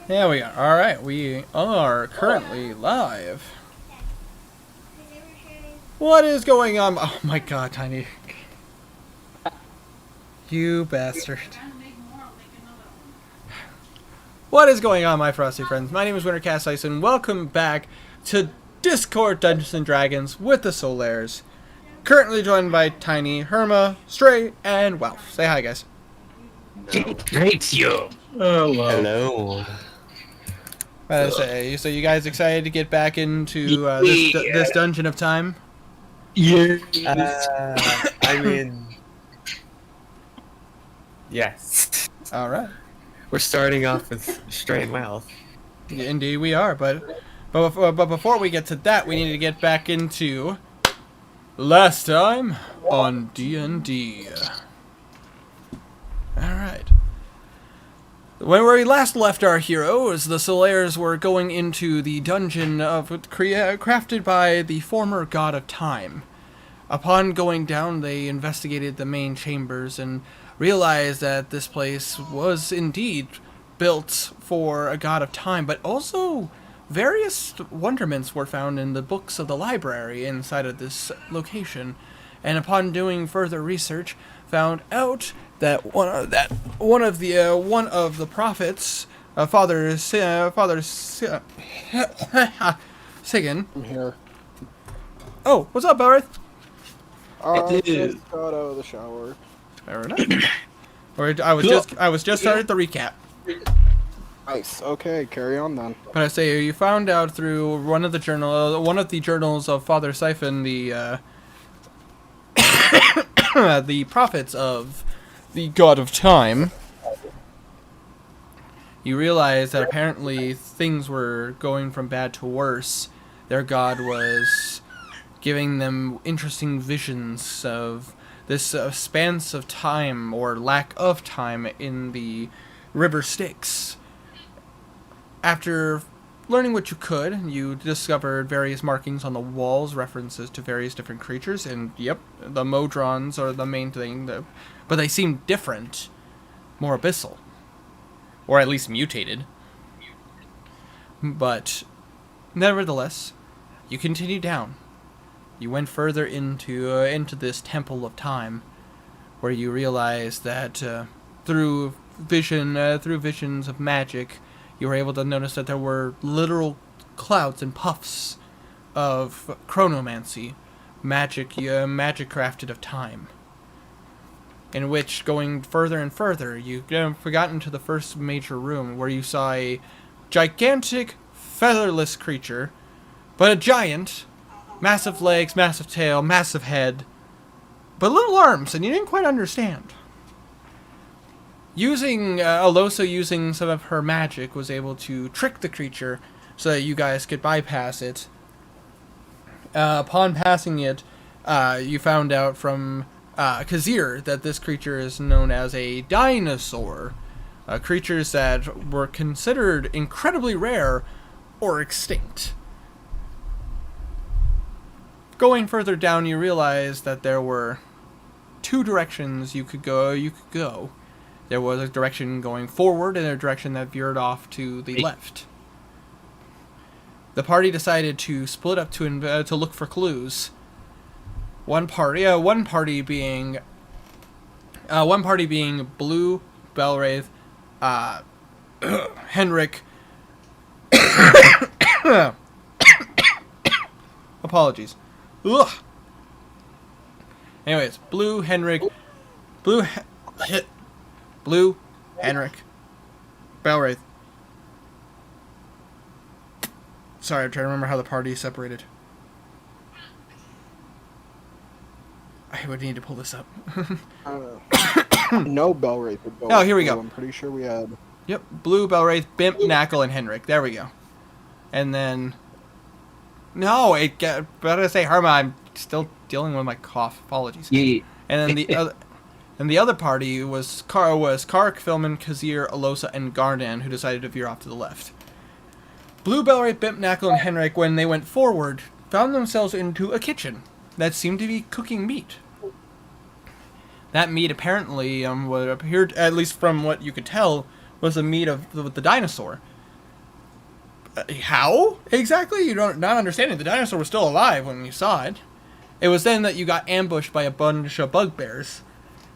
There we are. Alright, we are currently live. What is going on? Oh my god, Tiny. You bastard. What is going on, my frosty friends? My name is Wintercasice, and welcome back to Discord Dungeons & Dragons with the Solaires. Currently joined by Tiny, Herma, Stray, and Welf. Say hi, guys. Great you. Hello. I say, so you guys excited to get back into this dungeon of time? Yeah. Yes. All right. We're starting off with straight mouth. Yeah, indeed, we are. But before we get to that, we need to get back into last time on D&D. All right. When we last left our heroes, the Solaires were going into the dungeon crafted by the former god of time. Upon going down, they investigated the main chambers and realized that this place was indeed built for a god of time, but also various wonderments were found in the books of the library inside of this location. And upon doing further research, found out that one of the prophets, Father Sigan. I'm here. Oh, what's up, Belrith? I just got out of the shower. Fair enough. I was just started the recap. Nice. Okay, carry on then. But I say you found out through one of the journals of Father Siphon, the the prophets of the god of time. You realize that apparently things were going from bad to worse. Their god was giving them interesting visions of this span of time, or lack of time, in the river Styx. After learning what you could, you discovered various markings on the walls, references to various different creatures, and yep, the Modrons are the main thing, but they seem different, more abyssal, or at least mutated. But nevertheless, you continue down. You went further into this temple of time, where you realized that through visions of magic, you were able to notice that there were literal clouds and puffs of chronomancy, magic crafted of time. In which, going further and further, you got into the first major room, where you saw a gigantic, featherless creature, but a giant. Massive legs, massive tail, massive head, but little arms, and you didn't quite understand. Alosa, using some of her magic, was able to trick the creature so that you guys could bypass it. Upon passing it, you found out from Kazir that this creature is known as a dinosaur. Creatures that were considered incredibly rare or extinct. Going further down, you realize that there were two directions you could go. There was a direction going forward and a direction that veered off to the left. The party decided to split up to look for clues. One party being Blue, Belwraith, Henrik. Apologies. Ugh. Anyways, Blue, Henrik, Belwraith. Sorry, I'm trying to remember how the party separated. I would need to pull this up. No Belwraith would go. Oh, here we go. I'm pretty sure we had. Yep, Blue, Belwraith, Bimp, Knackle, and Henrik. There we go. And then... No, but I say, Herma, I'm still dealing with my cough. Apologies. Yeah. And then the other party was Kark, Filman, Kazir, Alosa, and Gardan, who decided to veer off to the left. Blue, Belray, Bimp, Knackle, and Henrik, when they went forward, found themselves into a kitchen that seemed to be cooking meat. That meat apparently, what appeared, at least from what you could tell, was the meat of the dinosaur. How exactly? You don't not understanding. The dinosaur was still alive when you saw it. It was then that you got ambushed by a bunch of bugbears,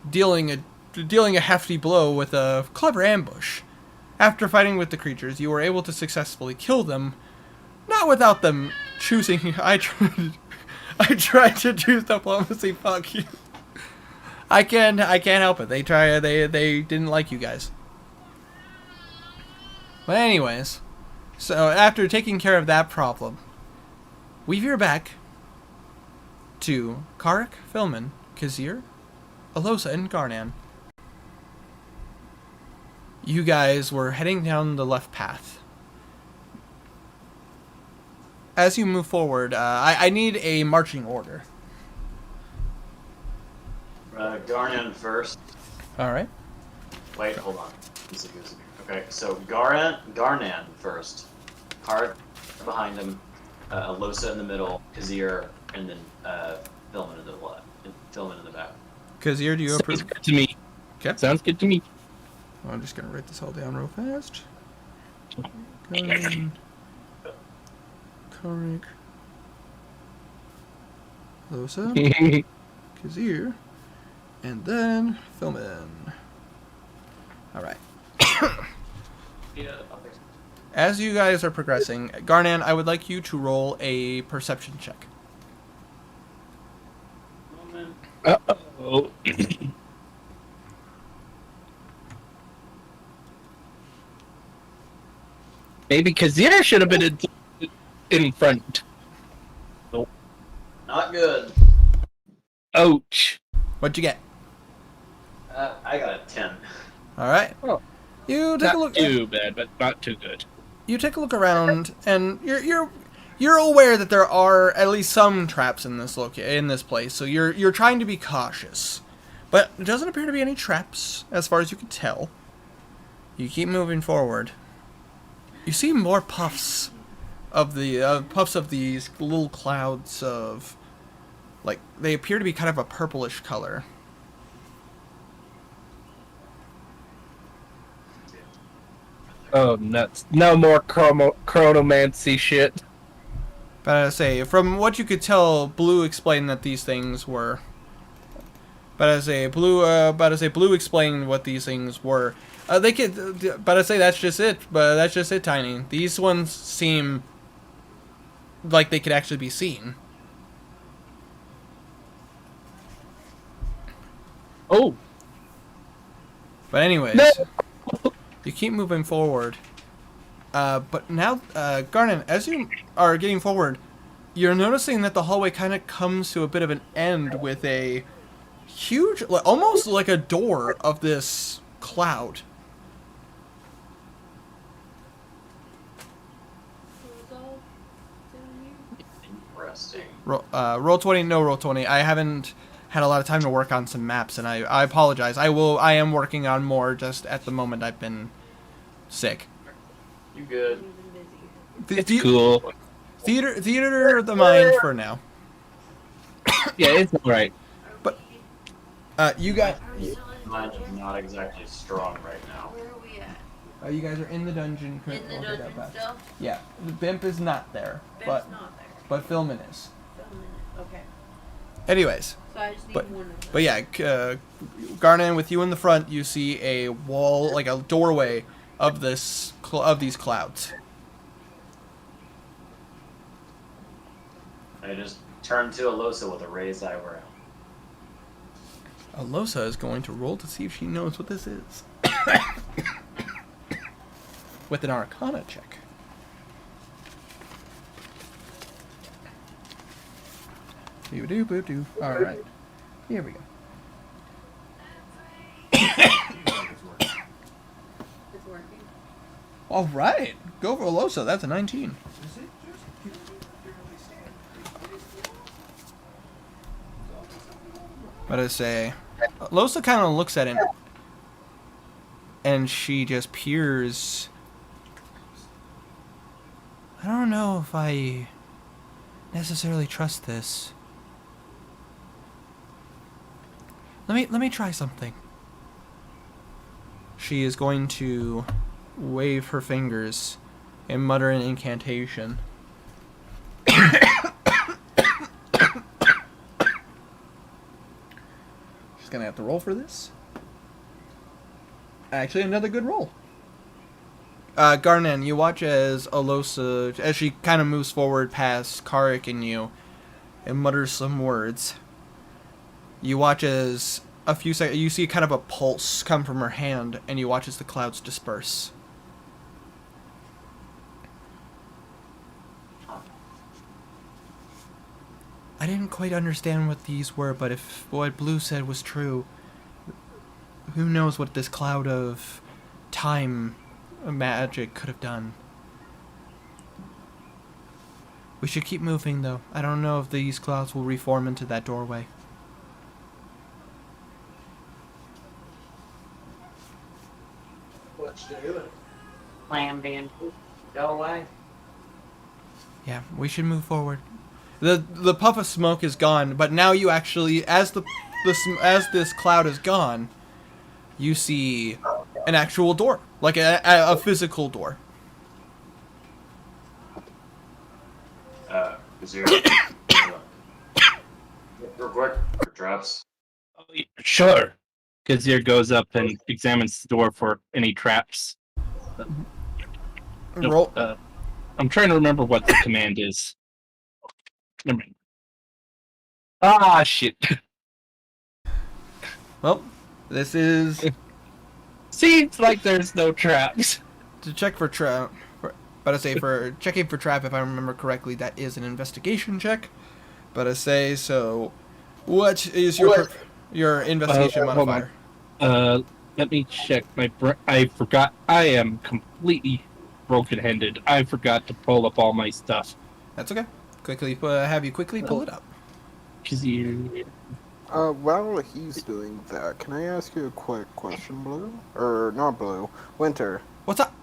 dealing a hefty blow with a clever ambush. After fighting with the creatures, you were able to successfully kill them, not without them choosing. I tried to choose diplomacy. Fuck you. I can't help it. They didn't like you guys. But anyways, so after taking care of that problem, we veer back to Karik, Filman, Kazir, Alosa, and Garnan. You guys were heading down the left path. As you move forward, I need a marching order. Garnan first. All right. Wait, hold on. Okay, so Garnan first. Karik behind him. Alosa in the middle. Kazir, and then Filman in the left. Filman in the back. Kazir, do you approve? Sounds good to me. Okay. Sounds good to me. I'm just gonna write this all down real fast. Garnan, Karik, Alosa, Kazir, and then Filman. All right. As you guys are progressing, Garnan, I would like you to roll a perception check. Uh-oh. Maybe Kazir should have been in front. Not good. Ouch. What'd you get? I got a 10. All right. Oh. You take a Not look. too bad, but not too good. You take a look around, and you're aware that there are at least some traps in this place. So you're trying to be cautious, but there doesn't appear to be any traps as far as you can tell. You keep moving forward. You see more puffs of these little clouds of, like, they appear to be kind of a purplish color. Oh, nuts. No more chronomancy shit. But I say, from what you could tell, Blue explained that these things were. But Blue explained what these things were. They could, but I say that's just it. But that's just it, Tiny. These ones seem like they could actually be seen. Oh. But anyways, No. You keep moving forward. But now, Garnan, as you are getting forward, you're noticing that the hallway kind of comes to a bit of an end with a huge, almost like a door of this cloud. Interesting. Roll 20, no roll 20. I haven't had a lot of time to work on some maps, and I apologize. I am working on more. Just at the moment, I've been sick. You good? Cool. Theater of the mind for now. Yeah, it's alright. But you got. Mine is not exactly strong right now. Where are we at? You guys are in the dungeon. In the dungeon still? Yeah, the Bimp is not there, Ben's not there. but Filman is. Filming it. Okay. Anyways, So I just need But- one of them. but yeah, Garnan, with you in the front, you see a wall, like a doorway of these clouds. I just turned to Alosa with a raised eyebrow. Alosa is going to roll to see if she knows what this is. With an Arcana check. Doo-doo-boo-doo. Alright. Here we go. It's working. Alright. Go for Alosa. That's a 19. But I say, Alosa kind of looks at it, and she just peers. I don't know if I necessarily trust this. Let me try something. She is going to wave her fingers and mutter an incantation. Just gonna have to roll for this. Actually, another good roll. Garnan, you watch as Alosa, as she kind of moves forward past Karik and you, and mutters some words. You watch as a few seconds, you see kind of a pulse come from her hand, and you watch as the clouds disperse. I didn't quite understand what these were, but if what Blue said was true, who knows what this cloud of time magic could have done. We should keep moving, though. I don't know if these clouds will reform into that doorway. What you doing? Plan being go away. Yeah, we should move forward. The puff of smoke is gone, but now you actually, as this cloud is gone, you see an actual door, like a physical door. Is there report for traps? Oh, yeah, sure. Kazir goes up and examines the door for any traps. Roll. I'm trying to remember what the command is. Never mind. Ah, shit. Well, this is Seems like there's no traps. to check for trap. But I say for checking for trap, if I remember correctly, that is an investigation check. But I say so. What is your investigation hold modifier? Let me check my. I forgot. I am completely broken-handed. I forgot to pull up all my stuff. That's okay. Quickly, have you quickly pull it up. Kazir. While he's doing that, can I ask you a quick question, Blue? Or, not Blue, Winter. What's up?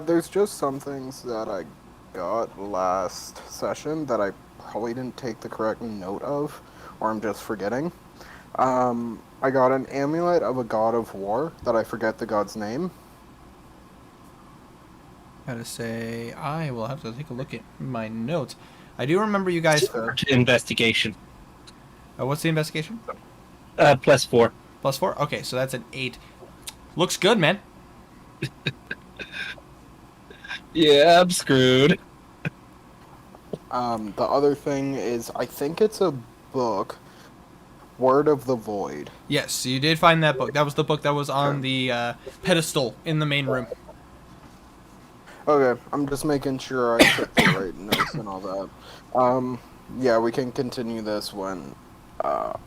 There's just some things that I got last session that I probably didn't take the correct note of, or I'm just forgetting. I got an amulet of a god of war that I forget the god's name. Gotta say, I will have to take a look at my notes. I do remember you guys. Investigation. What's the investigation? +4. +4? Okay, so that's an 8. Looks good, man. Yeah, I'm screwed. The other thing is, I think it's a book, Word of the Void. Yes, you did find that book. That was the book that was on the pedestal in the main room. Okay, I'm just making sure I took the right notes and all that. Yeah, we can continue this when I'm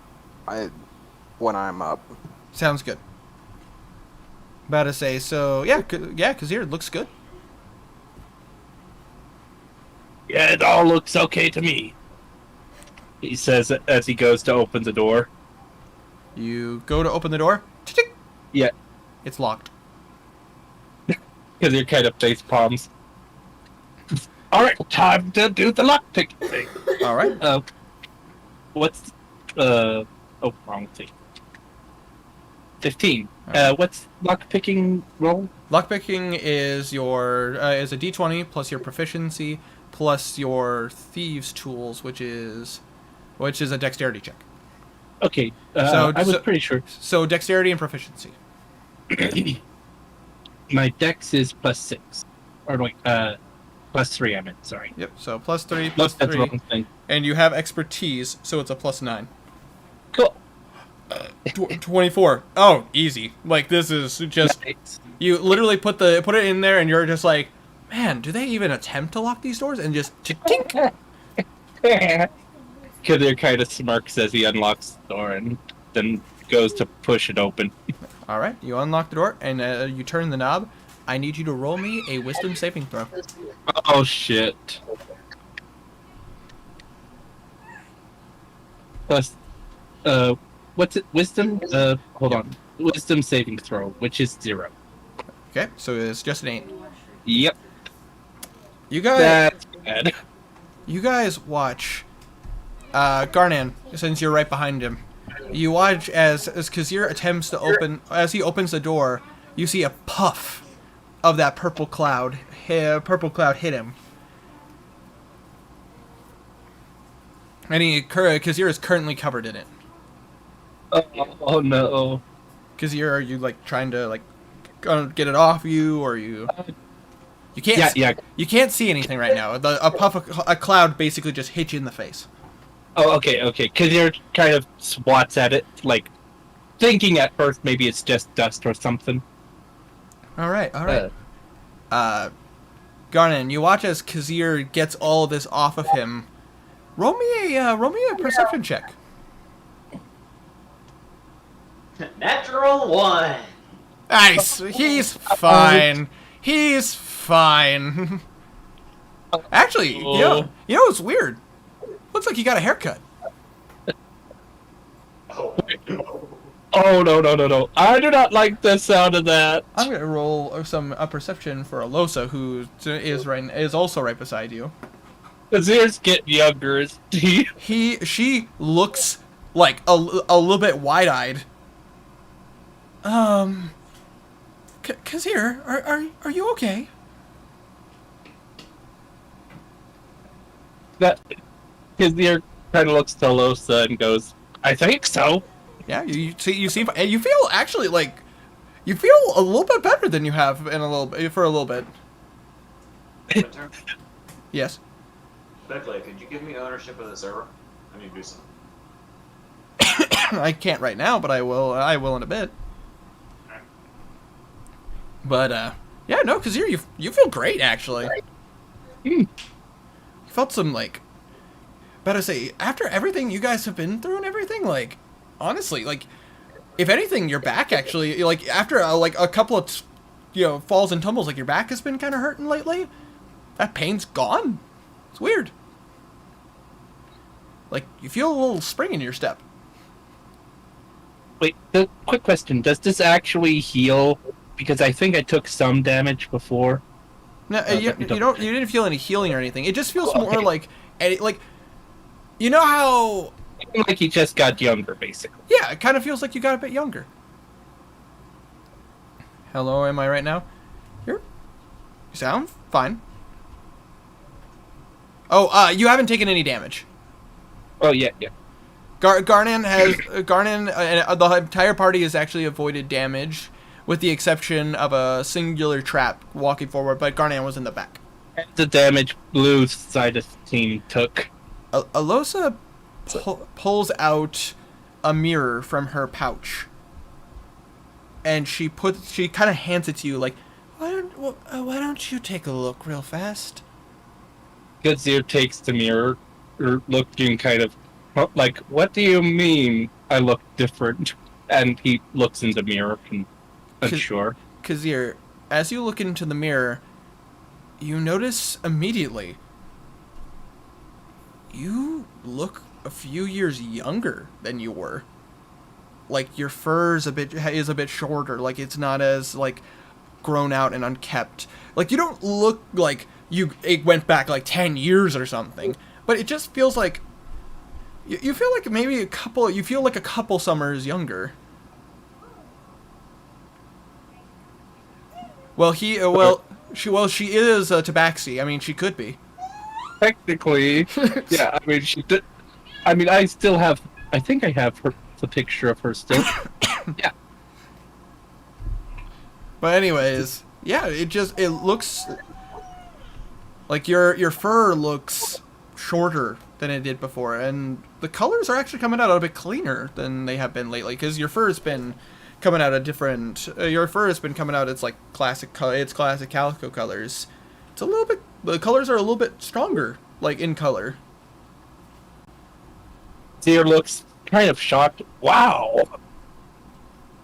up. Sounds good. About to say, so yeah, Kazir, it looks good. Yeah, it all looks okay to me. He says as he goes to open the door. You go to open the door. Tick-tick. Yeah, It's locked. because you're kind of face palms. All right, time to do the lockpick thing. All right. What's wrong thing. 15. What's lockpicking roll? Lockpicking is is a D20 plus your proficiency plus your thieves' tools, which is a dexterity check. Okay, So- I was so- pretty sure. So dexterity and proficiency. My dex is +6. Or wait, +3 I meant, sorry. Yep. So +3, Nope, plus that's the 3, wrong thing. and you have expertise, so it's a +9. Cool. 24. Oh, easy. Like this is just Nice. you literally put it in there, and you're just like, man, do they even attempt to lock these doors? And just tink. Kadir kind of smirks as he unlocks the door and then goes to push it open. All right, you unlock the door and you turn the knob. I need you to roll me a wisdom saving throw. Oh shit. Plus, what's it? Wisdom? Hold on. Wisdom saving throw, which is 0. Okay, so it's just an 8. Yep. You guys, That's bad. you guys watch Garnan, since you're right behind him. You watch as Kazir attempts to open, as he opens the door, you see a puff of that purple cloud hit him. And Kazir is currently covered in it. Oh no. Kazir, are you like trying to like get it off you, or you? You can't. Yeah. You can't see anything right now. A cloud basically just hit you in the face. Oh, okay. Kazir kind of swats at it, like thinking at first maybe it's just dust or something. All right. Garnan, you watch as Kazir gets all of this off of him. Roll me a perception check. Natural 1. Nice. He's fine. He's fine. Actually, you know what's weird? Looks like you got a haircut. Oh, no. Oh no! I do not like the sound of that. I'm gonna roll a perception for Alosa, who is also right beside you. Kazir's getting younger. She looks like a little bit wide-eyed. Kazir, are you okay? That Kazir kind of looks to Losa and goes, "I think so." Yeah, you seem, and you feel actually like you feel a little bit better than you have for a little bit. Winter, Yes. Beckley, could you give me ownership of the server? I need to do something. I can't right now, but I will in a bit. But yeah, no, Kazir, you feel great actually. You felt some like, better say, after everything you guys have been through and everything, like, honestly, like, if anything, your back actually, like, after like a couple of, falls and tumbles, like your back has been kind of hurting lately. That pain's gone. It's weird. Like, you feel a little spring in your step. Wait, the quick question: does this actually heal? Because I think I took some damage before. No, you didn't feel any healing or anything. It just feels Oh, more okay. like, you know how? Like he just got younger, basically. Yeah, it kind of feels like you got a bit younger. Hello, am I right now? You sound fine. Oh, you haven't taken any damage. Oh yeah. Garnan the entire party has actually avoided damage, with the exception of a singular trap walking forward, but Garnan was in the back. The damage blue side of the team took. Alosa pulls out a mirror from her pouch, and she kind of hands it to you, like, why don't you take a look real fast? Kazir takes the mirror, looking kind of like, "What do you mean I look different?" And he looks in the mirror and unsure. Kazir, as you look into the mirror, you notice immediately you look a few years younger than you were. Like, your fur is a bit shorter, like it's not as like grown out and unkept. Like, you don't look like it went back like 10 years or something, but it just feels like you feel like maybe you feel like a couple summers younger. Well, she is a tabaxi. I mean, she could be. Technically, yeah. I mean, she did. I mean, I still have. I think I have the picture of her still. Yeah. But anyways, yeah, it looks like your fur looks shorter than it did before, and the colors are actually coming out a bit cleaner than they have been lately, because your fur has been coming out a different. Your fur has been coming out. It's like classic calico colors. It's a little bit. The colors are a little bit stronger, like in color. Kazir looks kind of shocked. Wow.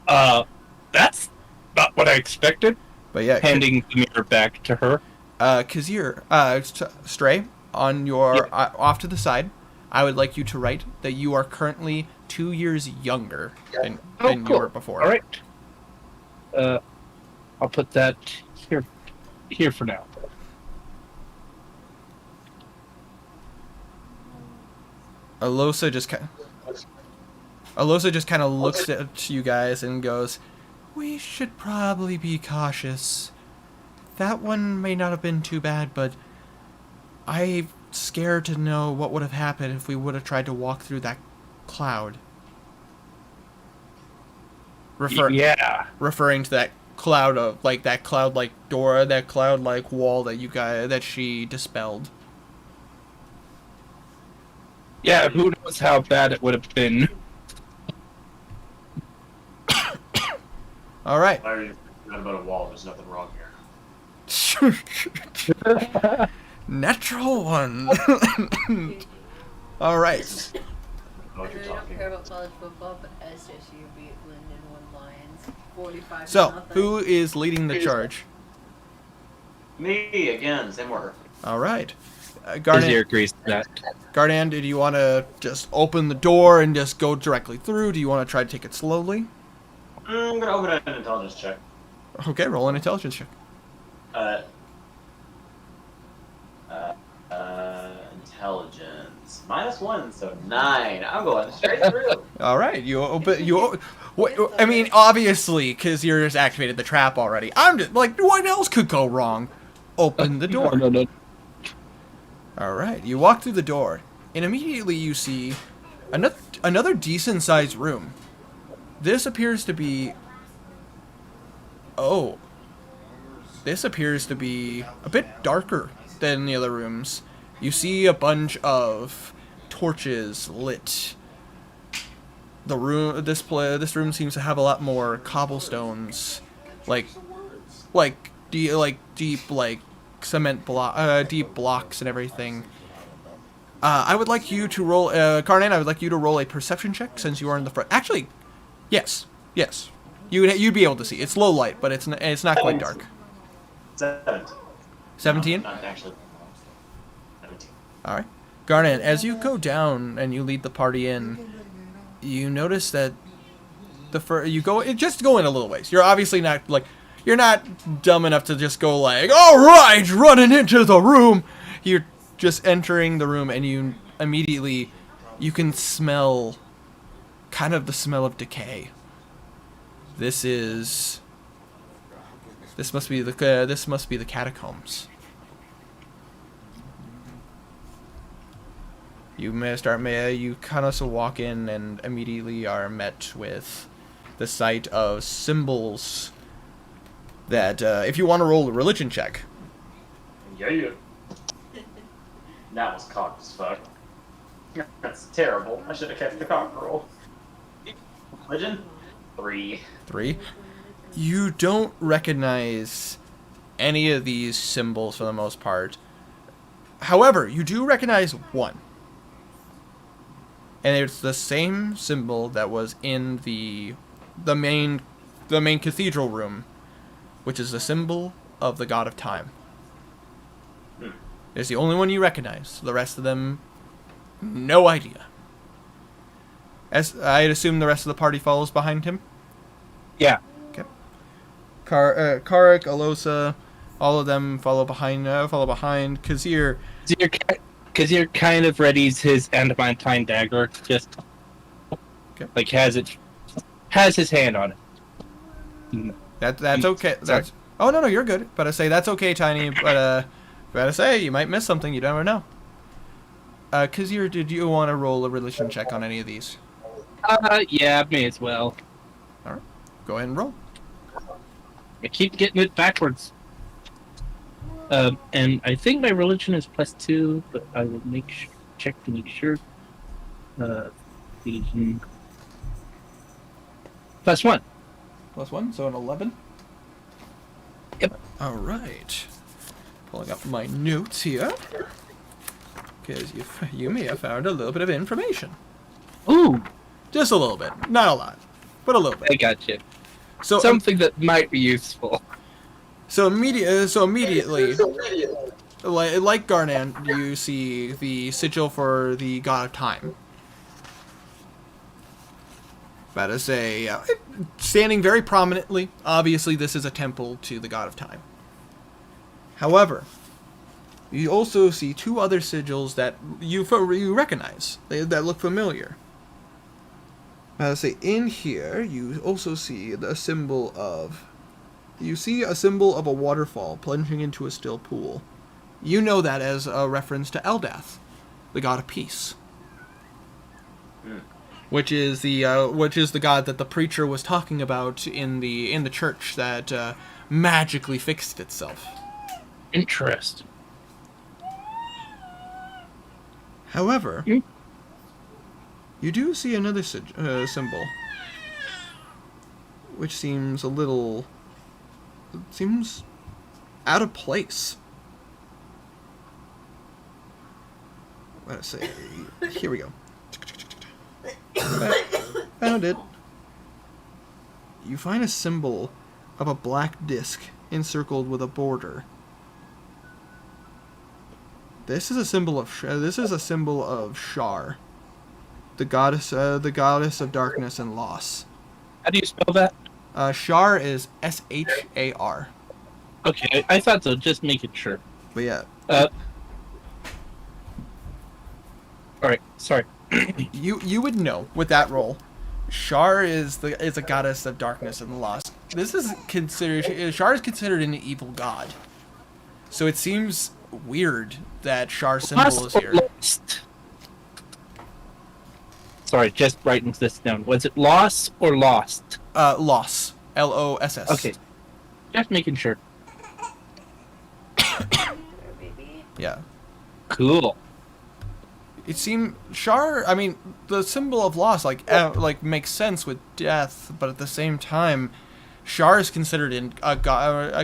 That's not what I expected. But yeah, Handing the mirror back to her. Kazir, Stray, on your off to the side, I would like you to write that you are currently 2 years younger than Cool. you were before. All right. I'll put that here for now. Alosa just kind of looks at you guys and goes, "We should probably be cautious. that one may not have been too bad, but I'm scared to know what would have happened if we would have tried to walk through that cloud. Yeah. Referring to that cloud of that cloud like door, that cloud like wall that she dispelled. Yeah, who knows how bad it would have been. All right. Why are you thinking about a wall? There's nothing wrong here. Natural one. All right. This is what I you're really don't talking care about. about college football, but SSU beat Linden 1 Lions 45 So, to nothing. who is leading the charge? Me again, same order. All right. Kazir agrees to that. Gardan, do you want to just open the door and just go directly through? Do you want to try to take it slowly? I'm gonna open an intelligence check. Okay, roll an intelligence check. Intelligence -1, so 9. I'm going straight through. All right, I mean, obviously, because you're just activated the trap already. I'm just like, what else could go wrong? Open the door. No. All right, you walk through the door, and immediately you see another decent-sized room. This appears to be... Oh. This appears to be a bit darker than the other rooms. You see a bunch of torches lit. This room seems to have a lot more cobblestones, deep cement deep blocks and everything. I would like you to roll, Karnan. I would like you to roll a perception check since you are in the front. Actually, yes. You'd be able to see. It's low light, but it's not quite dark. 17. No, not actually. 17. All right, Garnet. As you go down and you lead the party in, you notice that just go in a little ways. You're obviously not you're not dumb enough to just go like, all right, running into the room. You're just entering the room, and you immediately you can smell kind of the smell of decay. This must be the catacombs. You kind of walk in and immediately are met with the sight of symbols that, if you want to roll a religion check. Yeah. That was cocked as fuck. That's terrible. I should have kept the cock roll. Religion? 3. 3. You don't recognize any of these symbols for the most part. However, you do recognize one. And it's the same symbol that was in the main cathedral room, which is the symbol of the god of time. It's the only one you recognize. The rest of them, no idea. As I'd assume the rest of the party follows behind him. Yeah. Okay. Karik, Alosa, all of them follow behind. Kazir. Kazir kind of readies his adamantine dagger. Just has his hand on it. That's okay. Oh no, you're good. But I say that's okay, Tiny. But gotta say you might miss something. You never know. Kazir, did you want to roll a religion check on any of these? Yeah, may as well. All right, go ahead and roll. I keep getting it backwards. And I think my religion is +2, but I will check to make sure. Religion. +1. +1, so an 11. Yep. All right. Pulling up my notes here, because you may have found a little bit of information. Ooh, Just a little bit, not a lot, but a little bit. I got you. So Something that might be useful. So immediately, like Garnan, you see the sigil for the god of time. That is standing very prominently. Obviously, this is a temple to the god of time. However, you also see 2 other sigils that you recognize. That look familiar. In here, you also see the symbol of You see a symbol of a waterfall plunging into a still pool. You know that as a reference to Eldath, the god of peace. Which is the god that the preacher was talking about in the church that magically fixed itself. Interesting. However, you do see another symbol, which seems seems out of place. Let's say, here we go. Found it. You find a symbol of a black disc encircled with a border. This is a symbol of Shar, the goddess of darkness and loss. How do you spell that? Shar is Shar. Okay, I thought so. Just making sure. But yeah, All right. Sorry. you would know with that role. Shar is a goddess of darkness and loss. Shar is considered an evil god. So it seems weird that Shar's symbol is here. Lost? Sorry, just writing this down. Was it loss or lost? Loss. Loss. Okay. Just making sure. Yeah. Cool. It seemed Shar. I mean, the symbol of loss makes sense with death, but at the same time, Shar is considered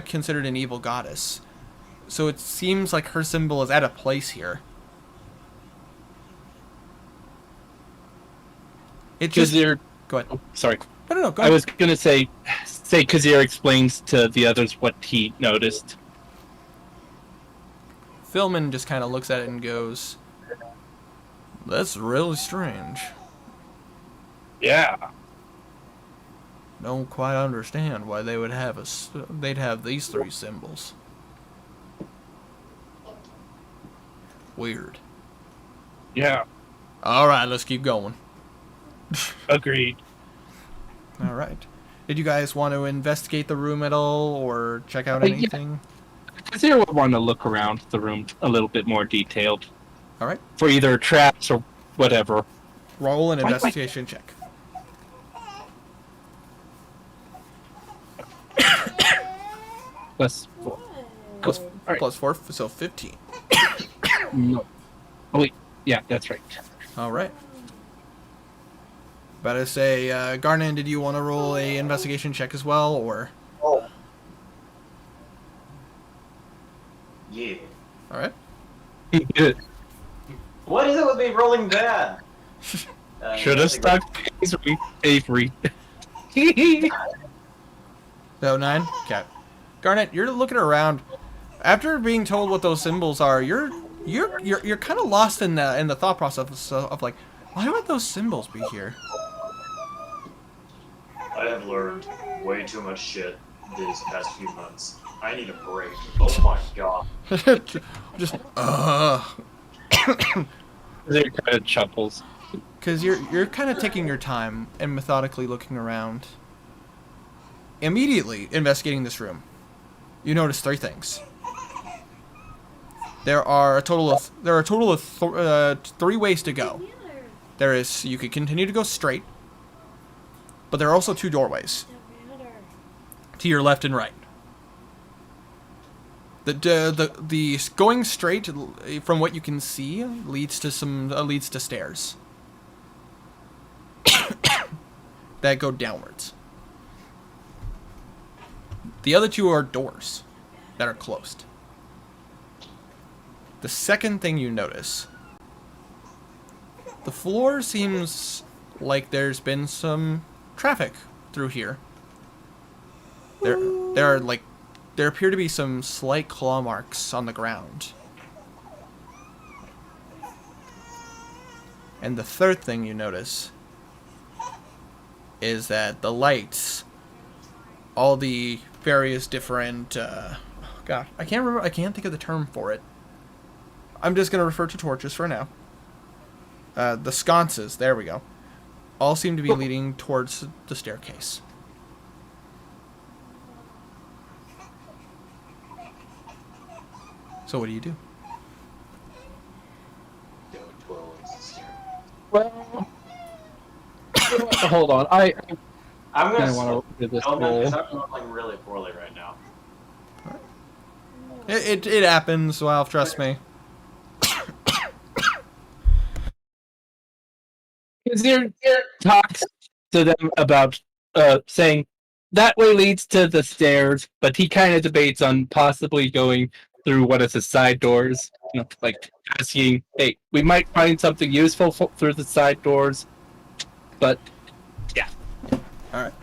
considered an evil goddess. So it seems like her symbol is out of place here. It just Kazir. go ahead. Oh, sorry. No, go I ahead. was gonna say Kazir explains to the others what he noticed. Philman just kind of looks at it and goes, "That's really strange. Yeah. Don't quite understand why they would have they'd have these three symbols. Weird. Yeah. All right, let's keep going. Agreed. All right. Did you guys want to investigate the room at all or check out Yeah. anything? Kazir would want to look around the room a little bit more detailed All right. for either traps or whatever. Roll an investigation check. Plus 4. Cool. All right. Plus 4, so 15. No. Oh wait. Yeah, that's right. All right. About to say, Garnan, did you want to roll a investigation check as well, or? Yeah. All right. Good. What is it with me rolling bad? Should have stuck Avery. So 9. Okay. Garnet, you're looking around. After being told what those symbols are, you're kind of lost in the thought process of like, why would those symbols be here? I have learned way too much shit these past few months. I need a break. Oh my god. Just Kazir kind of chuckles. because you're kind of taking your time and methodically looking around. Immediately investigating this room, you notice 3 things. There are a total of 3 ways to go. You could continue to go straight, but there are also 2 doorways to your left and right. The going straight, from what you can see, leads to stairs that go downwards. The other 2 are doors that are closed. The second thing you notice, the floor seems like there's been some traffic through here. There appear to be some slight claw marks on the ground. And the third thing you notice is that the lights, all the various different, God, I can't think of the term for it. I'm just going to refer to torches for now. The sconces, there we go, all seem to be leading towards the staircase. So what do you do? Don't dwell on the stair. Well, hold on. I I'm gonna want to do this because roll. I'm rolling really poorly right now. It happens, well, trust me. Kazir talks to them about saying that way leads to the stairs, but he kind of debates on possibly going through one of the side doors, like asking, "Hey, we might find something useful through the side doors," but yeah. Alright.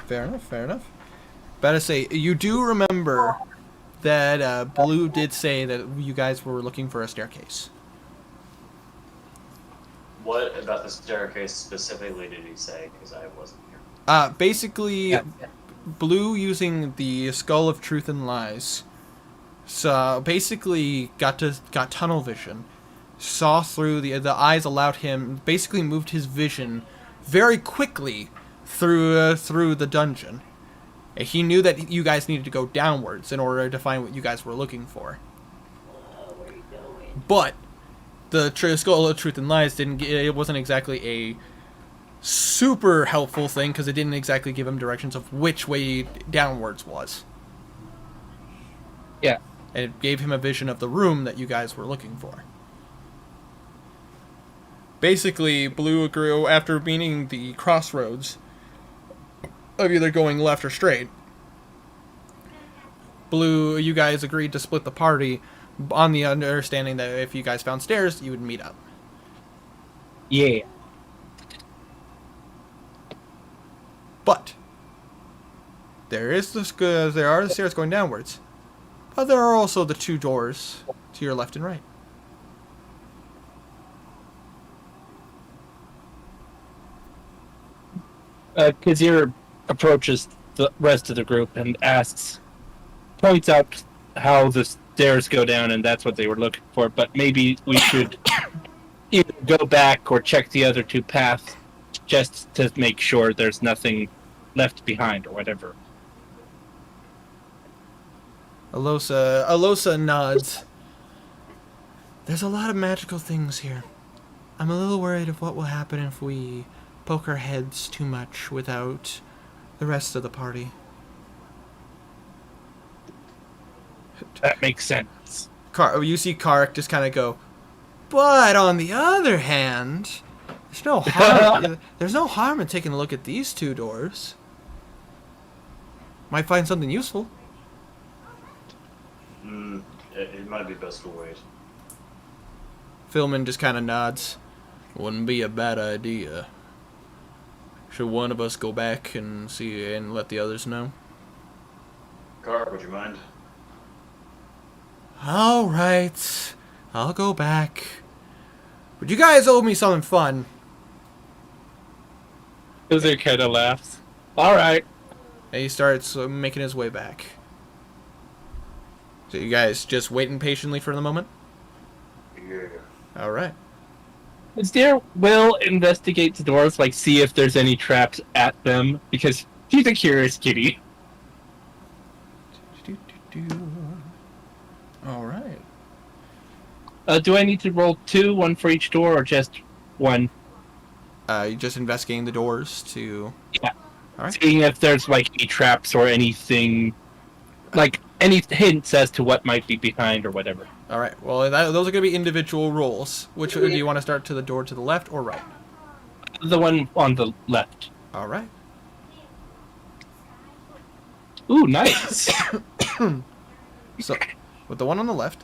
Fair enough, fair enough. Better say, you do remember that Blue did say that you guys were looking for a staircase. What about the staircase specifically did he say? Because I wasn't here. Basically, Yeah. Blue using the Skull of Truth and Lies. So basically, got tunnel vision, saw through the eyes allowed him, basically moved his vision very quickly through the dungeon. He knew that you guys needed to go downwards in order to find what you guys were looking for. But the Skull of Truth and Lies it wasn't exactly a super helpful thing because it didn't exactly give him directions of which way downwards was. Yeah. And it gave him a vision of the room that you guys were looking for. Basically, Blue grew after meeting the crossroads of either going left or straight. Blue, you guys agreed to split the party on the understanding that if you guys found stairs, you would meet up. Yeah. But there are the stairs going downwards, but there are also the two doors to your left and right. Kazir approaches the rest of the group and points out how the stairs go down, and that's what they were looking for. But maybe we should either go back or check the other two paths just to make sure there's nothing left behind or whatever. Alosa nods. There's a lot of magical things here. I'm a little worried of what will happen if we poke our heads too much without the rest of the party. That makes sense. You see Kark just kind of go, but on the other hand, there's no harm. There's no harm in taking a look at these two doors. Might find something useful. It might be best to wait. Philman just kind of nods. Wouldn't be a bad idea. Should one of us go back and see and let the others know? Car, would you mind? All right, I'll go back. But you guys owe me something fun. Kazir kind of laughs. All right. And he starts making his way back. So you guys just waiting patiently for the moment? Yeah. All right. Kazir will investigate the doors, like see if there's any traps at them, because he's a curious kitty. All right. Do I need to roll 2, one for each door, or just one? You're just investigating the doors to... Yeah. All right. Seeing if there's like any traps or anything, like any hints as to what might be behind or whatever. All right. Well, those are going to be individual rolls. Which do you want to start to the door to the left or right? The one on the left. All right. Ooh, nice. So, with the one on the left,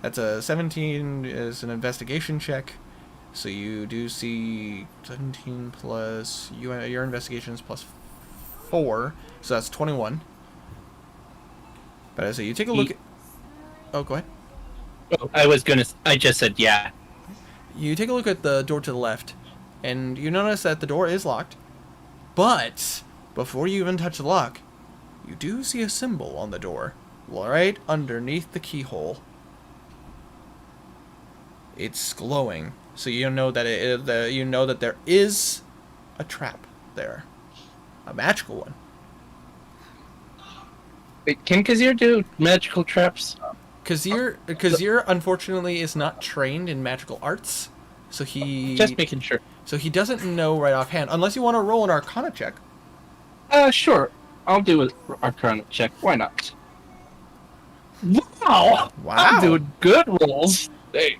that's a 17 is an investigation check. So you do see 17 plus your investigation is plus 4, so that's 21. But I say you take a look at. Oh, go ahead. Oh, I just said yeah. You take a look at the door to the left, and you notice that the door is locked. But before you even touch the lock, you do see a symbol on the door, right underneath the keyhole. It's glowing, so you know that there is a trap there, a magical one. Wait, can Kazir do magical traps? Kazir unfortunately is not trained in magical arts, so Just making sure. he doesn't know right offhand. Unless you want to roll an Arcana check. Sure. I'll do an Arcana check. Why not? Wow! Wow. I'm doing good rolls. Hey.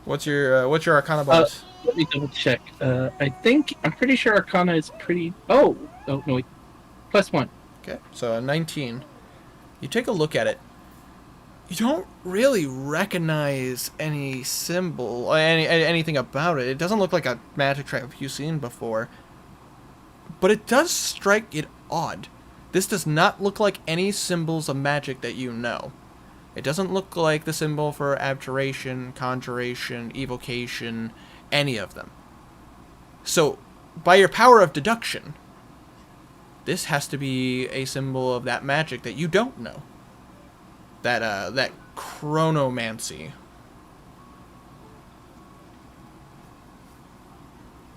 What's your Arcana bonus? Let me double check. I'm pretty sure Arcana is pretty. Oh no, wait. +1. Okay, so a 19. You take a look at it. You don't really recognize any symbol, anything about it. It doesn't look like a magic trap you've seen before. But it does strike it odd. This does not look like any symbols of magic that you know. It doesn't look like the symbol for abjuration, conjuration, evocation, any of them. So, by your power of deduction, this has to be a symbol of that magic that you don't know. That chronomancy.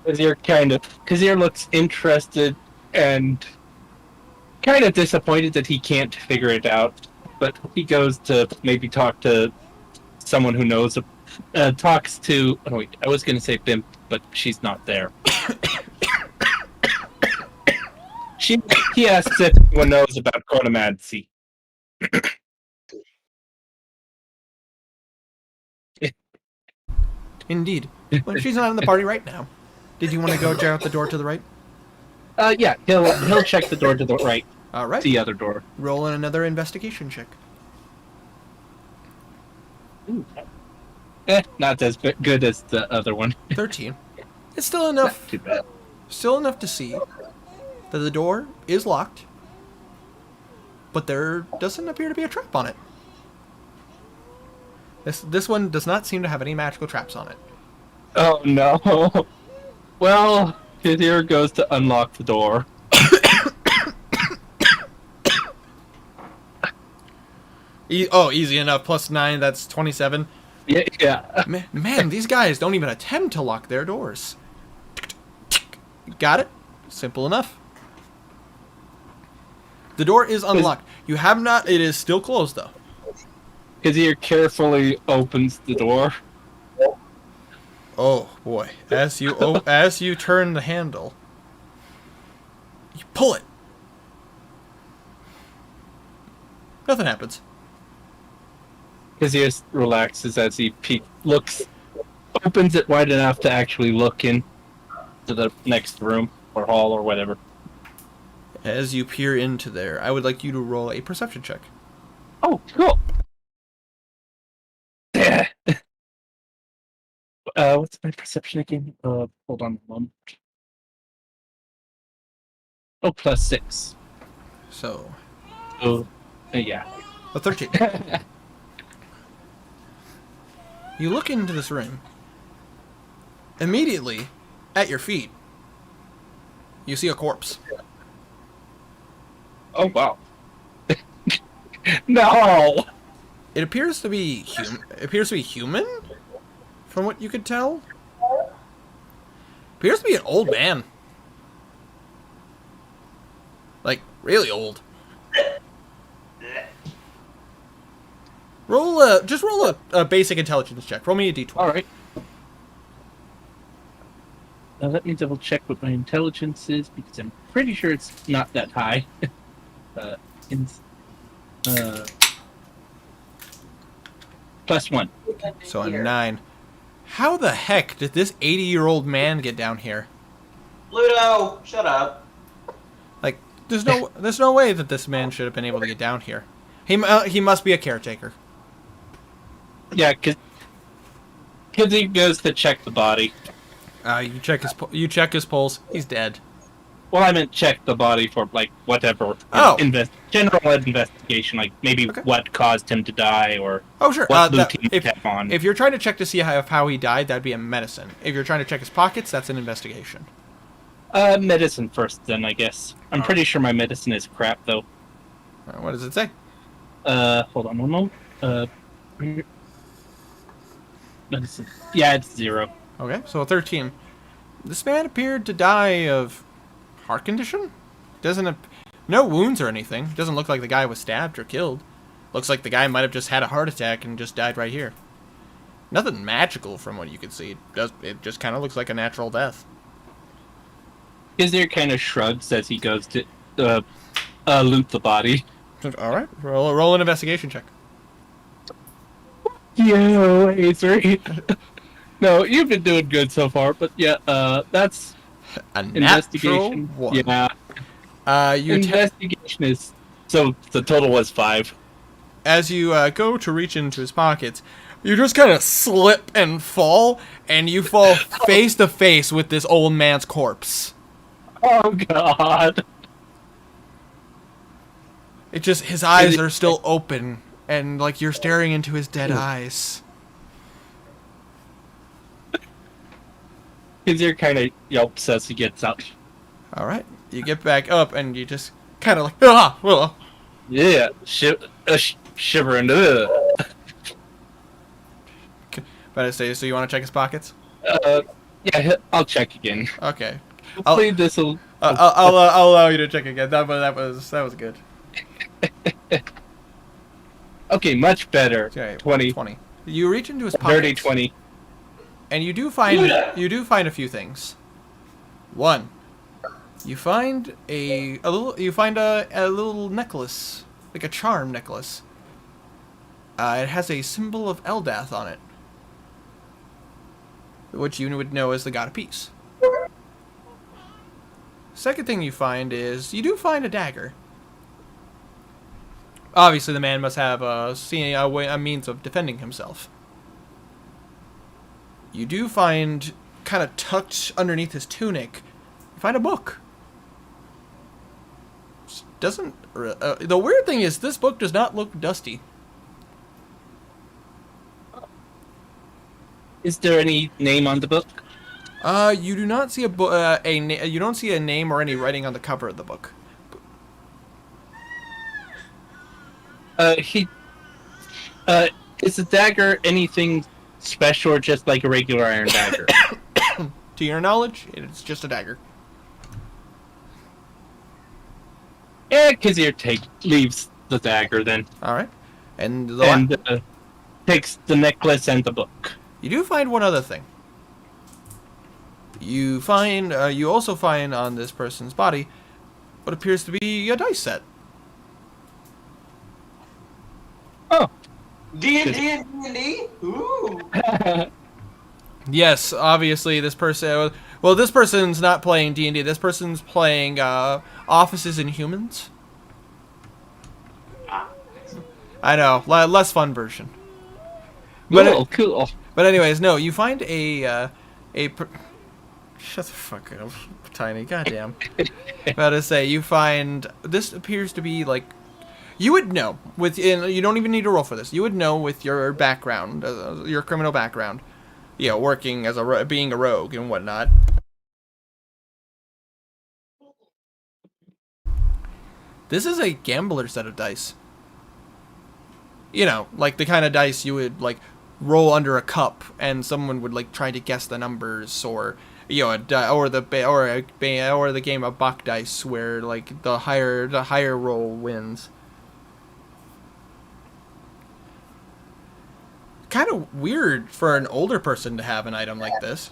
Kazir looks interested and kind of disappointed that he can't figure it out. But he goes to maybe talk to someone who knows. Talks to. Oh wait, I was going to say Bimp, but she's not there. He asks if anyone knows about chronomancy. Indeed. Well, she's not in the party right now. Did you want to go check out the door to the right? Yeah, he'll check the door to the right. All right. The other door. Roll in another investigation check. Ooh. Not as good as the other one. 13. It's still enough. Not too bad. Still enough to see that the door is locked, but there doesn't appear to be a trap on it. This one does not seem to have any magical traps on it. Oh no. Well, Kazir goes to unlock the door. Easy enough. +9, that's 27. Yeah. Man, these guys don't even attempt to lock their doors. Got it? Simple enough. The door is unlocked. You have not... It is still closed, though. Kazir carefully opens the door. Oh, boy. As you turn the handle, you pull it. Nothing happens. Kazir relaxes as he opens it wide enough to actually look in to the next room or hall or whatever. As you peer into there, I would like you to roll a perception check. Oh, cool. What's my perception again? Hold on a moment. Oh, +6. So, Yeah. a 13. You look into this room. Immediately, at your feet, you see a corpse. Oh, wow. No! It appears to be human, from what you could tell. Appears to be an old man. Like, really old. Just roll a basic intelligence check. Roll me a d20. Alright. Now let me double check what my intelligence is, because I'm pretty sure it's not that high. +1. So a 9. How the heck did this 80-year-old man get down here? Ludo, shut up. Like, there's no way that this man should have been able to get down here. He must be a caretaker. Yeah, because he goes to check the body. You check his pulse. He's dead. Well, I meant check the body for, like, whatever. Oh. General investigation, like, maybe what caused him to die, or Oh, sure. what routine he kept on. If you're trying to check to see how he died, that'd be a medicine. If you're trying to check his pockets, that's an investigation. Medicine first, then, I guess. I'm pretty sure my medicine is crap, though. What does it say? Hold on one moment. Medicine. Yeah, it's 0. Okay, so a 13. This man appeared to die of heart condition? No wounds or anything. Doesn't look like the guy was stabbed or killed. Looks like the guy might have just had a heart attack and just died right here. Nothing magical from what you can see. It just kind of looks like a natural death. Kizir kind of shrugs as he goes to loot the body. All right, roll an investigation check. Yo, A3. No, you've been doing good so far, but yeah, that's A natural investigation. one. Yeah, You investigation is so the total was 5. as you go to reach into his pockets, you just kind of slip and fall, and you fall face to face with this old man's corpse. Oh God! It just his eyes are still open, and like you're staring into his dead eyes. Kizir kind of yelps as he gets up. All right, you get back up, and you just kind of like ah. Yeah, shivering. But I say, so you want to check his pockets? Yeah, I'll check again. Okay, Hopefully this will. I'll allow you to check again. That was good. Okay, much better. Okay, 20. 20. You reach into his pockets. Dirty 20. And you do find a few things. One, you find a little necklace, like a charm necklace. It has a symbol of Eldath on it, which you would know as the god of peace. Second thing you find is you do find a dagger. Obviously, the man must have a means of defending himself. You do find, kind of tucked underneath his tunic, you find a book. The weird thing is, this book does not look dusty. Is there any name on the book? You do not see you don't see a name or any writing on the cover of the book. Is the dagger anything special or just like a regular iron dagger? To your knowledge, it's just a dagger. Yeah, Kizir leaves the dagger then. All right, and takes the necklace and the book. you do find one other thing. You also find on this person's body what appears to be a dice set. Oh. D&D? Ooh. Yes, obviously this person. Well, this person's not playing D&D. This person's playing Offices and Humans. I know, less fun version. But Cool. But anyways, no, you find shut the fuck up, Tiny. Goddamn. About to say, you find this appears to be like. You would know you don't even need to roll for this. You would know with your background, your criminal background, working as being a rogue and whatnot. This is a gambler set of dice. Like the kind of dice you would like roll under a cup, and someone would like try to guess the numbers, or the game of buck dice, where like the higher roll wins. Kind of weird for an older person to have an item like this.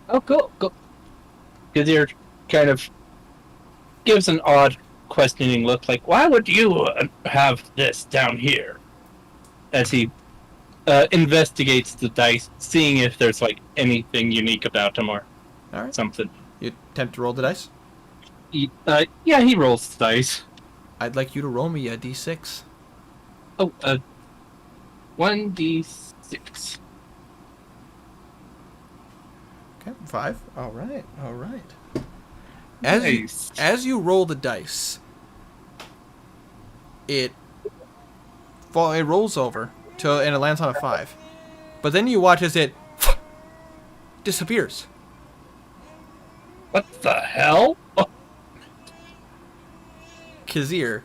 Oh, cool. Kizir kind of gives an odd, questioning look, like, why would you have this down here? As he investigates the dice, seeing if there's like anything unique about him or something. You attempt to roll the dice? Yeah, he rolls the dice. I'd like you to roll me a d6. Oh, 1d6. Okay, 5. All right. Nice. As you roll the dice, it rolls over and it lands on a 5. But then you watch as it disappears. What the hell? Oh. Kizir,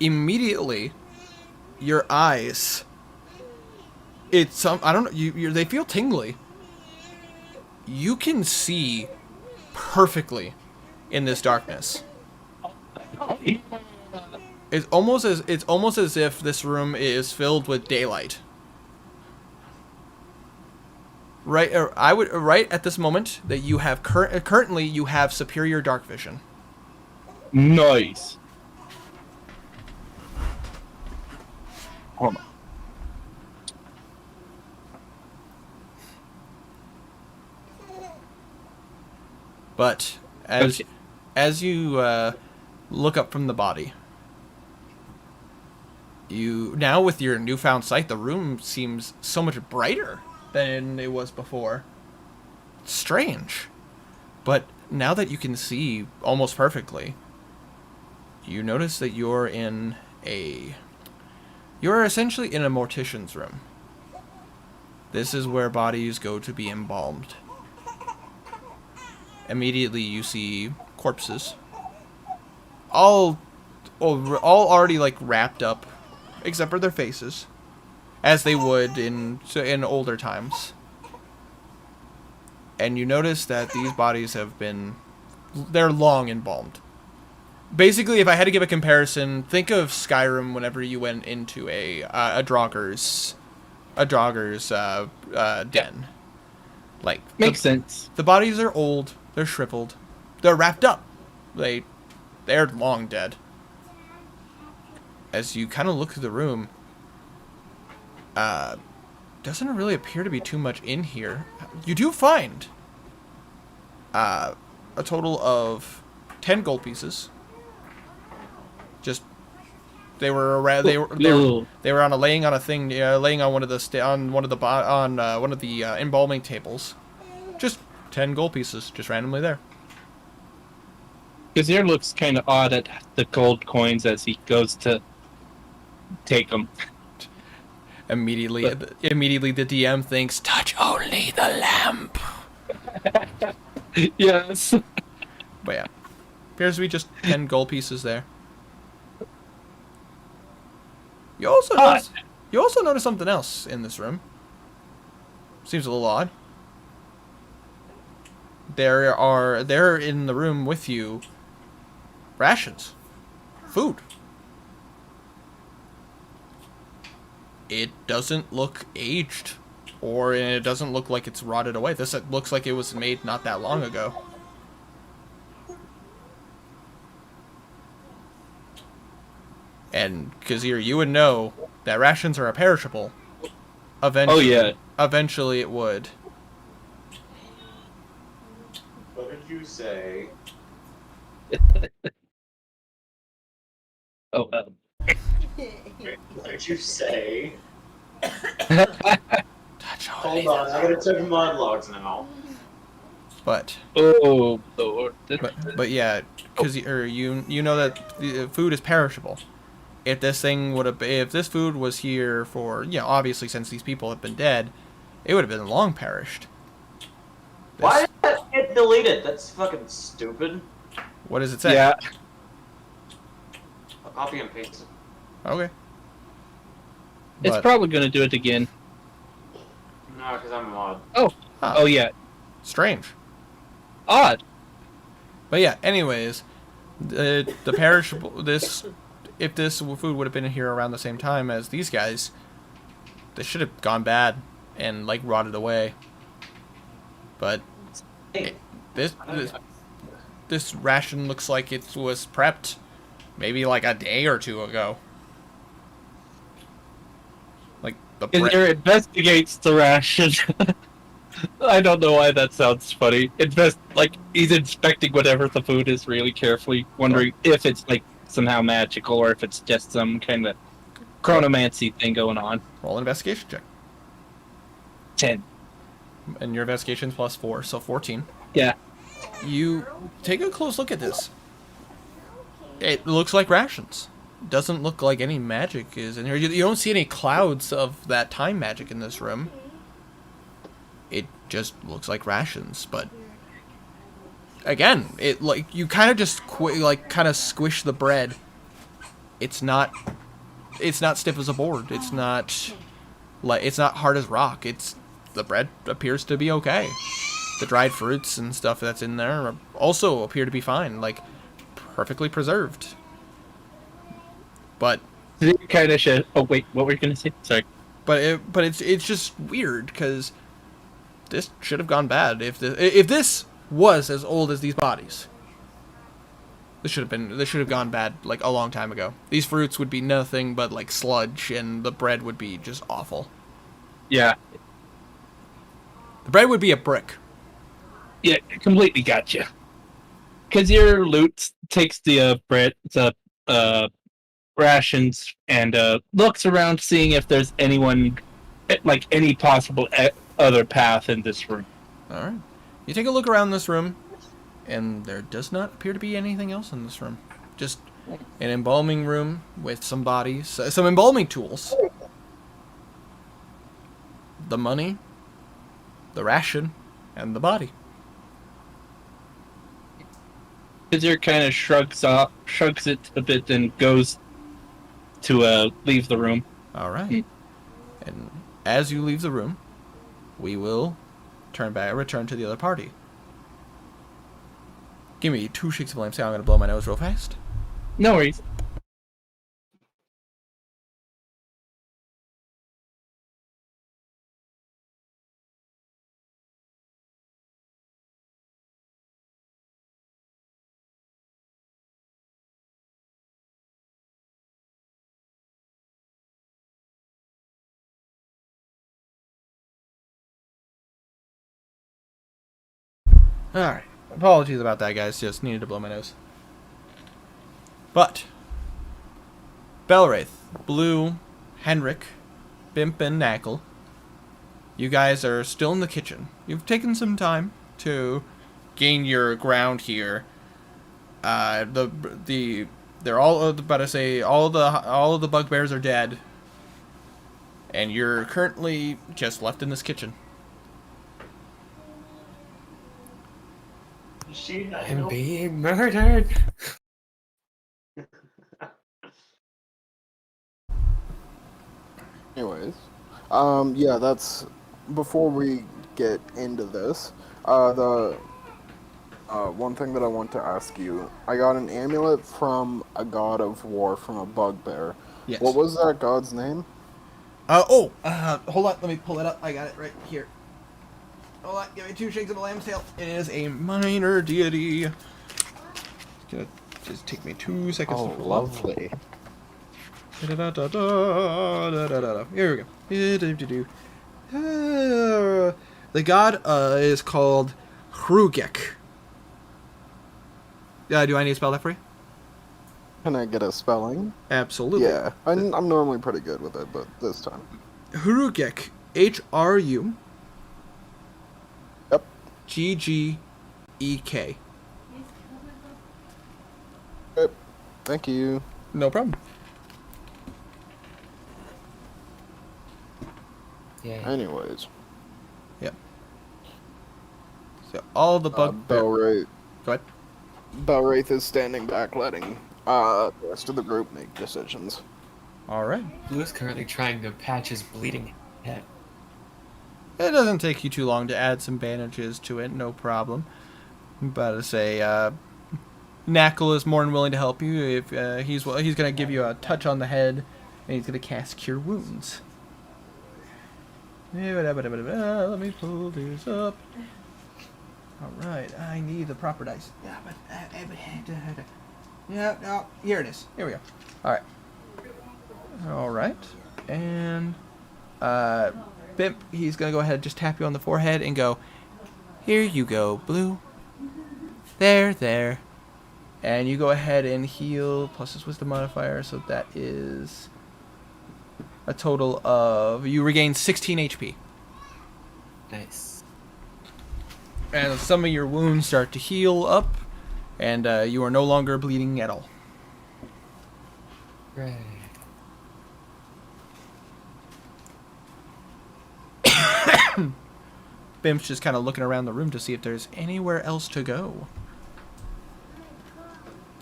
immediately, your eyes. I don't know. They feel tingly. You can see perfectly in this darkness. It's almost as if this room is filled with daylight. Right, right at this moment that you have currently you have superior dark vision. Nice. Hold on. But as you look up from the body, you now with your newfound sight, the room seems so much brighter than it was before. It's strange, but now that you can see almost perfectly, you notice that you're essentially in a mortician's room. This is where bodies go to be embalmed. Immediately you see corpses, all already like wrapped up, except for their faces, as they would in older times. And you notice that these bodies they're long embalmed. Basically, if I had to give a comparison, think of Skyrim whenever you went into a Draugr's den. Like Makes sense. The bodies are old, they're shriveled, they're wrapped up. They're long dead. As you kind of look through the room, doesn't really appear to be too much in here. You do find a total of 10 gold pieces. Just they were on laying on a thing, laying on one of the embalming tables. Just 10 gold pieces, just randomly there. Kazir looks kind of odd at the gold coins as he goes to take them. Immediately the DM thinks, touch only the lamp. Yes. But yeah, appears to be just 10 gold pieces there. You also notice something else in this room. Seems a little odd. There in the room with you rations. Food. It doesn't look aged, or it doesn't look like it's rotted away. This looks like it was made not that long ago. And Kazir, you would know that rations are perishable. Eventually, Oh yeah. Eventually it would. What did you say? Oh. What did you say? Hold on, I gotta check monologues now. But Oh Lord. but yeah, because you know that the food is perishable. If this food was here for, obviously since these people have been dead, it would have been long perished. Why did that get deleted? That's fucking stupid. What does it say? Yeah. I'll copy and paste it. Okay. It's But- probably gonna do it again. No, because I'm a mod. Oh. Huh. Oh yeah. Strange. Odd. But yeah, anyways, the perishable if this food would have been here around the same time as these guys, this should have gone bad and like rotted away. But Hey, this ration looks like it was prepped maybe like a day or two ago. Like the Kazir investigates the ration. I don't know why that sounds funny. He's inspecting whatever the food is really carefully, wondering if it's like somehow magical or if it's just some kind of chronomancy thing going on. roll an investigation check. 10. And your investigation's +4, so 14. Yeah. You take a close look at this. It looks like rations. Doesn't look like any magic is in here. You don't see any clouds of that time magic in this room. It just looks like rations, but again, it like you kind of just kind of squish the bread. It's not stiff as a board. It's not hard as rock. The bread appears to be okay. The dried fruits and stuff that's in there also appear to be fine, like perfectly preserved. But Kind of should. Oh wait, what were you gonna say? Sorry. but it's just weird because this should have gone bad if this was as old as these bodies. This should have gone bad like a long time ago. These fruits would be nothing but like sludge, and the bread would be just awful. Yeah. The bread would be a brick. Yeah, completely gotcha. Because your loot takes the bread, the rations, and looks around, seeing if there's anyone, like any possible other path in this room. All right. You take a look around this room, and there does not appear to be anything else in this room. Just an embalming room with some bodies, some embalming tools, the money, the ration, and the body. Kazir kind of shrugs it a bit, and goes to leave the room. All right. And as you leave the room, we will return to the other party. Give me 2 shakes of lamb. I'm going to blow my nose real fast. No worries. Alright. Apologies about that, guys. Just needed to blow my nose. But Belwraith, Blue, Henrik, Bimp, and Knackle, you guys are still in the kitchen. You've taken some time to gain your ground here. They're all about to say all of the bugbears are dead, and you're currently just left in this kitchen. I'm being murdered. Anyways, yeah, that's before we get into this. The one thing that I want to ask you, I got an amulet from a god of war from a bugbear. Yes. What was that god's name? Hold on, let me pull it up. I got it right here. Hold on, give me 2 shakes of a lamb's tail. It is a minor deity. It's gonna just take me 2 seconds to pull up. Lovely. Here we go. The god is called Hrugek. Do I need to spell that for you? Can I get a spelling? Absolutely. Yeah, I'm normally pretty good with it, but this time. Hrugek. H-R-U. Yep. G-G-E-K. Yep. Thank you. No problem. Yeah. Anyways, Yep. So all the bug... Belwraith. Go ahead. Belwraith is standing back, letting the rest of the group make decisions. Alright. Blue is currently trying to patch his bleeding head. It doesn't take you too long to add some bandages to it, no problem. But to say, Knackle is more than willing to help you. If he's going to give you a touch on the head, and he's going to cast Cure Wounds. Let me pull this up. Alright, I need the proper dice. Yeah, no, here it is. Here we go. Alright. Alright. And, Bimp, he's going to go ahead and just tap you on the forehead and go, here you go, Blue. There. And you go ahead and heal, plus his wisdom modifier, so that is a total of, you regain 16 HP. Nice. And some of your wounds start to heal up, and you are no longer bleeding at all. Right. Bimp's just kind of looking around the room to see if there's anywhere else to go.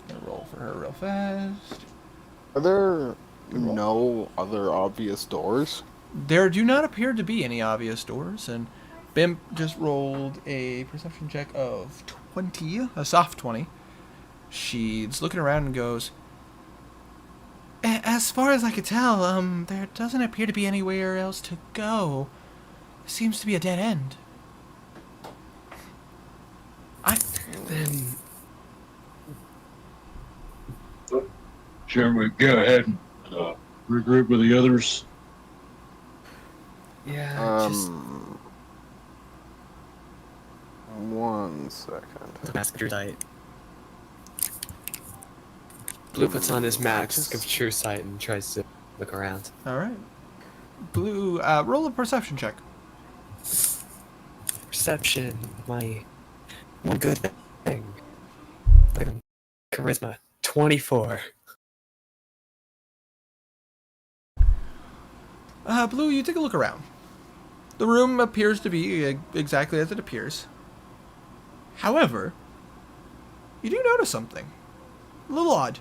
Gonna roll for her real fast. Are there no other obvious doors? There do not appear to be any obvious doors, and Bimp just rolled a perception check of 20, a soft 20. She's looking around and goes, As far as I could tell, there doesn't appear to be anywhere else to go. Seems to be a dead end. Then Shall we go ahead and regroup with the others? yeah, just 1 second. the mask of true sight. Blue puts on his mask of true sight and tries to look around. All right. Blue, roll a perception check. Perception, my one good thing. Charisma, 24. Blue, you take a look around. The room appears to be exactly as it appears. However, you do notice something. A little odd.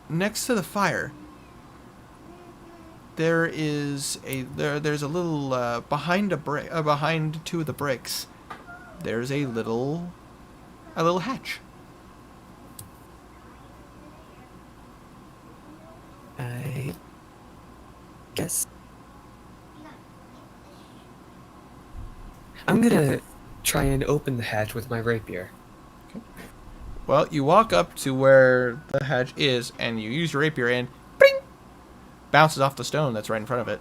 Next to the fire, there's a little behind two of the bricks. There's a little hatch. I guess I'm gonna try and open the hatch with my rapier. Well, you walk up to where the hatch is, and you use your rapier, and bing, bounces off the stone that's right in front of it.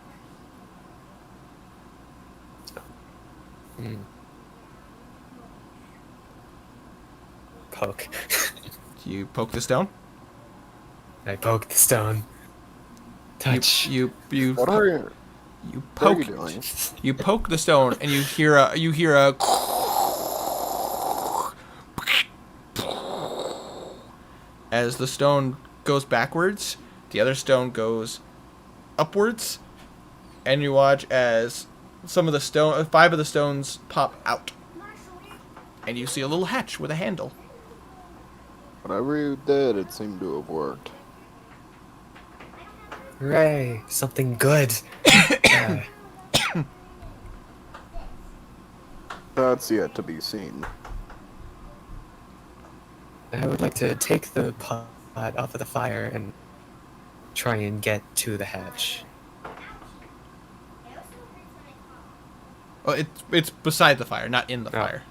Poke. You poke the stone. I poke the stone. Touch. You What are you poke. doing? You poke the stone, and you hear a as the stone goes backwards, the other stone goes upwards, and you watch as five of the stones pop out, and you see a little hatch with a handle. Whatever you did, it seemed to have worked. Hooray! Something good. That's yet to be seen. I would like to take the pot off of the fire and try and get to the hatch. Oh, it's beside the fire, not in the fire.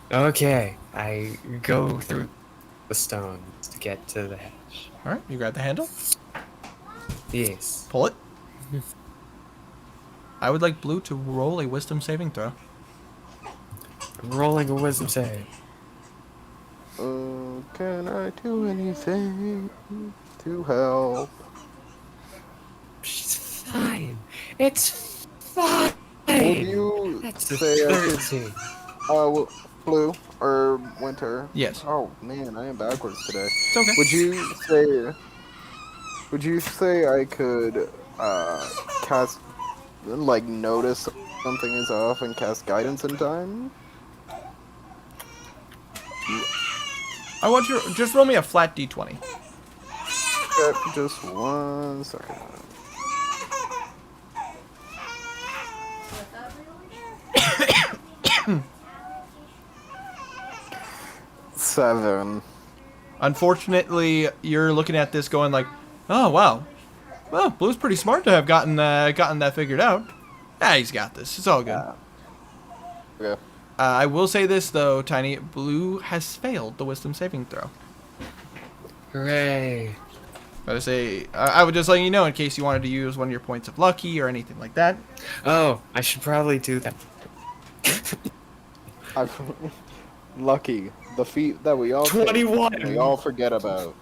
Okay, I go through the stones to get to the hatch. All right, you grab the handle, Yes. pull it. I would like Blue to roll a wisdom saving throw. I'm rolling a wisdom save. Can I do anything to help? She's fine. It's fine. Would you That's the say I could, 13. Blue or Winter? Yes. Oh man, I am backwards today. It's okay. Would you say I could cast, like, notice something is off and cast guidance in time? I want you to just roll me a flat d20. Okay, just 1 second. Was that really? 7. Unfortunately, you're looking at this going like, oh wow, well, Blue's pretty smart to have gotten that figured out. Ah, he's got this. It's all good. Okay. I will say this though, Tiny. Blue has failed the wisdom saving throw. Hooray. But I would just let you know in case you wanted to use one of your points of lucky or anything like that. Oh, I should probably do that. Lucky, the feat that we all take, 21. we all forget about.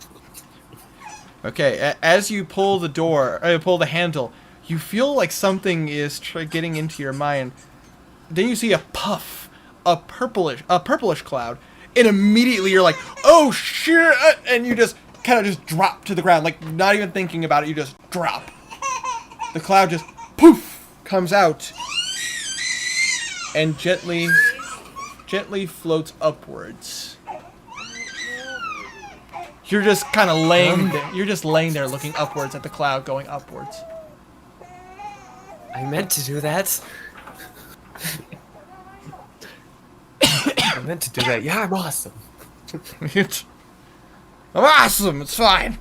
Okay, as you pull the handle, you feel like something is getting into your mind. Then you see a puff, a purplish cloud, and immediately you're like, oh shit, and you just kind of just drop to the ground, like not even thinking about it, you just drop. The cloud just poof comes out and gently floats upwards. You're just kind of laying there. You're just laying there looking upwards at the cloud going upwards. I meant to do that. I meant to do that. Yeah, I'm awesome. I'm awesome. It's fine.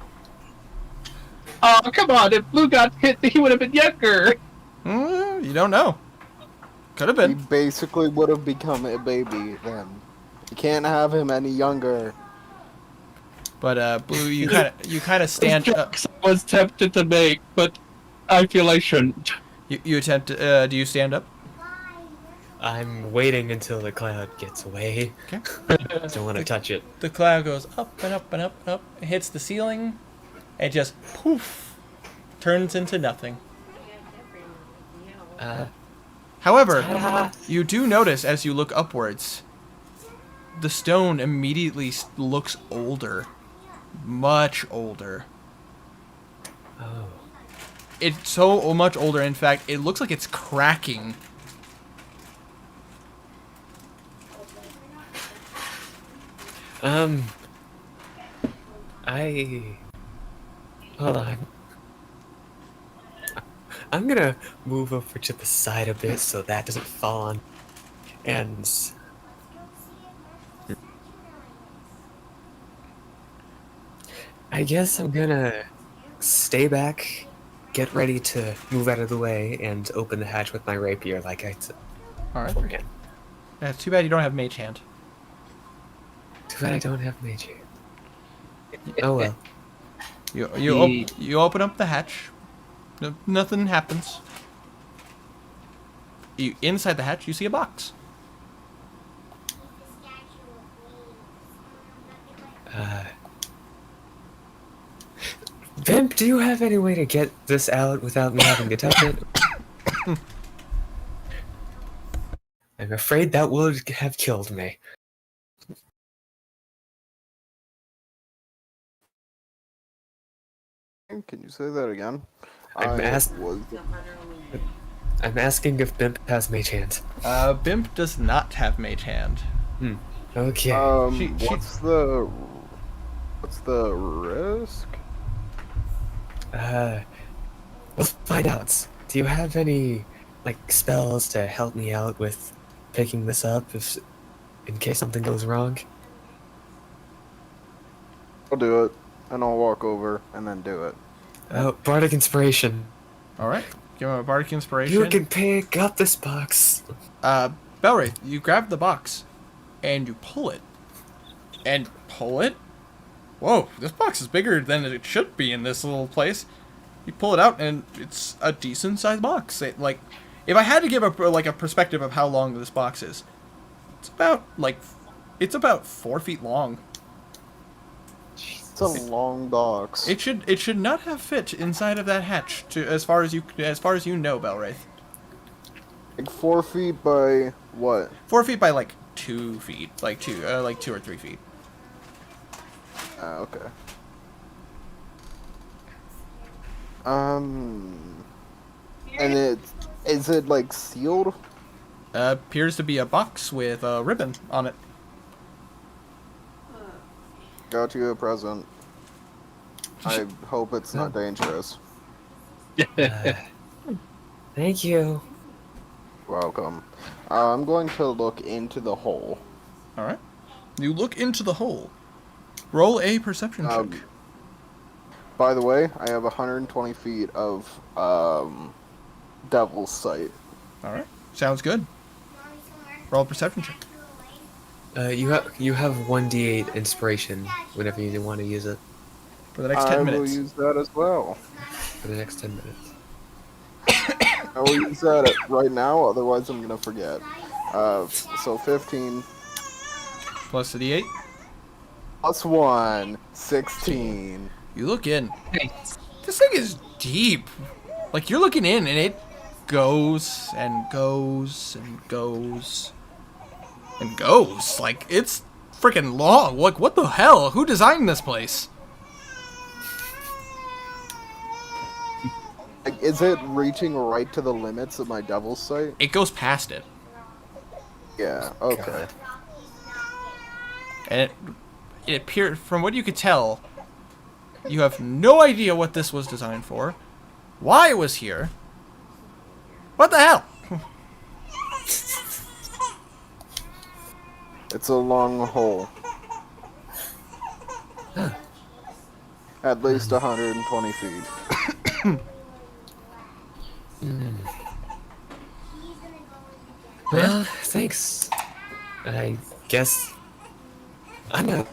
Oh, come on! If Blue got hit, he would have been younger. You don't know. Could have He been. basically would have become a baby then. You can't have him any younger. But Blue, you kind of stand up. I was tempted to make, but I feel I shouldn't. You attempt. Do you stand up? I'm waiting until the cloud gets away. Okay. Don't want to touch it. The cloud goes up and up and up and up. It hits the ceiling. And just poof, turns into nothing. However, you do notice as you look upwards, the stone immediately looks older. Much older. Oh. It's so much older, in fact, it looks like it's cracking. Hold on. I'm gonna move over to the side a bit so that doesn't fall on. And I guess I'm gonna stay back, get ready to move out of the way, and open the hatch with my rapier like I said. Alright. Again. Yeah, it's too bad you don't have Mage Hand. Too bad I don't have mage here. Oh well. You open up the hatch. Nothing happens. Inside the hatch, you see a box. Vimp, do you have any way to get this out without me having to touch it? I'm afraid that would have killed me. Can you say that again? I'm asking if Bimp has mage hand. Bimp does not have Mage Hand. Okay. What's the risk? Let's find out. Do you have any, like, spells to help me out with picking this up in case something goes wrong? I'll do it, and I'll walk over and then do it. Oh, Bardic Inspiration. Alright. Give him a Bardic Inspiration. You can pick up this box. Belwraith, you grab the box, and you pull it. And pull it? Whoa, this box is bigger than it should be in this little place. You pull it out, and it's a decent-sized box. If I had to give a perspective of how long this box is, it's about 4 feet long. It's a long box. It should not have fit inside of that hatch, as far as you know, Belwraith. Like 4 feet by what? 4 feet by 2 feet, 2 or 3 feet. Okay. And is it sealed? Appears to be a box with a ribbon on it. Got you a present. I hope it's not dangerous. Thank you. Welcome. I'm going to look into the hole. Alright. You look into the hole. Roll a perception check. By the way, I have 120 feet of Devil's Sight. Alright. Sounds good. Roll a perception check. You have 1d8 inspiration whenever you want to use it For the next 10 minutes. I will use that as well. for the next 10 minutes. I will use that right now, otherwise I'm gonna forget. So 15 Plus the d8. plus 1, 16. You look in. This thing is deep. You're looking in and it goes and goes and goes and goes. It's freaking long. What the hell? Who designed this place? Is it reaching right to the limits of my Devil's Sight? It goes past it. Yeah, okay. God. And it appeared, from what you could tell, you have no idea what this was designed for, why it was here. What the hell? It's a long hole. At least 120 feet. Well, thanks. I guess I'm gonna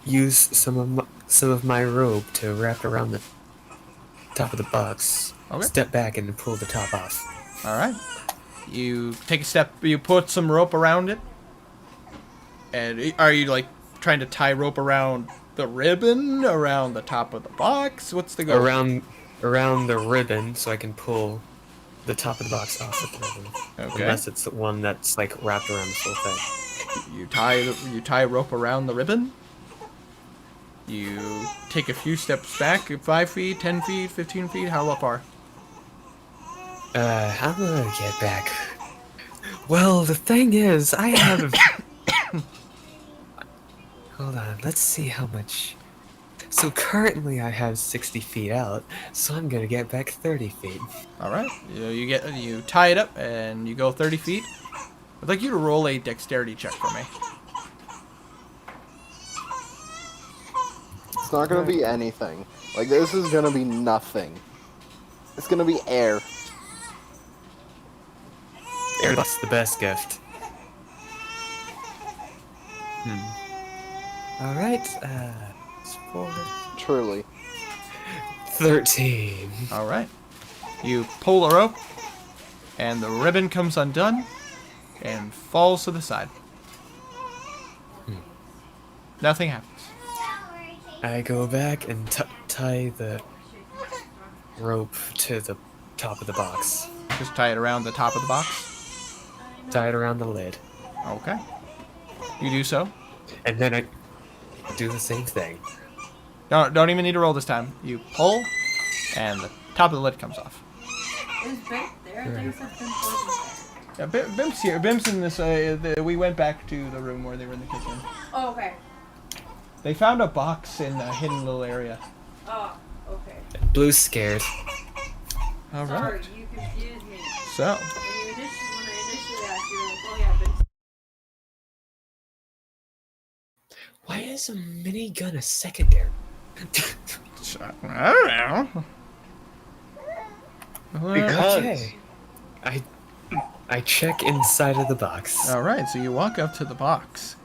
use some of my rope to wrap around the top of the box. Okay. Step back and pull the top off. All right. You take a step. You put some rope around it. And are you like trying to tie rope around the ribbon, around the top of the box? What's the goal? Around the ribbon, so I can pull the top of the box off with the ribbon. Okay. Unless it's the one that's like wrapped around the full thing. You tie rope around the ribbon. You take a few steps back, 5 feet, 10 feet, 15 feet. How far? How do I get back? Well, the thing is, I have. Hold on, let's see how much. So currently I have 60 feet out, so I'm gonna get back 30 feet. All right. You tie it up and you go 30 feet. I'd like you to roll a dexterity check for me. It's not gonna be anything. Like, this is gonna be nothing. It's gonna be air. Air's the best gift. Alright, it's 4. Truly. 13. All right. You pull the rope, and the ribbon comes undone and falls to the side. Nothing happens. I go back and tie the rope to the top of the box. Just tie it around the top of the box. Tie it around the lid. Okay. You do so. And then I do the same thing. Don't even need to roll this time. You pull, and the top of the lid comes off. Is Bim there? There's something frozen Yeah, Bim's here. Bim's in this. We went back to the room where they were in the kitchen. there. Oh, okay. They found a box in a hidden little area. Oh, okay. Blue's scared. All Sorry, right. you confused me. So, When I initially asked, you were like, oh yeah, but Why is a minigun a secondary? I don't know. Because Okay. I check inside of the box. All right. So you walk up to the box,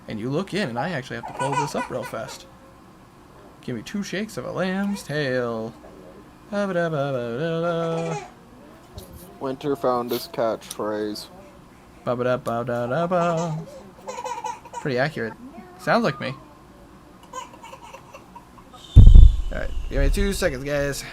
and you look in, and I actually have to pull this up real fast. Give me 2 shakes of a lamb's tail. Ba-ba-da-ba-ba-da-da. Winter found his catchphrase. Ba-ba-da-ba-da-da-ba. Pretty accurate. Sounds like me. Alright, give me 2 seconds, guys.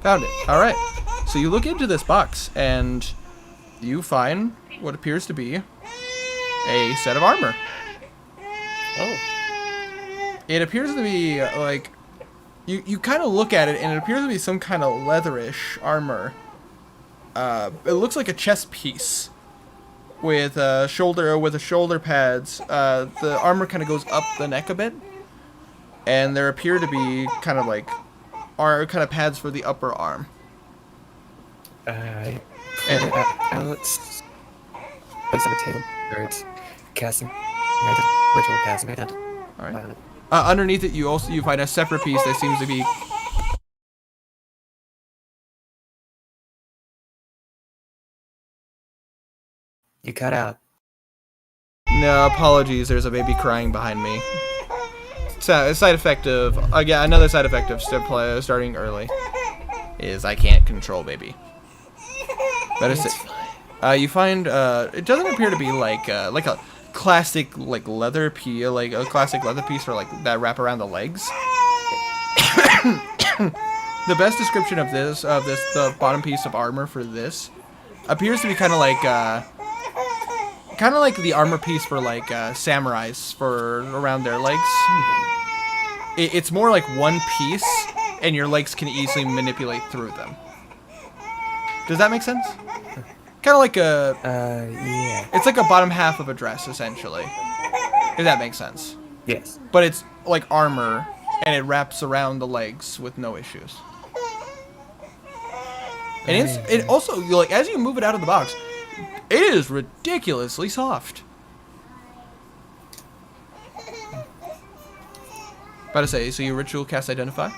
Found it. Alright. So you look into this box, and you find what appears to be a set of armor. Oh. It appears to be, like... You kind of look at it, and it appears to be some kind of leatherish armor. It looks like a chest piece. With shoulder pads. The armor kind of goes up the neck a bit. And there appear to be kind of like... kind of pads for the upper arm. I And, pull it out. Place on the table. Or it's casting. Ritual casting. Alright. Underneath it, you find a separate piece that seems to be... You cut out. No, apologies. There's a baby crying behind me. So, side effect of... Again, another side effect of starting early is I can't control baby. That is it. You find... it doesn't appear to be like a classic leather piece, like a classic leather piece for like that wrap around the legs. The best description of the bottom piece of armor for this appears to be kind of like the armor piece for like samurais for around their legs. It's more like one piece, and your legs can easily manipulate through them. Does that make sense? Kind of like a... Yeah. It's like a bottom half of a dress, essentially. If that makes sense. Yes. But it's like armor and it wraps around the legs with no issues. And it also, like, as you move it out of the box, it is ridiculously soft. About to say, so you ritual cast Identify?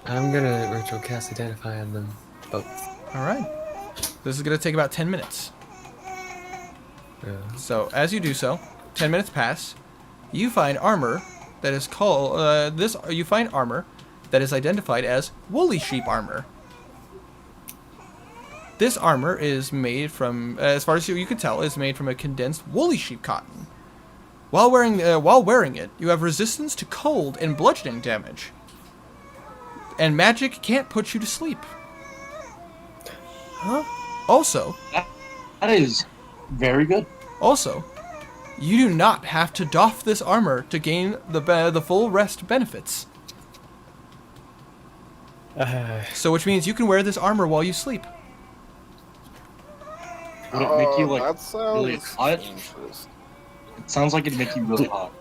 I'm gonna ritual cast Identify on them both. Alright. This is going to take about 10 minutes. So, as you do so, 10 minutes pass, you find armor that is called, you find armor that is identified as woolly sheep armor. This armor is made from, as far as you can tell, is made from a condensed woolly sheep cotton. While wearing it, you have resistance to cold and bludgeoning damage. And magic can't put you to sleep. Huh? Also, That is very good. Also, you do not have to doff this armor to gain the full rest benefits. So which means you can wear this armor while you sleep. Would it make you, like, that sounds really hot? interesting. It sounds like it'd make you really hot.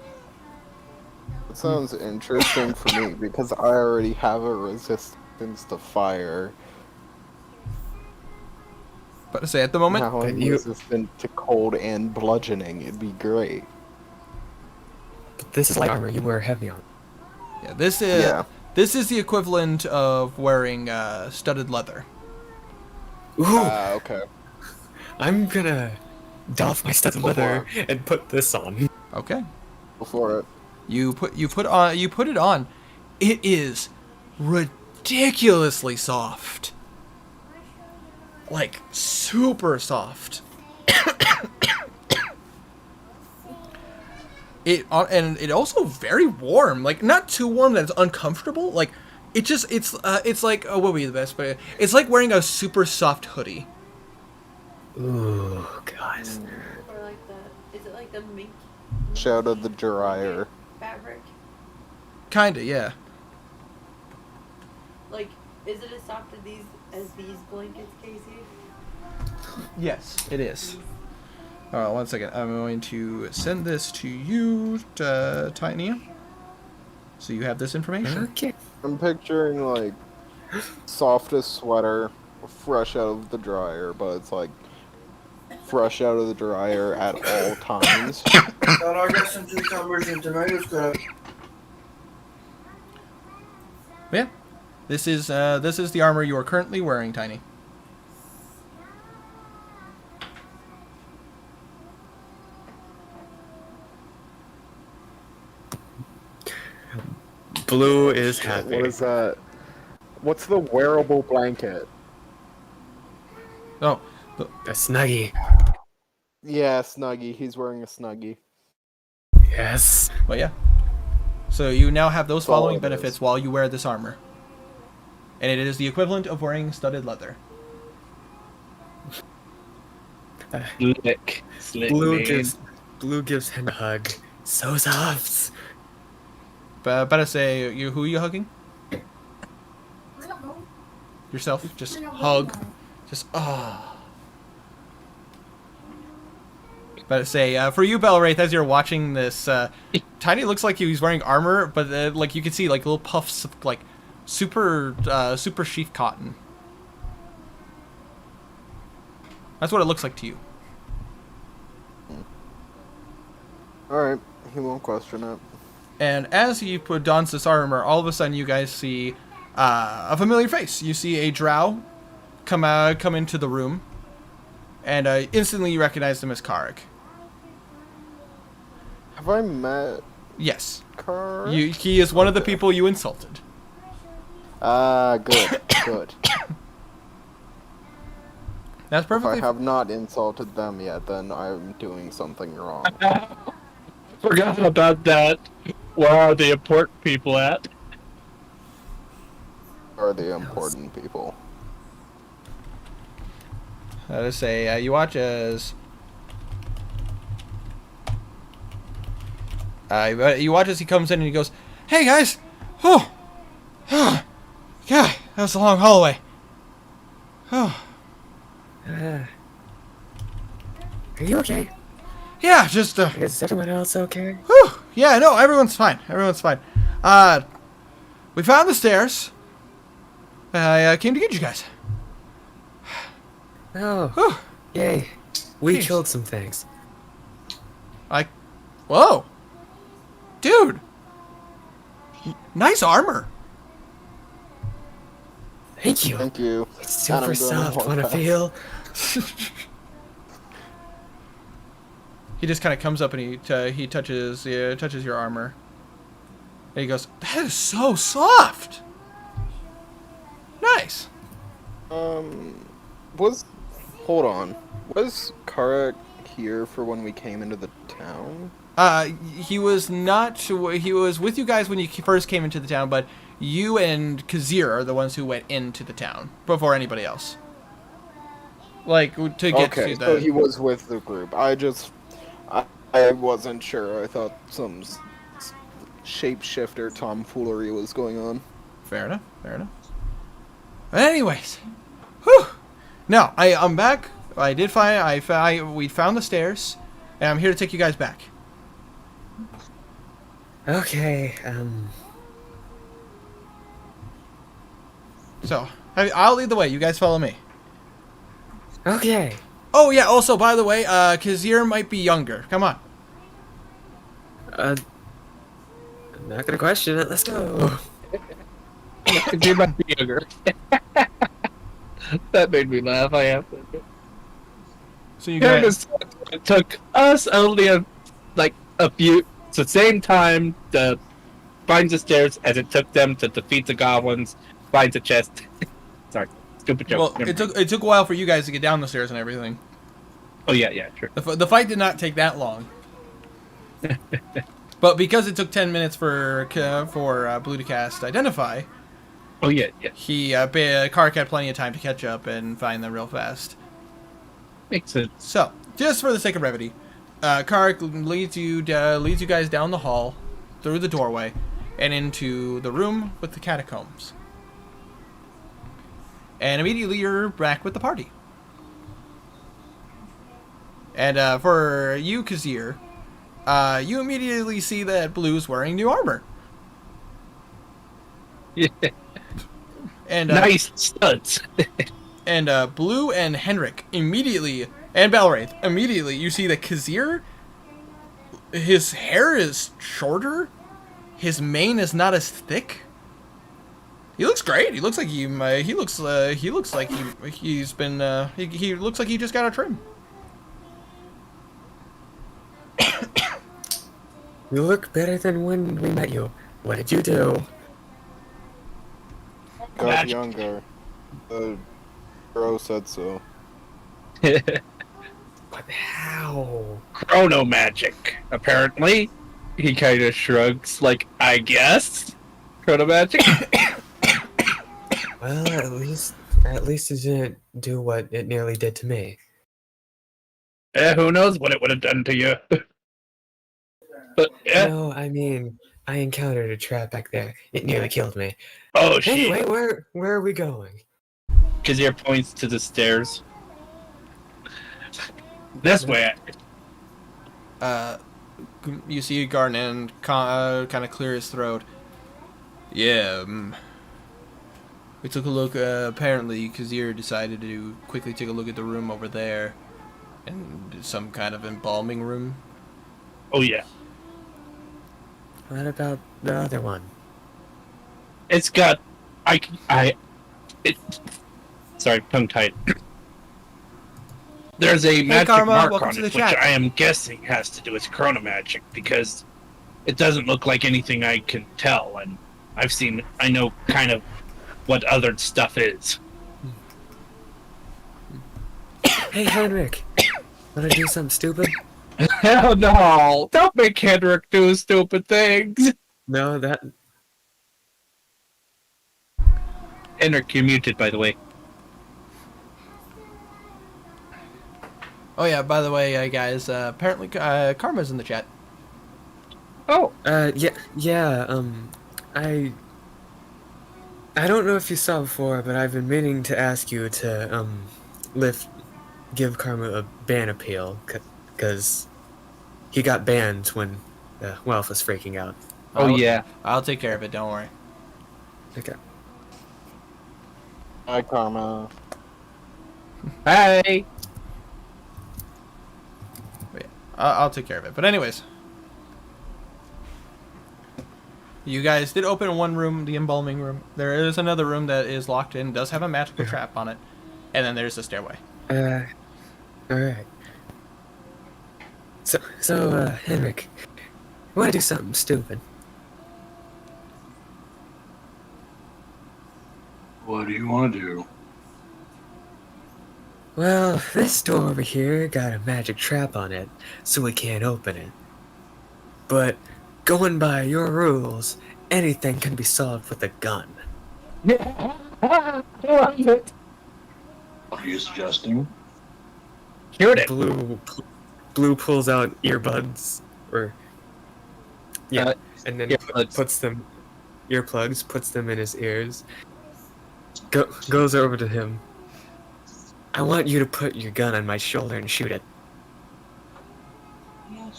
It sounds interesting for me because I already have a resistance to fire. But to say at the moment, Now I'm resistant to cold and bludgeoning. It'd be great. But this is light armor you wear heavy on. yeah, this is the equivalent of wearing studded leather. Ooh, Okay. I'm gonna doff my studded leather and put this on. Okay, Go for it. you put it on. It is ridiculously soft, like super soft. And it also very warm, like not too warm that it's uncomfortable. Like it's like, what would be the best? But it's like wearing a super soft hoodie. Ooh, guys. Or like is it like the mink Shout out the dryer. fabric? Kinda, yeah. Like, is it as soft as these blankets, Casey? Yes, it is. Alright, one second. I'm going to send this to you, Tiny. So you have this information. Okay. I'm picturing like softest sweater, fresh out of the dryer, but it's like fresh out of the dryer at all times. Thought I got some cucumbers and tomatoes cut. Yeah. This is the armor you are currently wearing, Tiny. Blue is happy. What is that? What's the wearable blanket? Oh, A snuggie. Yeah, Snuggie. He's wearing a Snuggie. Yes. but yeah. So you now have those That's all following it benefits is. while you wear this armor. And it is the equivalent of wearing studded leather. Slick. Blue man. gives him a hug. So soft. But better say, who are you hugging? Yourself. Just hug. Just Better say, for you, Belwraith, as you're watching this, Tiny looks like he's wearing armor, but like you can see like little puffs of like super sheath cotton. That's what it looks like to you. Alright, he won't question it. And as he dons this armor, all of a sudden you guys see a familiar face. You see a drow come into the room, and instantly you recognize him as Karg. Have I met Yes, Karg? he is one of the people you insulted. Good, good. That's If perfectly. I have not insulted them yet, then I'm doing something wrong. Forgot about that. Where are the important people at? Are the important people. To say, you watch as he comes in and he goes, "Hey guys, oh, God, that was a long hallway. Oh, Are you okay? yeah, just Is everyone else okay? whew, yeah, no, everyone's fine. Everyone's fine. We found the stairs. I came to get you guys. Oh, Whew. yay. We Jeez. killed some things. Whoa. Dude. Nice armor. Thank you. Thank you. It's And I'm super going to soft. walk Wanna past. feel? He just kind of comes up and he touches your armor. And he goes, "That is so soft." Nice. Hold on. Was Karak here for when we came into the town? He was not. He was with you guys when you first came into the town, but you and Kazir are the ones who went into the town before anybody else. Like to get Okay, to the. so he was with the group. I wasn't sure. I thought some shapeshifter tomfoolery was going on. Fair enough. Fair enough. Anyways, whew. No, I'm back. I did find. We found the stairs, and I'm here to take you guys back. Okay, So I'll lead the way. You guys follow me. okay. Oh yeah. Also, by the way, Kazir might be younger. Come on. I'm not gonna question it. Let's go. You might be younger. That made me laugh. I have to. So you guys. It took us only a few. It's the same time to find the stairs as it took them to defeat the goblins, find the chest. Sorry, stupid joke. Well, it took a while for you guys to get down the stairs and everything. Oh yeah, sure. The fight did not take that long. But because it took 10 minutes for Blue to cast Identify, Oh yeah. Kark had plenty of time to catch up and find them real fast. Makes sense. So, just for the sake of brevity, Kark leads you guys down the hall, through the doorway, and into the room with the catacombs. And immediately you're back with the party. And for you, Kazir, you immediately see that Blue's wearing new armor. Yeah. And Nice studs. and Blue and Henrik immediately, and Balwraith, immediately you see that Kazir, his hair is shorter, his mane is not as thick. He looks great. He looks like he looks like he's been he looks like he just got a trim. You look better than when we met you. What did you do? Got Magic. younger. The bro said so. But how? Chrono magic. Apparently, he kind of shrugs. Like, I guess. Chrono magic. Well, at least it didn't do what it nearly did to me. Who knows what it would have done to you? But No, I mean, I encountered a trap back there. It nearly killed me. oh shit. Anyway, where are we going? Kazir points to the stairs. This way. You see Garnan kind of clear his throat. Yeah. We took a look. Apparently, Kazir decided to quickly take a look at the room over there, and some kind of embalming room. Oh yeah. What about the other one? It's got. Sorry, tongue tied. There's a magic Karma, mark welcome on to it, the which chat. I am guessing has to do with chrono magic because it doesn't look like anything I can tell, and I know kind of what other stuff is. Hey, Henrik. Wanna do something stupid? Hell no! Don't make Henrik do stupid things! No, that... Henrik, you're muted, by the way. Oh yeah. By the way, guys. Apparently, Karma's in the chat. Oh! yeah, I don't know if you saw before, but I've been meaning to ask you to, give Karma a ban appeal, because he got banned when the Wealth was freaking out. Oh yeah. I'll take care of it. Don't worry. Okay. Hi, Karma. Hey. I'll take care of it. But anyways, you guys did open one room, the embalming room. There is another room that is locked in, does have a magical trap on it, and then there's the stairway. All right. So, Henrik, I want to do something stupid. What do you want to do? Well, this door over here got a magic trap on it, so we can't open it. But going by your rules, anything can be solved with a gun. What are you suggesting? Shoot it. Blue pulls out earbuds, or yeah, Uh, and then earbuds. puts them earplugs, puts them in his ears. Goes over to him. I want you to put your gun on my shoulder and shoot it. You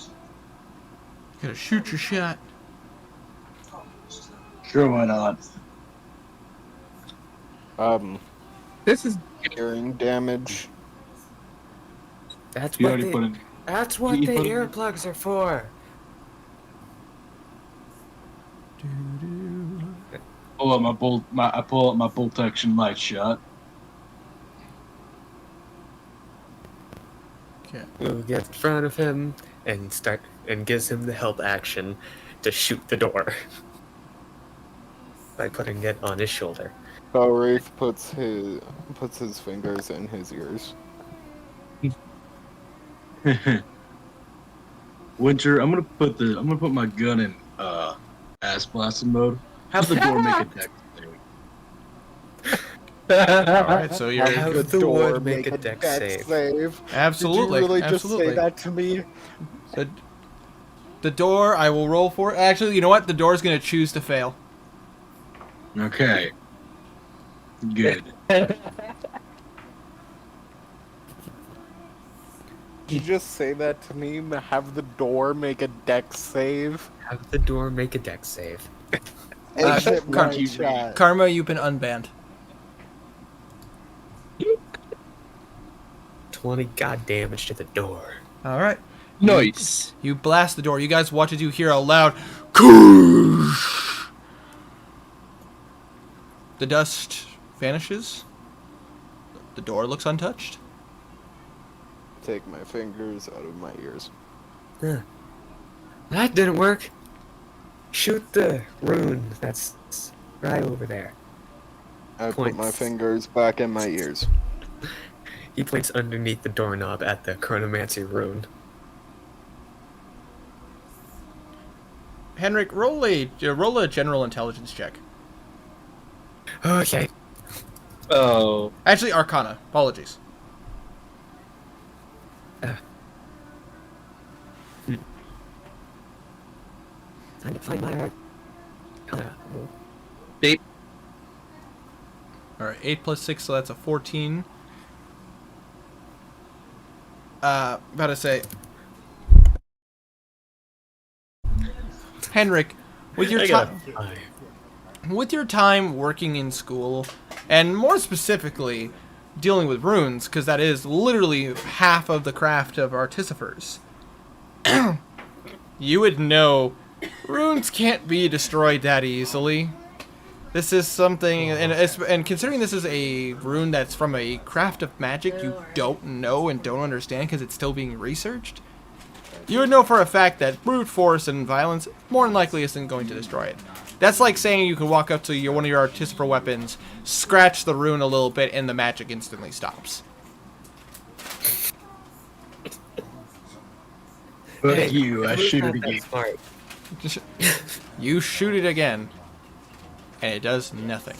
gotta shoot your shot. Sure, why not? This is Hearing damage. That's You what already the, put in. that's what you the put it- earplugs are for. Pull up I pull up my bolt action light shot. Okay. We'll get in front of him and gives him the help action to shoot the door by putting it on his shoulder. So Rafe puts his fingers in his ears. Winter, I'm gonna put my gun in ass blasting mode. Have the door make a deck save. Alright, so you're Have the wood make a deck save. absolutely, Did you really absolutely. just say that to me? The door, I will roll for. Actually, you know what? The door's gonna choose to fail. Okay. Good. Did you just say that to me? Have the door make a deck save? Have the door make a deck save. Exit Car- my chat. Karma, you've been unbanned. 20 god damage to the door. Alright. nice. You blast the door. You guys watch as you hear a loud "Koosh!" The dust vanishes. The door looks untouched. Take my fingers out of my ears. Huh. That didn't work. Shoot the rune that's right over there. I put my Points. fingers back in my ears. He points underneath the doorknob at the chronomancy rune. Henrik, roll a general intelligence check. Okay. Oh. Actually, Arcana. Apologies. Time to find my Beep. Alright, 8 plus 6, so that's a 14. About to say... Henrik, with your time... With your time working in school, and more specifically, dealing with runes, because that is literally half of the craft of artificers, you would know runes can't be destroyed that easily. This is something, and considering this is a rune that's from a craft of magic you don't know and don't understand because it's still being researched, you would know for a fact that brute force and violence more than likely isn't going to destroy it. That's like saying you can walk up to one of your artificer weapons, scratch the rune a little bit, and the magic instantly stops. Fuck you, I shoot it again. Smart. You shoot it again, and it does nothing.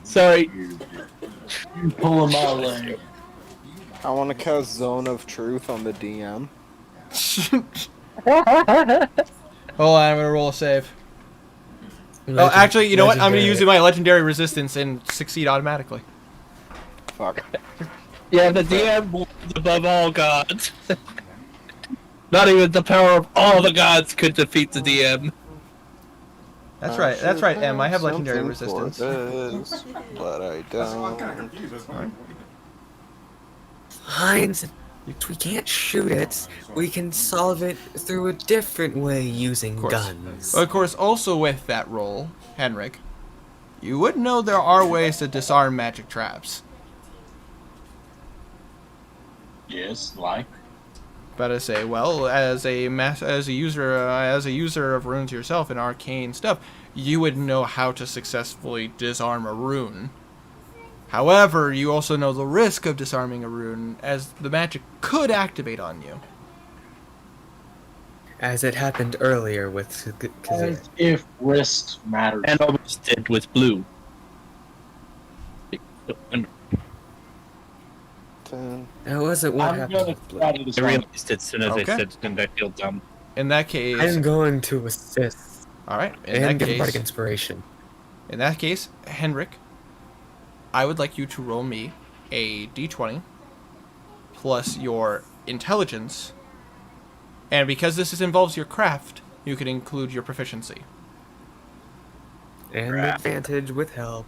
Sorry. You pull my leg. I want to cast Zone of Truth on the DM. Hold on, I'm gonna roll a save. Oh, actually, you know what? I'm gonna use my legendary resistance and succeed automatically. Fuck. Yeah, the DM is above all gods. Not even the power of all the gods could defeat the DM. That's right. That's right, Em. I have legendary Something for resistance. this, but I don't. Heinz, we can't shoot it. We can solve it through a different way using guns. Of course, also with that roll, Henrik, you would know there are ways to disarm magic traps. Yes, like. But I say, well, as a user of runes yourself in arcane stuff, you would know how to successfully disarm a rune. However, you also know the risk of disarming a rune, as the magic could activate on you. As it happened earlier with Kazir. As if risk matters. And almost did with blue. That wasn't what I'm happened gonna with Blue. try to I realized it as soon as I Okay. said it, and I feel dumb. In that case, I'm going to assist all right. and get bardic inspiration. In that case, Henrik, I would like you to roll me a d20 plus your intelligence, and because this involves your craft, you can include your proficiency. And advantage with help.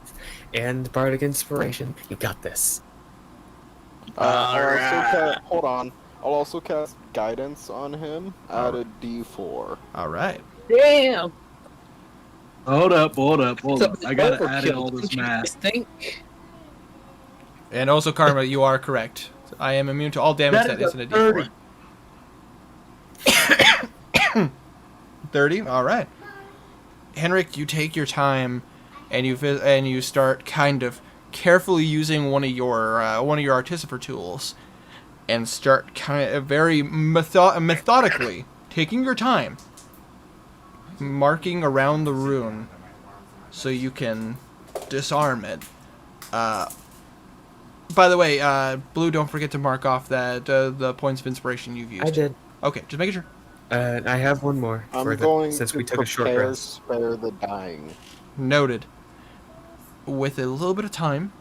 And bardic inspiration. You got this. Hold on. I'll also cast guidance on him at a D4. All right. Damn! Hold up. I gotta Overkill, add in all this don't you math. guys think? And also, Karma, you are correct. I am immune to all damage that That is isn't a a d4. 30. All right. Henrik, you take your time, and you start kind of carefully using one of your artificer tools, and start kind of very methodically taking your time, marking around the rune, so you can disarm it. By the way, Blue, don't forget to mark off that the points of inspiration you've used. I did. Okay, just making sure. I have one more. Since we took a short rest. Spare the dying. Noted. With a little bit of time,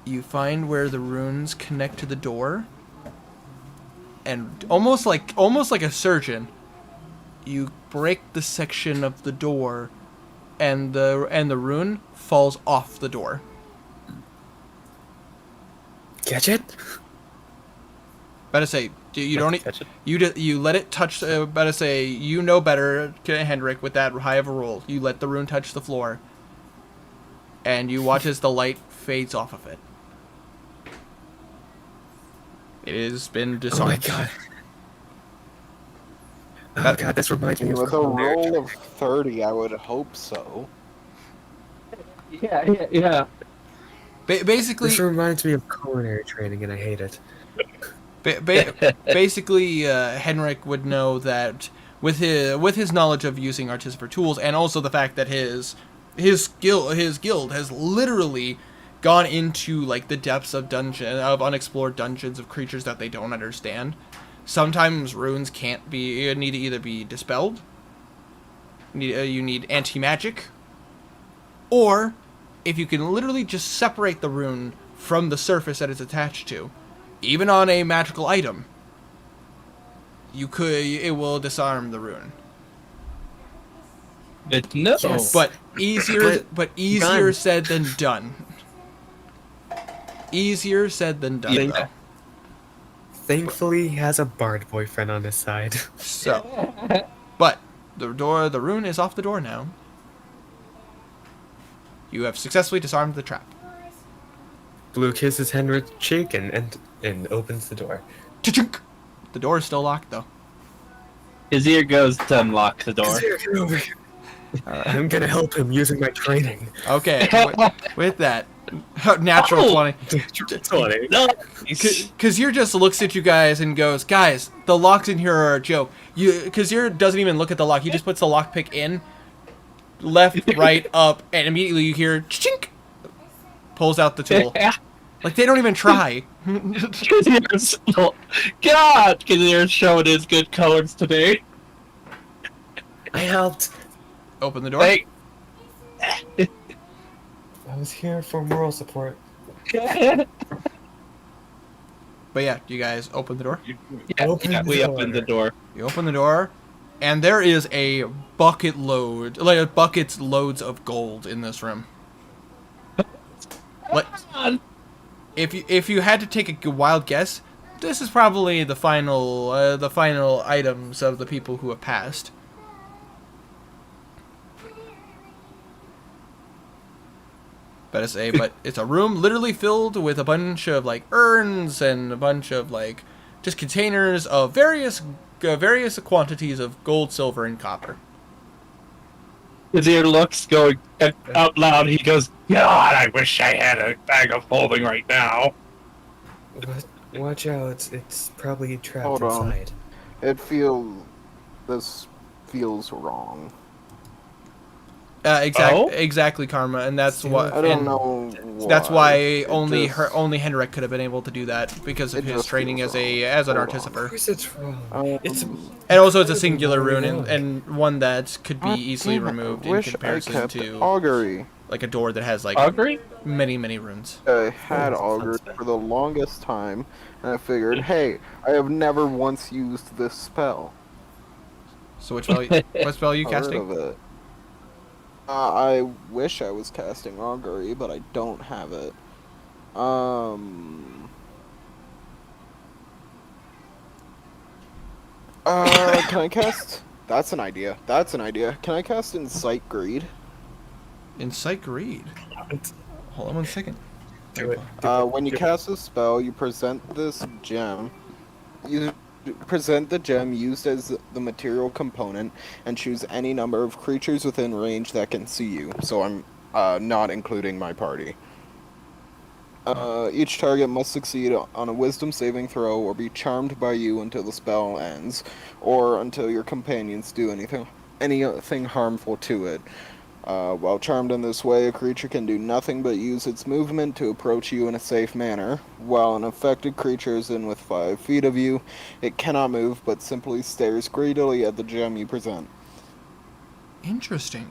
you find where the runes connect to the door, and almost like a surgeon, you break the section of the door, and the rune falls off the door. Catch it? Better say you don't Catch it. you let it touch. Better say you know better, Hendrik. With that high of a roll, you let the rune touch the floor, and you watch as the light fades off of it. It has been disarmed. Oh my god. Oh god, this reminds me of With a culinary roll of 30, I would hope so. Yeah. Basically, This reminds me of culinary training, and I hate it. basically, Henrik would know that with his knowledge of using artificer tools, and also the fact that his guild has literally gone into like the depths of unexplored dungeons of creatures that they don't understand. Sometimes runes need to either be dispelled. You need anti-magic, or if you can literally just separate the rune from the surface that it's attached to, even on a magical item, it will disarm the rune. No. Yes. But easier done. said than done. Easier said than done, Yeah. though. Thankfully, he has a bard boyfriend on his side. So, but the rune is off the door now. You have successfully disarmed the trap. Blue kisses Henrik's cheek and opens the door. Cha-chunk! The door is still locked, though. His ear goes to unlock the door. Kazir, get over here. I'm gonna help him using my training. Okay, with that, natural 20. 20. No. Kazir just looks at you guys and goes, "Guys, the locks in here are a joke." Kazir doesn't even look at the lock. He just puts the lockpick in, left, right, up, and immediately you hear chink. Pulls out the tool. Like they don't even try. Kazir's showing his good colors today. I helped. Open the door. Hey. I was here for moral support. But But yeah, you guys open the door. We opened the door. You open the door, and there is a bucket load, like buckets loads of gold in this room. What? If you had to take a wild guess, this is probably the final items of the people who have passed. But it's a room literally filled with a bunch of like urns and a bunch of like just containers of various quantities of gold, silver, and copper. His ear looks going out loud. He goes, "God, I wish I had a bag of holding right now." Watch out, it's probably trapped Hold on. inside. This feels wrong. Exactly, Karma, and that's why. I don't know. That's why It only Henrik could have been able to do that because of It his just training feels as an wrong. Hold on. artificer. Of course it's wrong. It's And also, it's a singular rune and one that could be easily damn it, removed I in wish I comparison kept to augury. like a door that has like Augury? many runes. I had augury for the longest time, and I figured, hey, I have never once used this spell. So what spell are you Heard casting? of it. I wish I was casting augury, but I don't have it. Can I cast? That's an idea. Can I cast Insight Greed? Incite greed. Hold on 1 second. do it. When you cast a spell, you present this gem. You present the gem used as the material component and choose any number of creatures within range that can see you. So I'm not including my party. Each target must succeed on a wisdom saving throw or be charmed by you until the spell ends, or until your companions do anything harmful to it. While charmed in this way, a creature can do nothing but use its movement to approach you in a safe manner. While an affected creature is in with 5 feet of you, it cannot move but simply stares greedily at the gem you present. Interesting.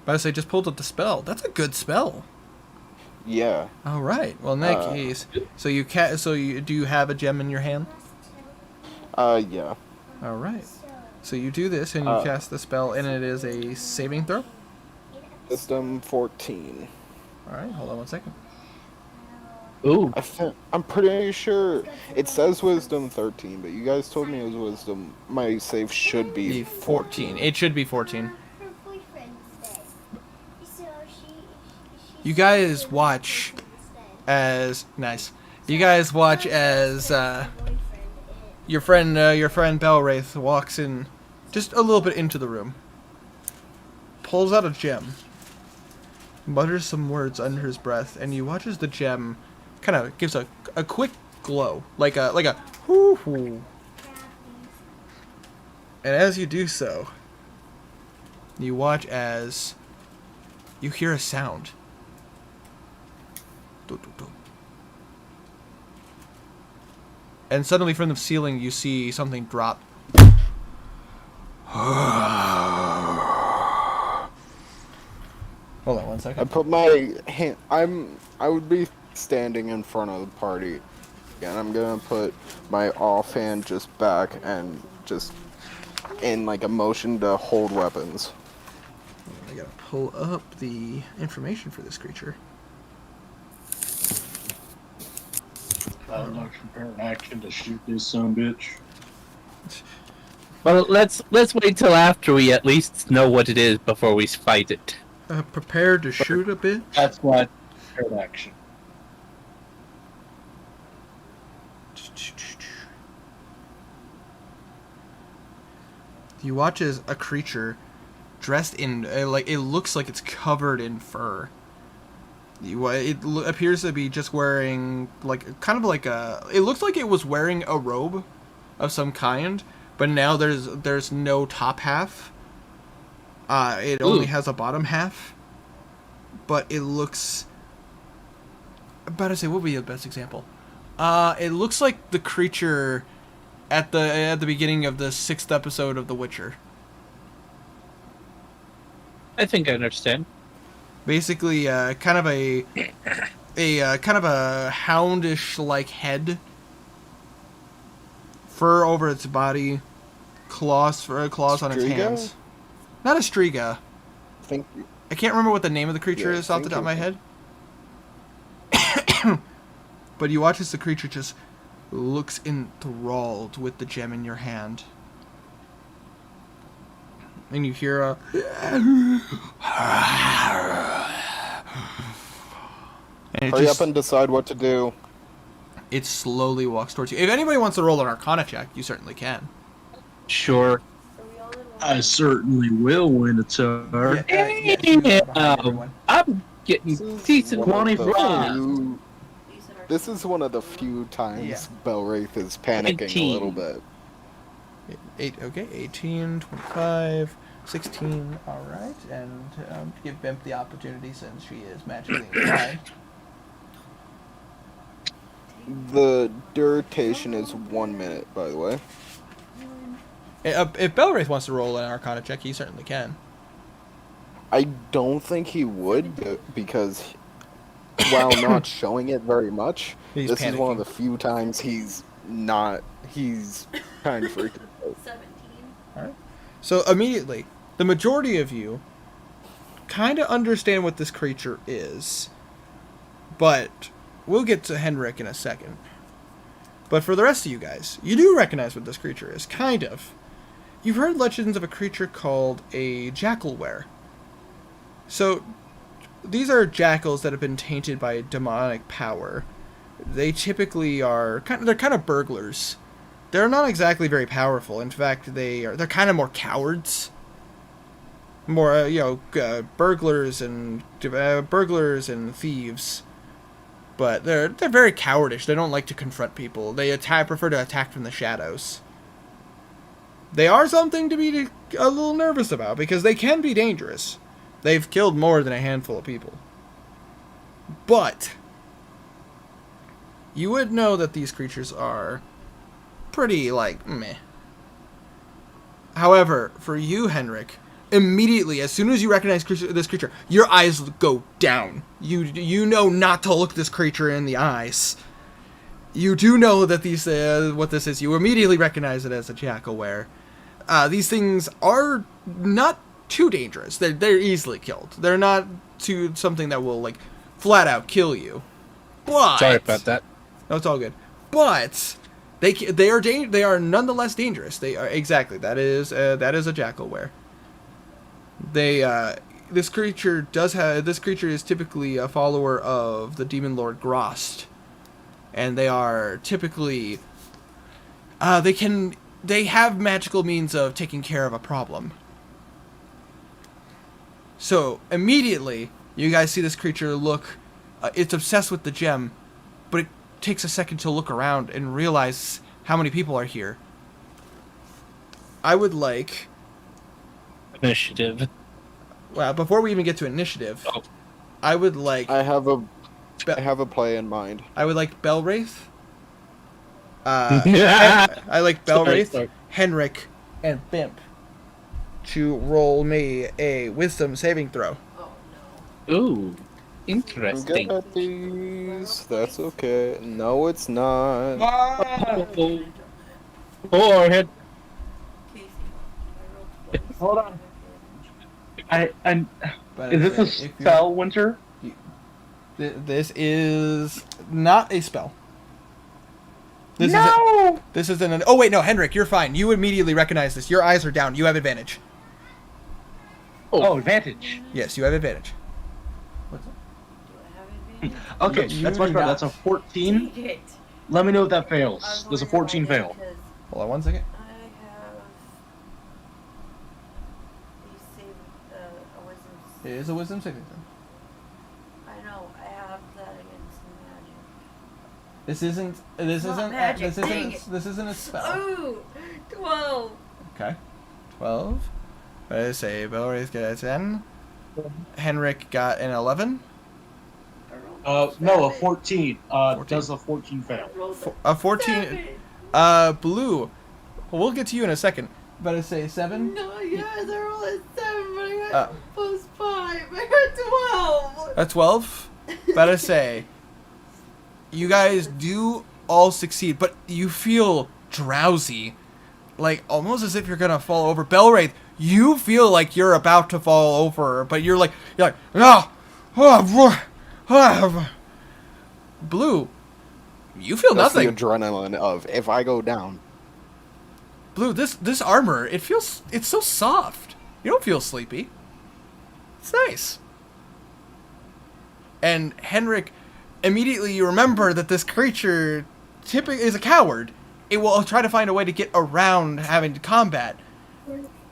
But I say just pulled up the spell. That's a good spell. Yeah. All right. Well, in that case, do you have a gem in your hand? Yeah. All right. So you do this and you cast the spell, and it is a saving throw. Wisdom 14. All right. Hold on 1 second. Ooh. I'm pretty sure it says wisdom 13, but you guys told me it was wisdom. My save should be 14. It should be 14. You guys watch as You guys watch as your friend Belwraith walks in, just a little bit into the room. Pulls out a gem. Mutters some words under his breath, and you watch as the gem kind of gives a quick glow, like a whoo. And as you do so, you watch as you hear a sound. And suddenly from the ceiling you see something drop. Hold on 1 second. I put my hand. I would be standing in front of the party, and I'm gonna put my offhand just back and just in like a motion to hold weapons. I gotta pull up the information for this creature. I would like to prepare an action to shoot this son bitch. Well, let's wait till after we at least know what it is before we fight it. Prepared to shoot a bit. That's why prepared action. You watch as a creature dressed in like it looks like it's covered in fur. It appears to be just wearing like kind of like a. It looks like it was wearing a robe of some kind, but now there's no top half. It only has a bottom half. But it looks. I'm about to say, what would be the best example? It looks like the creature at the beginning of the 6th episode of The Witcher. I think I understand. Basically, kind of a houndish like head fur over its body, claws on its Striga? hands. Not a striga. Think I can't remember what the name of the creature Yeah, is off the top of my thinking. head. But you watch as the creature just looks enthralled with the gem in your hand. And you hear a... And hurry up and decide what to do. it slowly walks towards you. If anybody wants to roll an Arcana check, you certainly can. Sure. Are we all in one? I certainly will win a turn. Yes, you are behind everyone. I'm getting This is decent one of money the for few- These are- This is one of the few times Yeah. Belwraith is panicking 19. a little bit. 18, 25, 16, alright. And give Bimp the opportunity since she is magically inclined. The duration is 1 minute, by the way. If Belwraith wants to roll an Arcana check, he certainly can. I don't think he would, because while not showing it very much, He's this is one of panicking. the few times he's not. He's kind of freaking out. 17. So immediately, the majority of you kind of understand what this creature is, but we'll get to Henrik in a second. But for the rest of you guys, you do recognize what this creature is, kind of. You've heard legends of a creature called a jackalware. So, these are jackals that have been tainted by demonic power. They typically are they're kind of burglars. They're not exactly very powerful. In fact, they're kind of more cowards. More, burglars and thieves. But they're very cowardish. They don't like to confront people. They prefer to attack from the shadows. They are something to be a little nervous about because they can be dangerous. They've killed more than a handful of people. But you would know that these creatures are pretty, meh. However, for you, Henrik, immediately, as soon as you recognize this creature, your eyes go down. You know not to look this creature in the eyes. You do know that what this is. You immediately recognize it as a jackalware. These things are not too dangerous. They're easily killed. They're not something that will flat out kill you. But Sorry about that. no, it's all good. But they are nonetheless dangerous. They are exactly that is a jackalware. This creature is typically a follower of the demon lord Grost, and they are typically they have magical means of taking care of a problem. So immediately you guys see this creature look. It's obsessed with the gem, but it takes a second to look around and realize how many people are here. I would like. Initiative. Well, before we even get to initiative, Oh. I would like I have a play in mind. I would like Belwraith. I like Belwraith, Sorry. Henrik, and Bimp to roll me a Wisdom saving throw. Oh no. Ooh, I'm interesting. good at these. That's okay. No, it's not. Oh, forehead. Casey, I rolled twice. Hold on. But Is this a if you- spell, Winter? This is not a spell. This isn't an. Oh wait, no, Henrik, you're fine. You immediately recognize this. Your eyes are down. You have advantage. Oh, advantage. Yes, you have advantage. Do I have advantage? Okay, You that's do much better. not. That's a 14. Dang it. Let me know if that I fails. was Does a worried 14 about it fail? because Hold on one second. I have. You saved a wisdom. It is a Wisdom saving throw. I know. I have that against magic. This isn't. Not magic, dang it. This isn't a spell. Ooh, 12. Okay. 12. I say Belwraith got a 10. Henrik got an 11. I rolled No, a seven. 14. 14. Does a 14 fail? I rolled A 14. Blue. Well, we'll get to you in a second. But I say 7. No, yes, I rolled a 7, but I Uh. got plus 5. I got 12. A 12. But I say, you guys do all succeed, but you feel drowsy, like almost as if you're gonna fall over. Belwraith, you feel like you're about to fall over, but you're like Blue, you feel That's nothing. the adrenaline of if I go down. Blue, this armor, it's so soft. You don't feel sleepy. It's nice. And Henrik, immediately you remember that this creature typically is a coward. It will try to find a way to get around having to combat.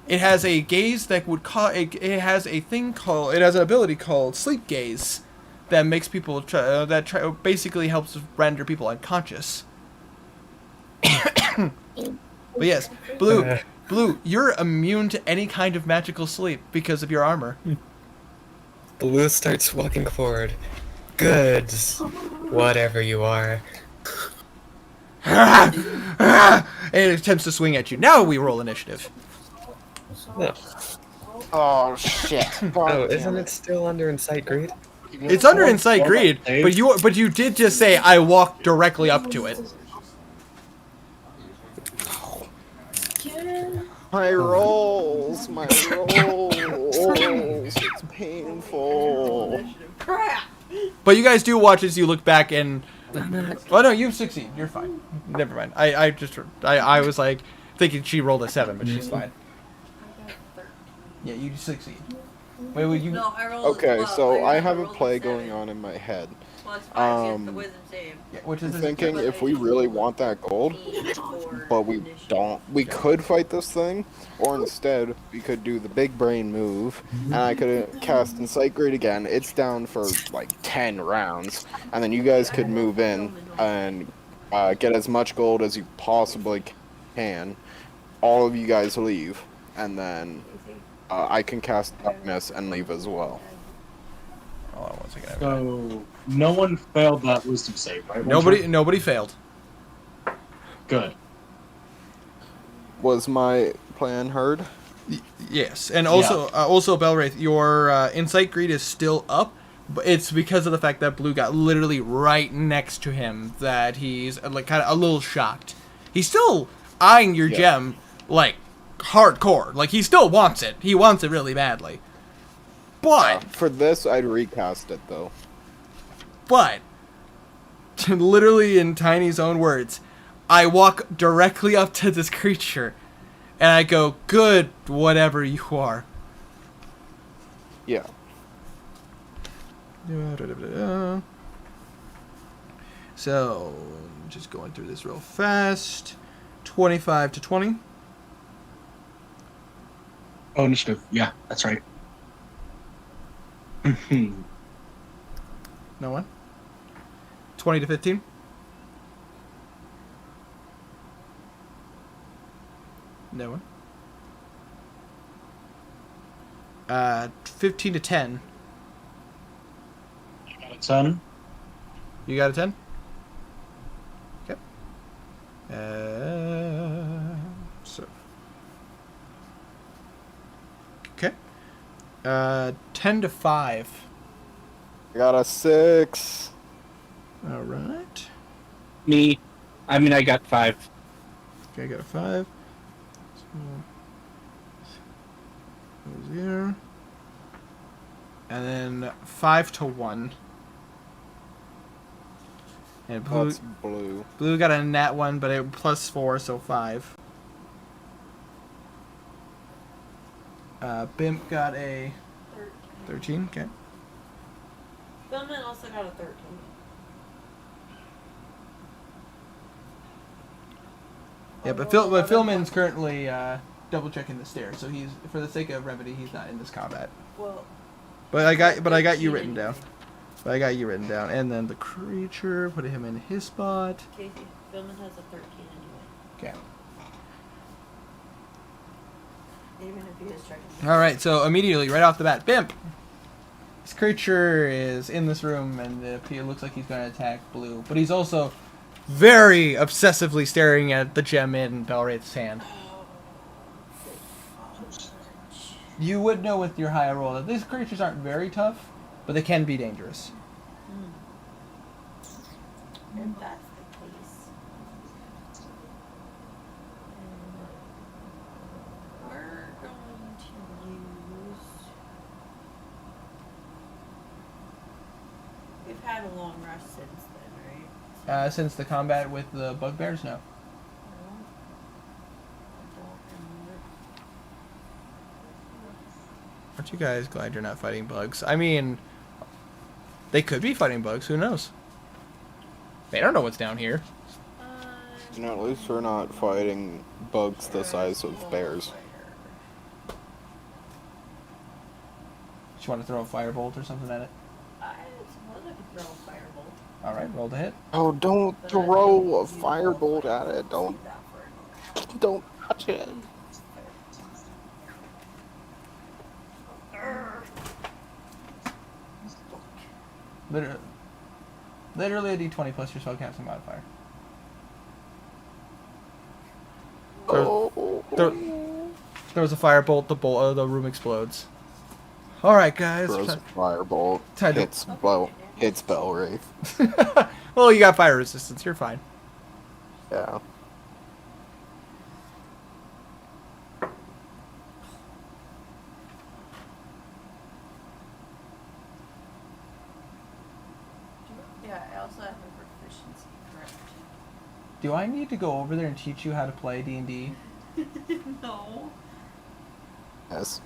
It has a gaze that would it has an ability called sleep gaze that makes people basically helps render people unconscious. But yes, Blue, you're immune to any kind of magical sleep because of your armor. Blue starts walking forward. Good. Whatever you are. And it attempts to swing at you. Now we roll initiative. No. Oh shit! Oh, isn't it still under Insight Greed? It's under Insight Greed, but you did just say I walked directly up to it. My rolls, it's painful. Crap! But you guys do watch as you look back and... Oh no, you succeed. You're fine. Never mind. I was like thinking she rolled a 7, but she's fine. Yeah, you succeed. Wait, you... No, I rolled a Okay, 12. so I have a rolled play 7. going on in my head. Plus 5 against the wisdom save. Yeah, which I'm is thinking if we really want that gold, but we don't, we could fight this thing, or instead we could do the big brain move, and I could cast Insight Greed again. It's down for like 10 rounds, and then you guys could move in and get as much gold as you possibly can. All of you guys leave, and then I can cast Darkness and leave as well. Hold on one second. So no one failed that wisdom save, right? Nobody failed. Good. Was my plan heard? Yes, and also Belwraith, your Insight Greed is still up, but it's because of the fact that Blue got literally right next to him that he's like kind of a little shocked. He's still eyeing your gem like hardcore. Like he still wants it. He wants it really badly. But For this, I'd recast it though. But, literally in Tiny's own words, I walk directly up to this creature, and I go, good, whatever you are. Yeah. So, just going through this real fast. 25 to 20. Oh, initiative. Yeah, that's right. No one? 20 to 15? No one? 15 to 10. You got a 10? You got a 10? Okay. So. Okay. 10 to 5. I got a 6. Alright. Me. I mean, I got 5. Okay, I got a 5. So, goes here. And then 5 to 1. And Blue, That's blue. Blue got a nat 1, but it plus 4, so 5. Bimp got a 13, okay. Billman also got a 13. Yeah, but Philman's currently double checking the stairs, so he's, for the sake of remedy, he's not in this combat. Well, But I got you written down. And then the creature, put him in his spot. Casey, Billman has a 13 anyway. Okay. Even if he is checking. All right, so immediately, right off the bat, Bimp. This creature is in this room, and it looks like he's going to attack Blue. But he's also very obsessively staring at the gem in Belwraith's hand. You would know with your high roll that these creatures aren't very tough, but they can be dangerous. If that's the case. had a long rest since then, right? Since the combat with the bugbears, no. No. I don't remember. Aren't you guys glad you're not fighting bugs? I mean, they could be fighting bugs. Who knows? They don't know what's down here. You know, at least we're not fighting bugs the size of bears. You want to throw a firebolt or something at it? I suppose I could throw a firebolt. All right, roll to hit. Oh, don't But I throw don't a use firebolt at it. Don't, Save that for another. don't touch it. Literally a d20 plus your spellcasting modifier. Oh. Throws a firebolt, the room explodes. All right, guys. Throws a firebolt. Time to- Hits Bellwraith. Well, you got fire resistance. You're fine. Yeah. Yeah, I also have a proficiency, correct? Do I need to go over there and teach you how to play D&D? No. Yes.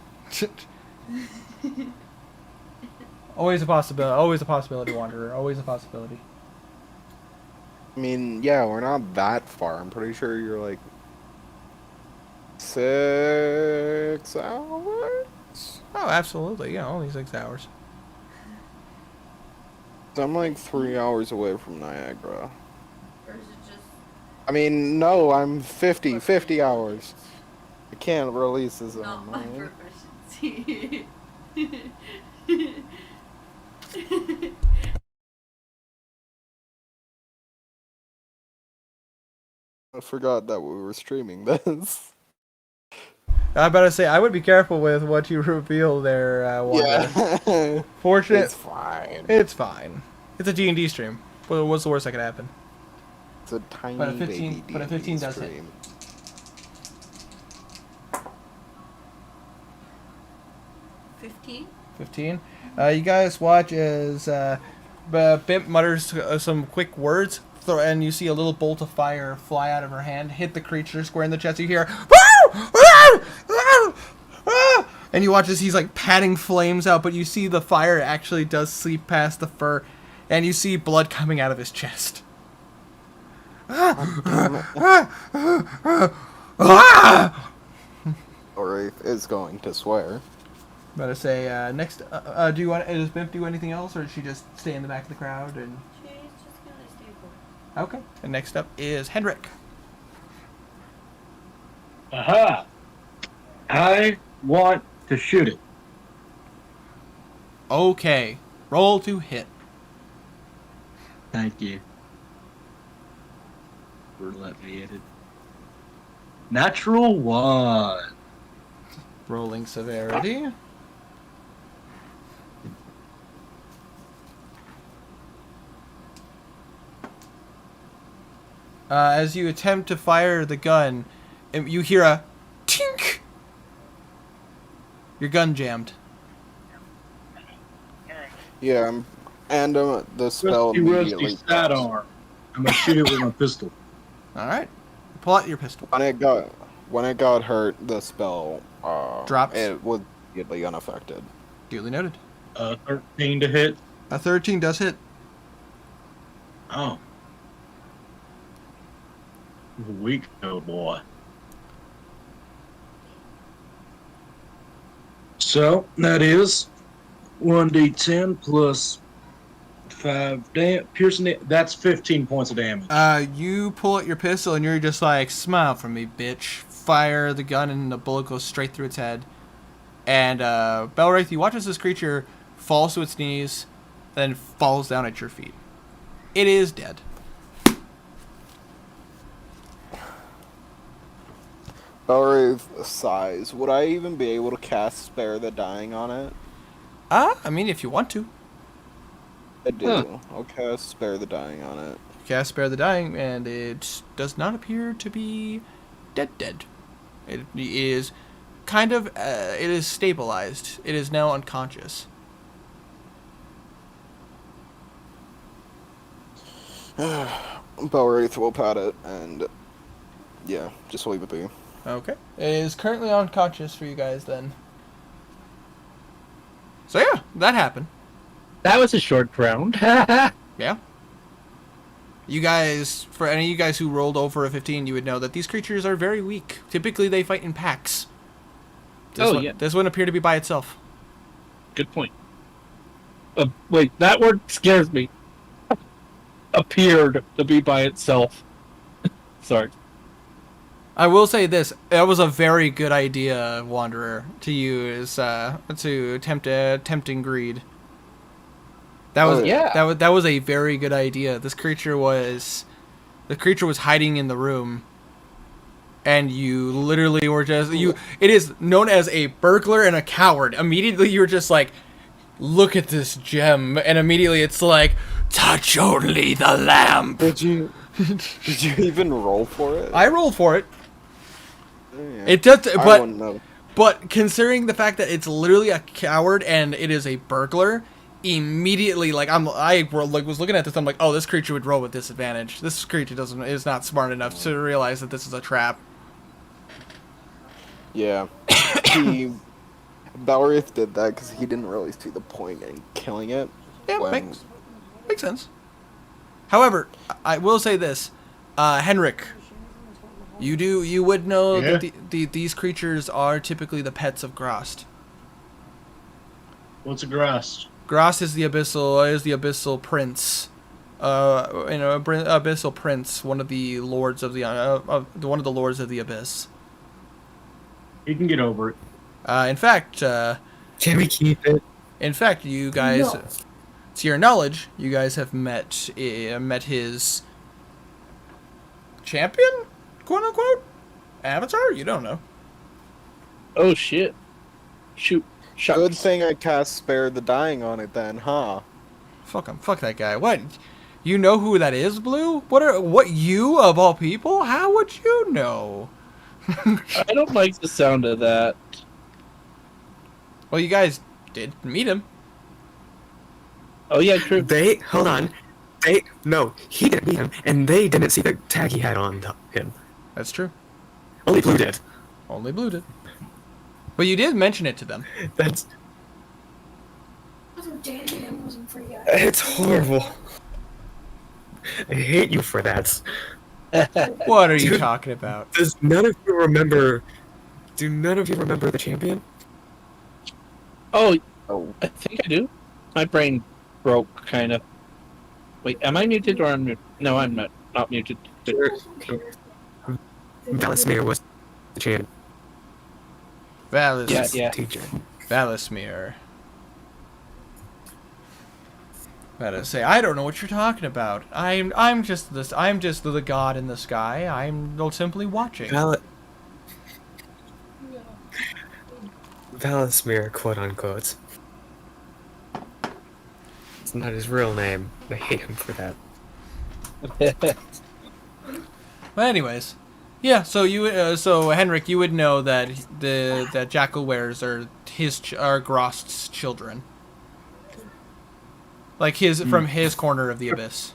Always a possibility. Always a possibility, Wanderer. Always a possibility. I mean, yeah, we're not that far. I'm pretty sure you're like 6 hours. Oh, absolutely. Yeah, only 6 hours. So I'm like 3 hours away from Niagara. Or is it just... I mean, no, I'm 50 hours. I can't release this Not on my mine. proficiency. I forgot that we were streaming this. I'm about to say, I would be careful with what you reveal there, Wanderer. Yeah. Fortunate. It's fine. It's fine. It's a D&D stream. What's the worst that could happen? It's a tiny But a 15 baby but a 15 D&D does hit. stream. 15? 15. You guys watch as Bimp mutters some quick words, and you see a little bolt of fire fly out of her hand, hit the creature square in the chest. You hear, and you watch as he's like patting flames out, but you see the fire actually does seep past the fur, and you see blood coming out of his chest. Or is going to swear. About to say, next, do you want, does Bimp do anything else, or does she just stay in the back of the crowd? And She's just gonna stay put. okay. And next up is Hendrik. Aha! I want to shoot it. Okay. Roll to hit. Thank you for letting me hit it. Natural 1. Rolling severity. As you attempt to fire the gun, you hear a tink. Your gun jammed. Yeah, and the spell Rusty immediately sidearm. drops. I'm gonna shoot it with my pistol. All right. Pull out your pistol. When it got hurt, the spell Drops. It was immediately unaffected. Duly noted. 13 to hit. A 13 does hit. Oh. Weak, oh boy. So that is 1d10 plus 5 piercing. That's 15 points of damage. You pull out your pistol and you're just like, smile for me, bitch. Fire the gun and the bullet goes straight through its head. And Belwraith, you watch as this creature falls to its knees, then falls down at your feet. It is dead. Belwraith sighs. Would I even be able to cast Spare the Dying on it? I mean, if you want to. I do. I'll cast Spare the Dying on it. Cast Spare the Dying, and it does not appear to be dead. It is kind of, it is stabilized. It is now unconscious. Belwraith will pat it, and yeah, just leave it be. Okay. It is currently unconscious for you guys then. So yeah, that happened. That was a short round. Yeah. You guys, for any of you guys who rolled over a 15, you would know that these creatures are very weak. Typically, they fight in packs. Yeah. This one appeared to be by itself. Good point. Wait, that word scares me. Appeared to be by itself. Sorry. I will say this: that was a very good idea, Wanderer, to use to tempting greed. That was that was a very good idea. The creature was hiding in the room, and you literally were just you. It is known as a burglar and a coward. Immediately, you were just like, "Look at this gem," and immediately it's like, "Touch only the lamp." Did you even roll for it? I rolled for it. Yeah. It does, I but wouldn't know. But considering the fact that it's literally a coward and it is a burglar, immediately I was looking at this. I'm like, oh, this creature would roll with disadvantage. This creature is not smart enough to realize that this is a trap. Yeah, Belwraith did that because he didn't really see the point in killing it. Yeah, when- makes sense. However, I will say this, Henrik. You would know that these creatures are typically the pets of Grost. What's a grass? Grost is the abyssal prince. Abyssal prince, one of the lords of the abyss. You can get over it. In fact, Can we keep it? in fact, you guys, to your knowledge, you guys have met his champion, quote unquote, avatar. You don't know. Oh shit! Shoot! Shucks. Good thing I cast Spare the Dying on it then, huh? Fuck him. Fuck that guy. What? You know who that is, Blue? What you of all people? How would you know? I don't like the sound of that. Well, you guys did meet him. Oh yeah, true. Hold on. He didn't meet him, and they didn't see the tag he had on him. That's true. Only Blue did. Only Blue did. But you did mention it to them. That's. It's horrible. I hate you for that. What are you talking about? Does none of you remember? Do none of you remember the champion? Oh, Oh, I think I do. My brain broke, kind of. Wait, am I muted or I'm muted? No, I'm not muted. Valismir was the champion. Yeah. Teacher. Valismir. Gotta say, I don't know what you're talking about. I'm just the god in the sky. I'm simply watching. Valismir, quote unquote. It's not his real name. I hate him for that. But anyways, yeah. So Henrik, you would know that that jackal wares are Grost's children. Like from his corner of the abyss.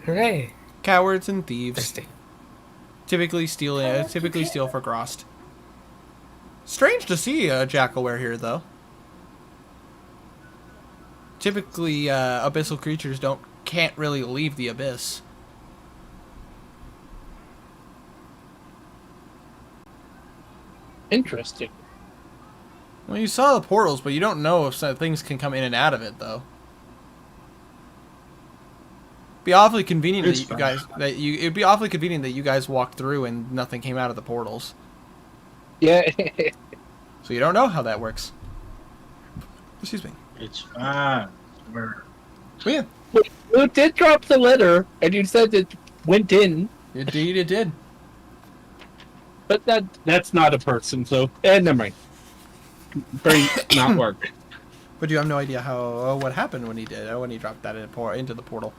Hooray! Cowards and thieves Interesting. typically steal for Grost. Strange to see a jackalware here, though. Typically, abyssal creatures can't really leave the abyss. Interesting. Well, you saw the portals, but you don't know if some things can come in and out of it, though. Be awfully convenient It's that you guys it'd be awfully convenient that you guys walked through and nothing came out of the portals. Yeah. So you don't know how that works. Excuse me. It's fine. We're But yeah, You did drop the letter, and you said it went in, indeed it did. but that's not a person. So, never mind. Brain not work. But you have no idea what happened when he dropped that into the portal.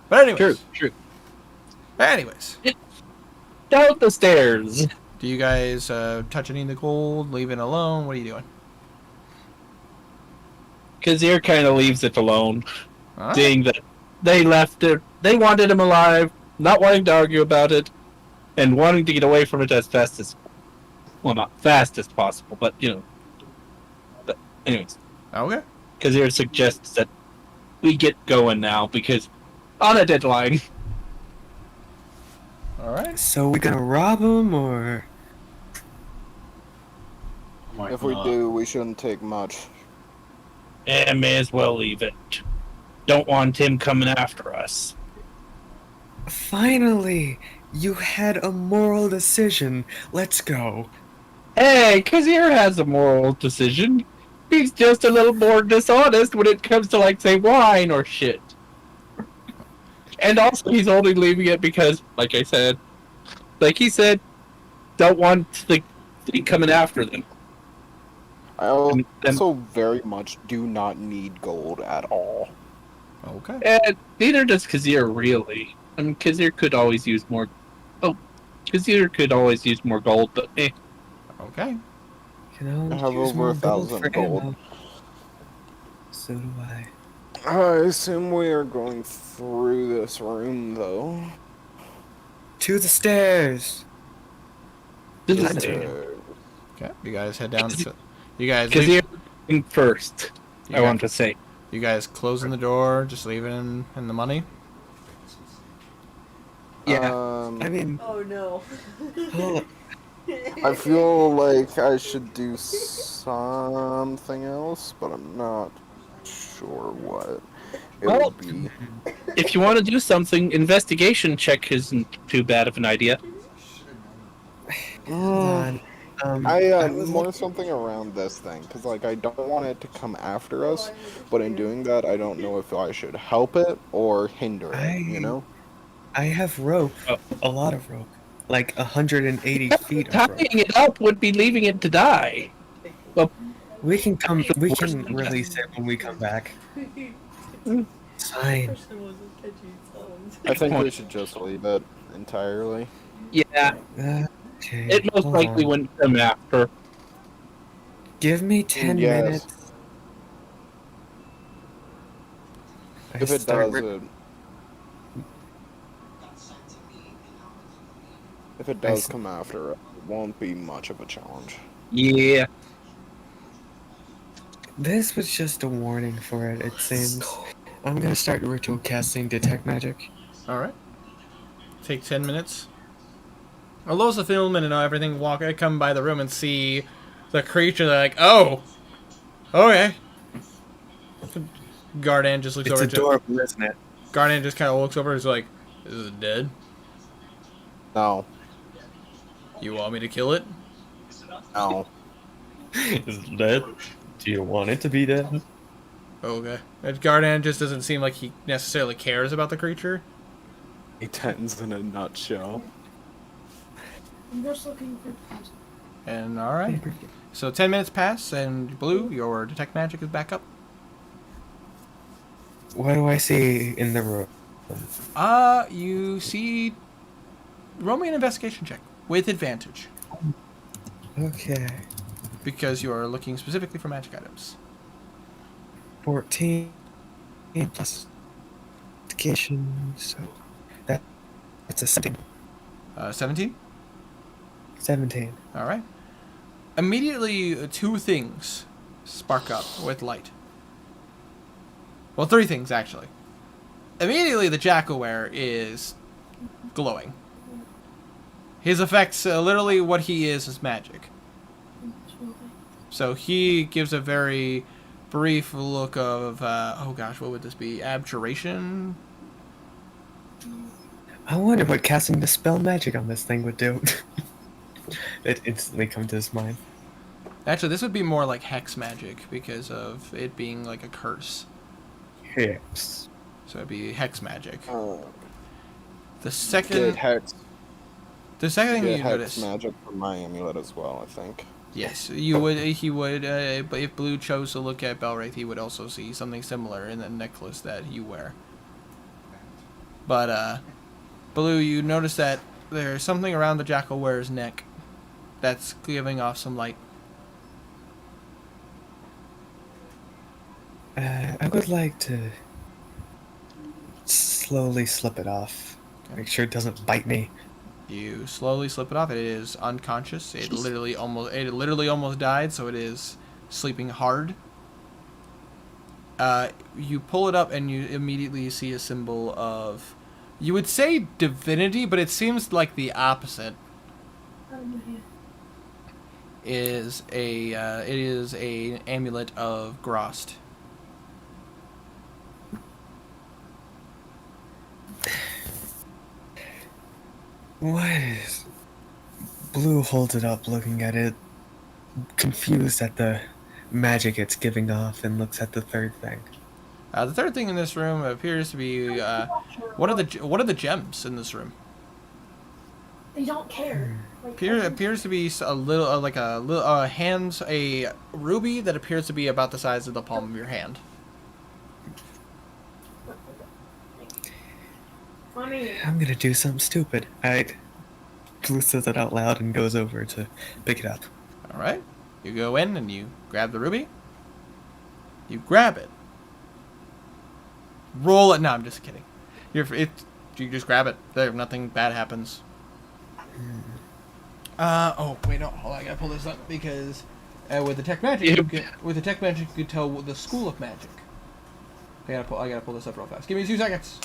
But anyways, True. Anyways, Down the stairs. do you guys touch any of the gold? Leave it alone? What are you doing? Kazir kind of leaves it alone, Alright. seeing that they left it. They wanted him alive, not wanting to argue about it, and wanting to get away from it as fast as, well, not fast as possible, but you know. But anyways, Okay. Kazir suggests that we get going now because on a deadline. Alright. So we gonna rob him or? Oh my If we God. do, we shouldn't take much. And may as well leave it. Don't want him coming after us. Finally, you had a moral decision. Let's go. Hey, Kazir has a moral decision. He's just a little more dishonest when it comes to, like, say, wine or shit. And also, he's only leaving it because, like I said, like he said, don't want the thing coming after them. I also very much do not need gold at all. Okay. And neither does Kazir, really. I mean, Kazir could always use more. Oh, Kazir could always use more gold, but eh. Okay. You know, I have use over more 1,000 for gold. ammo. So do I. I assume we are going through this room, though. To the stairs. Okay. You guys head down to. You guys leave. Kazir in first, You I guys, want to say. you guys closing the door, just leaving in the money? Yeah. I mean, Oh no. hold up. I feel like I should do something else, but I'm not sure what it Well, would be. If you want to do something, investigation check isn't too bad of an idea. Hold on. I was more looking- something around this thing, because like I don't want it to come after us, but in doing that, I don't know if I should help it or hinder it. You know? I have rope. Oh. A lot of rope. Like 180 feet of rope. Tying it up would be leaving it to die. We can release it when we come back. It's fine. Person wasn't catching songs. I think we should just leave it entirely. Yeah, Okay. it most hold likely on. wouldn't come after. Give me 10 Yes. minutes. I If it start does, re- if it does come after, it won't be much of a challenge. Yeah. This was just a warning for it, it seems. I'm gonna start ritual casting detect magic. Alright. Take 10 minutes. Allows the film and everything come by the room and see the creature. They're like, oh! Okay. Gardan just looks It's over to adorable, isn't it? Gardan just kind of looks over and is like, is it dead? No, You want me to kill it? no. Is it dead? Do you want it to be dead? Okay. And Gardan just doesn't seem like he necessarily cares about the creature. A tens in a nutshell. I'm just looking for puzzle. And alright. So 10 minutes pass, and Blue, your detect magic is back up. What do I see in the room? You see. Roll me an investigation check with advantage. Okay. Because you are looking specifically for magic items. 14 plus education, so that's a 17. 17? 17. Alright. Immediately, two things spark up with light. Well, three things, actually. Immediately, the Jackaware is glowing. His effects, literally what he is magic. So he gives a very brief look of, oh gosh, what would this be? Abjuration? I wonder what casting Dispel Magic on this thing would do. It instantly comes to his mind. Actually, this would be more like hex magic because of it being like a curse. Hex. So it'd be hex magic. Oh, The get second, hex. the second thing Get you hex notice, magic from my amulet as well. I think. yes, you would. He would. But if Blue chose to look at Belwraith, he would also see something similar in the necklace that you wear. But Blue, you notice that there's something around the Jackalware's neck that's giving off some light. I would like to slowly slip it off. Make sure it doesn't bite me. You slowly slip it off. It is unconscious. It literally almost died, so it is sleeping hard. You pull it up and you immediately see a symbol of, you would say divinity, but it seems like the opposite. It is a amulet of Grost. What is... Blue holds it up, looking at it, confused at the magic it's giving off, and looks at the third thing. The third thing in this room appears to be what are the gems in this room? They don't care. Like, Appears to be a little a ruby that appears to be about the size of the palm of your hand. funny. I'm gonna do something stupid. Blue says it out loud and goes over to pick it up. All right, you go in and you grab the ruby. You grab it. Roll it. No, I'm just kidding. You just grab it. Nothing bad happens. Oh wait, no, hold on, I gotta pull this up because with the tech magic, you can tell the school of magic. I gotta pull this up real fast. Give me 2 seconds.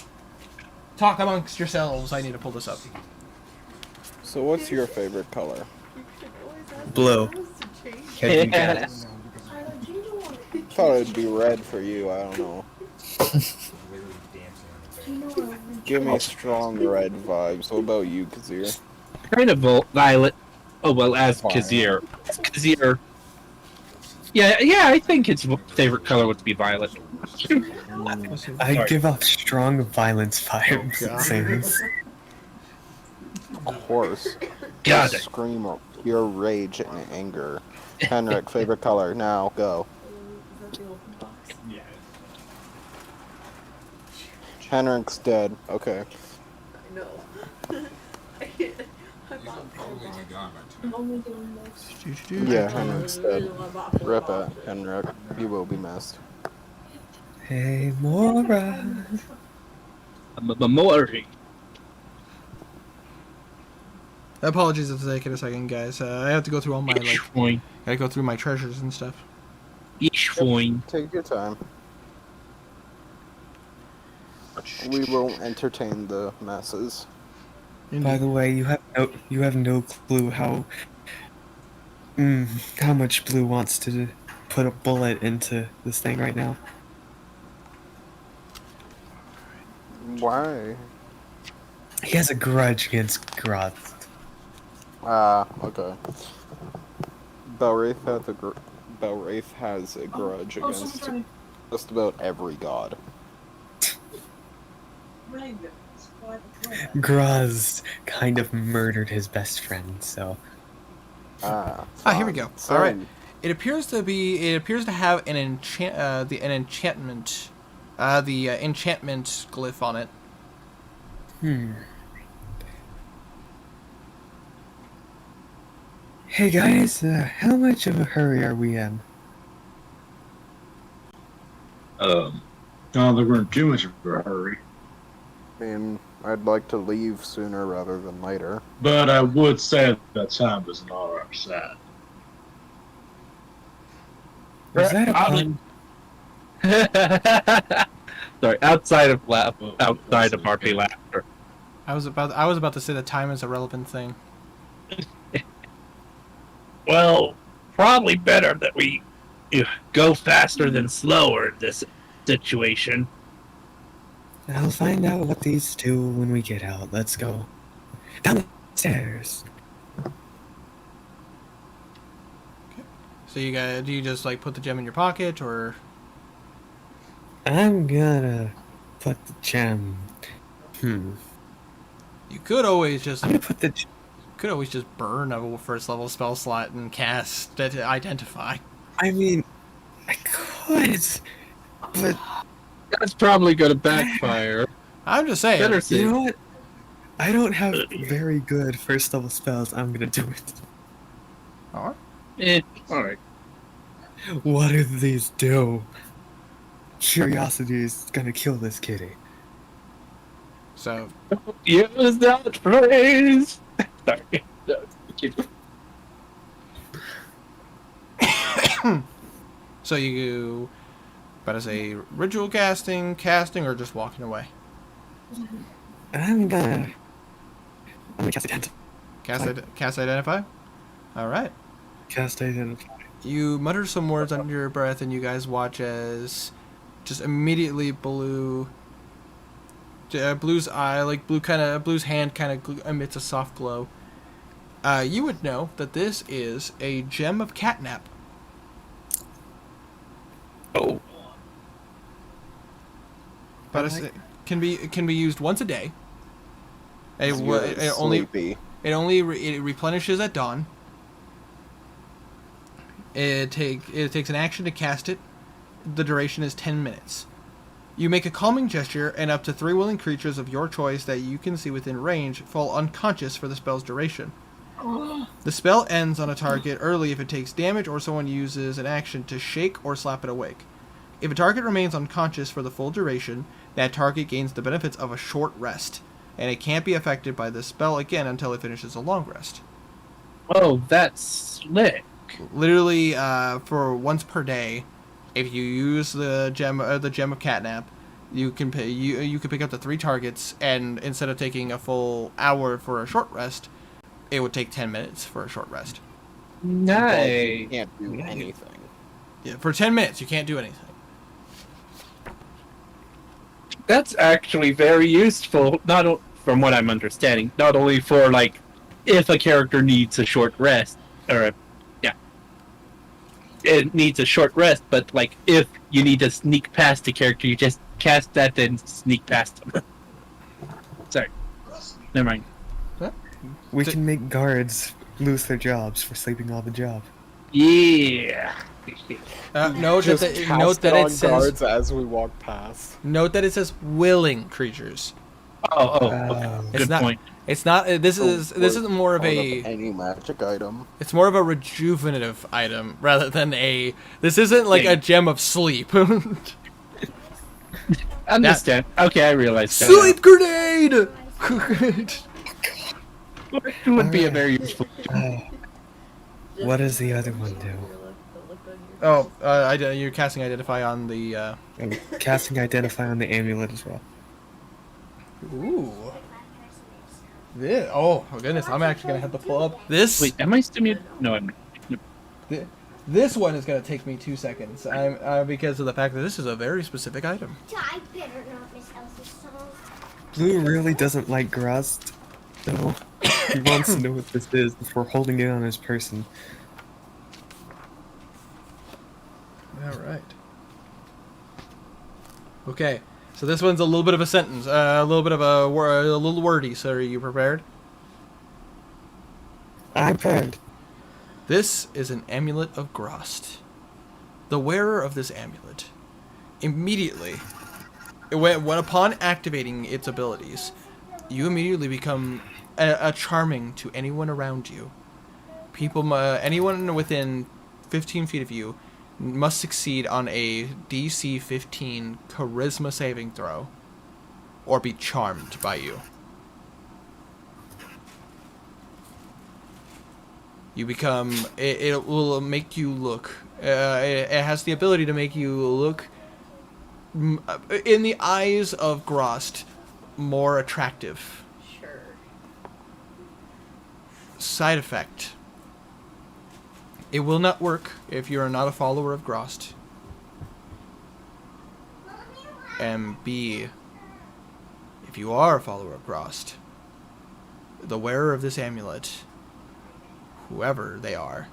Talk amongst yourselves. I need to pull this up. So what's your favorite color? Blue. Can you guess? Thought it'd be red for you, I don't know. Give me strong red vibes. What about you, Kazir? Kind of violet. Oh, well, as Kazir. Kazir. Yeah, I think his favorite color would be violet. I give off strong violence vibes, it seems. Of course. God. Scream of pure rage and anger. Henrik, favorite color. Now, go. Henrik's dead. Okay. No. I'm only doing this. Yeah, Henrik's dead. Rip it, Henrik. You will be missed. Hey, Mora. Mori. Apologies if it's taking a second, guys. I have to go through all my gotta go through my treasures and stuff. Take your time. We will entertain the masses. By the way, you have no clue how much Blue wants to put a bullet into this thing right now. Why? He has a grudge against Groth. Ah, okay. Belwraith has a grudge against just about every god. Groz kind of murdered his best friend, so... Here we go. All right. It appears to have an enchantment, the enchantment glyph on it. Hey guys, how much of a hurry are we in? I don't think we're in too much of a hurry. I mean, I'd like to leave sooner rather than later. But I would say that time is not on our side. Was that a pun? Sorry, outside of RP laughter. I was about to say that time is a relevant thing. Well, probably better that we go faster than slower in this situation. I'll find out what these do when we get out. Let's go. Downstairs. So do you just like put the gem in your pocket, or? I'm gonna put the gem. You could always just I'm gonna put the. Burn a first level spell slot and cast identify. I mean, I could, but that's probably gonna backfire. I'm just saying. Better see. You know what? I don't have very good first level spells. I'm gonna do it. All right. Alright. What do these do? Curiosity is gonna kill this kitty. So Use that phrase. Sorry. No, keep- So you about to say ritual casting, or just walking away? I'm gonna cast identify. Cast identify. All right. Cast identify. You mutter some words under your breath, and you guys watch as just immediately Blue's eye, like Blue's hand, kind of emits a soft glow. You would know that this is a gem of catnap. Oh. But it can be used once a day. It replenishes at dawn. It takes an action to cast it. The duration is 10 minutes. You make a calming gesture, and up to 3 willing creatures of your choice that you can see within range fall unconscious for the spell's duration. The spell ends on a target early if it takes damage or someone uses an action to shake or slap it awake. If a target remains unconscious for the full duration, that target gains the benefits of a short rest, and it can't be affected by the spell again until it finishes a long rest. Oh, that's slick. Literally, for once per day, if you use the gem of catnap, you can pick up to 3 targets, and instead of taking a full hour for a short rest, it would take 10 minutes for a short rest. Nice. You can't do anything. Yeah, for 10 minutes, you can't do anything. That's actually very useful. From what I'm understanding, not only for like if a character needs a short rest, it needs a short rest, but like if you need to sneak past a character, you just cast that and sneak past them. Sorry, never mind. We can make guards lose their jobs for sleeping on the job. Yeah. Note Just that cast it on says guards as we walk past. note that it says willing creatures. Okay. It's Good not. point. It's not. This is more of a. Any magic item. It's more of a rejuvenative item rather than a. This isn't like a gem of sleep. Understand. Okay, I realize that. Sleep grenade. It would be a very useful. What does the other one do? Oh, you're casting identify on the. I'm casting identify on the amulet as well. Ooh. Oh goodness! I'm actually gonna have to pull up this. Wait, am I stimulated? No, I'm not. This one is gonna take me 2 seconds. Because of the fact that this is a very specific item. I better not miss Elsie's song. Blue really doesn't like Grost, though. He wants to know what this is before holding it on his person. All right. Okay, so this one's a little bit of a sentence, a little bit of a little wordy. So are you prepared? I'm prepared. This is an amulet of Grost. The wearer of this amulet, immediately, when upon activating its abilities, you immediately become a charming to anyone around you. Anyone within 15 feet of you must succeed on a DC 15 charisma saving throw, or be charmed by you. You become. It will make you look. It has the ability to make you look, in the eyes of Grost, more attractive. Sure. Side effect. It will not work if you are not a follower of Grost. And B, if you are a follower of Grost, the wearer of this amulet, whoever they are,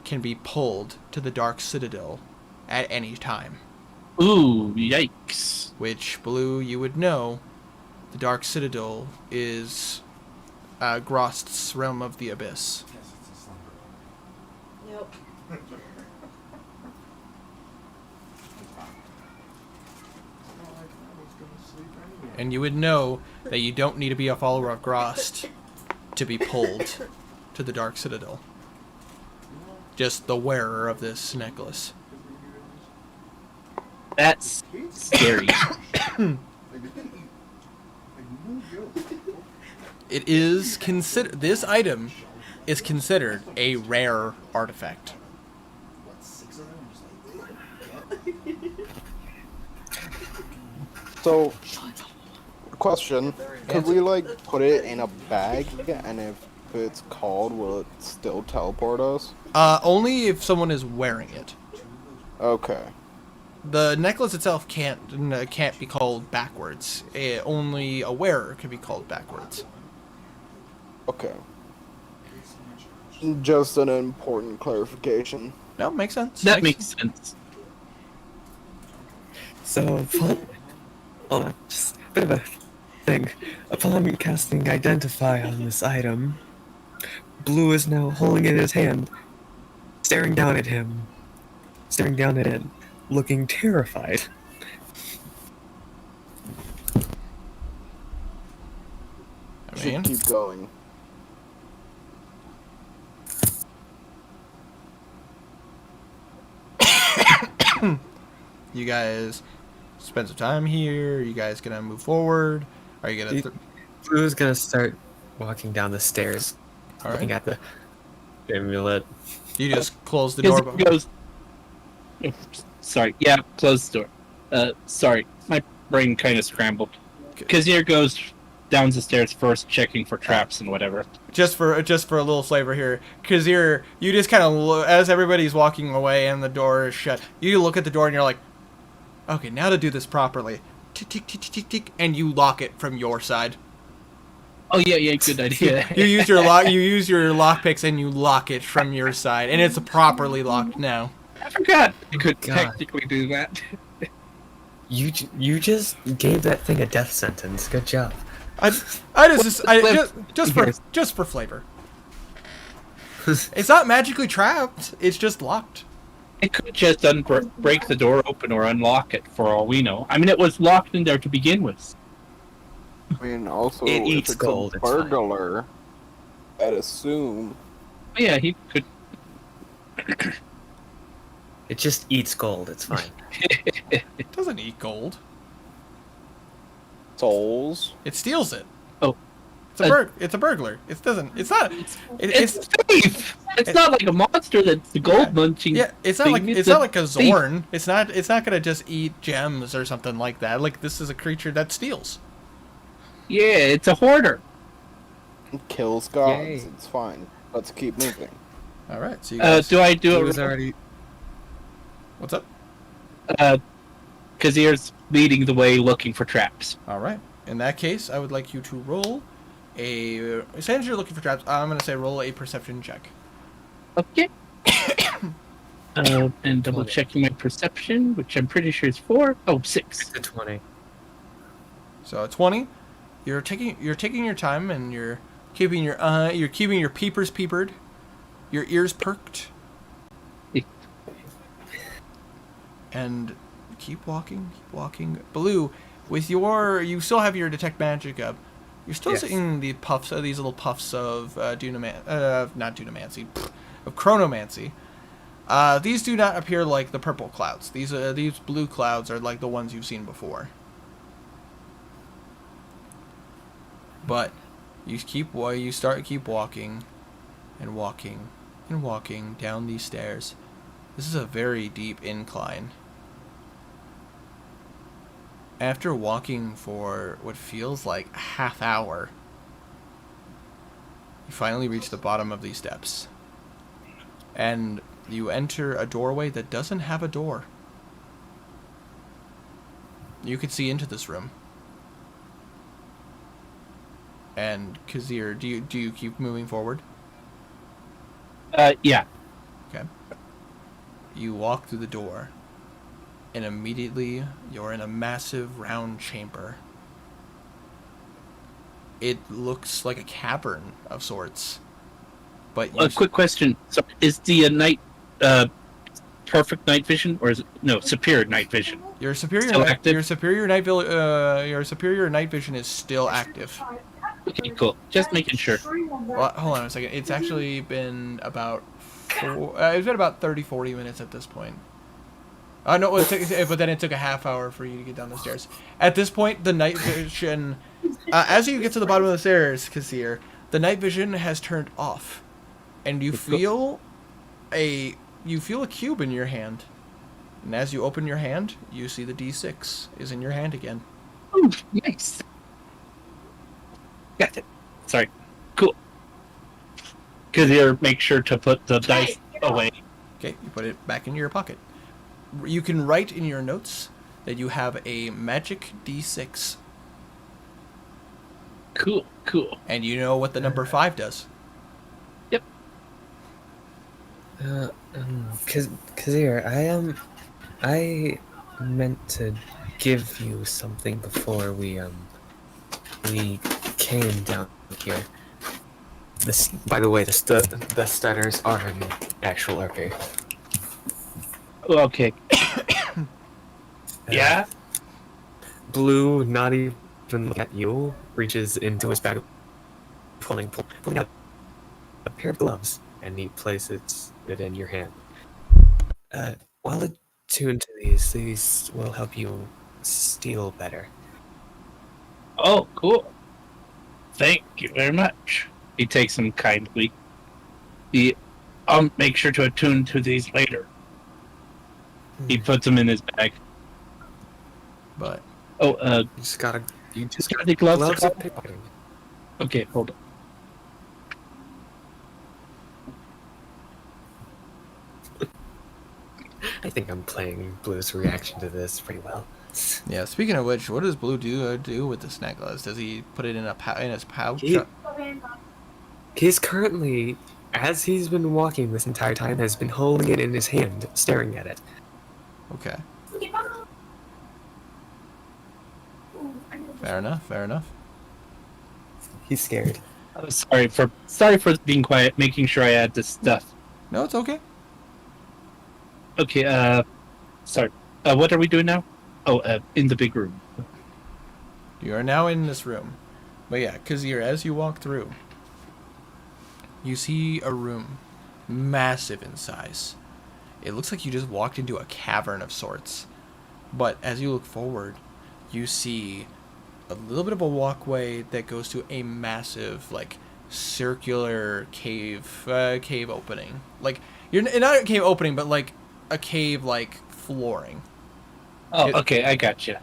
can be pulled to the Dark Citadel at any time. Ooh, yikes. Which, Blue, you would know, the Dark Citadel is Grost's realm of the abyss. Nope. And you would know that you don't need to be a follower of Grost to be pulled to the Dark Citadel. Just the wearer of this necklace. That's scary. It is considered. This item is considered a rare artifact. So, question: could we like put it in a bag, and if it's called, will it still teleport us? Only if someone is wearing it. Okay. The necklace itself can't be called backwards. Only a wearer can be called backwards. Okay. Just an important clarification. No, makes sense. That makes sense. So, just a bit of a thing. Upon casting Identify on this item, Blue is now holding it in his hand, staring down at it, looking terrified. I Should mean, keep going. you guys spend some time here. You guys gonna move forward? Are you gonna? Blue's gonna start walking down the stairs, All looking right. at the amulet. You just close the door. Kazir goes. Sorry. Yeah, close the door. Sorry, my brain kind of scrambled. Kazir goes down the stairs first, checking for traps and whatever. Just for a little flavor here, Kazir, you just kind of as everybody's walking away and the door is shut, you look at the door and you're like, okay, now to do this properly, tick tick tick tick tick, and you lock it from your side. Oh yeah, good idea. You use your lock picks and you lock it from your side, and it's properly locked now. I forgot I could God. technically do that. You just gave that thing a death sentence. Good job. Just for flavor. It's not magically trapped. It's just locked. It could just break the door open or unlock it for all we know. I mean, it was locked in there to begin with. I mean, also, It if eats it's gold, a it's fine. burglar, I'd assume. Yeah, he could. It just eats gold. It's fine. It doesn't eat gold. Souls. It steals it. Oh. It's a burglar. It doesn't. It's not. It's thief. It's not like a monster that's the gold munching. Yeah, it's not thing. like it's not like a Zorn. It's not gonna just eat gems or something like that. Like, this is a creature that steals. Yeah, it's a hoarder. It kills gods. Yay. It's fine. Let's keep moving. All right. So you guys, Do I do It was it? already. what's up? Kazir's leading the way, looking for traps. All right. In that case, I would like you to roll a. Since you're looking for traps, I'm gonna say roll a perception check. Okay. And double checking my perception, which I'm pretty sure is 4. Oh, 6. It's a 20. So 20. You're taking your time and you're keeping your peepers peepered, your ears perked, and keep walking. Blue, with you still have your detect magic up. You're still Yes. seeing these little puffs of not dunamancy, of chronomancy. These do not appear like the purple clouds. These blue clouds are like the ones you've seen before. But you keep walking and walking and walking down these stairs. This is a very deep incline. After walking for what feels like a half hour, you finally reach the bottom of these steps. And you enter a doorway that doesn't have a door. You could see into this room. And Kazir, do you keep moving forward? Yeah. Okay. You walk through the door, and immediately you're in a massive round chamber. It looks like a cavern of sorts. But A quick question. So, is the night perfect night vision, or is it superior night vision? Your superior Still active? your superior night vision is still active. Okay, cool. Just making sure. Well, hold on a second. It's actually been about 30-40 minutes at this point. No, but then it took a half hour for you to get down the stairs. At this point, the night vision, as you get to the bottom of the stairs, Kazir, the night vision has turned off, and you feel a cube in your hand. And as you open your hand, you see the D6 is in your hand again. Oh, nice. Got it. Sorry. Cool. Kazir, make sure to put the dice away. Okay, you put it back in your pocket. You can write in your notes that you have a magic D6. Cool. And you know what the number 5 does. Yep. Kazir, I meant to give you something before we came down here. This, by the way, the stutters are an actual RP. Okay. Yeah? Blue, not even look at you, reaches into his bag, pulling out a pair of gloves, and he places it in your hand. While attuned to these will help you steal better. Oh, cool. Thank you very much. He takes them kindly. I'll make sure to attune to these later. He puts them in his bag. But Oh, You just gotta the gloves. are pickpocketing. Okay, hold on. I think I'm playing Blue's reaction to this pretty well. yeah, speaking of which, what does Blue do with this necklace? Does he put it in in his pouch? He's currently, as he's been walking this entire time, has been holding it in his hand, staring at it. Okay. Fair enough. He's scared. Oh, sorry for being quiet, making sure I add this stuff. No, it's okay. Okay, sorry. What are we doing now? Oh, in the big room. You are now in this room. But yeah, Kazir, as you walk through, you see a room, massive in size. It looks like you just walked into a cavern of sorts. But as you look forward, you see a little bit of a walkway that goes to a massive, like, circular cave opening. Like, you're not a cave opening, but like a cave like flooring. Oh, okay, I gotcha.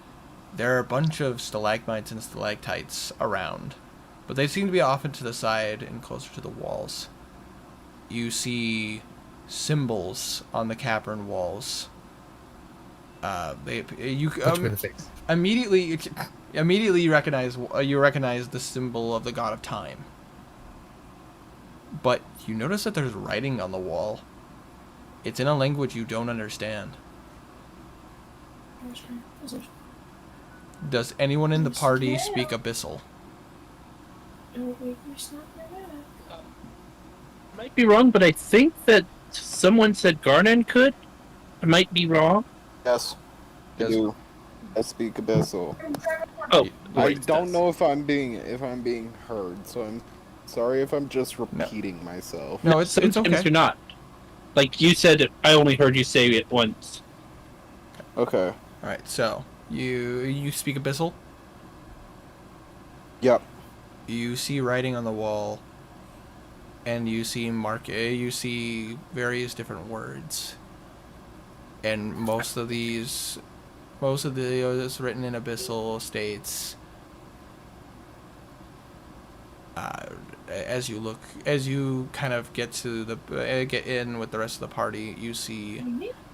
There are a bunch of stalagmites and stalactites around, but they seem to be off into the side and closer to the walls. You see symbols on the cavern walls. Immediately you recognize the symbol of the god of time. But you notice that there's writing on the wall. It's in a language you don't understand. Does anyone in the party speak Abyssal? Might be wrong, but I think that someone said Garnan could. I might be wrong. Yes. I do. I speak Abyssal. Oh, I don't know if I'm being heard, so I'm sorry if I'm just repeating myself. No, it's sometimes okay. you're not. Like you said, I only heard you say it once. Okay. All right, so you speak Abyssal. Yep. You see writing on the wall, and you see various different words, and most of these written in Abyssal states. As you kind of get in with the rest of the party, you see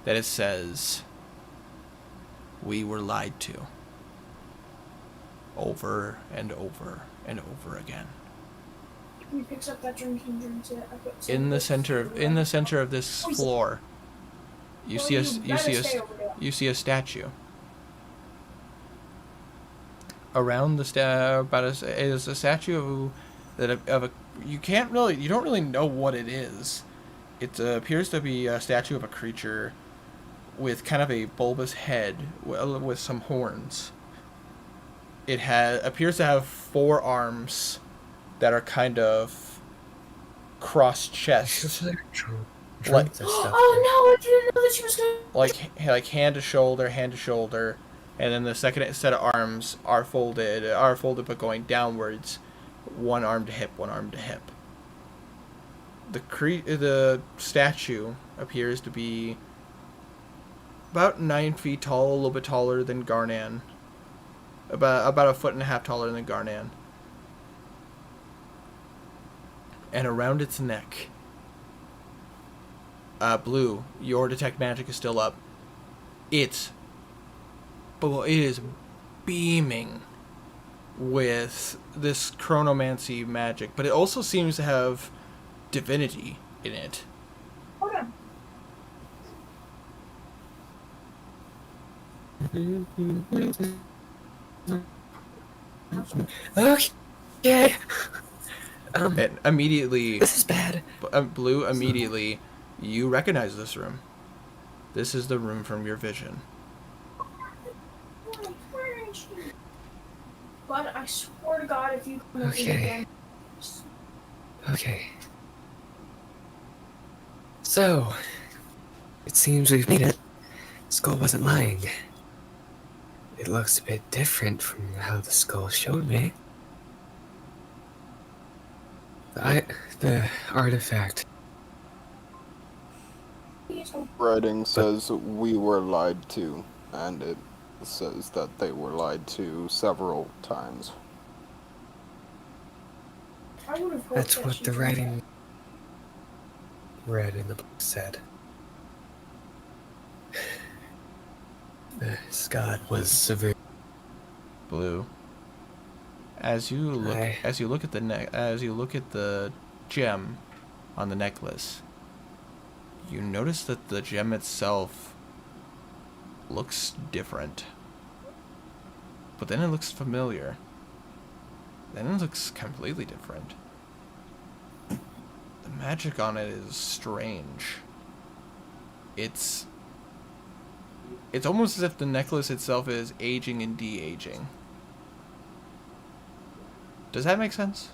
that it says, "We were lied to." Over and over and over again. He picks up that drink and drinks it. In the center of this floor, you see a statue. Around the is a statue you don't really know what it is. It appears to be a statue of a creature with kind of a bulbous head with some horns. It appears to have 4 arms that are kind of cross-chest. Like, Drinks are stuff. Oh no, I didn't know that she was gonna. like hand to shoulder, and then the second set of arms are folded but going downwards, one arm to hip, one arm to hip. The statue appears to be about 9 feet tall, a little bit taller than Garnan. About a foot and a half taller than Garnan. And around its neck, Blue, your detect magic is still up. It is beaming with this chronomancy magic, but it also seems to have divinity in it. Hold on. Okay. And immediately, This is bad. Blue, immediately, you recognize this room. This is the room from your vision. But I swear to God, if you come Okay. again. Okay. So, it seems we've made it. Skull wasn't lying. It looks a bit different from how the skull showed me. The artifact. Writing says we were lied to, and it says that they were lied to several times. I would have hoped That's that what she the would. writing read in the book said. The Scott was severe. Blue. As you look at the gem on the necklace, you notice that the gem itself looks different. But then it looks familiar. Then it looks completely different. The magic on it is strange. It's almost as if the necklace itself is aging and de-aging. Does that make sense?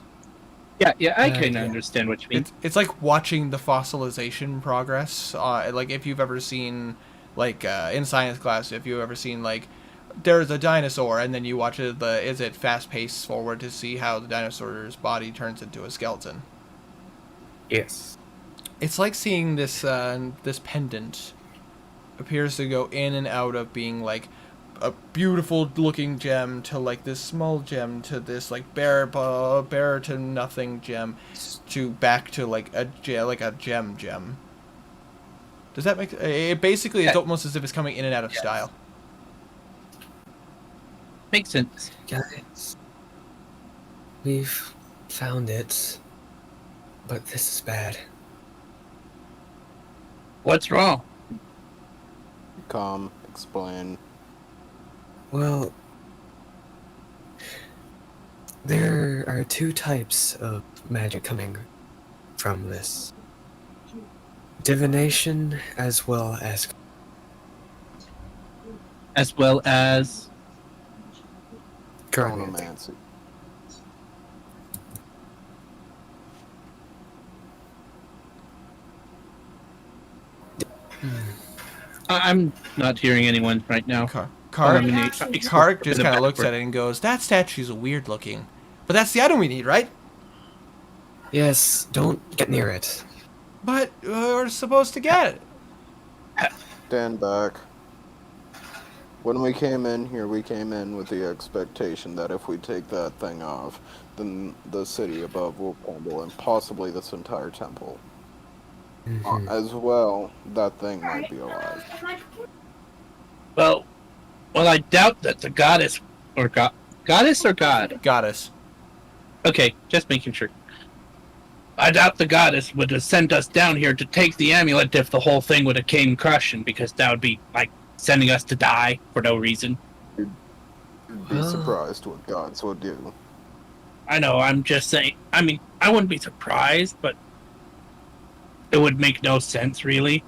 Yeah, I can yeah. understand what you mean. It's like watching the fossilization progress. Like if you've ever seen, like in science class, if you've ever seen like there's a dinosaur and then you watch it, is it fast paced forward to see how the dinosaur's body turns into a skeleton. Yes. It's like seeing this this pendant appears to go in and out of being like a beautiful looking gem to like this small gem to this like bare to nothing gem to back to like a gem. Does that make it? Basically, it's almost as if it's coming in and out of style. Makes sense. Guys, we've found it, but this is bad. What's wrong? Come, explain. Well, there are two types of magic coming from this. Divination as well as Chronomancy. I'm not hearing anyone right now. Kark Kark just kind of looks at it and goes, "That statue's weird looking, but that's the item we need, right?" Yes, don't get near it. But we're supposed to get it. Stand back. When we came in here, we came in with the expectation that if we take that thing off, then the city above will crumble, and possibly this entire temple. As well, that thing might be alive. Well, I doubt that the goddess or goddess or god. Goddess. Okay, just making sure. I doubt the goddess would have sent us down here to take the amulet if the whole thing would have came crushing, because that would be like sending us to die for no reason. You'd be surprised what gods would do. I know, I'm just saying. I mean, I wouldn't be surprised, but it would make no sense, really.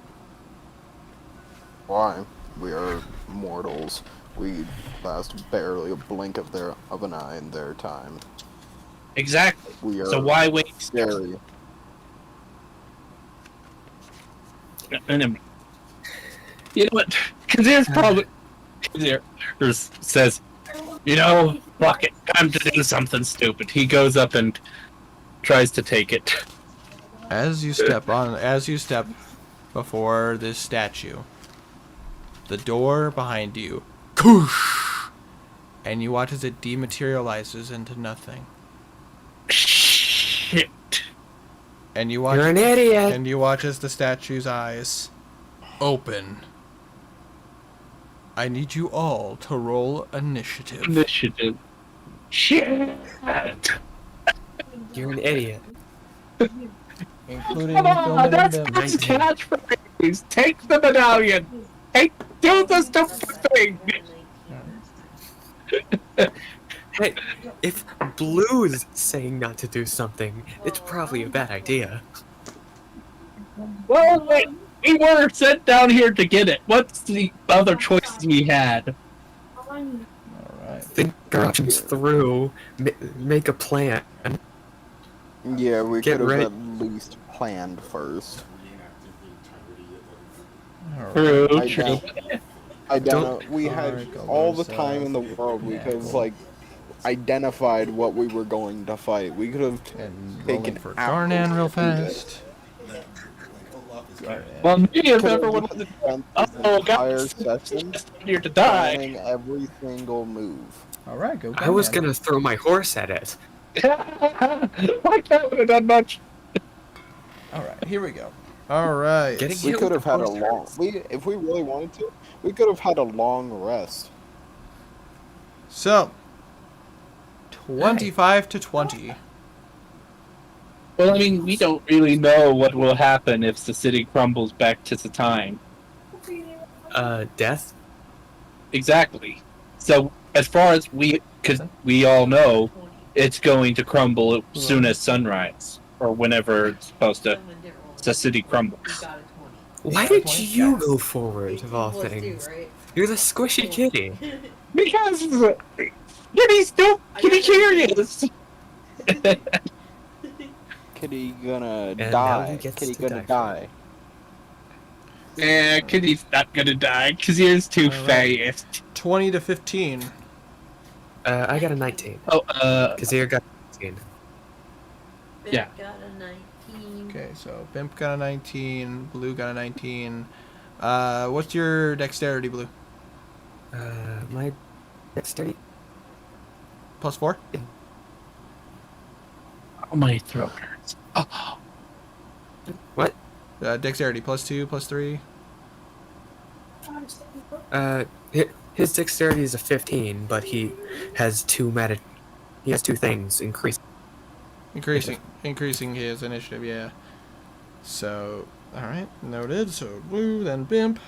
Why? We are mortals. We last barely a blink of an eye in their time. Exactly. We are So why waste? scary. And you know what? Kazir's probably Kazir says, fuck it, time to do something stupid. He goes up and tries to take it. As you step before this statue, the door behind you, koosh, and you watch as it dematerializes into nothing. Shit. And you watch. You're an idiot. And you watch as the statue's eyes open. I need you all to roll initiative. Shit. You're an idiot. Including Come on, that's Philman his and catchphrase. Take the medallion. Do the stupid thing. Hey, if Blue's saying not to do something, it's probably a bad idea. Well, we were sent down here to get it. What's the other choices we had? Alright. Think our options through. Make a plan. Yeah, we Get could have ready. at least planned first. True, I true. We had all the time in the world. We could have identified what we were going to fight. We could have And taken rolling for hours Garnan real to do this. fast. Well, me if Could have everyone just was spent this oh, entire God. session here to die. planning every single move. Alright, go I was Garnan. gonna throw my horse at it. Like that would have done much. Alright, here we go. Alright. Getting We hit could with have had a horse long. hurts. If we really wanted to, we could have had a long rest. So, 25 to 20. Well, I mean, we don't really know what will happen if the city crumbles back to the time. Death? Exactly. So, as far as because we all know, it's going to crumble as soon as sunrise, or whenever it's supposed to. The city crumbles. Why did you go forward, of all things? You're the squishy kitty. Because Kitty's still Kitty curious. Kitty gonna now die. he gets Kitty to gonna die. die. Yeah, Kitty's not gonna die because he is too fast. 20 to 15. I got a 19. Oh, Kazir got a 19. Yeah. Got a 19. Okay, so Bimp got a 19, Blue got a 19. What's your dexterity, Blue? My dexterity. +4? Oh, my throat hurts. Oh. What? Dexterity, +2, +3. His dexterity is a 15, but he has two things increased. Increasing his initiative, yeah. So, alright, noted. So, Blue, then Bimp.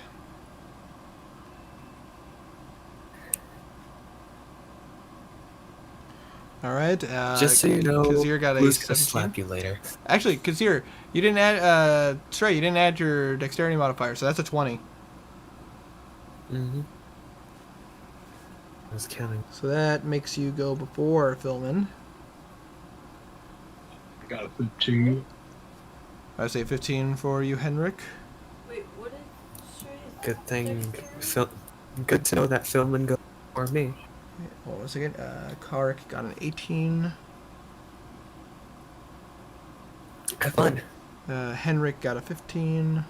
Alright, Just so you know, Kazir got a Blue's gonna 17. slap you later. Actually, Kazir, you didn't add, Stray, you didn't add your dexterity modifier, so that's a 20. Mm-hmm. I was counting. So that makes you go before Philman. I got a 15. I say 15 for you, Henrik. Wait, what did Stray? Good thing. Good to know that Philman goes for me. Hold on a second. Karik got an 18. Have fun. Henrik got a 15.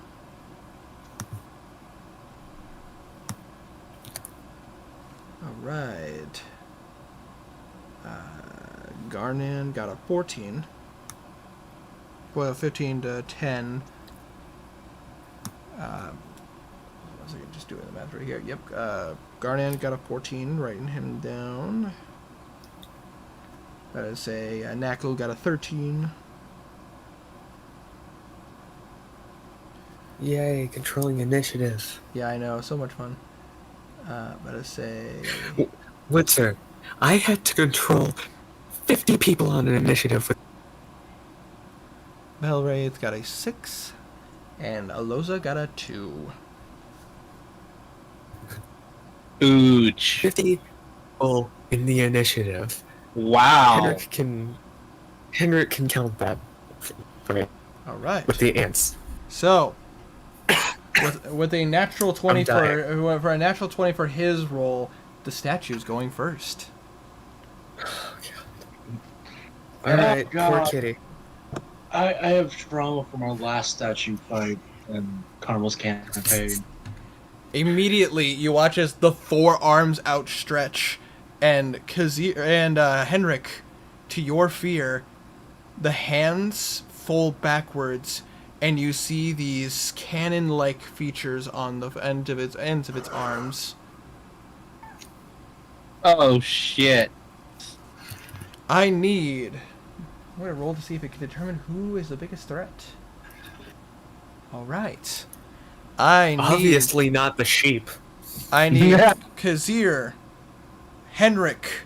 Alright. Garnan got a 14. Well, 15 to 10. Once again, just doing the math right here. Yep. Garnan got a 14, writing him down. That is a Knuckle got a 13. Yay, controlling initiative. Yeah, I know, so much fun. But I say Winter, I had to control 50 people on an initiative with. Melwraith got a 6, and Aloza got a 2. Ooch. 50 people in the initiative. Wow. Henrik can count that for me All right. with the ants. So, With a natural 20 I'm dying. for a natural 20 for his roll, the statue's going first. Alright, poor God. kitty. I have trauma from our last statue fight in Carmel's campaign. Immediately, you watch as the four arms outstretch, and Henrik, to your fear, the hands fold backwards, and you see these cannon-like features on the ends of its arms. Oh shit! I'm gonna roll to see if it can determine who is the biggest threat. All right. Obviously not the sheep. I need Kazir, Henrik,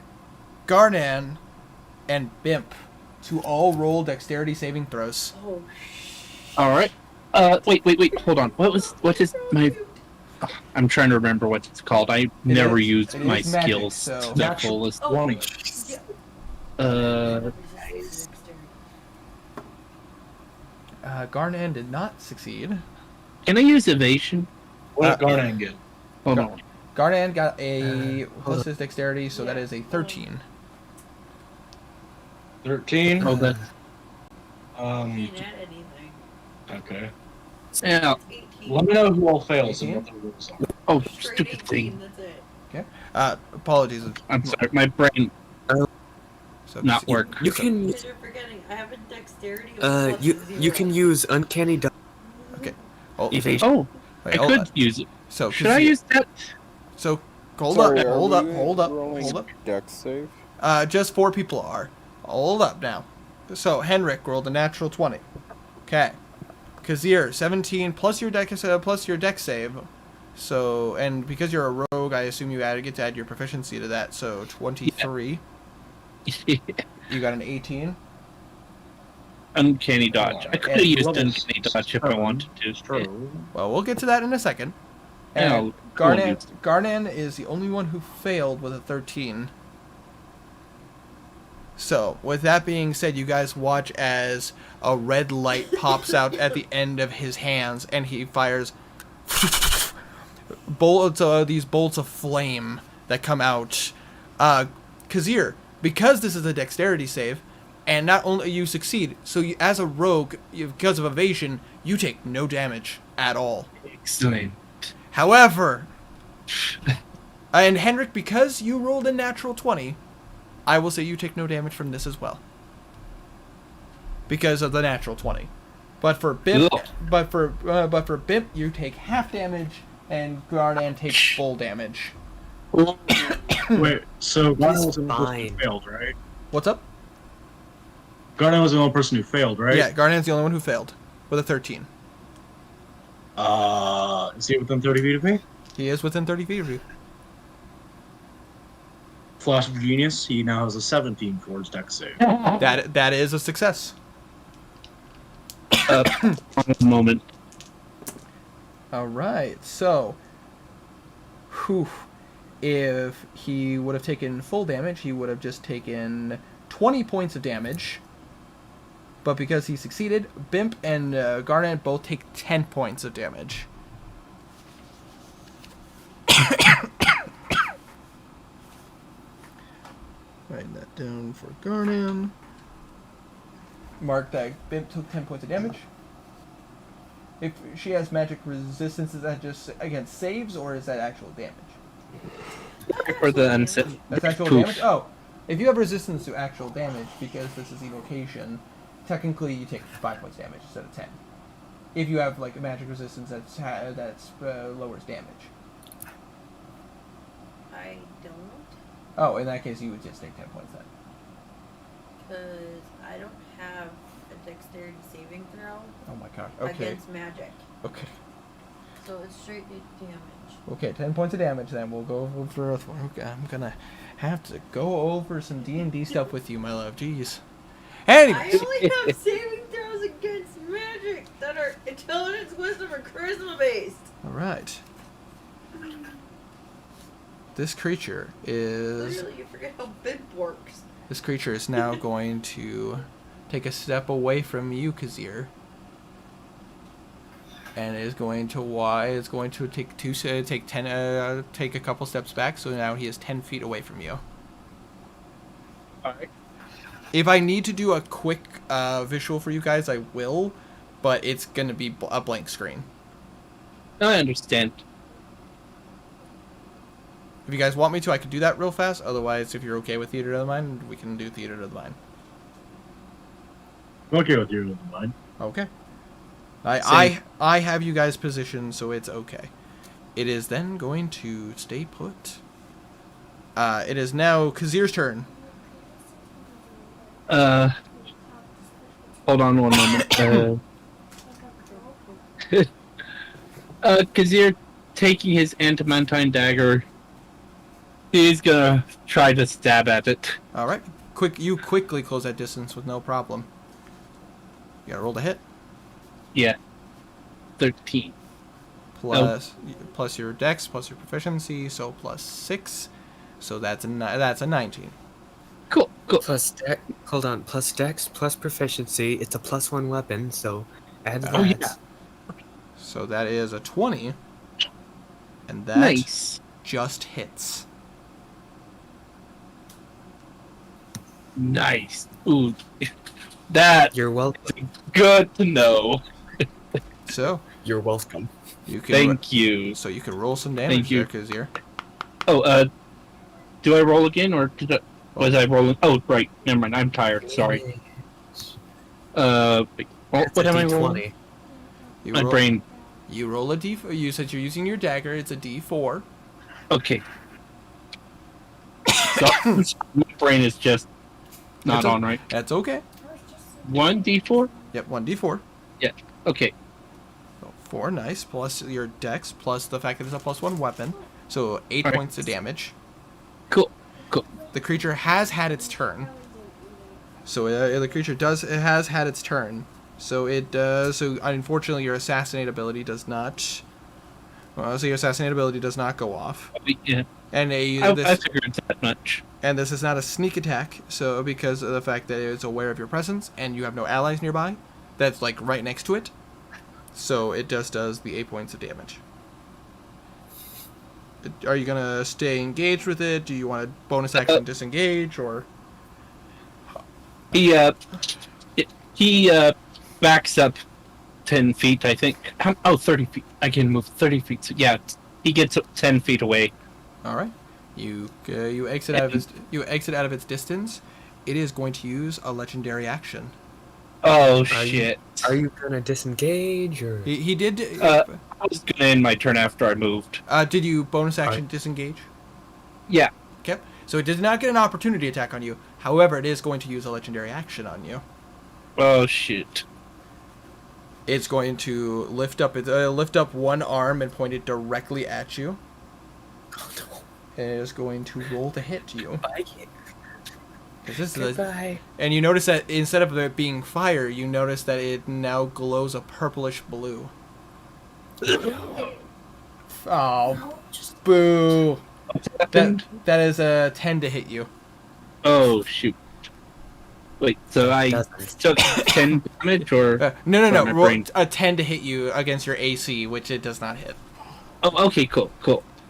Garnan, and Bimp to all roll dexterity saving throws. Oh, All right. Wait. Hold on. What is my? I'm trying to remember what it's called. I never used my is magic, skills so- to the fullest. 20. Garnan did not succeed. Can I use evasion? What did Garnan get? Hold on. Garnan got a plus his dexterity, so that is a 13. 13. Oh, that. can't add anything. Okay. Yeah. 18. Let me know who all fails and what the rules are. Oh, Straight stupid 18, thing. that's it. Apologies. I'm sorry. My brain So not work. You can Because you're forgetting, I have a dexterity of plus you 0. can use uncanny Oh, evasion. Oh, wait, I hold could on. use it. So Should I use that? So hold Sorry, up, are hold up, we hold up, rolling hold up. Dex save. Just 4 people are. Hold up now. So Henrik rolled a natural 20. Okay. Kazir 17 plus your dex save. So and because you're a rogue, I assume you get to add your proficiency to that. So 23. You got an 18. Uncanny dodge. I could have And used level uncanny dodge if I wanted to. True. Well, we'll get to that in a second. Yeah, And I'll- Garnan is the only one who failed with a 13. So, with that being said, you guys watch as a red light pops out at the end of his hands, and he fires these bolts of flame that come out. Kazir, because this is a dexterity save, and not only you succeed, so you, as a rogue, because of evasion, you take no damage at all. Excellent. However, and Henrik, because you rolled a natural 20, I will say you take no damage from this as well. Because of the natural 20. But for Bimp, but for Bimp, you take half damage, and Garnan takes full damage. Wait, so Garnan was the only person fine. who failed, right? What's up? Garnan was the only person who failed, right? Yeah, Garnan's the only one who failed with a 13. Is he within 30 feet of me? He is within 30 feet of you. Flash of Genius, he now has a 17 for his dex save. That is a success. One moment. All right, so, if he would have taken full damage, he would have just taken 20 points of damage. But because he succeeded, Bimp and Garnet both take 10 points of damage. Write that down for Garnan. Mark that Bimp took 10 points of damage. If she has magic resistance, is that just against saves, or is that actual damage? For the unset. That's actual damage? Oh, if you have resistance to actual damage, because this is evocation, technically you take 5 points damage instead of 10. If you have like a magic resistance that's lowers damage. I don't, Oh, in that case you would just take 10 points then. because I don't have a dexterity saving throw Oh my god. Okay. against magic. Okay. So it's straight damage. Okay, 10 points of damage then. We'll go over. Okay, I'm gonna have to go over some D&D stuff with you, my love. Jeez. Anyway. I only have saving throws against magic that are intelligence, wisdom, or charisma based. All right. This creature is. Literally, you forget how bid works. This creature is now going to take a step away from you, Kazir. and is going to take a couple steps back. So now he is 10 feet away from you. Alright. If I need to do a quick visual for you guys, I will, but it's going to be a blank screen. I understand. If you guys want me to, I could do that real fast. Otherwise, if you're okay with Theater of the Mind, we can do Theater of the Mind. I'm okay with you, mind. Okay. I have you guys positioned, so it's okay. It is then going to stay put. It is now Kazir's turn. Hold on one moment. Kazir taking his adamantine dagger. He's gonna try to stab at it. All right. You quickly close that distance with no problem. You gotta roll to hit. Yeah. 13. Plus your dex, plus your proficiency, so plus 6. So that's a 19. Cool. Plus plus dex, plus proficiency. It's a +1 weapon, so add that. Oh, yeah. So that is a 20. And that Nice. just hits. Nice. Ooh. That You're welcome. good to know. So You're welcome. you can Thank you. So you can roll some damage Thank you. there, Kazir. Oh, do I roll again or was I rolling? Oh, right. Never mind. I'm tired. Sorry. Wait, what am I rolling? My brain. You roll a d4. You said you're using your dagger. It's a d4. Okay. So, my brain is just not on right. That's okay. 1d4? Yep, 1d4. Yeah. Okay. So 4, nice. Plus your dex, plus the fact that it's a +1 weapon. So 8 Alright. points of damage. Cool. The creature has had its turn. So the creature has had its turn. So it does. So unfortunately, your assassinate ability does not. So your assassinate ability does not go off. Yeah. And I figured that much. And this is not a sneak attack, so because of the fact that it's aware of your presence and you have no allies nearby, that's like right next to it. So it just does the 8 points of damage. Are you gonna stay engaged with it? Do you want a bonus action disengage or? He backs up 10 feet, I think. 30 feet. I can move 30 feet. So yeah, he gets 10 feet away. All right. You exit out of its distance. It is going to use a legendary action. Oh shit! Are you gonna disengage or? He did. I was gonna end my turn after I moved. Did you bonus action disengage? Yeah. Okay. So it did not get an opportunity attack on you. However, it is going to use a legendary action on you. Oh shit! It's going to lift up one arm and point it directly at you. Oh no! And it is going to roll to hit you. Goodbye. And you notice that instead of it being fire, you notice that it now glows a purplish blue. Oh, boo! That is a 10 to hit you. Oh shoot! Wait, so I took 10 damage, or no. Roll a 10 to hit you against your AC, which it does not hit. Oh, okay, cool.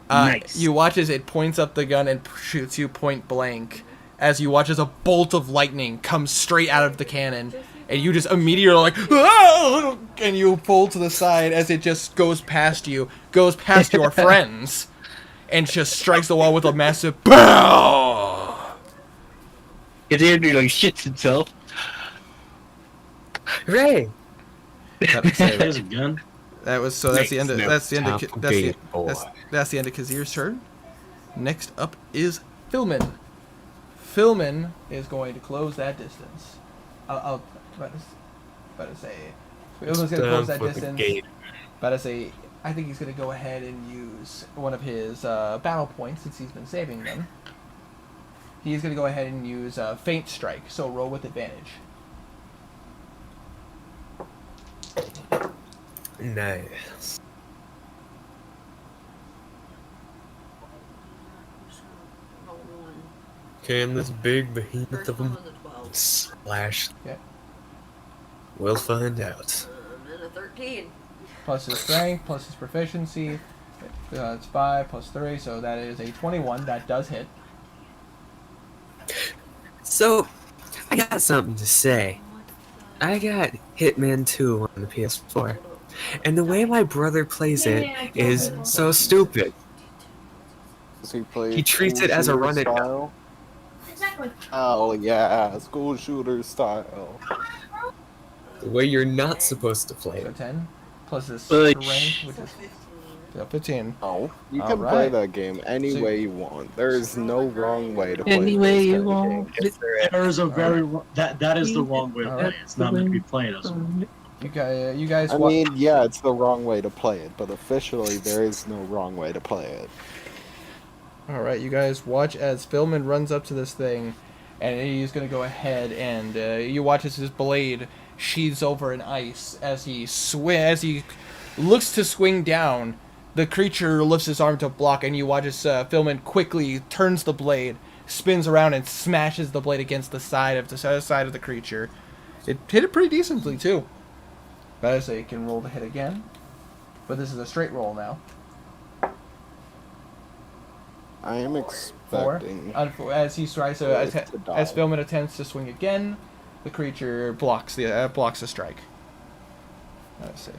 Nice. You watch as it points up the gun and shoots you point blank. As you watch as a bolt of lightning comes straight out of the cannon, and you just immediately like, "Ah!" And you pull to the side as it just goes past your friends, and just strikes the wall with a massive BOW! It nearly shits himself. Hooray! There's a gun. That's the end of Kazir's turn. Next up is Philman. Philman is going to close that distance. I'll about to say Philman's going to close that distance. I think he's going to go ahead and use one of his battle points since he's been saving them. He's going to go ahead and use Faint Strike, so roll with advantage. Nice. Can this big behemoth of a slash? Yeah. We'll find out. And a 13. plus his strength, plus his proficiency. It's 5 plus 3, so that is a 21. That does hit. So, I got something to say. I got Hitman 2 on the PS4, and the way my brother plays it is so stupid. Does he play He treats school it as a shooter run and gun. style? Exactly. Oh yeah, school shooter style. The way you're not supposed to play So it. 10 plus his But- strength, which is 15. No, you All can play right. that game any So- way you want. There is no wrong way to play Any way this you kind of want. game. There is a that is the wrong way to All play right. it. It's not meant to be played as one. You guys I mean, yeah, it's the wrong way to play it, but officially there is no wrong way to play it. All right, you guys watch as Philman runs up to this thing, and he's gonna go ahead and you watch as his blade sheathes over in ice as he looks to swing down. The creature lifts his arm to block, and you watch as Philman quickly turns the blade, spins around, and smashes the blade against the side of the creature. It hit it pretty decently too. But I say you can roll the hit again, but this is a straight roll now. I am 4. expecting. As he tries to, as Philman attempts to swing again, the creature blocks the strike. Let's see.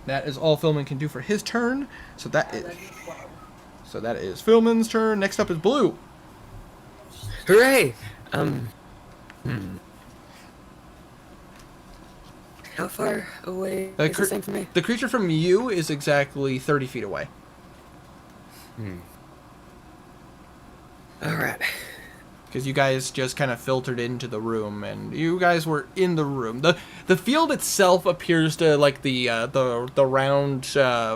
That is all Philman can do for his turn. So that is Philman's turn. Next up is Blue. Hooray! How far away is this thing from me? The creature from you is exactly 30 feet away. Alright. Because you guys just kind of filtered into the room, and you guys were in the room. The field itself appears to, like, the round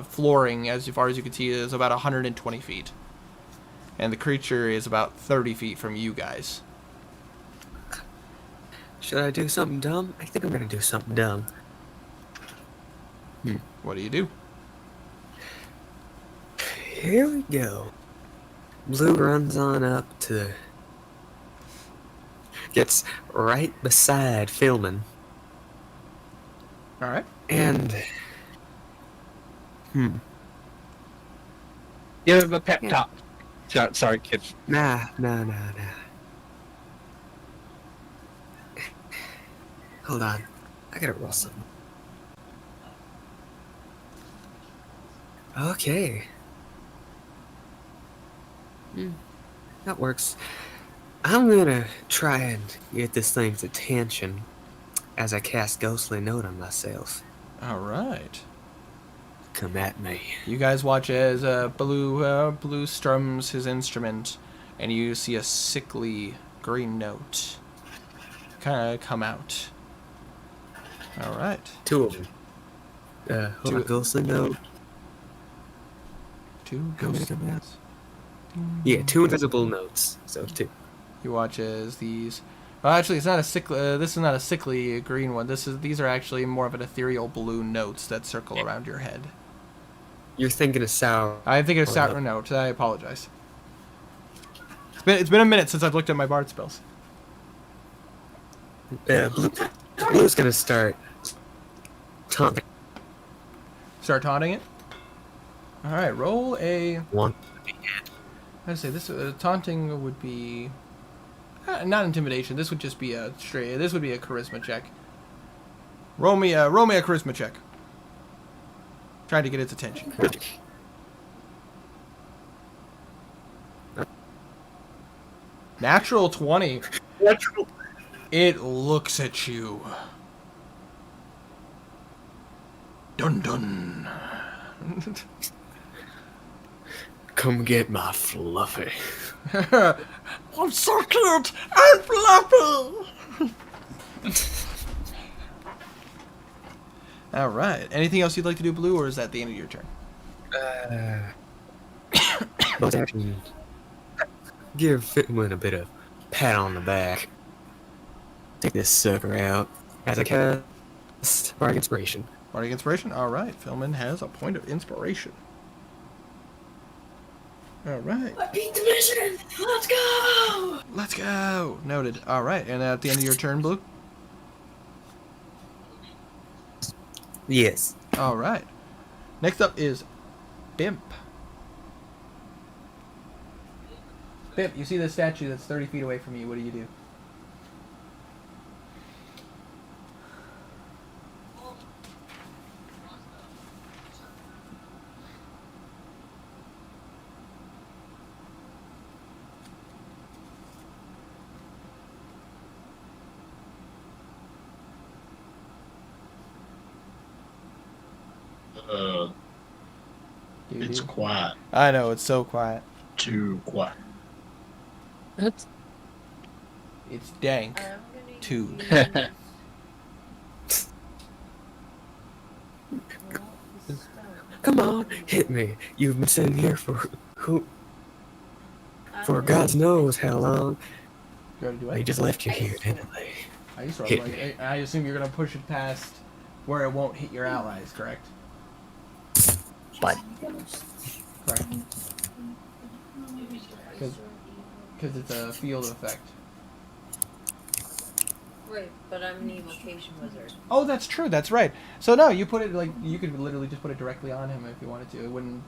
flooring, as far as you can see, is about 120 feet. And the creature is about 30 feet from you guys. Should I do something dumb? I think I'm gonna do something dumb. What do you do? Here we go. Blue runs on up to... Gets right beside Philman. Alright. And... Give him a pep talk. Sorry, kid. Nah. Hold on. I gotta roll something. Okay. That works. I'm gonna try and get this thing's attention as I cast Ghostly Note on myself. Alright. Come at me. You guys watch as Blue strums his instrument, and you see a sickly green note kind of come out. Alright. 2 of them. Hold on, Ghostly Note. 2 How many ghost come out? notes. Yeah, 2 invisible notes. So 2. You watch as these. Well, actually, it's not a sickly. This is not a sickly green one. These are actually more of an ethereal blue notes that circle around your head. You're thinking of sour. I think it's sour note. I apologize. It's been a minute since I've looked at my bard spells. Blue's gonna start taunting. Start taunting it. All right, roll a. 1. I'd say this taunting would be not intimidation. This would just be a straight. This would be a charisma check. Roll me a charisma check. Trying to get its attention. Natural 20. Natural. It looks at you. Dun dun. Come get my fluffy. I'm so cute and fluffy. All right. Anything else you'd like to do, Blue, or is that the end of your turn? Bonus action. Give Fitman a bit of pat on the back. Take this sucker out as I cast Bardic Inspiration. Bardic Inspiration? All right. Philman has a point of inspiration. All right. I beat the mission! Let's go! Let's go. Noted. All right. And at the end of your turn, Blue? Yes. All right. Next up is Bimp. Bimp, you see the statue that's 30 feet away from you. What do you do? It's quiet. I know, it's so quiet. Too quiet. That's It's dank. I'm gonna Two. use- Come on, hit me. You've been sitting here for God knows how long. You already do They it? just left you here, didn't they? I used to Hit like, I assume you're going to push it past where it won't hit your allies, correct? But Correct. Because it's a field effect. Right, but I'm an evocation wizard. Oh, that's true. That's right. So no, you put it like you could literally just put it directly on him if you wanted to. It wouldn't.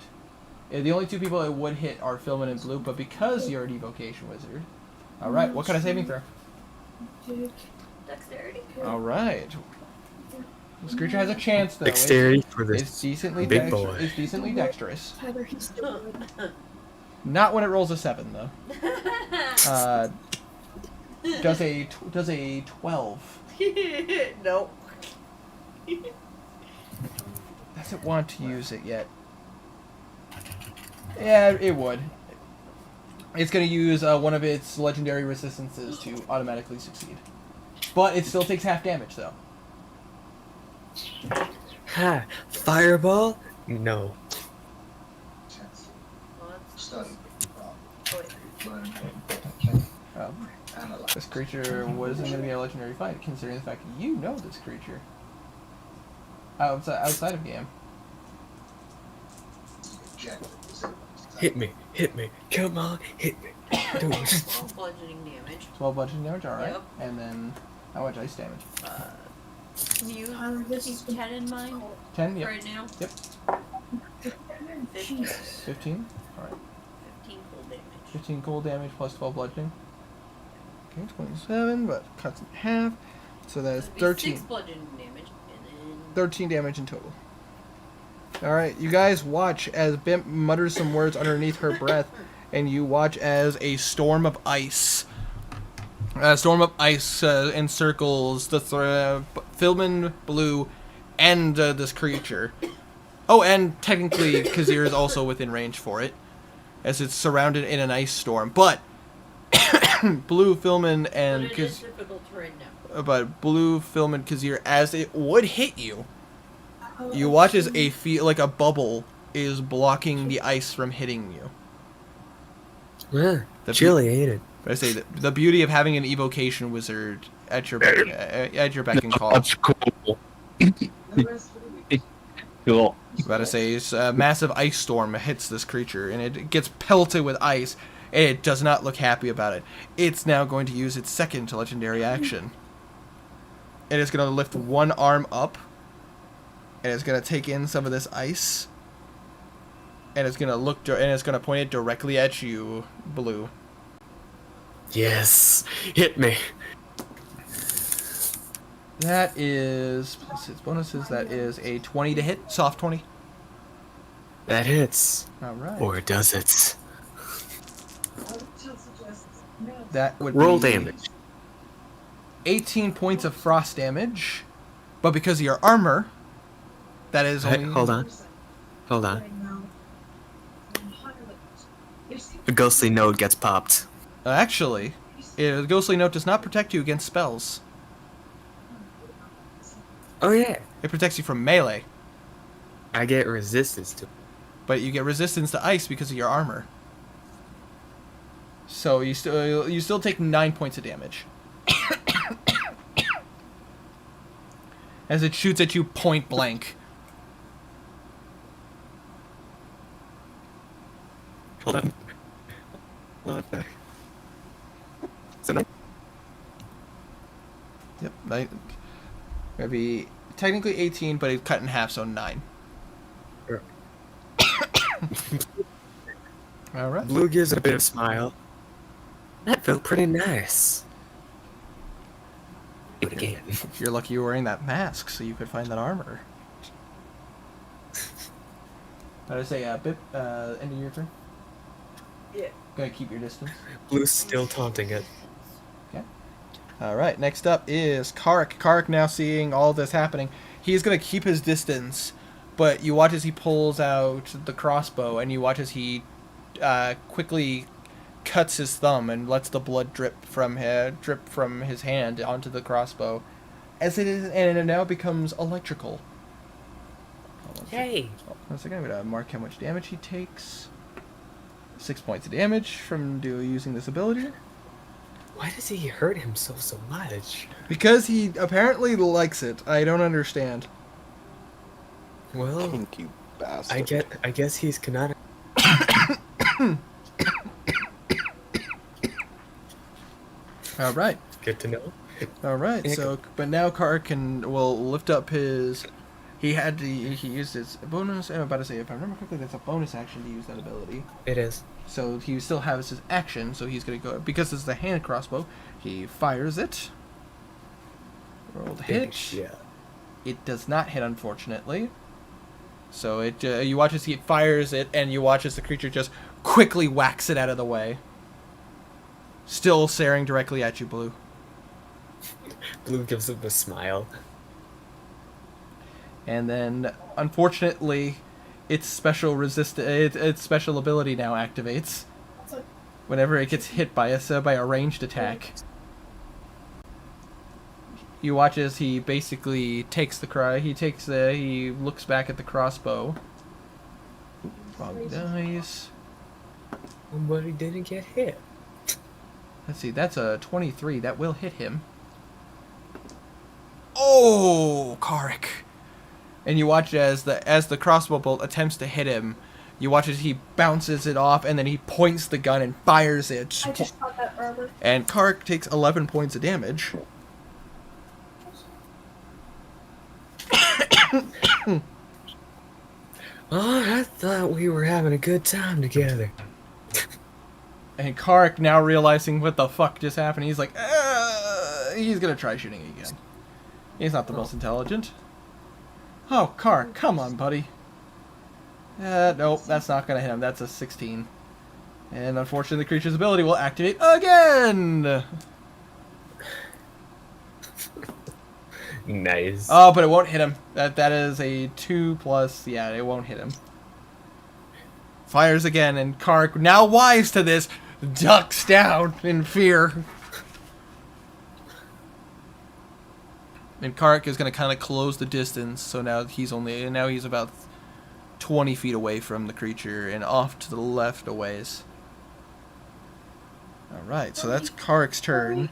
The only two people it would hit are Philman and Blue, but because you're an evocation wizard. All right. What kind of saving throw? Dexterity. All right. This creature has a chance though. dexterity for It's this decently big boy. It's decently dexterous. Tyler, he's still good. Not when it rolls a 7 though. Does a 12. Nope. Doesn't want to use it yet. Yeah, it would. It's going to use one of its legendary resistances to automatically succeed. But it still takes half damage, though. Ha! Fireball? No. This creature wasn't going to be a legendary fight, considering the fact that you know this creature. Outside of game. Hit me. Come on, hit me. Do it. 12 bludgeoning damage. 12 bludgeoning damage, alright. Yep. And then, how much ice damage? Can you keep 10 in mind 10? Yep. right now? Yep. 15. 15? Alright. 15 cold damage. 15 cold damage plus 12 bludgeoning. Okay, 27, but cuts in half. So that is That'd be 13. 6 bludgeoning damage, and then 13 damage in total. Alright, you guys watch as Bimp mutters some words underneath her breath, and you watch as a storm of ice. Encircles the Philman, Blue, and this creature. Oh, and technically Kazir is also within range for it, as it's surrounded in an ice storm. But Blue, Philman, and but it is difficult terrain now. but Blue, Philman, Kazir, as it would hit you, you watch as a bubble is blocking the ice from hitting you. Yeah, chilly, ain't it? I say the beauty of having an evocation wizard at your beck and call. That's cool. Cool. About to say, it's a massive ice storm hits this creature, and it gets pelted with ice, and it does not look happy about it. It's now going to use its second legendary action. It is going to lift one arm up, and it's going to take in some of this ice, and it's going to point it directly at you, Blue. Yes, hit me. That is, plus its bonuses, that is a 20 to hit, soft 20. That hits. Alright. Or does it? That would Roll be damage. 18 points of frost damage, but because of your armor, that is Hey, only... hold on. A ghostly node gets popped. Actually, the ghostly note does not protect you against spells. Oh yeah. It protects you from melee, I get resistance to. but you get resistance to ice because of your armor. So you still take 9 points of damage. As it shoots at you point blank. Hold on. So no. Yep. Maybe technically 18, but it's cut in half, so 9. Sure. All right. Blue gives it a bit of smile. That felt pretty nice. Do it again. You're lucky you're wearing that mask, so you could find that armor. I would say, Bip, end of your turn. Yeah. Gotta keep your distance. Blue's still taunting it. All right, next up is Kark. Kark, now seeing all this happening, he's going to keep his distance, but you watch as he pulls out the crossbow, and you watch as he quickly cuts his thumb and lets the blood drip from his hand onto the crossbow, and it now becomes electrical. Hey! One second, I'm going to mark how much damage he takes. 6 points of damage from using this ability. Why does he hurt him so much? Because he apparently likes it. I don't understand. Well, Kinky bastard. I guess he's canonical. All right. Good to know. All right. So, but now Kark will lift up his. He used his bonus. I'm about to say, if I remember correctly, that's a bonus action to use that ability. It is. So he still has his action. So he's gonna go because it's the hand crossbow. He fires it. Rolled hit. Yeah. It does not hit, unfortunately. So you watch as he fires it, and you watch as the creature just quickly whacks it out of the way. Still staring directly at you, Blue. Blue gives him a smile. And then, unfortunately, its special ability now activates whenever it gets hit by a ranged attack. You watch as he basically takes he looks back at the crossbow. Wrong dice. But he didn't get hit. Let's see, that's a 23. That will hit him. Oh, Kark. And you watch as the crossbow bolt attempts to hit him, you watch as he bounces it off, and then he points the gun and fires it. I just thought that earlier. And Kark takes 11 points of damage. Oh, I thought we were having a good time together. And Kark, now realizing what the fuck just happened, he's like, he's gonna try shooting again. He's not the most intelligent. Oh, Kark, come on, buddy. Nope, that's not gonna hit him. That's a 16. And unfortunately, the creature's ability will activate again! Nice. Oh, but it won't hit him. That is a 2+. Yeah, it won't hit him. Fires again, and Kark, now wise to this, ducks down in fear. And Kark is going to kind of close the distance, so now he's about 20 feet away from the creature and off to the left a ways. Alright, so that's Kark's turn.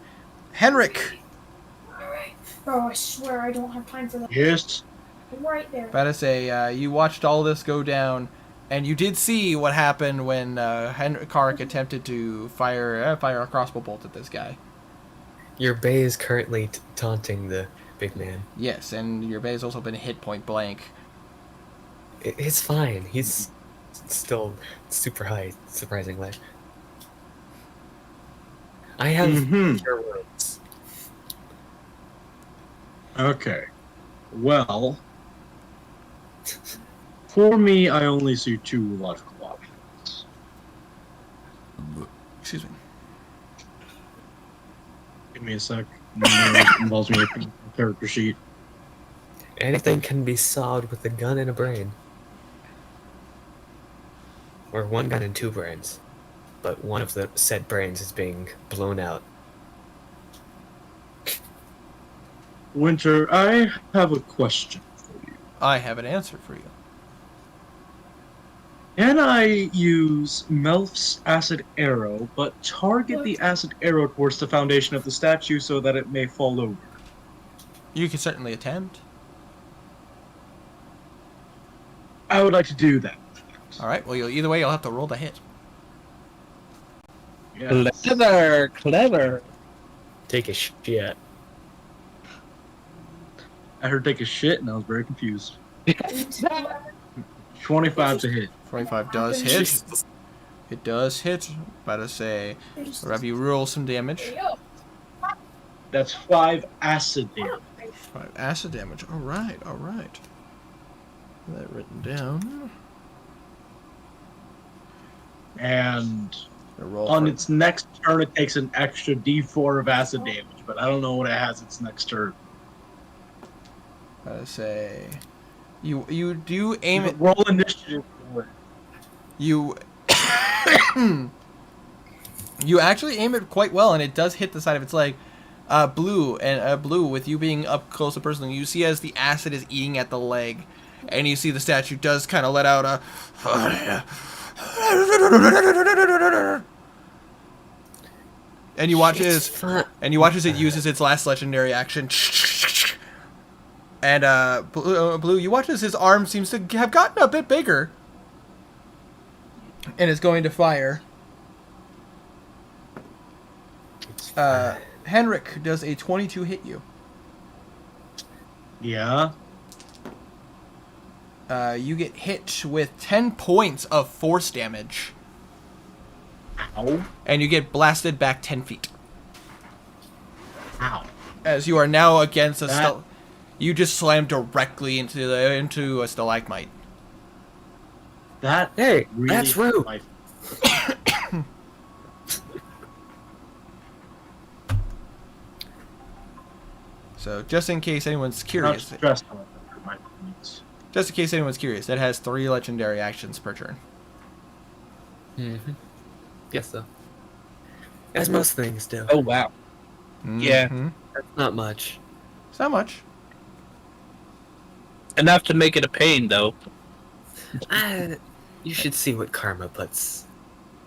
Henrik! Alright. Oh, I swear I don't have time for that. Yes. Right there. About to say, you watched all this go down, and you did see what happened when Kark attempted to fire a crossbow bolt at this guy. Your bay is currently taunting the big man. Yes, and your bay has also been hit point blank. It's fine. He's still super high, surprisingly. I have your words. Okay. Well, for me, I only see two logical options. Excuse me. Give me a sec. It involves me opening the character sheet. Anything can be solved with a gun and a brain. Or one gun and two brains. But one of the said brains is being blown out. Winter, I have a question for you. I have an answer for you. Can I use Melf's acid arrow, but target the acid arrow towards the foundation of the statue so that it may fall over? You can certainly attempt. I would like to do that. Alright, well, either way, you'll have to roll the hit. Yes. Clever. Take a shit. I heard take a shit and I was very confused. 25 to hit. 25 does hit. It does hit. About to say, we'll have you roll some damage. That's 5 acid damage. 5 acid damage. All right, all right. Get that written down. And Roll on for- its next turn, it takes an extra d4 of acid damage, but I don't know what it has its next turn. Say, you do aim it. Roll initiative for it. You you actually aim it quite well, and it does hit the side of its leg. Blue, with you being up close and personal, you see as the acid is eating at the leg, and you see the statue does kind of let out a. And you watch as it uses its last legendary action. And Blue, you watch as his arm seems to have gotten a bit bigger, and is going to fire. Henrik, does a 22 hit you? Yeah. You get hit with 10 points of force damage. Ow. And you get blasted back 10 feet. Ow. As you are now against a you just slammed directly into a stalagmite. That Hey, really that's rude. my- So just in case anyone's Not curious, stressed on my points. just in case anyone's curious, that has 3 legendary actions per turn. Mm-hmm. Yes, though. As most things do. Oh wow. Yeah. Mhm. That's not much. It's not much. Enough to make it a pain, though. You should see what karma puts.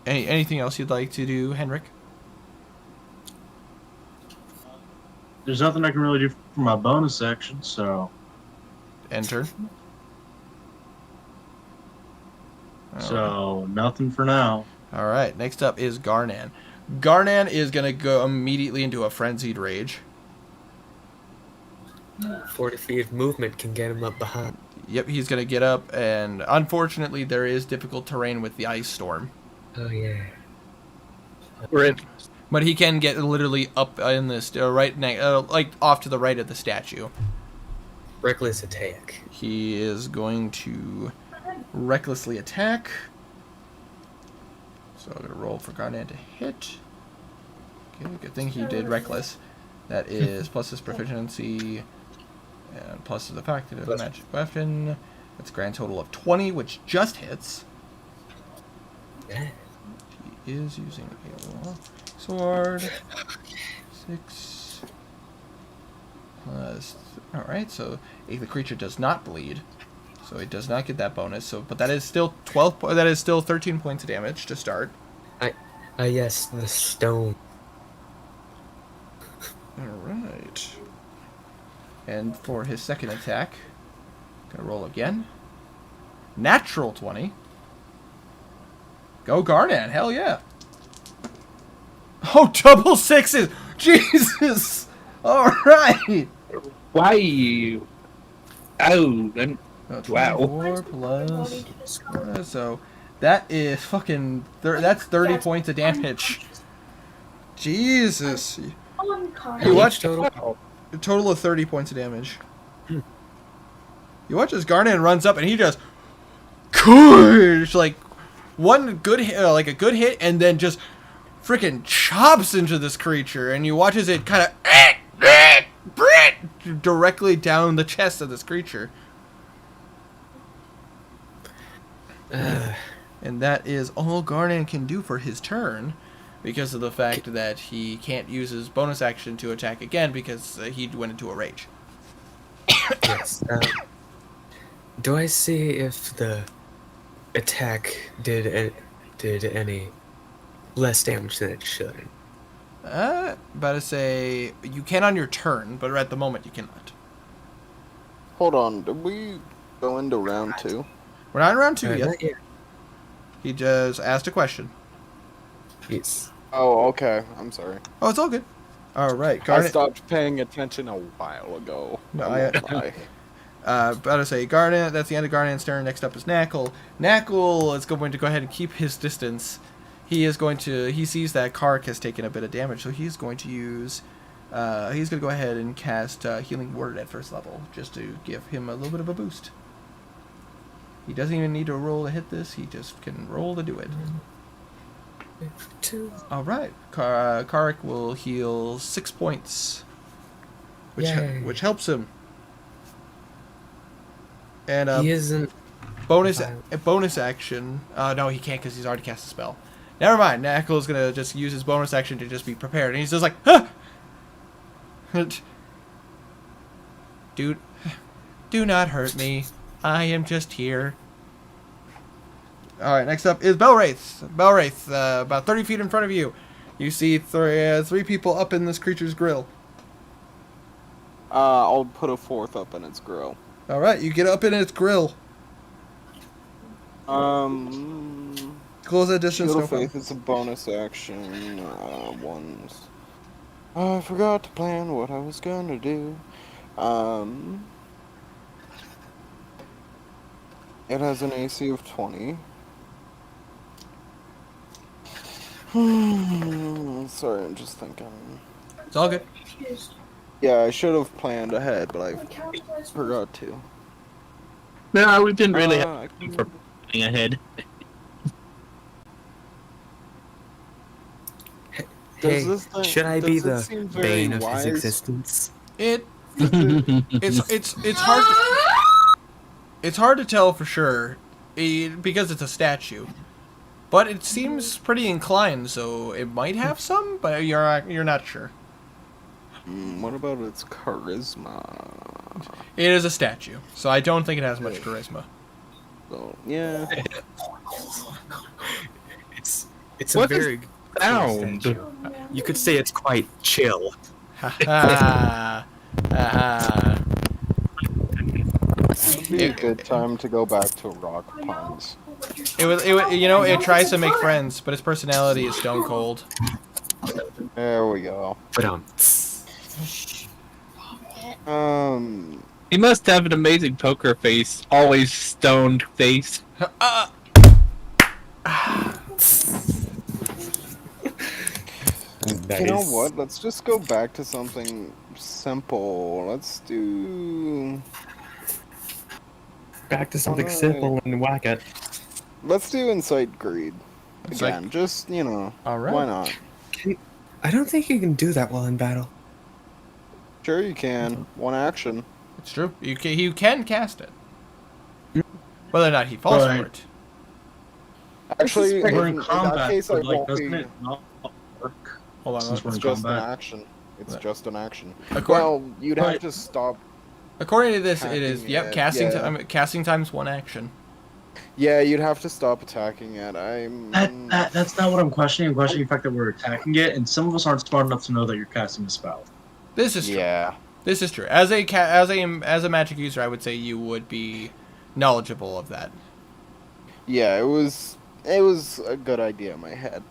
Anything else you'd like to do, Henrik? There's nothing I can really do for my bonus action, so Enter. nothing for now. All right. Next up is Garnan. Garnan is gonna go immediately into a frenzied rage. 40 feet of movement can get him up behind. Yep, he's gonna get up, and unfortunately, there is difficult terrain with the ice storm. Oh, yeah. Rip. But he can get literally up in this like off to the right of the statue. Reckless attack. He is going to recklessly attack. So I'm gonna roll for Garnan to hit. Okay, good thing he did reckless. That is plus his proficiency, and plus the fact that it's a magic weapon. That's a grand total of 20, which just hits. Yeah. He is using a sword. 6 plus. All right, so the creature does not bleed, so it does not get that bonus. So, but that is still 12. That is still 13 points of damage to start. Yes, the stone. All right. And for his second attack, gonna roll again. Natural 20. Go Garnan, hell yeah. Oh, double sixes! Jesus! Alright! Why? Oh, then. Wow. 24 plus. So, that is fucking. That's 30 points of damage. Jesus. You watch total? a total of 30 points of damage. You watch as Garnan runs up and he just. Like, one good hit, like a good hit, and then just freaking chops into this creature, and you watch as it kind of directly down the chest of this creature. And that is all Garnan can do for his turn, because of the fact that he can't use his bonus action to attack again because he went into a rage. Yes. Do I see if the attack did any less damage than it should? About to say you can on your turn, but at the moment you cannot. Hold on, did we go into round 2? We're not in round 2 yet. Not yet. He just asked a question. Yes. Oh, okay. I'm sorry. Oh, it's all good. All right, I Garnet. stopped paying attention a while ago. No, I won't lie. About to say Garnet. That's the end of Garnet's turn. Next up is Knackle. Knackle is going to go ahead and keep his distance. He sees that Kark has taken a bit of damage, so he's going to use. He's going to go ahead and cast Healing Word at first level, just to give him a little bit of a boost. He doesn't even need to roll to hit this. He just can roll to do it. 2. All right, Kark will heal 6 points, Yay. which helps him. And He isn't. bonus violent. bonus action. No, he can't because he's already cast a spell. Never mind. Knackle is gonna just use his bonus action to just be prepared, and he's just like, huh! Dude, do not hurt me. I am just here. All right. Next up is Belwraith. Belwraith, about 30 feet in front of you. You see three people up in this creature's grill. I'll put a fourth up in its grill. All right, you get up in its grill. Close that distance. Shield No of problem. Faith is a bonus action. Ones. I forgot to plan what I was gonna do. It has an AC of 20. Sorry, I'm just thinking. It's all good. Yeah, I should have planned ahead, but I forgot to. No, we didn't really have I can- for planning ahead. Hey, Does this thing- should I does be it the seem very bane of his wise? existence? It's hard. It's hard to tell for sure, because it's a statue. But it seems pretty inclined, so it might have some, but you're not sure. What about its charisma? It is a statue, so I don't think it has much charisma. So, yeah. It's What a is very cool sound? statue. You could say it's quite chill. Ha ha. Ha. It'd be a good time to go back to rock puns. It tries to make friends, but its personality is stone cold. There we go. But He must have an amazing poker face. Always stoned face. You know what? Let's just go back to something simple. Let's do... Back to something simple and whack it. Let's do Incite Greed. Incite- Again, just, All right. why not? I don't think you can do that well in battle. Sure you can. One action. It's true. You can cast it. Whether or not he falls Right. for it. Actually, We're in in combat, that case, I but, like, won't doesn't be... it not work? Hold on. Since we're It's in just an combat. action. It's What? just an action. According- Well, you'd have Right. to stop... According to this, it is. Attacking Yep, it, casting yeah. time. Casting time's one action. Yeah, you'd have to stop attacking it. That's not what I'm questioning. I'm questioning the fact that we're attacking it, and some of us aren't smart enough to know that you're casting a spell. This is true. Yeah. This is true. As a magic user, I would say you would be knowledgeable of that. Yeah, it was a good idea in my head.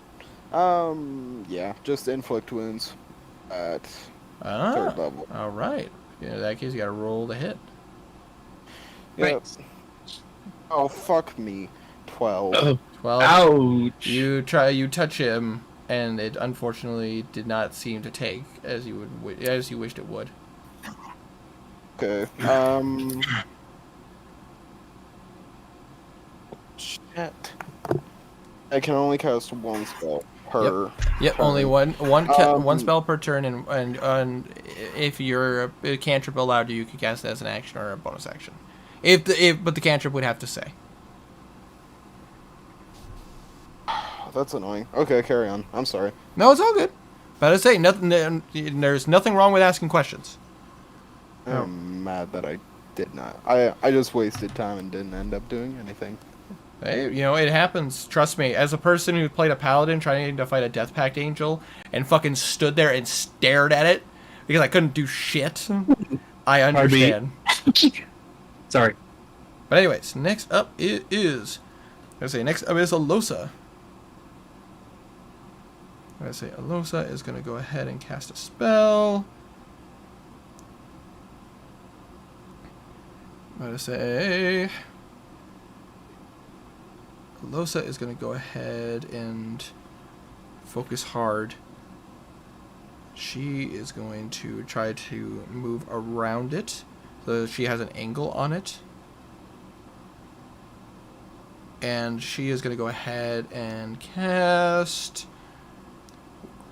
Yeah, just inflict wounds at third level. All right. In that case, you got to roll the hit. Yep. Oh, fuck me. 12. Oh, 12. ouch. You touch him, and it unfortunately did not seem to take as you wished it would. Okay. Shit. I can only cast one spell per. Yep, turn. only one Um, spell per turn, and if you're a cantrip allowed you can cast it as an action or a bonus action. But the cantrip would have to say. That's annoying. Okay, carry on. I'm sorry. No, it's all good. But I say nothing. There's nothing wrong with asking questions. I'm mad that I did not. I just wasted time and didn't end up doing anything. Hey, it happens. Trust me. As a person who played a paladin trying to fight a death pact angel and fucking stood there and stared at it because I couldn't do shit, I understand. Sorry. But anyways, next up is Alosa. I say Alosa is going to go ahead and cast a spell. I say Alosa is going to go ahead and focus hard. She is going to try to move around it so that she has an angle on it. And she is going to go ahead and cast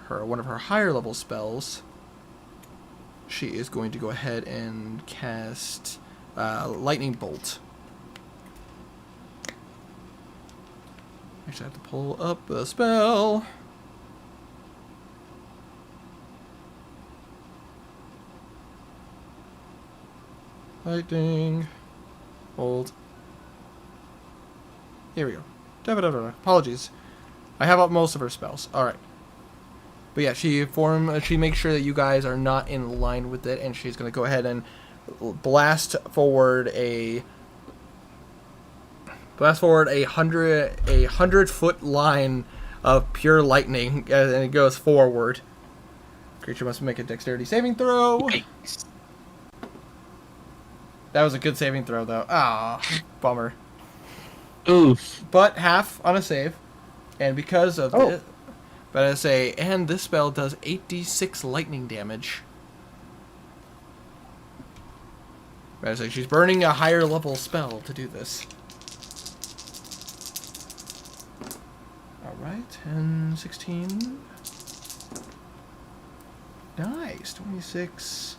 one of her higher level spells. She is going to go ahead and cast Lightning Bolt. Actually, I have to pull up the spell. Lightning Bolt. Here we go. Apologies. I have up most of her spells. Alright. But yeah, she makes sure that you guys are not in line with it, and she's going to go ahead and blast forward a 100-foot line of pure lightning, and it goes forward. Creature must make a dexterity saving throw. Yikes. That was a good saving throw, though. Ah, bummer. Oof. But half on a save, and because of this, but I say, and this spell does 8d6 lightning damage. But I say she's burning a higher level spell to do this. Alright, 10, 16. Nice, 26,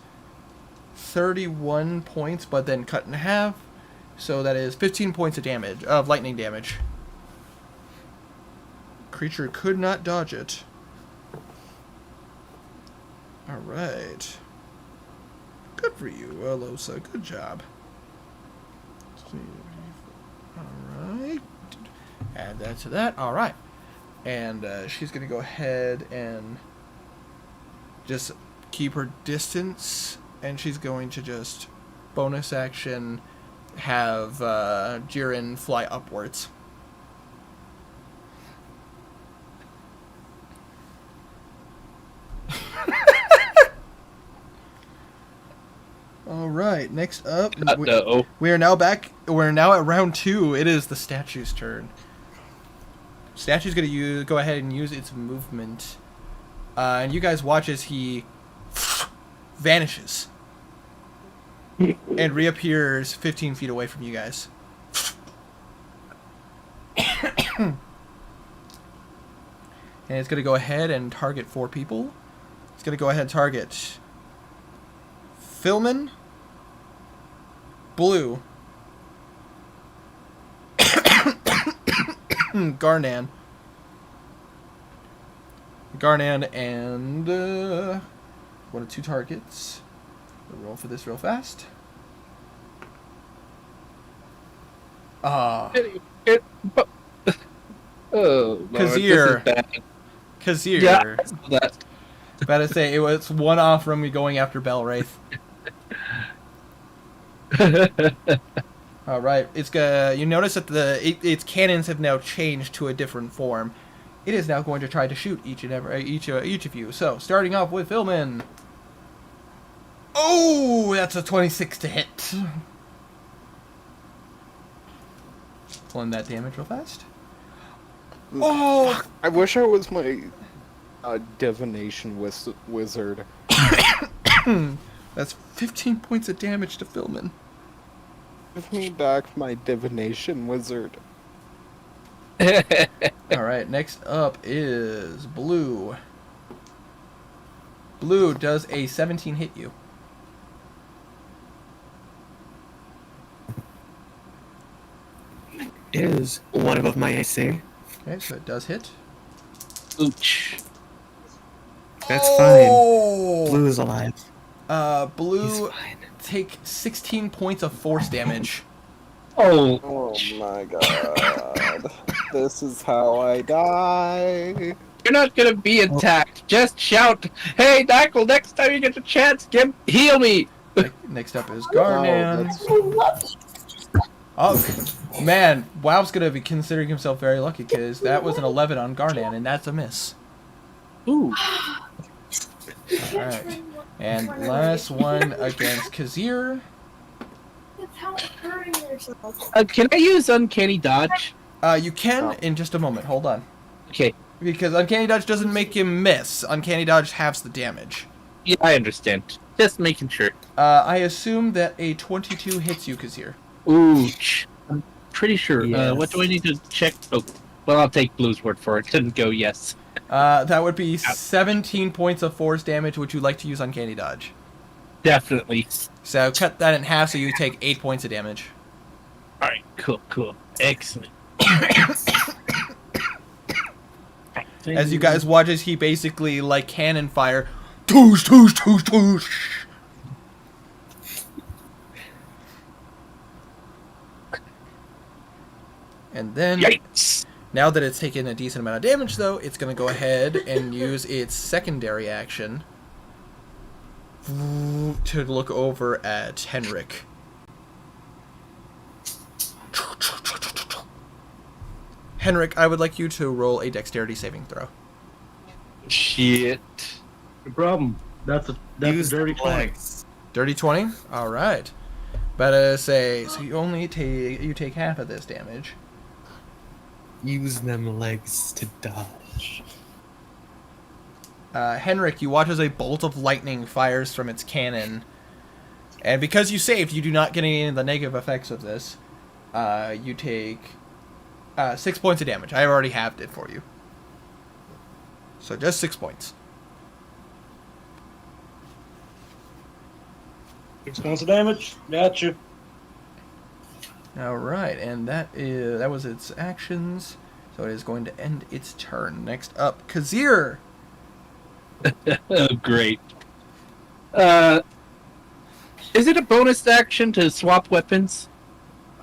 31 points, but then cut in half. So that is 15 points of damage, of lightning damage. Creature could not dodge it. Alright. Good for you, Alosa. Good job. Alright. Add that to that. Alright. And she's going to go ahead and just keep her distance. And she's going to just bonus action have Jiren fly upwards. All right. Next up, we are now back. We're now at round 2. It is the statue's turn. Statue's going to go ahead and use its movement, and you guys watch as he vanishes and reappears 15 feet away from you guys. And it's going to go ahead and target 4 people. It's going to go ahead and target Philman, Blue, Garnan, and one of 2 targets. We'll roll for this real fast. Oh, Kazir. Kazir. Yeah, that. About to say, it was one off from me going after Belwraith. All right, it's you notice that its cannons have now changed to a different form. It is now going to try to shoot each of you. So, starting off with Philman. Oh, that's a 26 to hit. Pulling that damage real fast. Oh, I wish I was my divination wizard. That's 15 points of damage to Philman. Give me back my divination wizard. Alright, next up is Blue. Blue, does a 17 hit you? It is one above my AC. Okay, so it does hit. Ooch. That's fine. Blue is alive. Blue, take 16 points of force damage. Oh my god. This is how I die. You're not gonna be attacked. Just shout, "Hey, Dackle! Next time you get the chance, heal me." Next up is Garnan. Oh, man, WoW's gonna be considering himself very lucky because that was an 11 on Garnan, and that's a miss. Ooh. All right. And last one against Kazir. That's how hurting yourself. Can I use Uncanny Dodge? You can in just a moment. Hold on. Okay. Because Uncanny Dodge doesn't make him miss. Uncanny Dodge halves the damage. Yeah, I understand. Just making sure. I assume that a 22 hits you, Kazir. Ooh. I'm pretty sure. Yes. What do I need to check? Oh, well, I'll take Blue's word for it. Didn't go yes. That would be 17 points of force damage. Would you like to use Uncanny Dodge? Definitely. So cut that in half so you take 8 points of damage. Alright, cool. Excellent. As you guys watch as he basically, like cannon fire, toosh, toosh, toosh, toosh. And then, Yikes! now that it's taken a decent amount of damage, though, it's going to go ahead and use its secondary action to look over at Henrik. Henrik, I would like you to roll a dexterity saving throw. Shit. No problem. That's a Use dirty the 20. legs. Dirty 20? Alright. But say, so you only take half of this damage. Use them legs to dodge. Henrik, you watch as a bolt of lightning fires from its cannon. And because you saved, you do not get any of the negative effects of this. You take 6 points of damage. I already halved it for you. So just 6 points. 6 points of damage. Gotcha. Alright, and that was its actions. So it is going to end its turn. Next up, Kazir! Oh, great. Is it a bonus action to swap weapons?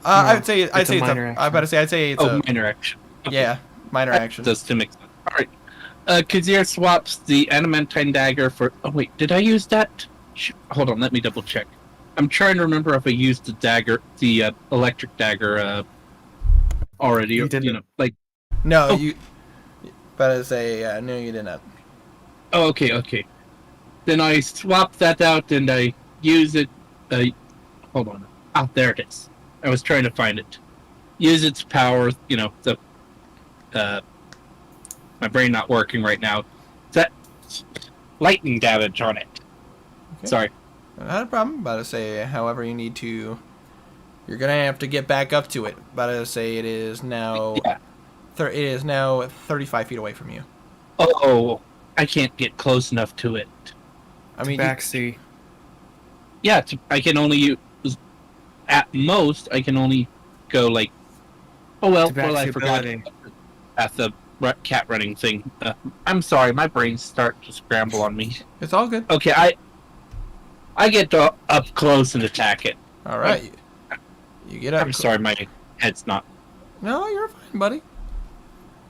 I'd say it's a minor I'm about to say I'd say it's a minor action. Okay. yeah, minor action. Does to make sense. Alright. Kazir swaps the adamantine dagger for... Oh, wait, did I use that? Hold on, let me double check. I'm trying to remember if I used the dagger, the electric dagger, already. You didn't. You know, like... No, Oh. you. But I say no, you did not. Oh, okay. Then I swap that out and I use it. Hold on. Ah, there it is. I was trying to find it. Use its power. You know, my brain not working right now. That lightning damage on it. Okay. Sorry. Not a problem. About to say, however, you need to. You're gonna have to get back up to it. About to say it is now. Yeah. It is now 35 feet away from you. Oh, I can't get close enough to it. I mean, Backseat. Yeah, I can only use. At most, I can only go like. Oh well, I forgot. Tabaxi At the cat running thing. I'm sorry, my brain's starting to scramble on me. it's all good. Okay, I get to up close and attack it. All right, you get up. I'm sorry, my head's not. No, you're fine, buddy.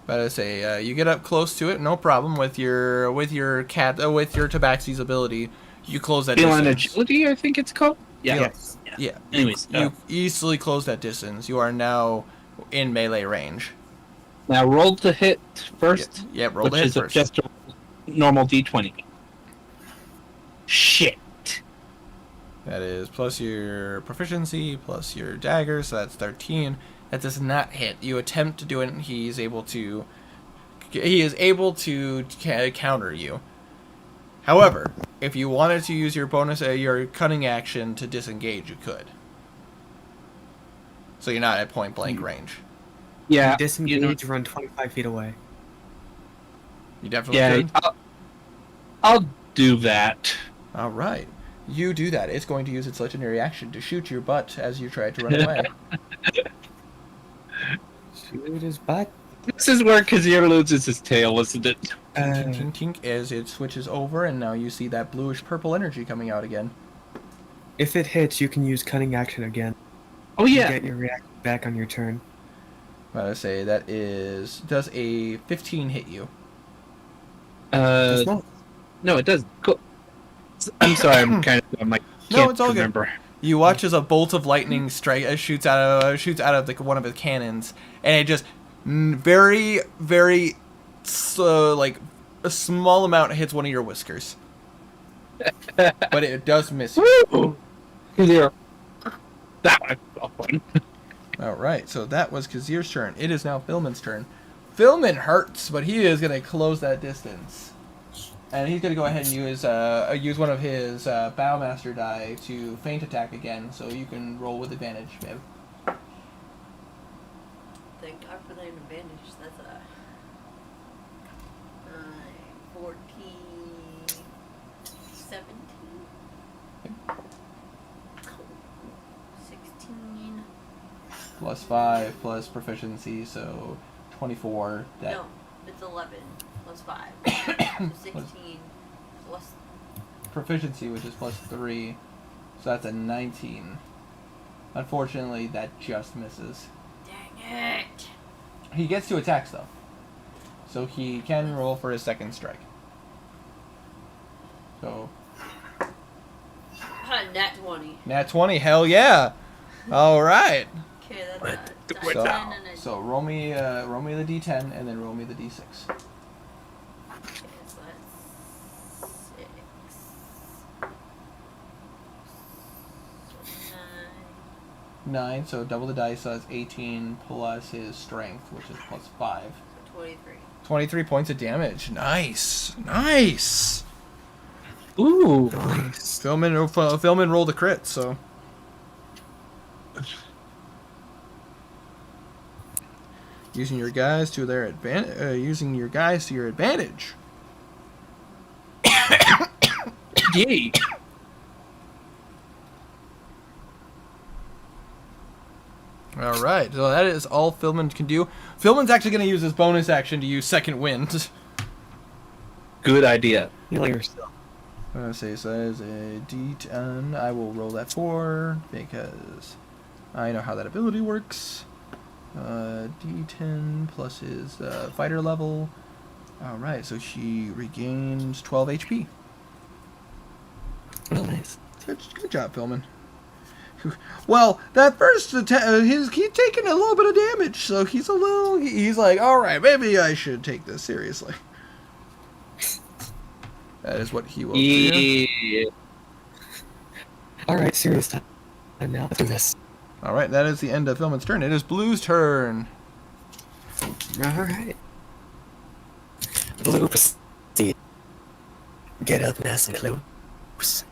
But I say you get up close to it, no problem with your Tabaxi's ability. You close that Feline distance. agility, I think it's called. Yeah. Yes. Yeah. Anyways, You easily close that distance. You are now in melee range. now roll to hit first. Yeah, roll which to hit is first. just a normal d20. Shit. That is plus your proficiency, plus your dagger, so that's 13. That does not hit. You attempt to do it, and he is able to counter you. However, if you wanted to use your bonus, your cunning action to disengage, you could. So you're not at point blank range. Yeah. Disengage, run 25 feet away. You definitely could. I'll do that. All right. You do that. It's going to use its legendary action to shoot your butt as you try to run away. Shoot his butt. This is where Kazir loses his tail, isn't it? Tink, tink, tink, as it switches over, and now you see that bluish purple energy coming out again. If it hits, you can use cunning action again. Oh You yeah. get your reaction back on your turn. I say that does a 15 hit you? Does not. No, it doesn't. Cool. I'm sorry. I'm like No, can't it's all good. remember. You watch as a bolt of lightning shoots out of one of his cannons, and it just very, very slow, like a small amount hits one of your whiskers. But it does miss you. Woo! Kazir. That was fun. Alright, so that was Kazir's turn. It is now Philman's turn. Philman hurts, but he is going to close that distance. And he's going to go ahead and use one of his Bowmaster die to feint attack again, so you can roll with advantage, babe. Thank God for the advantage. That's a 14, 17, 16. Plus 5 plus proficiency, so 24. That No, it's 11 plus 5. So 16 plus. proficiency, which is plus 3, so that's a 19. Unfortunately, that just misses. Dang it! He gets 2 attacks, though. So he can roll for his second strike. So, Nat 20. nat 20, hell yeah! Alright! Okay, that's What? a Do it 10 now. and a. So roll me the d10 and then roll me the d6. Okay, so that's 6. So 9, so double the dice, so that's 18 plus his strength, which is plus 5. 9, so 23. 23 points of damage. Nice! Nice! Ooh. Nice. Philman rolled a crit, so... Using your guys to their using your guys to your advantage. Yay. All right, so that is all Philman can do. Philman's actually going to use his bonus action to use Second Wind. Good idea. Heal yourself. Say so that is a D10. I will roll that 4 because I know how that ability works. D10 plus his fighter level. All right, so she regains 12 HP. Oh, nice. Good job, Philman. Well, that first attack, he's taking a little bit of damage, so he's like, all right, maybe I should take this seriously. That is what he will do. Yeah. Alright, serious time. Now let's do this. All right, that is the end of Philman's turn. It is Blue's turn. Alright. Blue, proceed. Get up nice and close.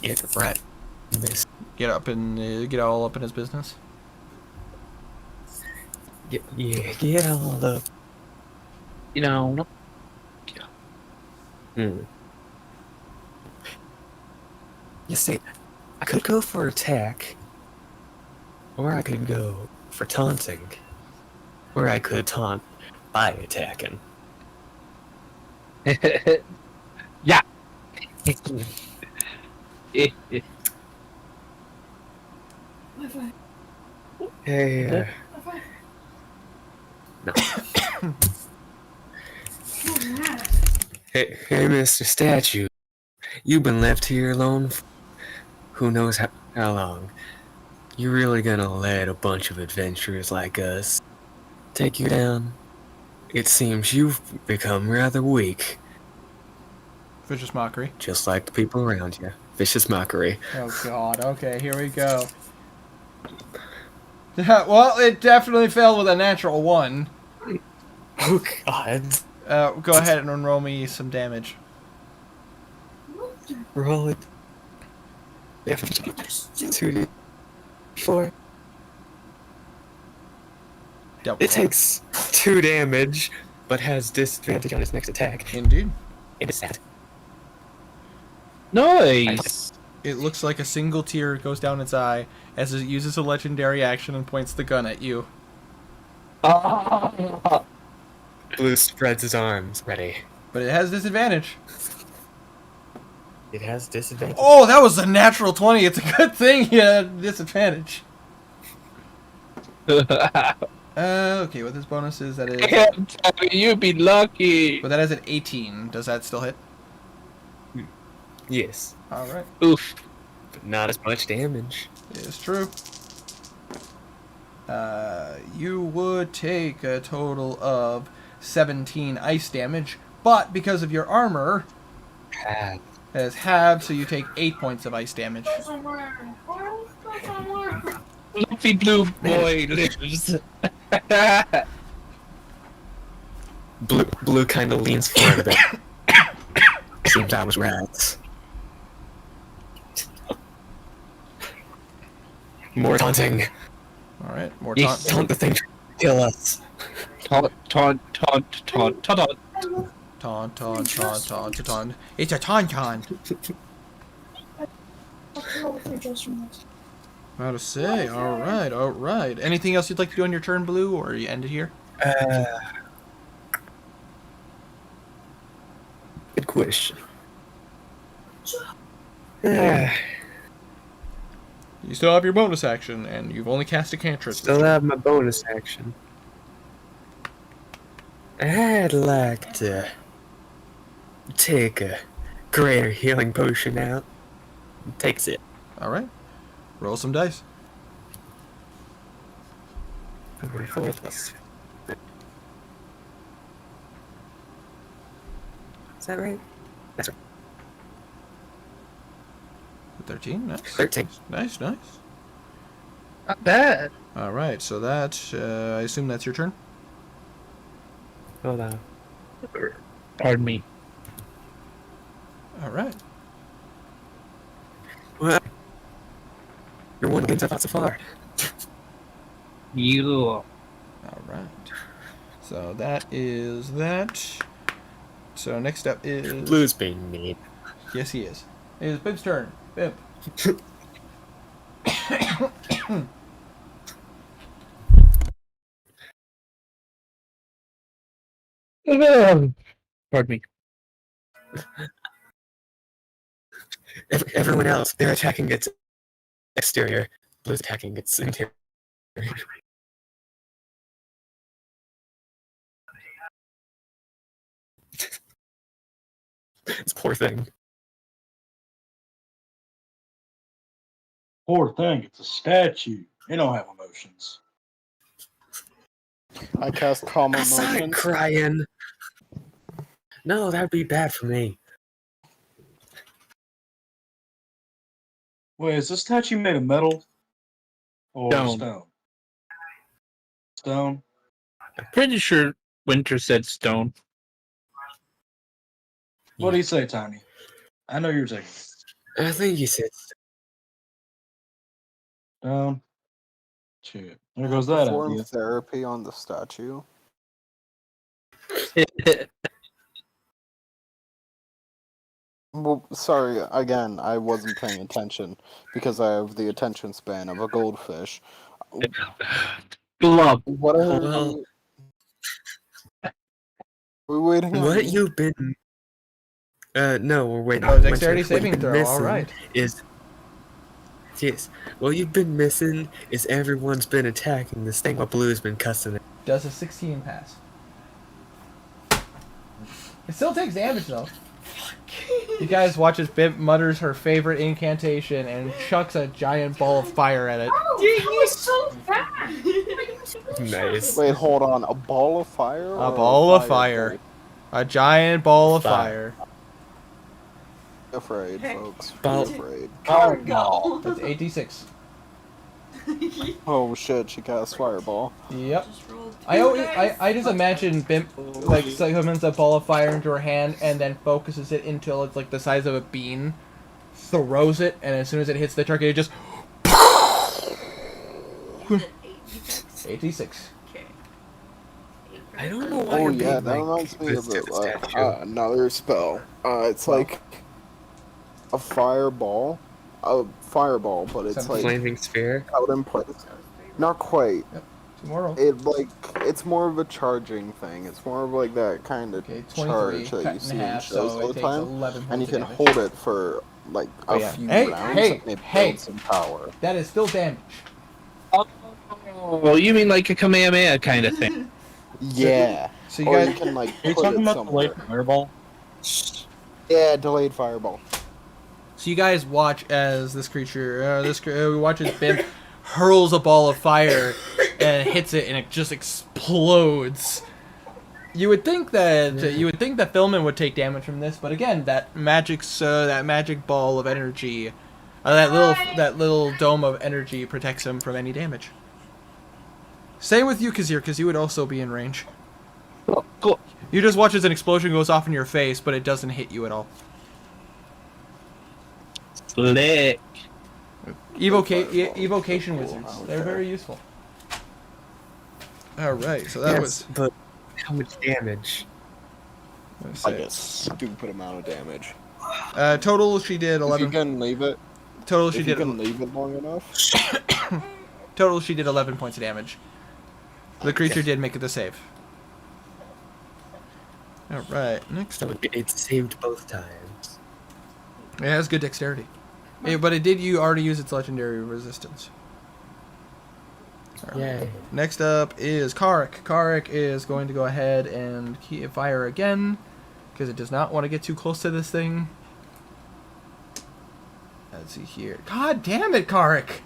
Get right in this. Get all up in his business. Get all up. You know. You see, I could go for attack, or I could go for taunting, or I could taunt by attacking. Yeah. High five. Hey, High five. no. What's the matter? Hey, Mr. Statue, you've been left here alone for who knows how long. You really gonna let a bunch of adventurers like us take you down? It seems you've become rather weak, Vicious mockery. just like the people around you. Vicious mockery. Oh God. Okay, here we go. Well, it definitely failed with a natural 1. Oh God. Go ahead and roll me some damage. Roll it. Yeah, 2d4. Double. It takes 2 damage, but has disadvantage on its next attack. Indeed. It is sad. Nice. It looks like a single tear goes down its eye as it uses a legendary action and points the gun at you. Blue spreads his arms, ready. But it has disadvantage. It has disadvantage. Oh, that was a natural 20. It's a good thing he had disadvantage. Okay, with his bonuses, that is... You'd be lucky. But that is an 18. Does that still hit? Yes, Alright. Oof. but not as much damage. It is true. You would take a total of 17 ice damage, but because of your armor, Ah, it is halved, so you take 8 points of ice damage. Fluffy blue boy lives. Blue kind of leans forward a bit. Seems I was rats. More taunting. All right, more You taunt. taunt the thing to kill us. Taunt. Taunt. It's a taunt. How to say? All right. Anything else you'd like to do on your turn, Blue, or you end it here? Good question. Uh, You still have your bonus action, and you've only cast a cantrip. Still have my bonus action. I'd like to take a greater healing potion out. Takes it. All right. Roll some dice. 44 plus. Is that right? That's right. 13. Nice. 13. Nice. Not bad. All right. So that I assume that's your turn. Hold on. Pardon me. All right. Well, you're one against I thought so far. You. All right. So that is that. So next up is Blue's being mean. Yes, he is. It is Bimp's turn. Bimp. Pardon me. Everyone else, they're attacking its exterior. Blue's attacking its interior. This poor thing. Poor thing, it's a statue. It don't have emotions. I cast calm I saw it emotions. crying. No, that'd be bad for me. Wait, is this statue made of metal? Or Stone. Stone? I'm pretty sure Winter said stone. What do you say, Tiny? I know you're taking it. I think you said Stone. Shit. There goes that Perform idea. therapy on the statue. Well, sorry, again, I wasn't paying attention because I have the attention span of a goldfish. Glove. What are Well, we waiting on? what me? you've been. No, we're waiting. Oh, on dexterity Winter. What saving you've been throw. All missing right. Is yes. What you've been missing is everyone's been attacking this thing while Blue's been cussing it. Does a 16 pass? It still takes damage though. You guys watch as Bimp mutters her favorite incantation and chucks a giant ball of fire at it. Dang, you're so fast. Nice. Wait, hold on. A ball of fire? A or ball of fire. bolt? A giant ball of Fire. fire. Afraid, folks. Be Ball- afraid. Cargo. That's 8d6. Oh shit, she cast fireball. Yep. Just rolled two I just dice. imagine Bimp like summons a ball of fire into her hand and then focuses it until it's like the size of a bean, throws it, and as soon as it hits the target, it just Is it 8d6? 8d6. Okay. I don't know why Oh you're yeah, being, that like, reminds me of this to the statue. another spell. It's like a fireball. A fireball, but it's Some like Flaming sphere. out in place. Not quite. Tomorrow. It's more of a charging thing. It's more of like that kind of Okay, 23 charge that cut you in see in half, shows so all it the takes time, 11 and you points can of damage. hold it for like Oh, a yeah. few Hey, rounds, hey, and it hey. builds in power. That is still damage. Oh, you mean like a Kamehameha kind of thing? Yeah. So you Or you guys, can like Are you put talking it about somewhere. the light fireball? Yeah, delayed fireball. so you guys watch as this creature, we watch as Bimp hurls a ball of fire and hits it, and it just explodes. You would think that Philman would take damage from this, but again, that magic ball of energy, that little dome of energy protects him from any damage. Same with you, Kazir, because you would also be in range. Cool. You just watch as an explosion goes off in your face, but it doesn't hit you at all. Slick. Evocation wizards. They're very useful. Alright, so that was... But how much damage? I get stupid amount of damage. Total, she did 11... If you can leave it... Total, if she you did... can leave it long enough... Total, she did 11 points of damage. The creature did make it the save. Alright, next So up. it saved both times. It has good dexterity. But it did already use its legendary resistance. Yay. Next up is Karik. Karik is going to go ahead and fire again, because it does not want to get too close to this thing. Let's see here. God damn it, Karik!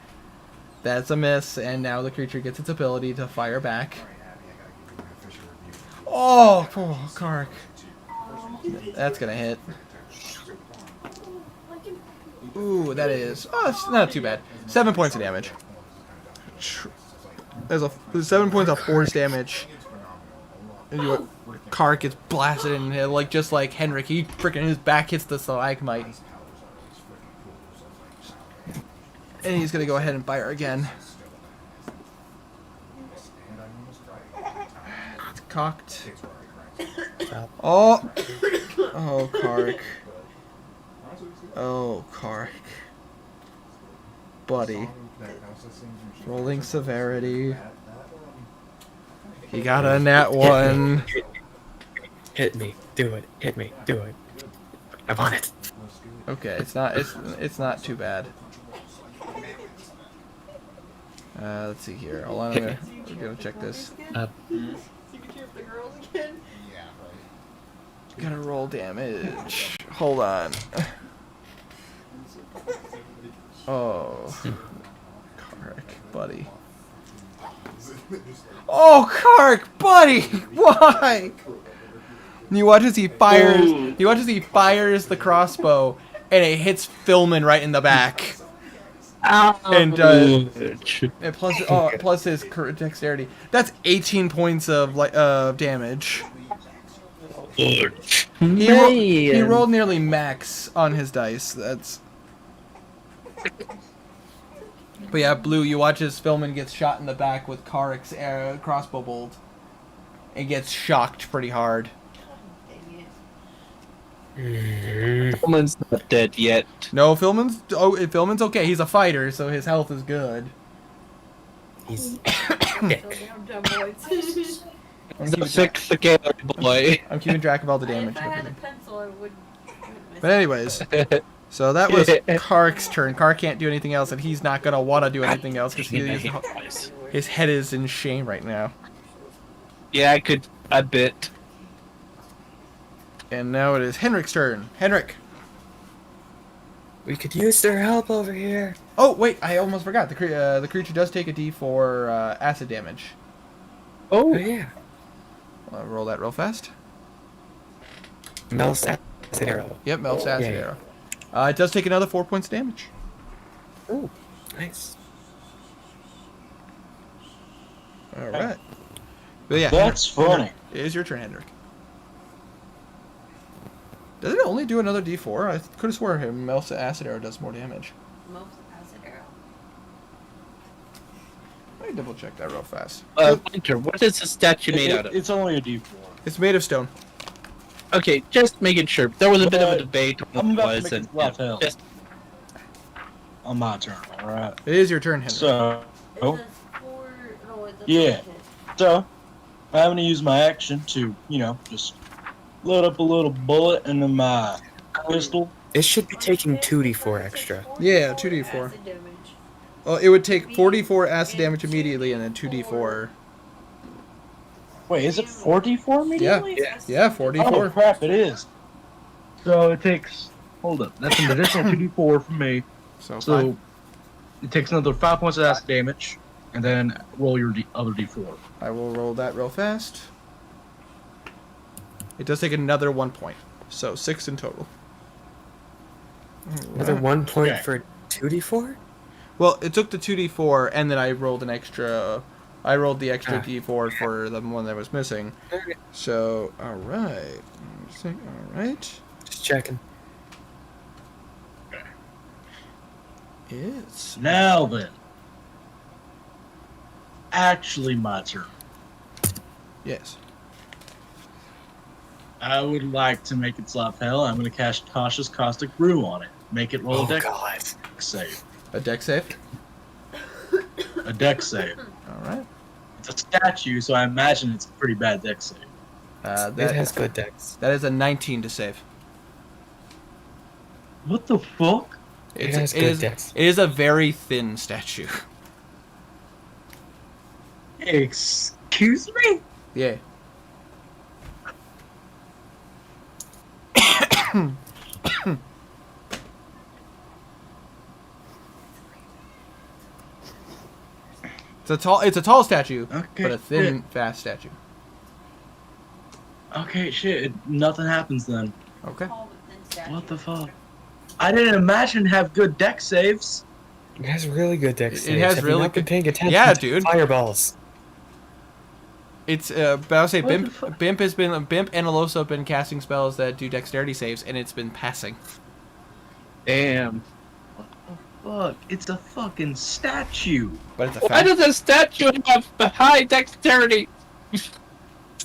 That's a miss, and now the creature gets its ability to fire back. Oh, poor Karik. That's gonna hit. Ooh, that is... Oh, it's not too bad. 7 points of damage. There's 7 points of force damage. And Karik gets blasted and like just like Henrik, he freaking his back hits the stalagmite. And he's gonna go ahead and fire again. It's cocked. Oh! Oh, Karik. Oh, Karik. Buddy. Rolling severity. He got a nat 1. Hit me. Do it. Hit me. Do it. I want it. Okay, it's not too bad. Let's see here. Hold on, we're gonna check this. Gotta roll damage. Hold on. Oh, Karik, buddy. Oh, Karik, buddy! Why? And you watch as he fires. You watch as he fires the crossbow, and it hits Philman right in the back. And plus his dexterity. That's 18 points of damage. He rolled nearly max on his dice. That's. But yeah, Blue, you watch as Philman gets shot in the back with Karik's crossbow bolt. And gets shocked pretty hard. Philman's not dead yet. No, Philman's okay. He's a fighter, so his health is good. He's Fix the game, boy. I'm keeping track of all the damage and everything. But anyways, so that was Kark's turn. Kark can't do anything else, and he's not gonna want to do anything else because his head is in shame right now. Yeah, I could a bit. And now it is Henrik's turn. Henrik. We could use their help over here. Oh wait, I almost forgot. The creature does take a D4 acid damage. Oh yeah. I'll roll that real fast. Melts acid arrow. Yep, melts acid arrow. It does take another 4 points of damage. Oh, nice. All right. But yeah, That's funny. It is your turn, Henrik. Does it only do another D4? I could have swore him melts acid arrow does more damage. Melts acid arrow. Let me double check that real fast. Winter, what is the statue made out of? It's only a D4. It's made of stone. Okay, just making sure. There was a bit of a debate on I'm what about it to was, make and it left hill. just On my turn, alright? It is your turn, Henrik. So, It does 4. No, it does Yeah. not hit. so, I'm going to use my action to, just load up a little bullet into my pistol. It should be taking 2d4 extra. Yeah, 2d4. Acid damage. Well, it would take 44 acid damage immediately and then 2d4. Wait, is it 4d4 immediately? Yeah, Oh 44. crap, it is. So it takes. Hold up, that's an additional 2d4 from me. So So it takes another 5 points of acid damage, and then roll your other d4. I will roll that real fast. It does take another 1 point, so 6 in total. Another 1 point Okay. for 2d4? Well, it took the 2d4, and then I rolled an extra. I rolled the extra Ah. d4 for the one that was missing. Okay. So, all right, all right. Just checking. It's Now then. Actually, my turn. yes. I would like to make it slap hell. I'm going to cast Cautious Caustic Brew on it. Make it roll a deck God. save. A deck save. A deck save. All right. It's a statue, so I imagine it's a pretty bad deck save. It That has good decks. that is a 19 to save. What the fuck? It has good decks. It is a very thin statue. Excuse me? Yeah. It's a tall statue, Okay. but a thin, fast statue. Okay, shit. Nothing happens then. Okay. All within statue. What the fuck? I didn't imagine it have good deck saves. It has really good deck It saves. has Have you really not been good- paying attention Yeah, to dude. Fireballs. It's but I would say What the Bimp fuck? Bimp and Aloso have been casting spells that do dexterity saves, and it's been passing. Damn. Fuck, it's a fucking statue. But it's a Why fast. does a statue have a high dexterity?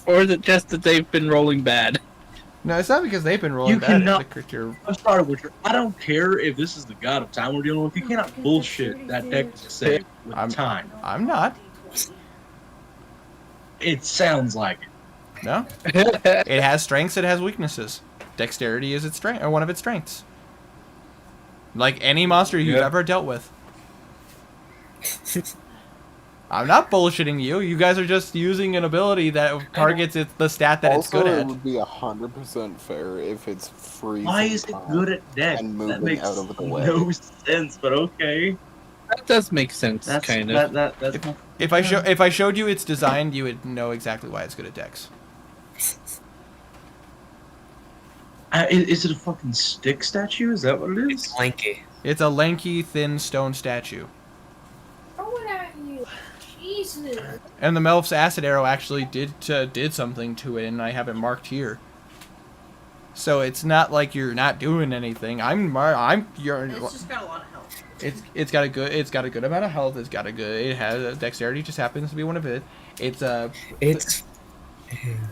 Or is it just that they've been rolling bad? No, it's not because they've been rolling You bad. cannot- The creature. I'm sorry, Witcher. I don't care if this is the god of time we're dealing with. You cannot bullshit that deck save with I'm- time. I'm not. It sounds like it. No. It has strengths. It has weaknesses. Dexterity is its strength, or one of its strengths. Like any monster you've Yeah. ever dealt with. I'm not bullshitting you. You guys are just using an ability that targets the stat that it's also, good it at. would be 100% fair if it's freezing Why is it time. good at deck? and That moving makes out of the way. no sense, but okay. That does make sense, That's kind of. that's If I showed you its design, you would know exactly why it's good at dex. Is it a fucking stick statue? Is that what it is? Lanky. It's a lanky, thin stone statue. Throw it at you. Jesus. And the Melf's acid arrow actually did something to it, and I have it marked here. So it's not like you're not doing anything. You're. It's just got a lot of health. It's got a good amount of health. It has dexterity. Just happens to be one of it. It's the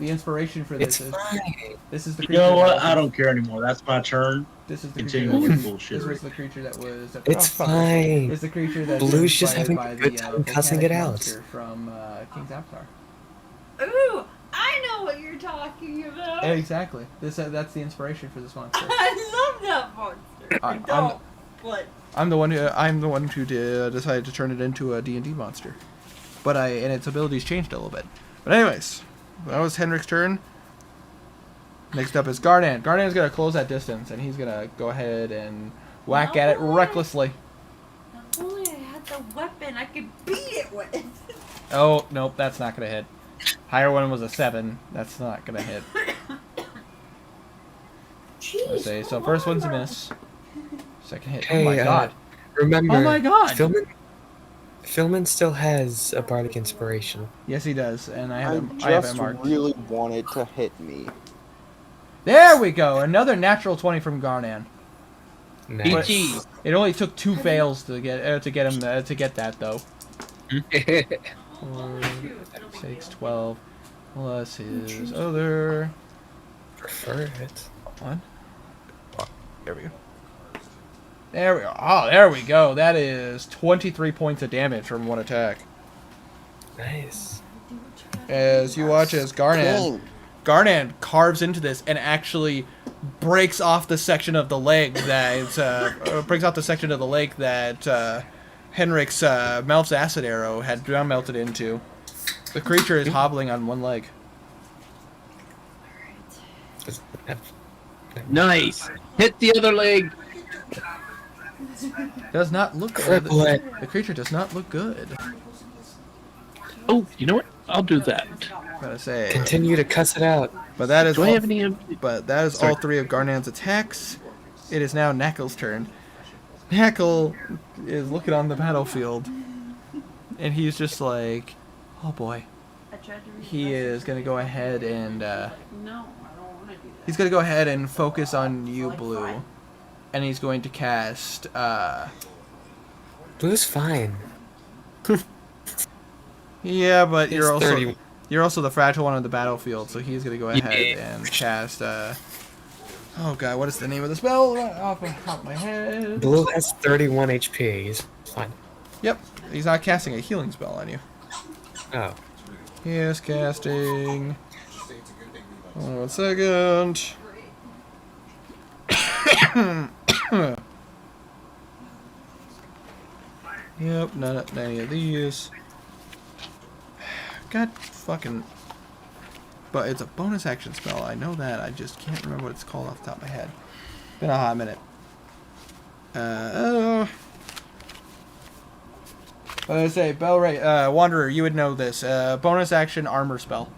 inspiration for It's this is fine. this is the You creature. know what? that was- I don't care anymore. That's my turn. This is the Continue creature. with bullshit. This was the creature that was. It's fine. It's the creature that Blue's just inspired having by a good the, time cussing volcanic it out. monster from King's Avatar. Ooh, I know what you're talking about. Exactly. That's the inspiration for this monster. I love that monster. I I'm- don't, but I'm the one who decided to turn it into a D&D monster. And its abilities changed a little bit. But anyways, that was Henrik's turn. Next up is Garnan. Garnan's gonna close that distance, and he's gonna go ahead and whack at it recklessly. if only I had the weapon I could beat it with. Oh nope, that's not gonna hit. Higher one was a 7. That's not gonna hit. Jeez. Say so. First one's a miss. Second hit. Hey, oh my god. Remember, Oh my god. Philman still has a bardic inspiration. Yes, he does, and I I have it just marked. really want it to hit me. There we go. Another natural 20 from Garnan. Nice. GG. It only took 2 fails to get him to get that though. 4, 6, 12 plus his other Prefer it. one. Oh, there we go. There we go. Oh, there we go. That is 23 points of damage from one attack. Nice. As you watch as Garnan carves into this and actually breaks off the section of the leg that Henrik's Melf's acid arrow had ground melted into. The creature is hobbling on one leg. Nice. Hit the other leg. Does not look Cripple it. The creature does not look good. Oh, you know what? I'll do that. I'm gonna say. Continue to cuss it out. But that is Do I all, have any of? but that is Sorry. all 3 of Garnan's attacks. It is now Knackle's turn. Knackle is looking on the battlefield, and he's just like, oh boy. I tried to read He the is gonna go ahead and No, I don't want to do that. he's gonna go ahead and focus on you, Blue, and he's going to cast. Blue's fine. Yeah, but He's you're also 30. you're also the fragile one on the battlefield, so he's gonna go ahead and cast. Oh god, what is the name of the spell? Off the top of my head. Blue has 31 HP. He's fine. Yep, he's not casting a healing spell on you. Oh. He is casting. Hold on 1 second. Yep, not any of these. God fucking. But it's a bonus action spell. I know that. I just can't remember what it's called off the top of my head. Been a hot minute. But I say, Bellray, Wanderer, you would know this. Bonus action armor spell.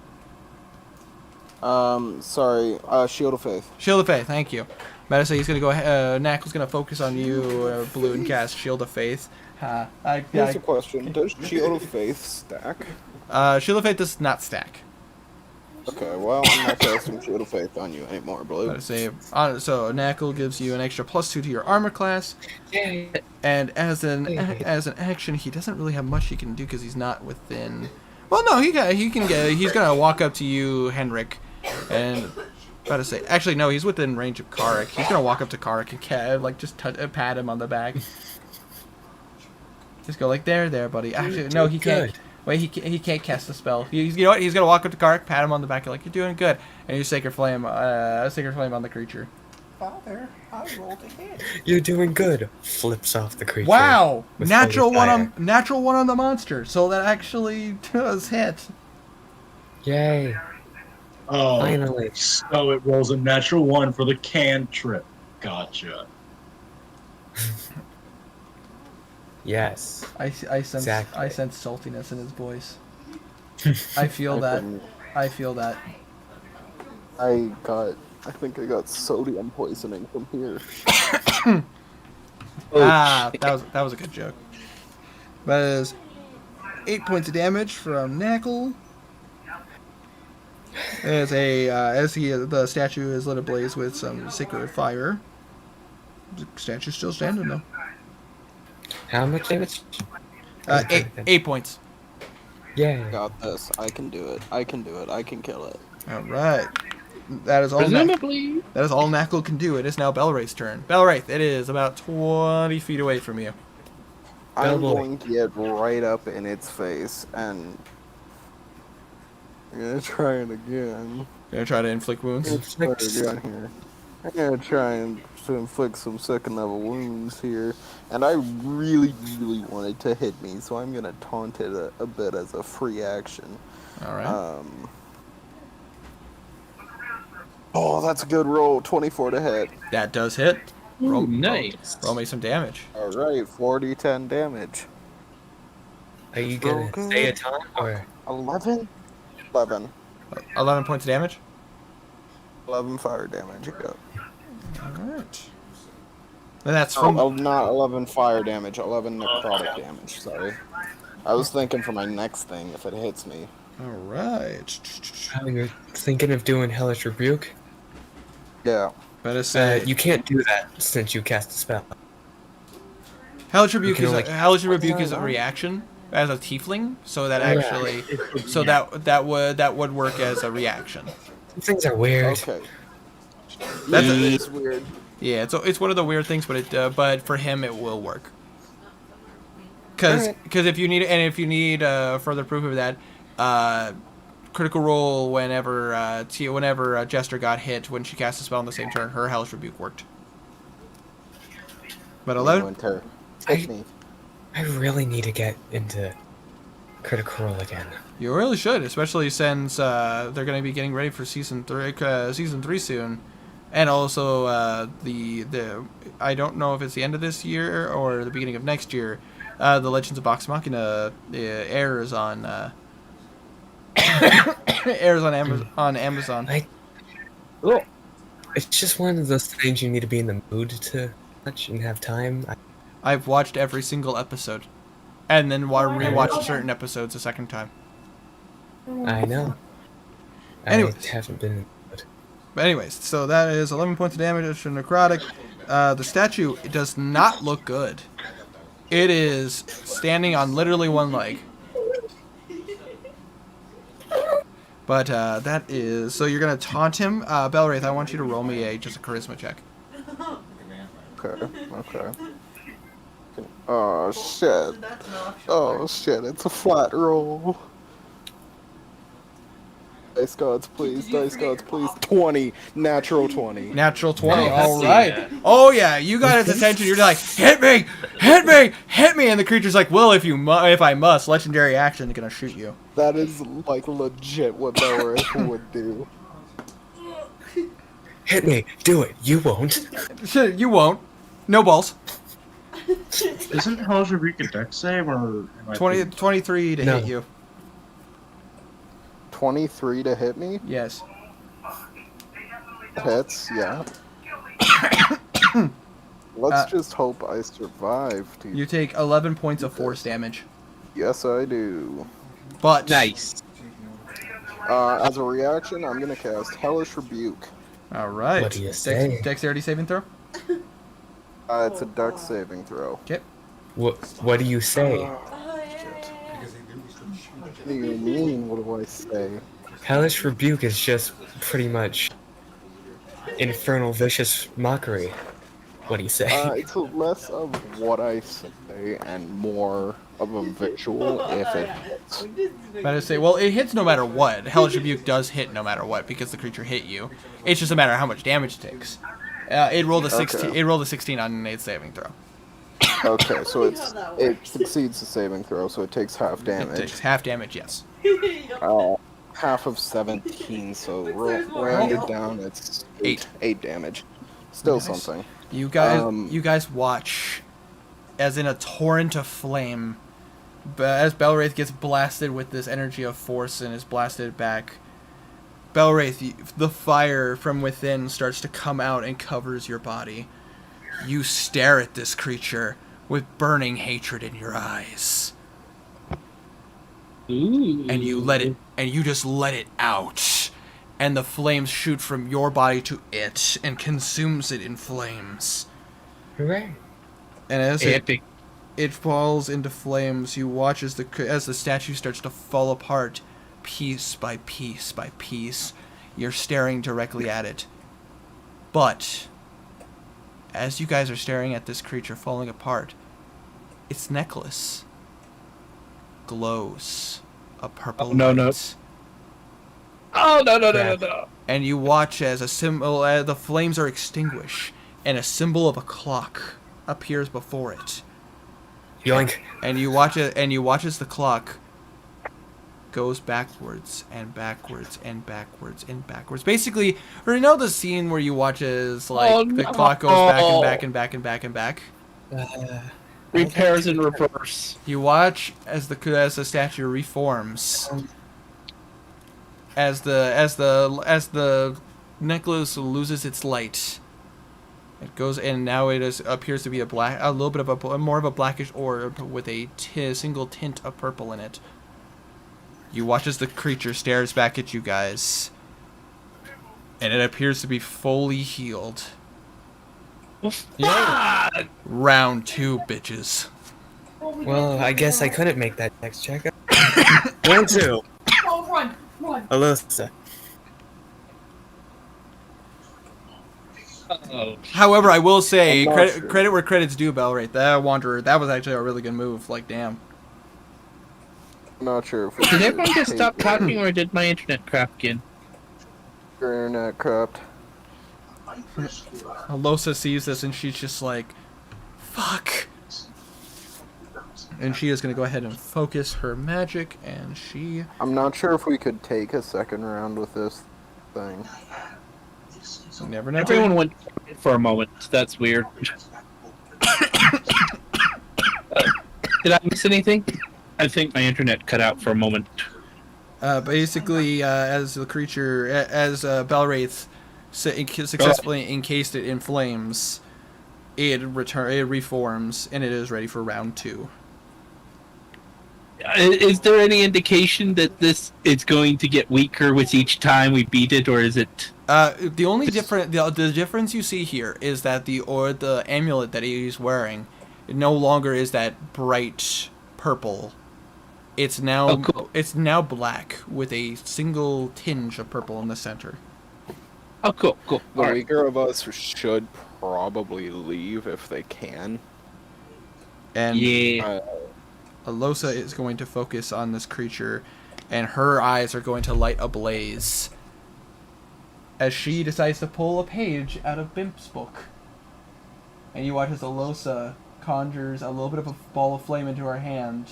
Sorry. Shield of Faith. Shield of Faith, thank you. But I say he's gonna go. Knackle's gonna focus on you, Blue, and cast Shield of Faith. Here's a question: does Shield of Faith stack? Shield of Faith does not stack. Okay, well, I'm not casting Shield of Faith on you anymore, Blue. But I say, so Knackle gives you an extra +2 to your armor class. Yay. And as an action, he doesn't really have much he can do because he's not within. Well, no, he's gonna walk up to you, Henrik, and about to say, actually no, he's within range of Karek. He's gonna walk up to Karek and just pat him on the back. Just go like there, buddy. Actually, no, he can't. Wait, he can't cast the spell. You know what? He's gonna walk up to Karek, pat him on the back, like you're doing good, and you Sacred Flame on the creature. Father, I rolled a hit. You're doing good. Flips off the creature. Wow! with Natural holy one fire. on the monster, so that actually does hit. Yay. Oh, Finally. so it rolls a natural 1 for the cantrip. Gotcha. Yes. I sense Exactly. I sense saltiness in his voice. I feel that. I feel that. I think I got sodium poisoning from here. That was a good joke. That is 8 points of damage from Knackle. As the statue is lit ablaze with some sacred fire. The statue's still standing though. How much damage? 8 points. Yay. Got this. I can do it. I can kill it. All right. That is all. Presumably. That is all Knackle can do. It is now Belwraith's turn. Belwraith, it is about 20 feet away from you. I'm going to get right up in its face and I'm gonna try it again. You're gonna try to inflict wounds. Let's try it again here. I'm gonna try to inflict some second level wounds here, and I really wanted to hit me, so I'm gonna taunt it a bit as a free action. All right. Oh, that's a good roll. 24 to hit. That does hit. Ooh, nice. Roll me some damage. All right, 40-10 damage. Are you gonna Okay. stay a time or? 11. 11. 11 points of damage. 11 fire damage. Yeah. All right. And that's Oh, from. not 11 fire damage. 11 necrotic damage. Sorry. I was thinking for my next thing if it hits me. All right. Oh, you're thinking of doing Hellish Rebuke? Yeah. Better say. You can't do that since you cast a spell. Hellish Rebuke can is only- Hellish Rebuke is a reaction as a tiefling, so that Yeah. actually, so that would work as a reaction. Some things are weird. Okay. That's It's weird. Yeah, it's one of the weird things, but for him it will work. Because if you need further proof of that, Critical Role whenever Jester got hit when she cast a spell on the same turn, her Hellish Rebuke worked. But 11. Winter. Hit me. I really need to get into Critical Role again. You really should, especially since they're going to be getting ready for season 3 soon, and also the I don't know if it's the end of this year or the beginning of next year. The Legends of Vox Machina airs on Amazon. I Cool. It's just one of those things you need to be in the mood to watch and have time. I've watched every single episode, and then rewatched certain episodes a second time. I know. Anyways. I haven't been in the mood. But anyways, so that is 11 points of damage. It's necrotic. The statue does not look good. It is standing on literally one leg. But that is... So you're going to taunt him. Belwraith, I want you to roll me just a charisma check. Okay. Oh, shit. Oh, shit. It's a flat roll. Dice gods, please. Dice gods, please. 20. Natural 20. Natural 20. Nice. All right. Oh, yeah. You got its attention. You're like, hit me! Hit me! Hit me! And the creature's like, well, if I must, legendary action, it's going to shoot you. That is, like, legit what Belwraith would do. Hit me. Do it. You won't. You won't. No balls. Isn't Hellish Rebuke a dex save or? am I 23 to No. hit you. 23 to hit me? Yes. Hits, yeah. Let's just hope I survive. You take 11 points of force damage. Yes, I do. But... Nice. As a reaction, I'm gonna cast Hellish Rebuke. All right. What do you say? Dexterity saving throw? It's a dex saving throw. Okay. What do you say? What do you mean? What do I say? Hellish Rebuke is just pretty much infernal vicious mockery. What do you say? It's less of what I say and more of a visual if it hits. But I say, well, it hits no matter what. Hellish Rebuke does hit no matter what because the creature hit you. It's just a matter of how much damage it takes. It rolled a 16. Okay. It rolled a 16 on its saving throw. Okay, so it succeeds the saving throw, so it takes half It damage. takes half damage. Yes. Half of 17, so rounded down, it's 8 damage. Still something. You guys watch as in a torrent of flame, as Belwraith gets blasted with this energy of force and is blasted back. Belwraith, the fire from within starts to come out and covers your body. You stare at this creature with burning hatred in your eyes. Ooh. And you just let it out. And the flames shoot from your body to it and consumes it in flames. Hooray. And as Epic. it falls into flames, you watch as the statue starts to fall apart, piece by piece by piece. You're staring directly at it. But as you guys are staring at this creature falling apart, its necklace glows a purple light. No. Oh, no. And you watch as a symbol, the flames are extinguished, and a symbol of a clock appears before it. Yoink. And you watch as the clock goes backwards and backwards and backwards and backwards. Basically, or you know the scene where you watch as the clock goes back and back and back and back and back. Repairs in reverse. You watch as the statue reforms. As the necklace loses its light, it goes, and now appears to be a little bit of more of a blackish orb with a single tint of purple in it. You watch as the creature stares back at you guys, and it appears to be fully healed. Yeah. Round 2, bitches. Well, I guess I couldn't make that next check. 1, 2. Oh, run! Alyssa. Oh. However, I will say, I'm not sure. credit where credit's due, Belwraith. That Wanderer, that was actually a really good move. Like, damn. I'm not sure if we Did everyone just stop talking, or did my internet crap again? your internet crapped. Alosa sees this and she's just like, fuck. And she is going to go ahead and focus her magic, and she... I'm not sure if we could take a second round with this thing. Never know. Everyone went for a moment. That's weird. Did I miss anything? I think my internet cut out for a moment. Basically, as the creature, as Belwraith successfully encased it in flames, it reforms, and it is ready for round 2. Is there any indication that this is going to get weaker with each time we beat it, or is it? The only the difference you see here is that the amulet that he's wearing, it no longer is that bright purple. It's now it's now black with a single tinge of purple in the center. Oh, cool. The weaker of us should probably leave if they can. And yeah. Alosa is going to focus on this creature, and her eyes are going to light ablaze as she decides to pull a page out of Bimp's book. And you watch as Alosa conjures a little bit of a ball of flame into her hand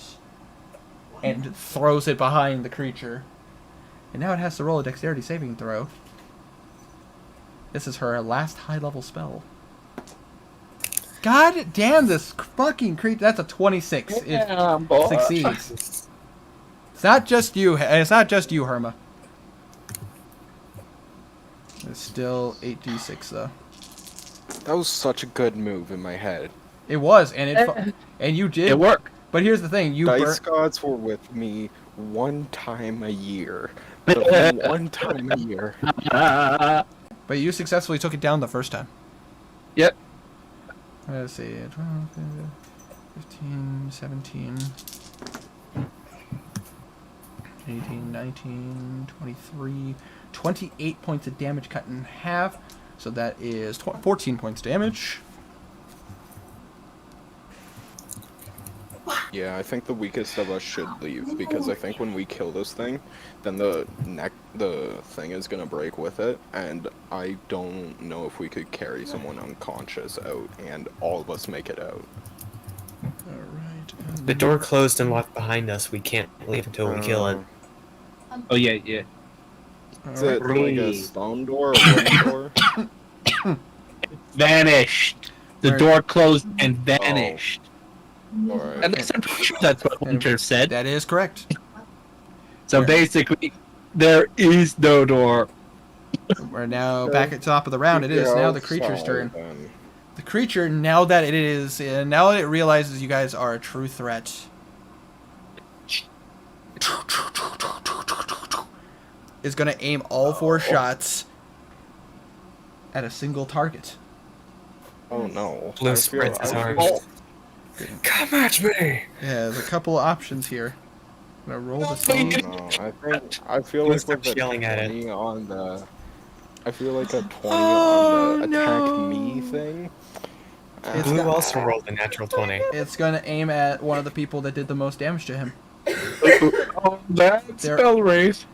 and throws it behind the creature. And now it has to roll a dexterity saving throw. This is her last high-level spell. God damn this fucking creature. That's a 26. It succeeds. It's not just you. It's not just you, Herma. It's still 8d6 though. That was such a good move in my head. It was, and you did. It worked. But here's the thing: Dice gods were with me one time a year. So one time a year. But you successfully took it down the first time. Yep. Let's see. 12, 15, 17, 18, 19, 23, 28 points of damage cut in half. So that is 14 points damage. Yeah, I think the weakest of us should leave, because I think when we kill this thing, then the thing is gonna break with it, and I don't know if we could carry someone unconscious out and all of us make it out. Alright. The door closed and locked behind us. We can't leave until we kill it. Oh yeah. Is it like a stone door or a wooden door? Vanished. The door closed and vanished. Alright. At least I'm pretty sure that's what Winter said. That is correct. So basically, there is no door. We're now back at top of the round. It is now the creature's turn. The creature, now that it realizes you guys are a true threat, is going to aim all 4 shots at a single target. Oh no. Blue spreads his arms. Come at me! Yeah, there's a couple of options here. I'm gonna roll this Oh, thing. no. I feel like with the yelling at it. 20 on the... I feel like a 20 on the attack me thing. Blue also rolled a natural 20. It's gonna aim at one of the people that did the most damage to him. Oh, that's Belwraith.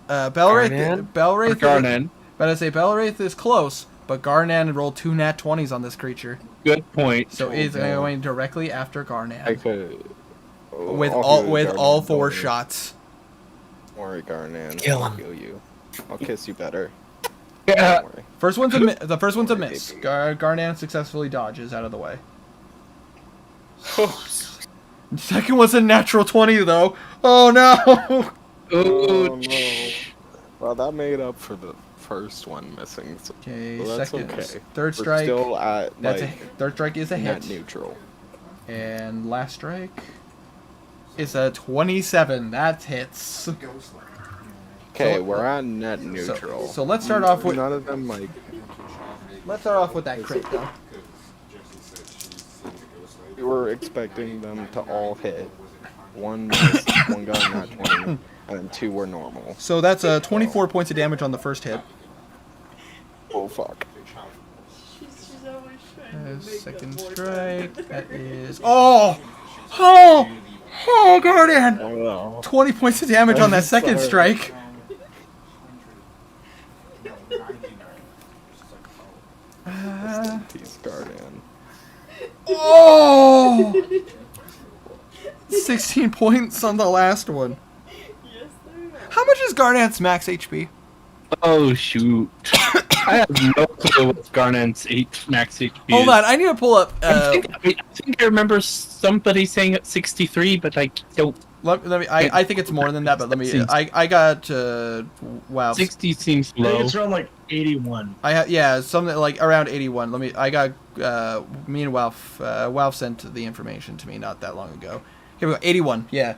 Belwraith. Garnan. But I say Belwraith is close, but Garnan rolled 2 nat 20s on this creature. Good point. So it's going directly after Garnan. I could... With all 4 shots. Don't worry, Garnan. Kill him. I'll kill you. I'll kiss you better. Yeah. Don't worry. The first one's a miss. Garnan successfully dodges out of the way. The second was a natural 20 though. Oh no! Oh no. Well, that made up for the first one missing. So Okay, that's second, okay. third We're strike. still at Third strike is a net hit. neutral. And last strike is a 27. That hits. Okay, So- we're at net neutral. So let's start off with none of them like. let's start off with that crit though. We were expecting them to all hit. One missed, one got a nat 20, and then 2 were normal. So that's 24 points of damage on the first hit. Oh fuck. She's always trying to make Second it more strike. fun. That is oh Guardian! Oh no. 20 points of damage on that second Sorry. strike. Peace, Guardian. Oh! 16 points on the last one. Yes, they are. How much is Garnan's max HP? Oh shoot! I have no clue what Garnan's max HP Hold is. on, I need to pull up. I think I remember somebody saying it's 63, but I don't. Let me. I think it's more than that, but let me. I got. Wow. 60 seems I think low. it's around like 81. Something like around 81. Me and Walf sent the information to me not that long ago. Here we go, 81. Yeah.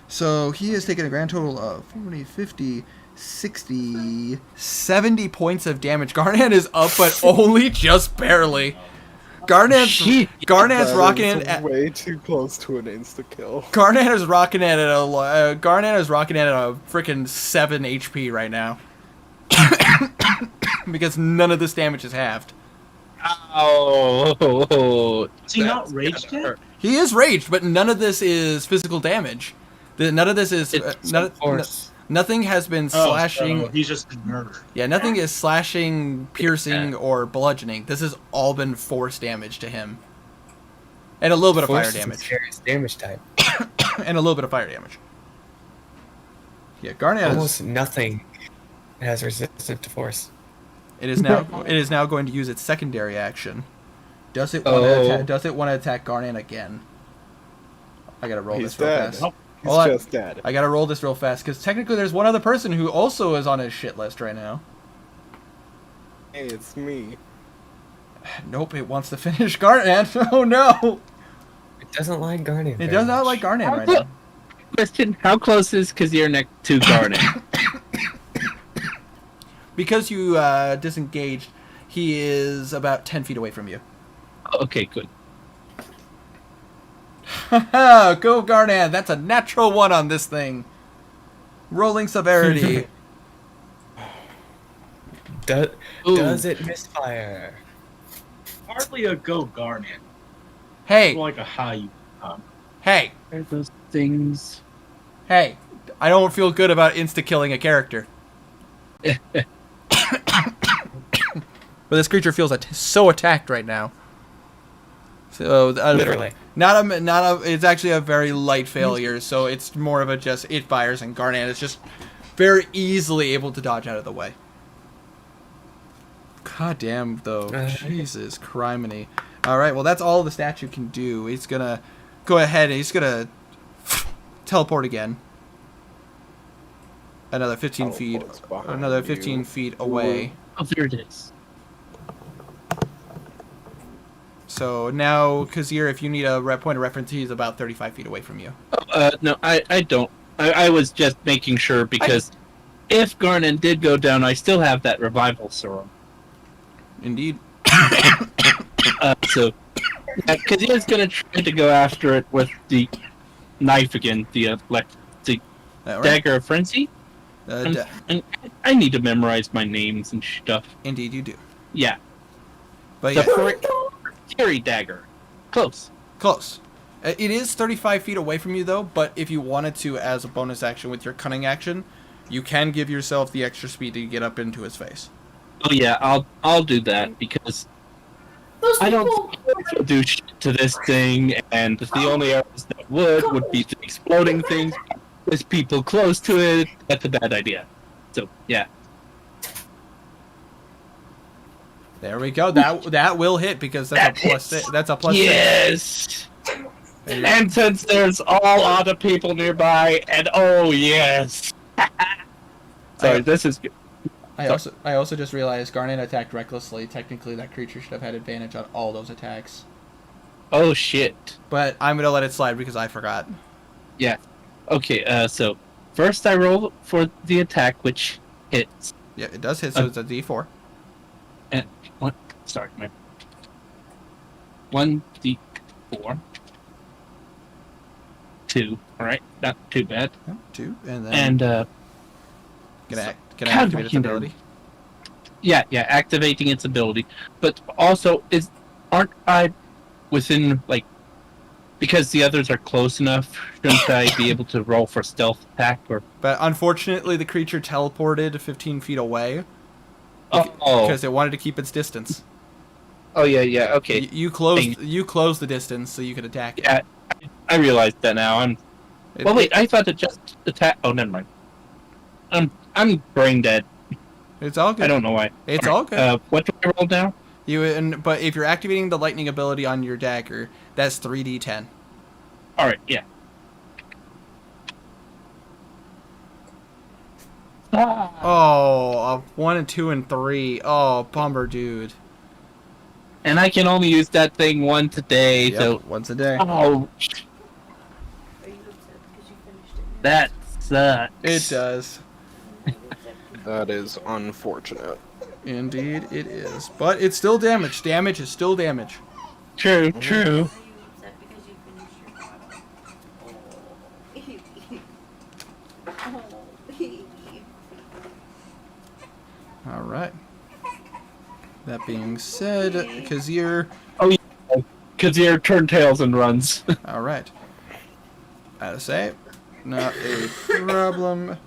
So he has taken a grand total of 40, 50, 60, 70 points of damage. Garnet is up, but only just barely. Garnet's That rocking is it at way too close to an insta kill. Garnet is rocking it at a freaking 7 HP right now. Because none of this damage is halved. Oh, Is he not raged yet? He is raged, but none of this is physical damage. None of this is nothing has been slashing. So he's just murdered. Yeah, nothing is slashing, piercing, or bludgeoning. This has all been force damage to him, and a little bit of fire damage. Serious damage type. And a little bit of fire damage. Yeah, Garnet Almost nothing has resistance to force. It is now going to use its secondary action. Does it want to attack Garnet again? I gotta roll this real fast. He's just dead. I gotta roll this real fast because technically there's one other person who also is on his shit list right now. Hey, it's me. Nope, it wants to finish Garnet. Oh no! It doesn't like Garnet. It does not like Garnet right now. Question: how close is Kazir next to Garnet? Because you disengaged, he is about 10 feet away from you. Okay, good. Go Garnet! That's a natural 1 on this thing. Rolling severity. Does it misfire? Hardly a go Garnet. Hey! More like a high. Hey! Are those things? Hey! I don't feel good about insta-killing a character. But this creature feels so attacked right now. So Literally. It's actually a very light failure. So it's more of a just it fires and Garnet is just very easily able to dodge out of the way. God damn though, Jesus criminy. All right, well that's all the statue can do. He's gonna go ahead and he's gonna teleport again. Another 15 feet. Another 15 feet away. Oh, there it is. So now, Kazir, if you need a point of reference, he's about 35 feet away from you. No, I don't. I was just making sure because if Garnet did go down, I still have that revival serum. Indeed. So, Kazir's gonna try to go after it with the knife again, the dagger of frenzy. And I need to memorize my names and stuff. Indeed, you do. Yeah. But Fury dagger. Close. It is 35 feet away from you, though, but if you wanted to, as a bonus action with your cunning action, you can give yourself the extra speed to get up into his face. Oh yeah, I'll do that because I don't do shit to this thing, and the only arrows that would be the exploding things. There's people close to it. That's a bad idea. So yeah. There we go. That will hit because that's a plus. That's a plus. Yes. And since there's all other people nearby, and oh yes. Sorry, this is good. I also just realized Garnet attacked recklessly. Technically, that creature should have had advantage on all those attacks. Oh shit! But I'm gonna let it slide because I forgot. Yeah. Okay. So first I roll for the attack, which hits. Yeah, it does hit. So it's a D4. And what? Sorry, my 1d4. 2. All right, not too bad. 2, and then and can I activate its ability? Yeah, activating its ability. But also, aren't I within because the others are close enough? Shouldn't I be able to roll for stealth attack or? But unfortunately, the creature teleported 15 feet away. Oh, because it wanted to keep its distance. Oh yeah. Okay. You closed the distance so you could attack it. Yeah, I realized that now. Wait, I thought it just attacked. Oh, never mind. I'm brain dead. It's all good. I don't know why. It's all good. What do I roll now? But if you're activating the lightning ability on your dagger, that's 3d10. All right. Yeah. Oh, 1 and 2 and 3. Oh, bummer, dude. And I can only use that thing once a day, Yep, so once a day. oh, Are you upset because you finished it? that sucks. It does. That is unfortunate. Indeed, it is. But it's still damage. Damage is still damage. True, true. Are you upset because you finished your bottle? Oh. All right. That being said, Kazir. Kazir turns tails and runs. All right. Out of save. Not a problem.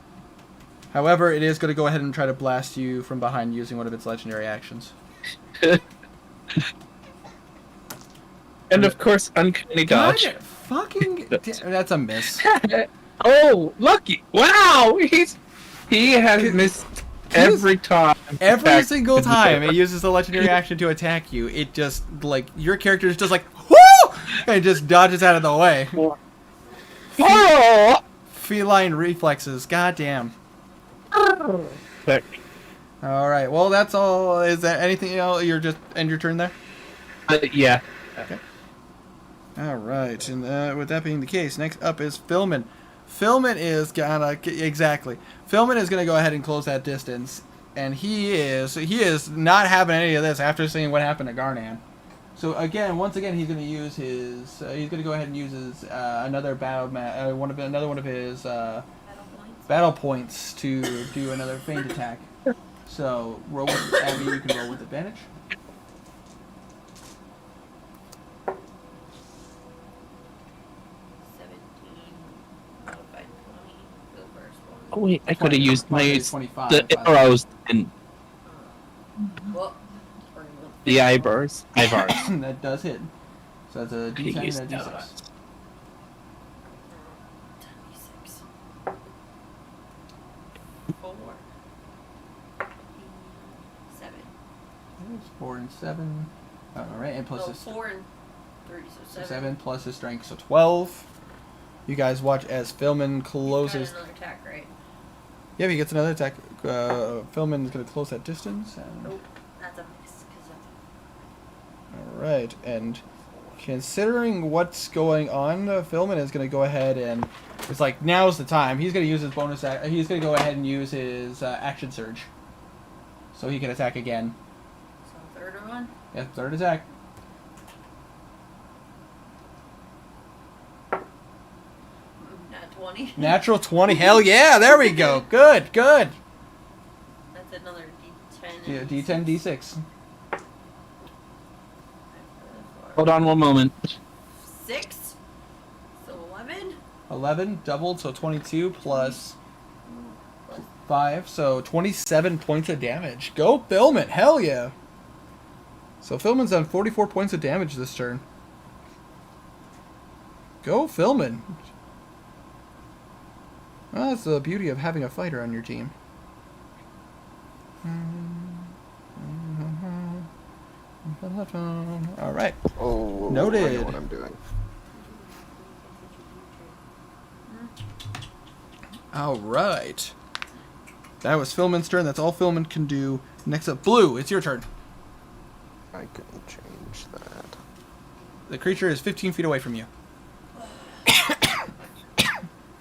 However, it is going to go ahead and try to blast you from behind using one of its legendary actions. And of course, uncanny dodge. God, fucking. That's a miss. Oh, lucky! Wow, he has missed every time. Every single time it uses the legendary action to attack you, it just, like, your character is just like, whoo! And just dodges out of the way. Oh! Feline reflexes, goddamn. Heck. Alright, well, that's all. Is there anything else? You're just end your turn there? Yeah. Okay. Alright, and with that being the case, next up is Philman. Philman is gonna, exactly. Philman is gonna go ahead and close that distance. And he is not having any of this after seeing what happened to Garnan. So again, once again, he's going to use his. He's going to go ahead and use his another another one of his battle points to do another feint attack. So roll with Abby. You can roll with advantage. Oh wait, I could have used my 25, the arrows and Well, the eyebars. That does hit. So that's a D10 and a D6. 26. 4. 7. 4 and 7. All right, and plus No, his 4 and 3, so 7. 7 plus his strength, so 12. You guys watch as Philman closes. Another attack, right? Yeah, he gets another attack. Philman is going to close that distance. And... Nope, that's a miss. Alright, and considering what's going on, Philman is going to go ahead and... It's like, now's the time. He's going to use his bonus... He's going to go ahead and use his action surge. So he can attack again. So third one? Yeah, third attack. Nat 20. Natural 20. Hell yeah, there we go. Good, good. That's another D10. Yeah, D10, D6. Hold on one moment. 6. So 11. 11 doubled, so 22 plus 5, so 27 points of damage. Go Philman, hell yeah. So Philman's done 44 points of damage this turn. Go Philman. Well, that's the beauty of having a fighter on your team. Alright. Oh, Noted. I know what I'm doing. Alright. That was Philman's turn. That's all Philman can do. Next up, Blue, it's your turn. I can change that. The creature is 15 feet away from you.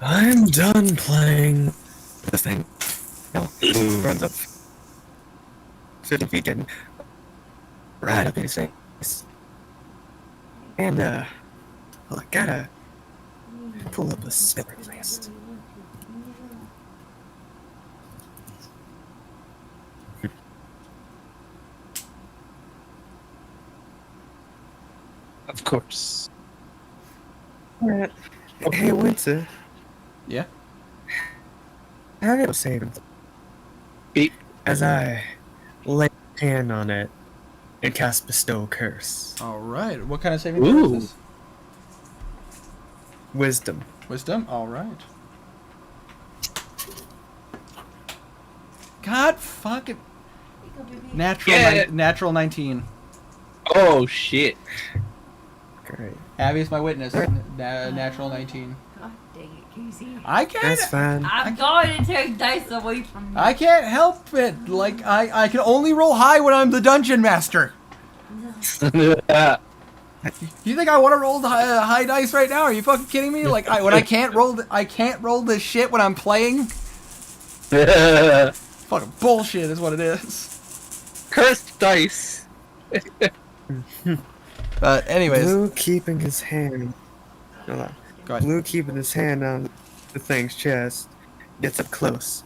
I'm done playing this thing. No, runs up 50 feet and right up in his face. And, well, I gotta pull up a spell fast. Of course. Alright. Hey, Winter. Yeah? How do I save him? Beep. As I lay a hand on it and cast Bestow Curse. Alright. What kind of saving throw is Ooh. this? Wisdom. Wisdom? Alright. God fucking... Natural, Yeah. natural 19. Oh shit. Great. Abby is my witness. Natural 19. God dang it, easy. I can't. That's fine. I'm going to take dice away from you. I can't help it. Like I can only roll high when I'm the dungeon master. You think I want to roll the high dice right now? Are you fucking kidding me? Like when I can't roll this shit when I'm playing. Fucking bullshit is what it is. Cursed dice. But anyways, Blue keeping his hand. Hold on. go ahead. Blue keeping his hand on the thing's chest. Gets up close.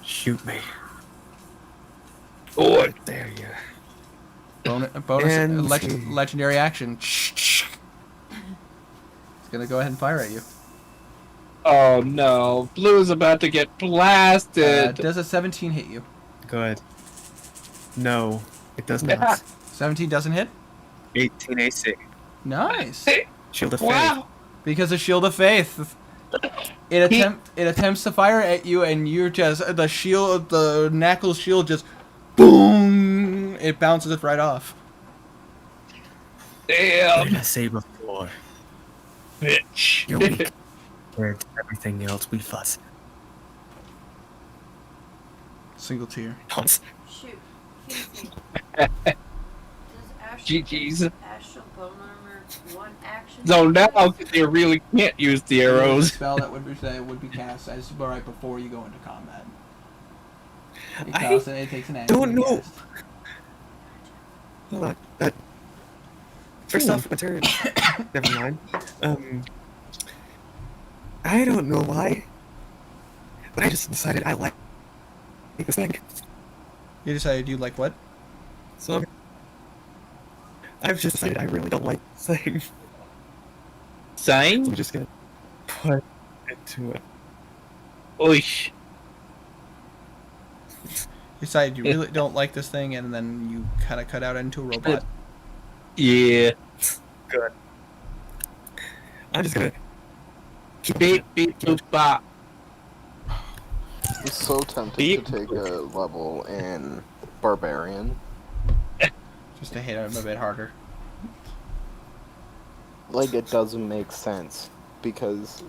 Shoot me. Oh, There you. Bonus And- legendary action. It's gonna go ahead and fire at you. oh no. Blue's about to get blasted. Does a 17 hit you? Good. No, it does not. 17 doesn't hit? 18 AC. Nice. Shield of Faith. Wow. Because of Shield of Faith. It attempts to fire at you, and you're just the Knuckles shield just boom. It bounces it right off. Damn. Did I say before? Bitch. You're weak. Compared to everything else we fuss. Single tier. Tons. Shoot. Excuse me. Does GG's. Astral Bone Armor one action? So now you really can't use the It's a arrows. spell that would be cast as right before you go into combat. It takes an action. don't to know. cast. Hold on. First off, my turn. Never mind. I don't know why, but I just decided I like this thing. You decided you like what? So I've just decided I really don't like this thing. So I'm Sign? just gonna put it to it. Oish. You decided you really don't like this thing, and then you kind of cut out into a robot. Yeah. Good. I'm just gonna keep Beep, beep, boop, bop. I'm so tempted Beep. to take a level in Barbarian. Just to hit him a bit harder. Like, it doesn't make sense. Because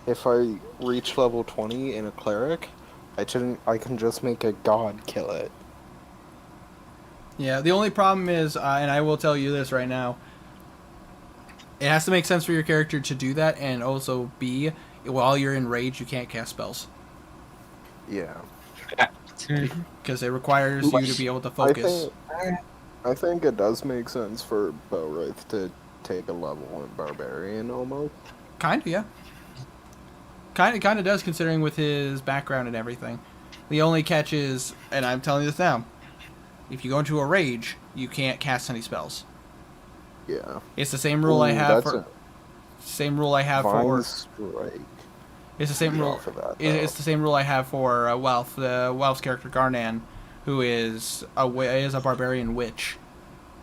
if I reach level 20 in a cleric, I can just make a god kill it. Yeah, the only problem is, and I will tell you this right now, it has to make sense for your character to do that, and also B, while you're in rage, you can't cast spells. Yeah. Because it requires you to be able to focus. I think it does make sense for Bowraith to take a level in Barbarian, almost. Kinda, yeah. Kinda does, considering with his background and everything. The only catch is, and I'm telling you this now, if you go into a rage, you can't cast any spells. Yeah. It's the same rule I Ooh, have that's for... Same rule I have for... Vine Strike. It's the same Be rule. off of that, It's though. the same rule I have for Welf, the Welf's character Garnan, who is a barbarian witch.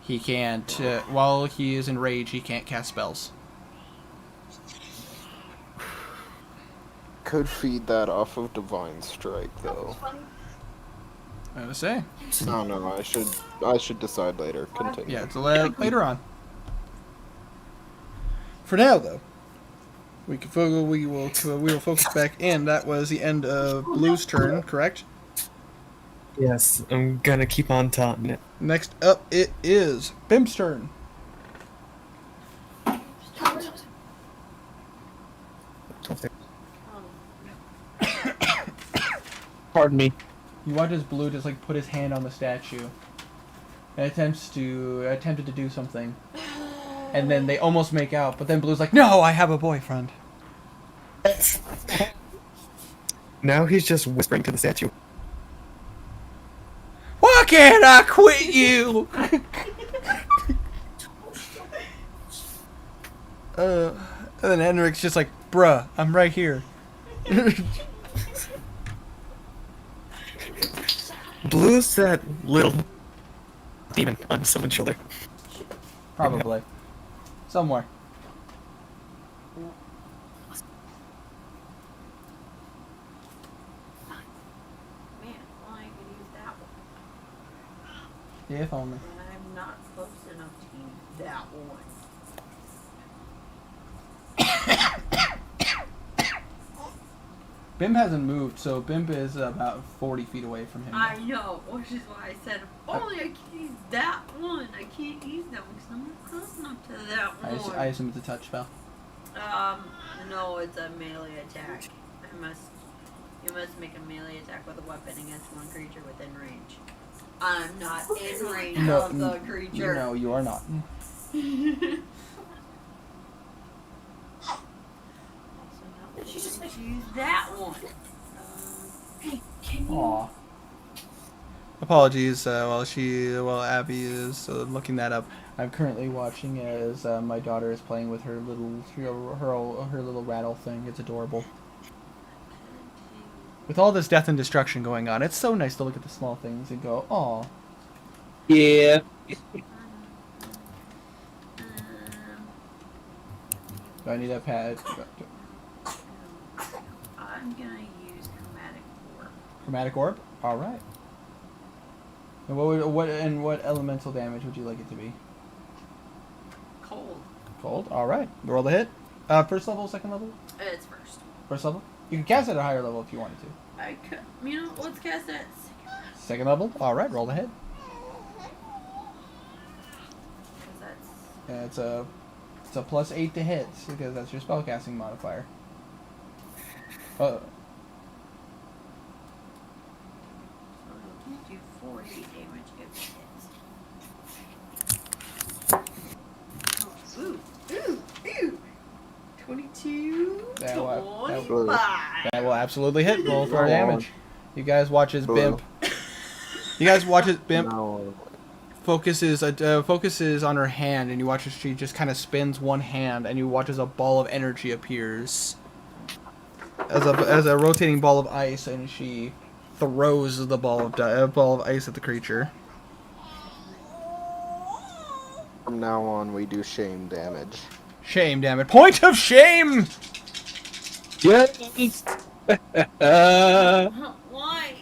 He can't, while he is in rage, he can't cast spells. Could feed that off of Divine Strike, though. I would say. No, no, I should decide later. Continue. Yeah, it's later on. For now, though, we will focus back in. That was the end of Blue's turn, correct? Yes, I'm gonna keep on taunting it. Next up, it is Bimp's turn. Pardon me. You watch as Blue just like put his hand on the statue and attempted to do something, and then they almost make out, but then Blue's like, "No, I have a boyfriend." Now he's just whispering to the statue. Why can't I quit you? And then Henrik's just like, "Bruh, I'm right here." Blue's that little demon on someone's shoulder. Probably. Somewhere. Man, well, I could use that one. Yeah, if only. And I'm not close enough to use that one. Bimp hasn't moved, so Bimp is about 40 feet away from him. I know, which is why I said, only I can use that one. I can't use that one because I'm not close enough to that one. I assume it's a touch spell. No, it's a melee attack. You must make a melee attack with a weapon against one creature within range. I'm not in range of the creature. No, you are not. She just use that one. Hey, can you? Aw. Apologies. While Abby is looking that up, I'm currently watching as my daughter is playing with her little her little rattle thing. It's adorable. With all this death and destruction going on, it's so nice to look at the small things and go, "Aw." Yeah. Do I need a pad? I'm gonna use chromatic orb. Chromatic orb. All right. And what elemental damage would you like it to be? Cold. Cold. All right. Roll the hit. First level, second level. It's first. First level. You can cast it at a higher level if you wanted to. I could. You know, let's cast that. Second level. All right. Roll the hit. That's. It's a +8 to hit because that's your spellcasting modifier. So it'll do 40 damage if it hits. Ooh, ooh, ooh. 22. That will 25. absolutely hit. Roll for damage. You guys watch as Bimp. You guys watch as Bimp focuses on her hand, and you watch as she just kind of spins one hand, and you watch as a ball of energy appears. As a rotating ball of ice, and she throws the ball of ice at the creature. From now on, we do shame damage. Shame, damn it! Point of shame. Yes. Why?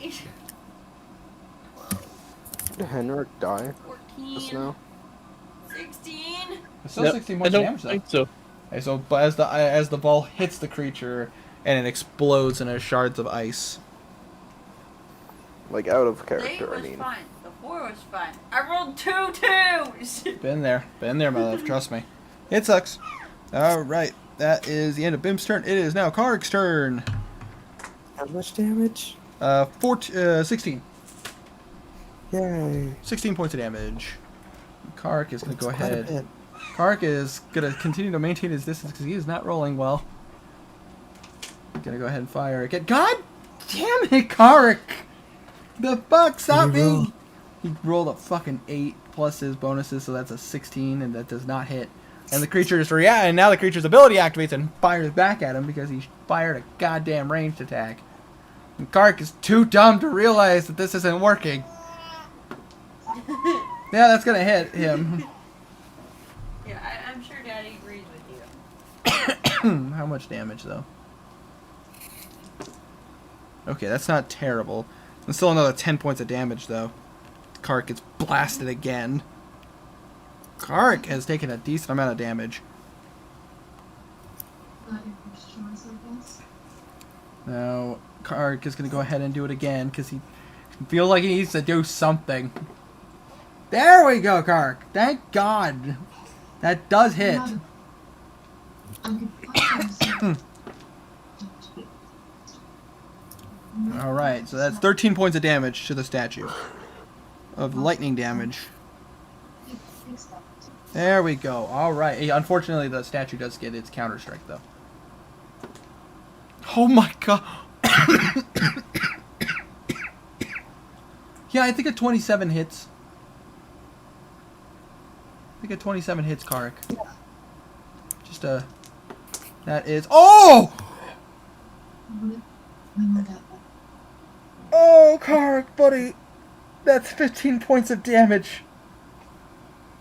Did Henrik die 14. just now? 16. It's still 16 points I of don't damage though. think so. Okay, so but as the ball hits the creature, and it explodes into shards of ice. Like out of The 8 character, I was mean. fine. The 4 was fine. I rolled 2 2s. Been there, my love. Trust me. It sucks. All right, that is the end of Bim's turn. It is now Karg's turn. How much damage? 16. Yay. 16 points of damage. Kark is going to go Quite a ahead. bit. Kark is going to continue to maintain his distance because he is not rolling well. Going to go ahead and fire again. God damn it, Kark! The fuck, stop me! He rolled a fucking 8 plus his bonuses, so that's a 16, and that does not hit. And the creature just and now the creature's ability activates and fires back at him because he fired a goddamn ranged attack. And Kark is too dumb to realize that this isn't working. Yeah, that's gonna hit him. Yeah, I'm sure Daddy agrees with you. How much damage, though? Okay, that's not terrible. There's still another 10 points of damage, though. Kark gets blasted again. Kark has taken a decent amount of damage. Now, Kark is going to go ahead and do it again, because he feels like he needs to do something. There we go, Kark! Thank God! That does hit. Alright, so that's 13 points of damage to the statue. Of lightning damage. There we go. Alright. Unfortunately, the statue does get its counter strike, though. Oh my god! Yeah, I think a 27 hits. I think a 27 hits, Kark. Just a... That is... Oh! Oh, Kark, buddy. That's 15 points of damage.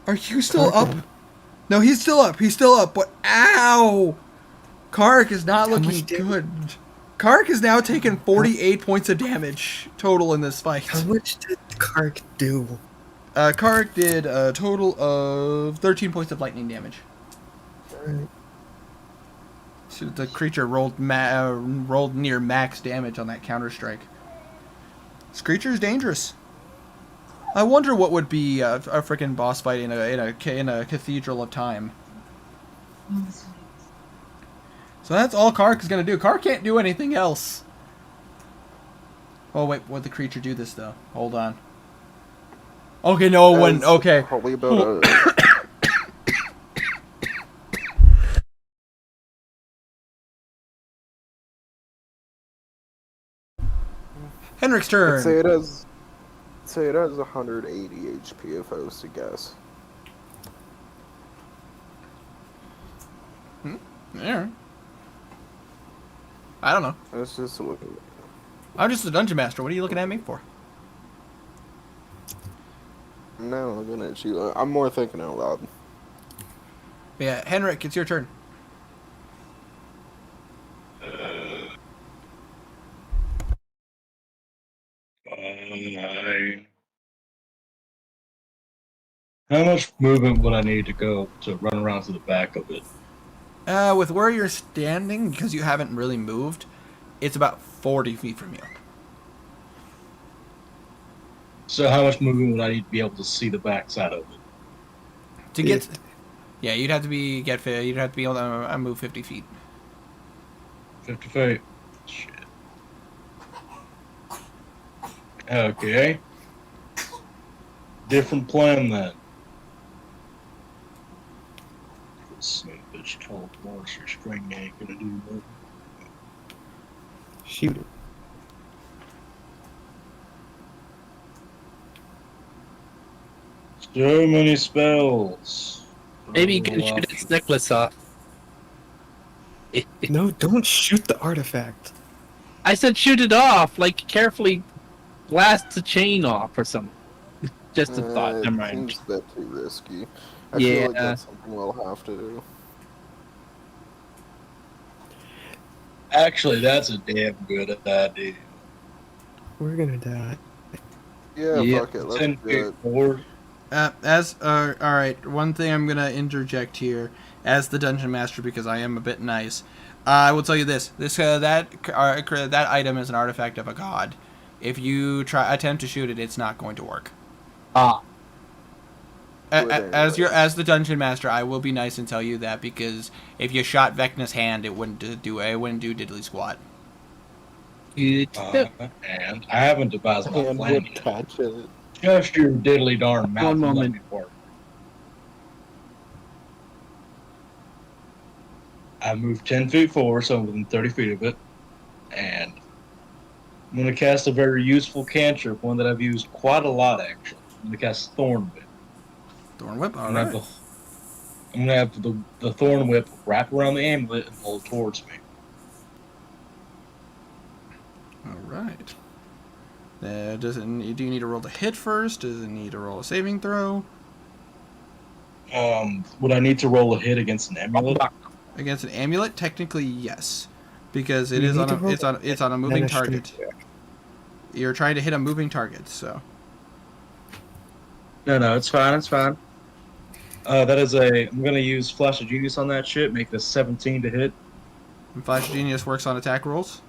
Are you still up? No, he's still up. He's still up. But ow! Kark is not looking good. Kark is now taking 48 points of damage total in this fight. How much did Kark do? Kark did a total of 13 points of lightning damage. Alright. So the creature rolled rolled near max damage on that counter strike. This creature is dangerous. I wonder what would be a freaking boss fight in a cathedral of time. So that's all Kark is gonna do. Kark can't do anything else. Oh wait, would the creature do this though? Hold on. Okay, no, it wouldn't. Okay. Probably about a. Henrik's turn. Say it has 180 HP if I was to guess. Yeah. I don't know. I was just looking. I'm just a dungeon master. What are you looking at me for? No, I'm looking at you. I'm more thinking out loud. Yeah, Henrik, it's your turn. How much movement would I need to go to run around to the back of it? With where you're standing, because you haven't really moved, it's about 40 feet from you. So how much movement would I need to be able to see the backside of it? To get, yeah, you'd have to be able to move 50 feet. 50 feet. Shit. Okay. Different plan then. Son of a bitch told monster string ain't gonna do nothing. Shoot it. So many spells. Maybe you can shoot its necklace off. No, don't shoot the artifact. I said shoot it off, like carefully blast the chain off or something. Just a thought. Never mind. Seems a bit too risky. I Yeah. feel like that's something we'll have to do. Actually, that's a damn good idea. We're gonna die. Yeah, fuck it. Let's 10 do feet it. forward. All right. One thing I'm gonna interject here, as the dungeon master, because I am a bit nice. I will tell you this: that item is an artifact of a god. If you attempt to shoot it, it's not going to work. Ah. As the dungeon master, I will be nice and tell you that, because if you shot Vecna's hand, it wouldn't do diddly squat. Good. And I haven't devised my And plan would yet. catch it. Just your diddly darn mouth. One and let moment. me work. I moved 10 feet forward, so I'm within 30 feet of it. And I'm going to cast a very useful cantrip, one that I've used quite a lot, actually. I'm going to cast Thorn Whip. Thorn whip. All I'm going right. to have the Thorn Whip wrap around the amulet and pull it towards me. All right. Do you need to roll to hit first? Does it need to roll a saving throw? Would I need to roll a hit against an amulet? Against an amulet? Technically, yes, because it You is need on to a roll it's on a moving then a strength target. check. You're trying to hit a moving target, so No, it's fine. It's fine. That is I'm going to use Flash of Genius on that shit, make this 17 to hit. and Flash Genius works on attack rolls.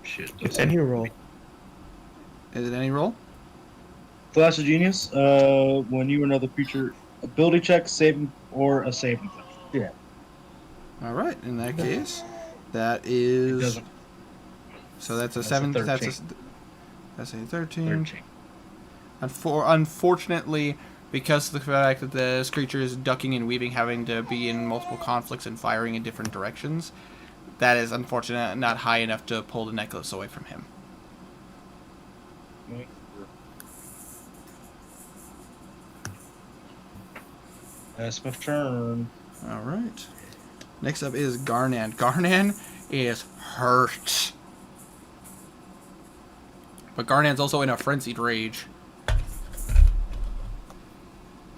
Shit. It's any roll. Is it any roll? Flash of Genius, when you or another creature, ability check, saving, or a saving throw. Yeah. All right. In that case, that It is doesn't. so that's a That's a 7. 13. That's a 13. 13. Unfortunately, because of the fact that this creature is ducking and weaving, having to be in multiple conflicts and firing in different directions, that is unfortunate, not high enough to pull the necklace away from him. That's my turn. All right. Next up is Garnan. Garnan is hurt. But Garnan's also in a frenzied rage.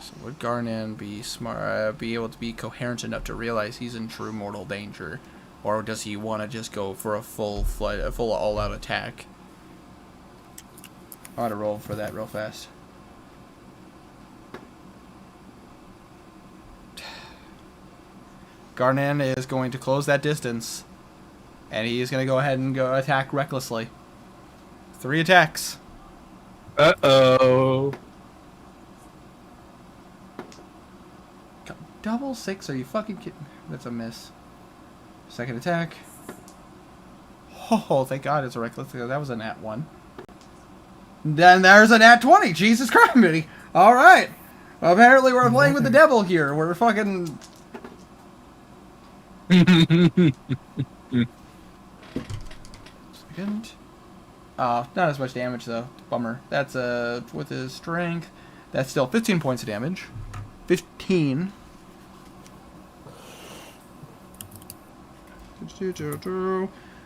So would Garnan be smart, be able to be coherent enough to realize he's in true mortal danger, or does he want to just go for a full all-out attack? I want to roll for that real fast. Garnan is going to close that distance, and he's going to go ahead and go attack recklessly. 3 attacks. Uh-oh. Double 6? Are you fucking kidding? That's a miss. Second attack. Oh, thank God it's a reckless. That was a nat 1. Then there's a nat 20. Jesus Christ, Mitty. All right. Apparently we're playing with the devil here. We're fucking... Second. Not as much damage though. Bummer. That's with his strength. That's still 15 points of damage. 15.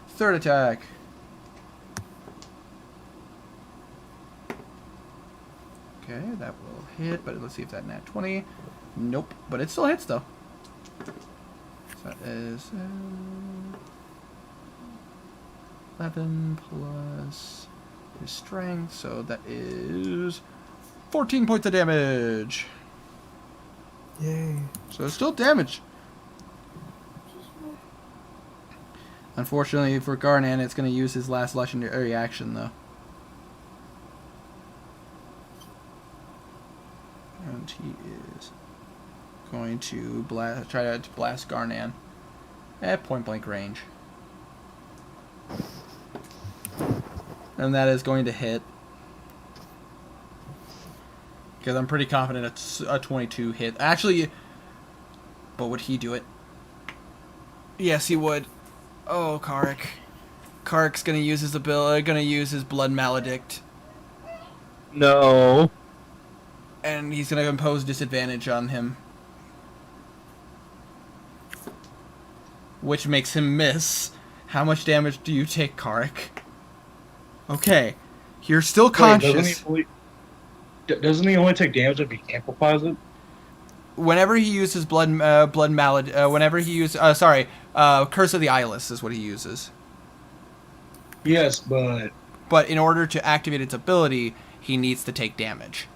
Third attack. Okay, that will hit, but let's see if that nat 20. Nope, but it still hits though. So that is 11 plus his strength, so that is 14 points of damage. Yay. So it's still damage. Unfortunately for Garnan, it's going to use his last legendary action though. And he is going to try to blast Garnan at point blank range. And that is going to hit. Because I'm pretty confident it's a 22 hit. Actually, but would he do it? Yes, he would. Oh, Karik. Karik's gonna use his ability, gonna use his Blood Maledict. No. And he's gonna impose disadvantage on him. Which makes him miss. How much damage do you take, Karik? Okay. You're still conscious. Doesn't he only take damage if he amplifies it? Whenever he uses whenever he uses, Curse of the Eyeless is what he uses. Yes, but in order to activate its ability, he needs to take damage.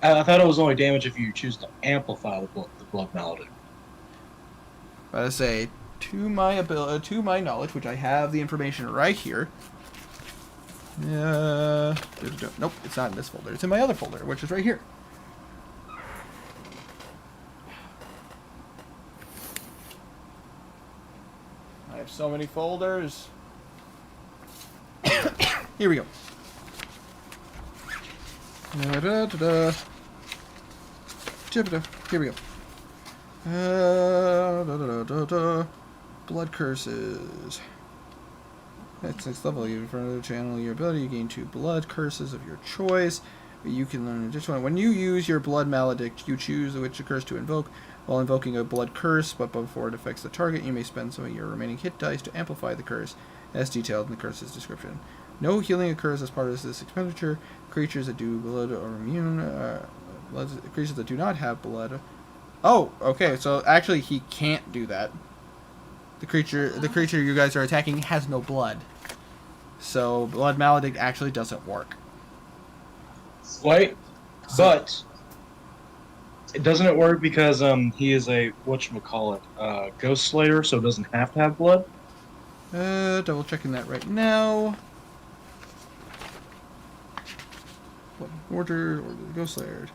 I thought it was only damage if you choose to amplify the blood malady. But I say, to my knowledge, which I have the information right here. Nope, it's not in this folder. It's in my other folder, which is right here. I have so many folders. Here we go. Here we go. Blood curses. At 6th level, you further channel your ability. You gain 2 blood curses of your choice. But you can learn an additional one. When you use your blood maledict, you choose which curse to invoke. While invoking a blood curse, but before it affects the target, you may spend some of your remaining hit dice to amplify the curse, as detailed in the curse's description. No healing occurs as part of this expenditure. Creatures that do blood are immune. Creatures that do not have blood. Oh, okay. So actually, he can't do that. The creature you guys are attacking has no blood, so blood maledict actually doesn't work. Wait, but doesn't it work because he is a whatchamacallit, ghost slayer, so it doesn't have to have blood? Double checking that right now. Order the ghost slayer.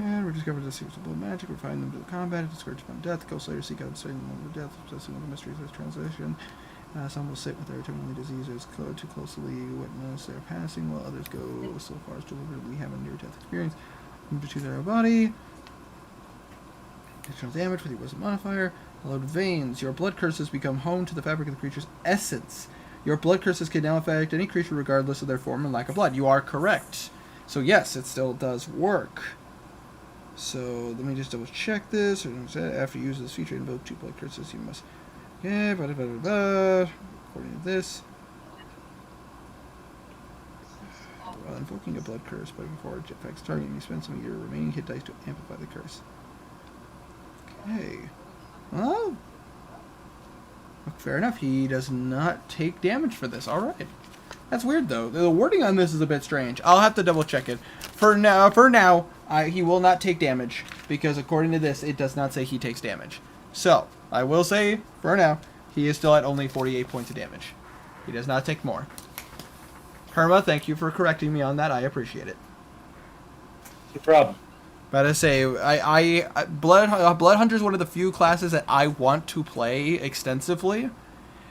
And we discovered the secrets of blood magic. We find them to the combat. Discourage upon death. Ghost slayers seek out and study the moment of death, possessing all the mysteries of translation. Some will sit with their terminally diseases too closely witness their passing, while others go so far as to deliberately have a near-death experience. Move to their body. Additional damage with your wisdom modifier. Hallowed veins. Your blood curses become home to the fabric of the creature's essence. Your blood curses can now affect any creature regardless of their form and lack of blood. You are correct. So yes, it still does work. So let me just double check this. After you use this feature, invoke 2 blood curses. You must. Okay, According to this, while invoking a blood curse, but before it affects target, you spend some of your remaining hit dice to amplify the curse. Okay. Well, fair enough. He does not take damage for this. All right. That's weird though. The wording on this is a bit strange. I'll have to double check it. For now, he will not take damage because according to this, it does not say he takes damage. So, I will say, for now, he is still at only 48 points of damage. He does not take more. Herma, thank you for correcting me on that. I appreciate it. No problem. But I say, Blood Hunter is one of the few classes that I want to play extensively,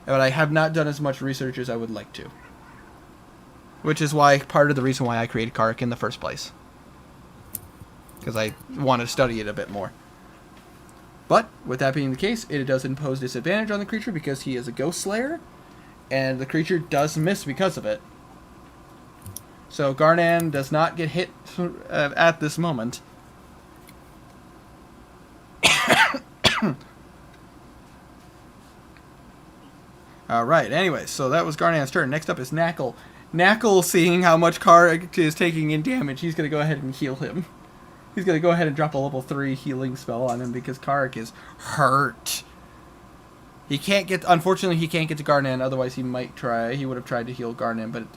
but I have not done as much research as I would like to. Which is why part of the reason why I created Kark in the first place, because I want to study it a bit more. But with that being the case, it does impose disadvantage on the creature because he is a Ghost Slayer, and the creature does miss because of it. So Garnan does not get hit at this moment. Alright, anyway, so that was Garnan's turn. Next up is Knackle. Knackle, seeing how much Kark is taking in damage, he's going to go ahead and heal him. He's going to go ahead and drop a level 3 healing spell on him because Kark is hurt. He can't get, unfortunately, he can't get to Garnan, otherwise he would have tried to heal Garnan, but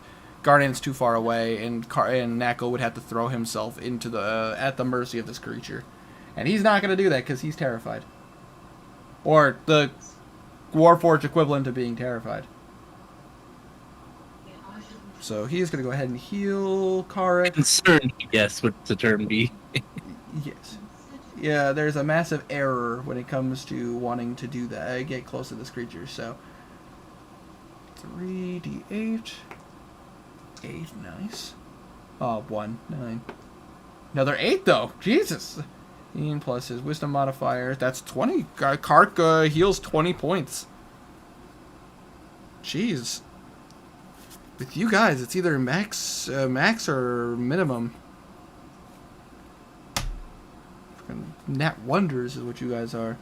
Garnan's too far away, and Knackle would have to throw himself into at the mercy of this creature. And he's not going to do that because he's terrified. Or the Warforged equivalent of being terrified. So he's going to go ahead and heal Kark. Concerned, yes, would the term be. Yes. Yeah, there's a massive error when it comes to wanting to do that. Get close to this creature, so 3d8. 8, nice. Oh, 1, 9. Another 8 though. Jesus. Plus his wisdom modifier. That's 20. Kark heals 20 points. Jeez. With you guys, it's either max or minimum. Nat wonders is what you guys are.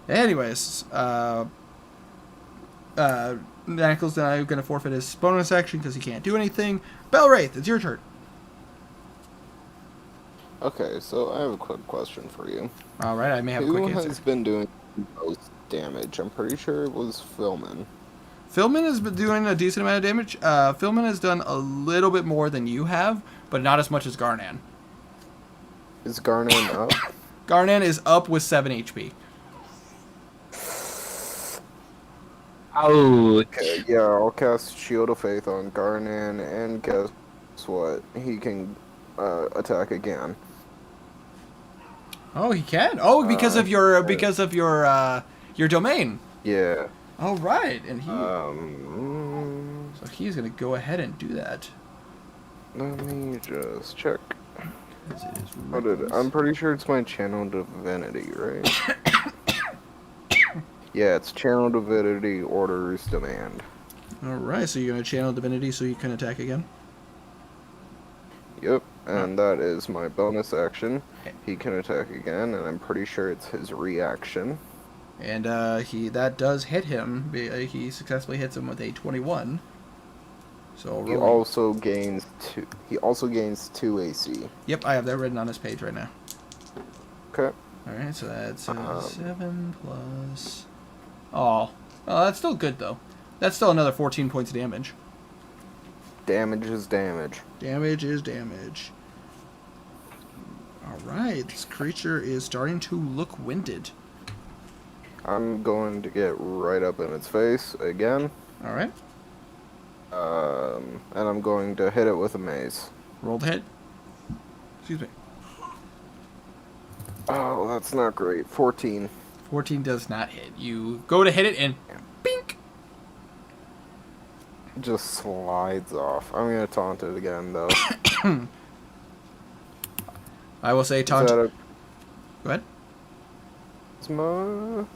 Anyways, Knackle's now going to forfeit his bonus action because he can't do anything. Belwraith, it's your turn. Okay, so I have a quick question for you. Alright, I may have a Who quick answer. has been doing most damage? I'm pretty sure it was Philman. Philman has been doing a decent amount of damage. Philman has done a little bit more than you have, but not as much as Garnan. Is Garnan up? Garnan is up with 7 HP. Oh, Okay, yeah, I'll cast Shield of Faith on Garnan, and guess what? He can attack again. Oh, he can. Oh, because of your domain. Yeah. All right, and he. So So he's gonna go ahead and do that. let me just check. 'Cause it is What did reckless. I'm pretty sure it's my Channel Divinity, right? Yeah, it's Channel Divinity Orders Demand. All right, so you're gonna channel divinity so you can attack again. Yep, and that is my bonus action. He can attack again, and I'm pretty sure it's his reaction. And that does hit him. He successfully hits him with a 21. So He roll. also gains 2. He also gains 2 AC. Yep, I have that written on his page right now. Okay. All right, so that's 7 plus. Oh, well, that's still good though. That's still another 14 points of damage. Damage is damage. Damage is damage. All right, this creature is starting to look winded. I'm going to get right up in its face again. All right, And I'm going to hit it with a mace. roll the hit. Excuse me. Oh, that's not great. 14. 14 does not hit. You go to hit it and bink. Just slides off. I'm going to taunt it again, though. I will say Is taunt. that a Go ahead. charisma?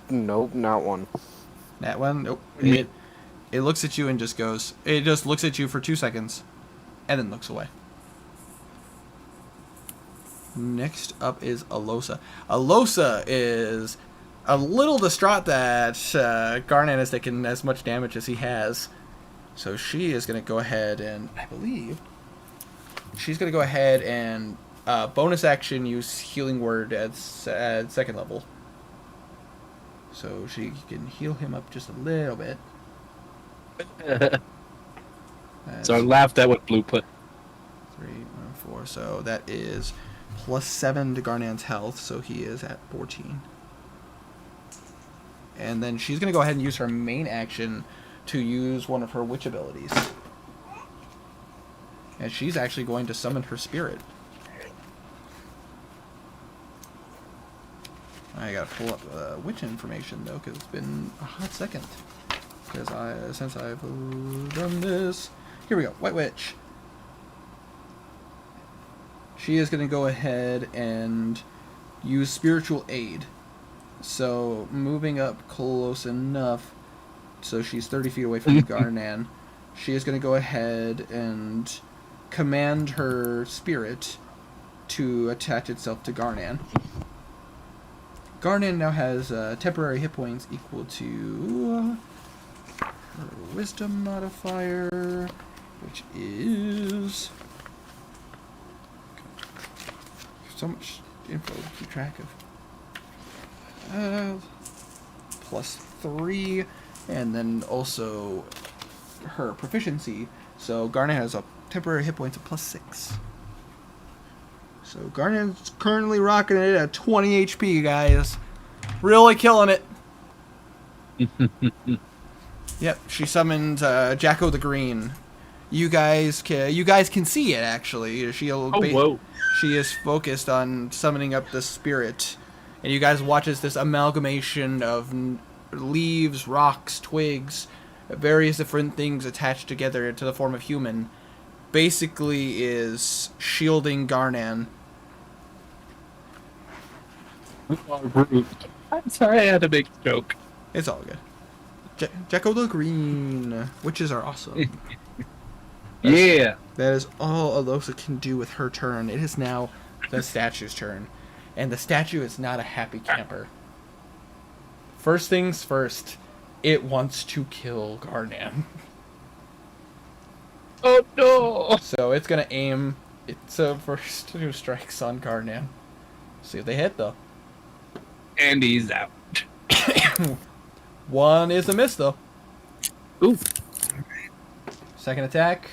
Nope, not one. That one. Nope. It looks at you and just goes. It just looks at you for 2 seconds, and then looks away. Next up is Alosa. Alosa is a little distraught that Garnan has taken as much damage as he has. So she is going to go ahead and, I believe, she's going to go ahead and bonus action use Healing Word at 2nd level. So she can heal him up just a little bit. So I laughed at what Blue put. 3, 4. So that is +7 to Garnan's health, so he is at 14. And then she's going to go ahead and use her main action to use one of her witch abilities. And she's actually going to summon her spirit. I gotta pull up witch information though, because it's been a hot second. Since I've done this. Here we go, White Witch. She is gonna go ahead and use spiritual aid. So moving up close enough, so she's 30 feet away from Garnan. She is gonna go ahead and command her spirit to attach itself to Garnan. Garnan now has temporary hit points equal to her wisdom modifier, which is so much info to keep track of. +3, and then also her proficiency. So Garnan has a temporary hit points of +6. So Garnan's currently rocking it at 20 HP, guys. Really killing it. Yep, she summoned Jacko the Green. You guys can see it actually. Whoa. She is focused on summoning up the spirit, and you guys watch as this amalgamation of leaves, rocks, twigs, various different things attached together to the form of human, basically is shielding Garnan. I'm sorry, I had to make a joke. It's all good. Jacko the Green. Witches are awesome. Yeah. That is all Alosa can do with her turn. It is now the statue's turn. And the statue is not a happy camper. First things first, it wants to kill Garnan. Oh no! So it's going to aim its first 2 strikes on Garnan. See if they hit, though. And he's out. One is a miss, though. Ooh. Second attack.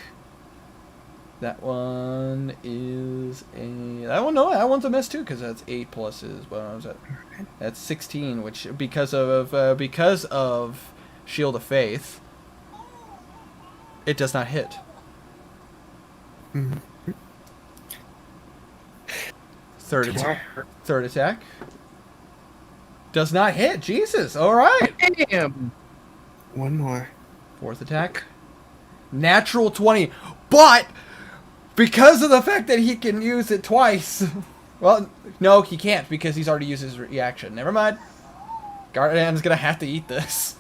That one is a... That one's a miss, too, because that's 8 plus is... What was that? That's 16, which, because of Shield of Faith, it does not hit. Third attack. Does not hit. Jesus. All right. Damn. One more. Fourth attack. Natural 20. But because of the fact that he can use it twice. Well, no, he can't because he's already used his reaction. Never mind. Gardan's going to have to eat this.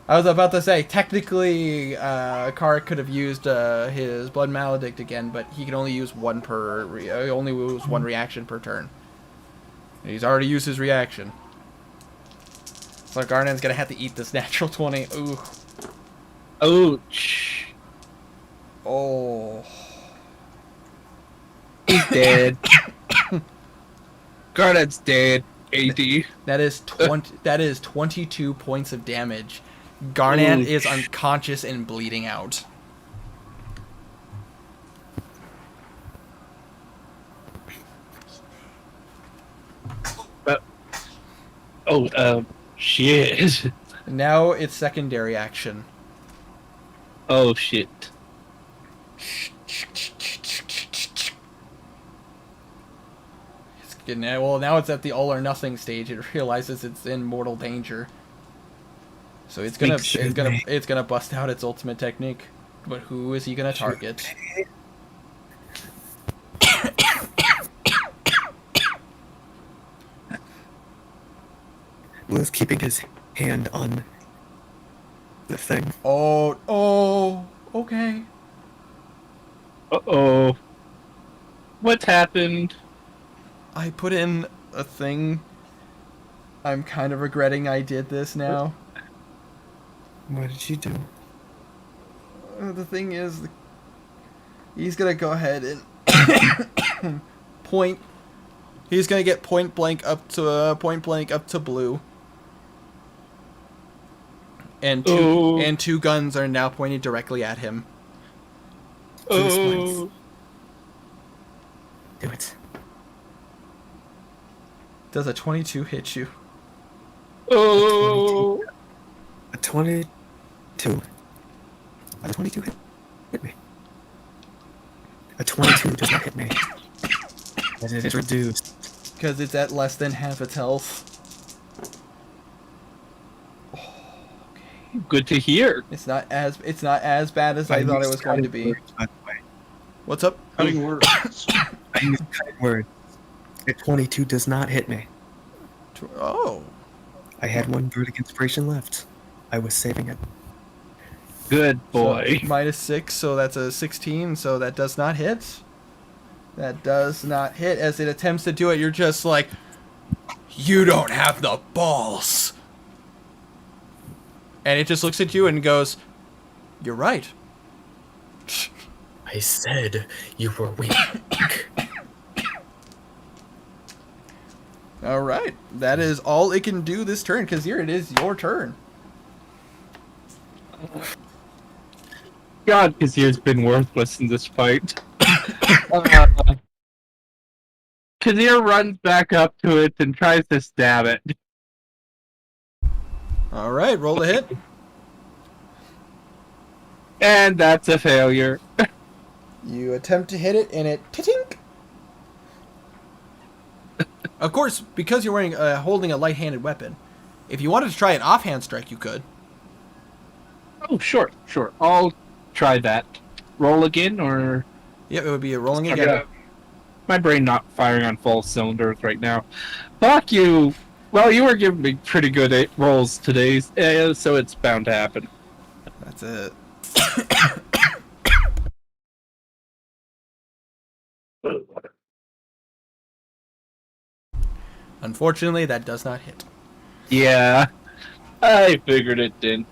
I was about to say, technically, Kara could have used his Blood Maledict again, but he can only use one reaction per turn. And he's already used his reaction. So Garnan's gonna have to eat this natural 20. Ooh. Ouch. Oh. He's dead. Garnet's dead. AD. That is 22 points of damage. Garnan is unconscious and bleeding out. Shit. Now it's secondary action. Oh, shit. Now it's at the all or nothing stage. It realizes it's in mortal danger. So it's gonna bust out its ultimate technique. But who is he gonna target? Was keeping his hand on the thing. Oh, okay. Uh-oh. What happened? I put in a thing. I'm kind of regretting I did this now. What did you do? The thing is, he's gonna go ahead and point. He's gonna get point blank up to blue. and Oh. two guns are now pointed directly at him. Oh. Do it. Does a 22 hit you? Oh. A 22. A 22 hit me. A 22 does not hit me. As it is reduced. Because it's at less than half its health. Good to hear. It's not as bad as I thought it was going to be. By the way. What's up? Cutting words. I use cutting word. A 22 does not hit me. Oh. I had one Verdict Inspiration left. I was saving it. Good boy. So -6, so that's a 16, so that does not hit. That does not hit. As it attempts to do it, you're just like, you don't have the balls. And it just looks at you and goes, you're right. I said you were weak. All right. That is all it can do this turn, because here it is your turn. God, Kazir's been worthless in this fight. Kazir runs back up to it and tries to stab it. All right, roll the hit. And that's a failure. You attempt to hit it, and it tink. Of course, because you're wearing holding a light-handed weapon, if you wanted to try an offhand strike, you could. Oh, sure. I'll try that. Roll again, or... Yep, it would be a rolling again. Okay. My brain not firing on full cylinders right now. Fuck you! Well, you were giving me pretty good rolls today, so it's bound to happen. That's it. Unfortunately, that does not hit. Yeah, I figured it didn't.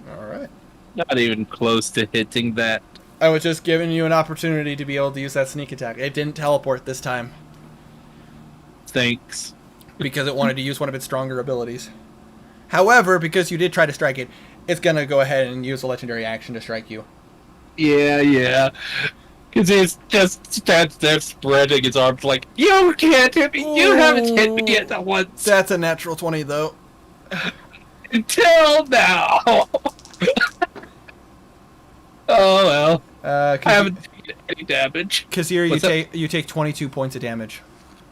All right. Not even close to hitting that. I was just giving you an opportunity to be able to use that sneak attack. It didn't teleport this time. Thanks. Because it wanted to use one of its stronger abilities. However, because you did try to strike it, it's going to go ahead and use a legendary action to strike you. Yeah. Because he's just stands there spreading his arms like, you can't hit me! You haven't hit me yet once! That's a natural 20, though. Until now! Oh, well. I haven't taken any damage. Kazir, you take 22 points of damage.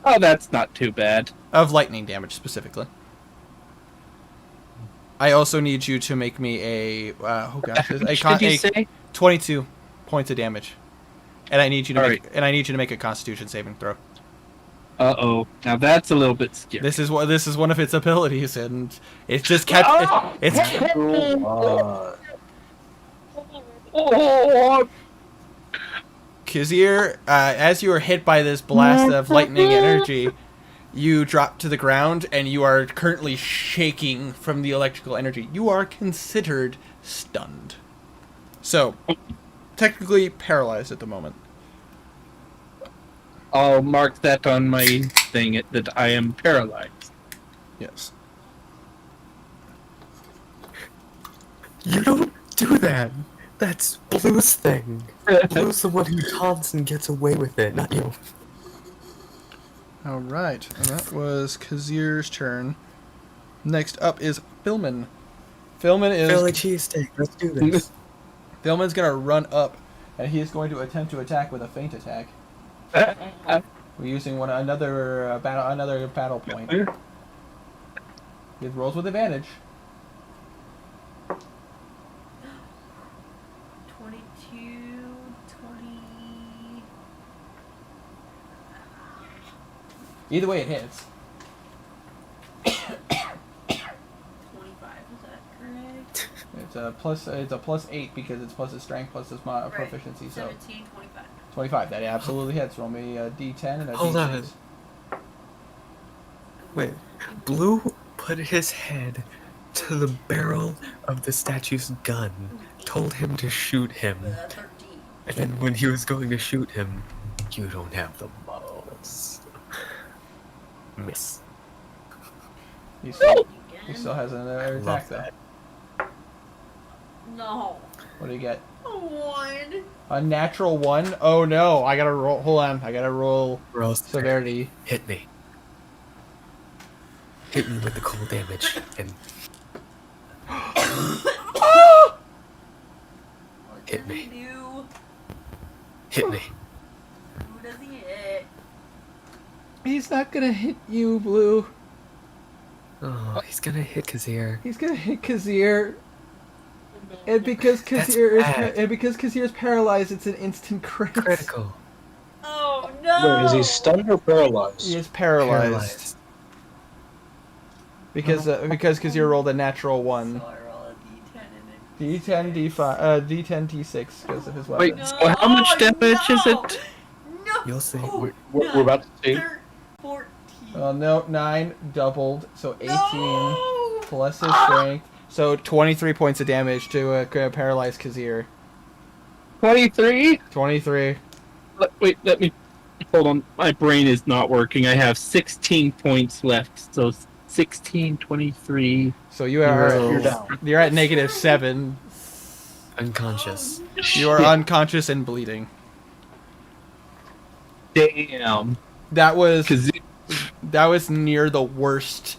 Oh, that's not too bad. Of lightning damage, specifically. I also need you to make me a... Did you say? 22 points of damage. And I need you to make a Constitution saving throw. Uh-oh. Now that's a little bit scary. This is one of its abilities, and it's just kept... Kazir, as you are hit by this blast of lightning energy, you drop to the ground, and you are currently shaking from the electrical energy. You are considered stunned. So, technically paralyzed at the moment. I'll mark that on my thing that I am paralyzed. Yes. You don't do that. That's Blue's thing. Blue's the one who taunts and gets away with it, not you. Alright, and that was Kazir's turn. Next up is Philman. Philman is... Philly cheesesteak, let's do this. Philman's gonna run up, and he is going to attempt to attack with a feint attack. We're using another battle point. He rolls with advantage. 22, 20... Either way, it hits. 25, is that correct? It's a plus 8 because it's plus his strength plus his proficiency. So 17, 25. 25. That absolutely hits. Roll me a D10 and a Hold D6. on. Wait, Blue put his head to the barrel of the statue's gun, told him to shoot him, 13. and then when he was going to shoot him, you don't have the balls. Miss. He still has another attack though. No. What do you get? A 1. A natural 1? Oh no, I gotta roll. Hold on, I gotta roll Roll severity. Hit me. Hit me with the cold damage. And hit me. Do? Hit me. Who does he hit? He's not gonna hit you, Blue. Oh, he's gonna hit Kazir. He's gonna hit Kazir. And because That's Kazir is paralyzed, it's an instant crit. Critical. Oh no! Wait, is he stunned or paralyzed? He is paralyzed. Because Kazir rolled a natural 1. So I roll a D10 and D10, D5, D10, D6 because of his weapon. Wait, so how much damage is it? No! You'll see. We're about to see. 14. No, 9 doubled, so 18 No! plus his strength. So 23 points of damage to paralyzed Kazir. 23? 23. Wait, let me... Hold on. My brain is not working. I have 16 points left, so 16, 23... So you are You're down. You're at -7. Unconscious. You are unconscious and bleeding. Damn. That was Kazir... near the worst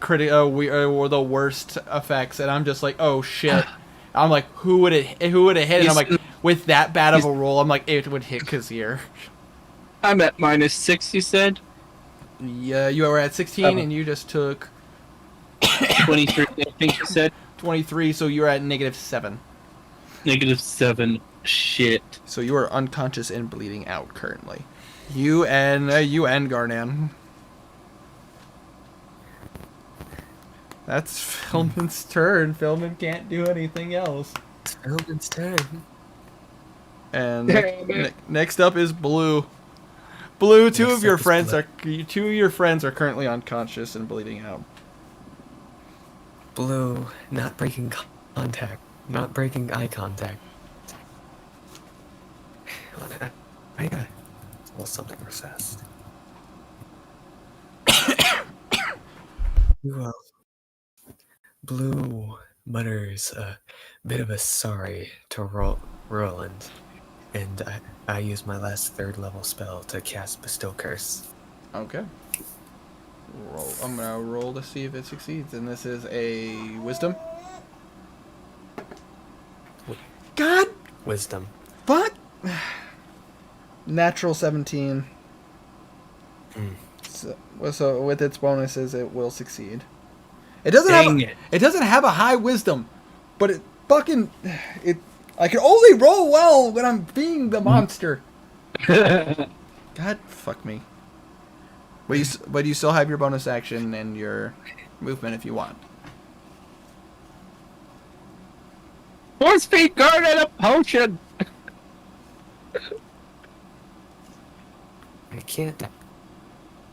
or the worst effects, and I'm just like, oh shit. I'm like, who would it hit? And I'm like, with that bad of a roll, I'm like, it would hit Kazir. I'm at -6, you said? Yeah, you were at 16, and you just took 23, I think you said? 23, so you're at -7. -7. Shit. So you are unconscious and bleeding out currently. You and Garnan. That's Philman's turn. Philman can't do anything else. It's Philman's turn. And next up is Blue. Blue, two of your friends are currently unconscious and bleeding out. Blue, not breaking contact, not breaking eye contact. I gotta roll something fast. Blue mutters a bit of a sorry to Roland, and I use my last 3rd level spell to cast Bestow Curse. Okay. I'm gonna roll to see if it succeeds, and this is a wisdom. God! Wisdom. Fuck! Natural 17. So with its bonuses, it will succeed. It doesn't have a high wisdom, but it fucking I can only roll well when I'm being the monster. God, fuck me. But you still have your bonus action and your movement if you want. Force feed guard and a potion! I can't.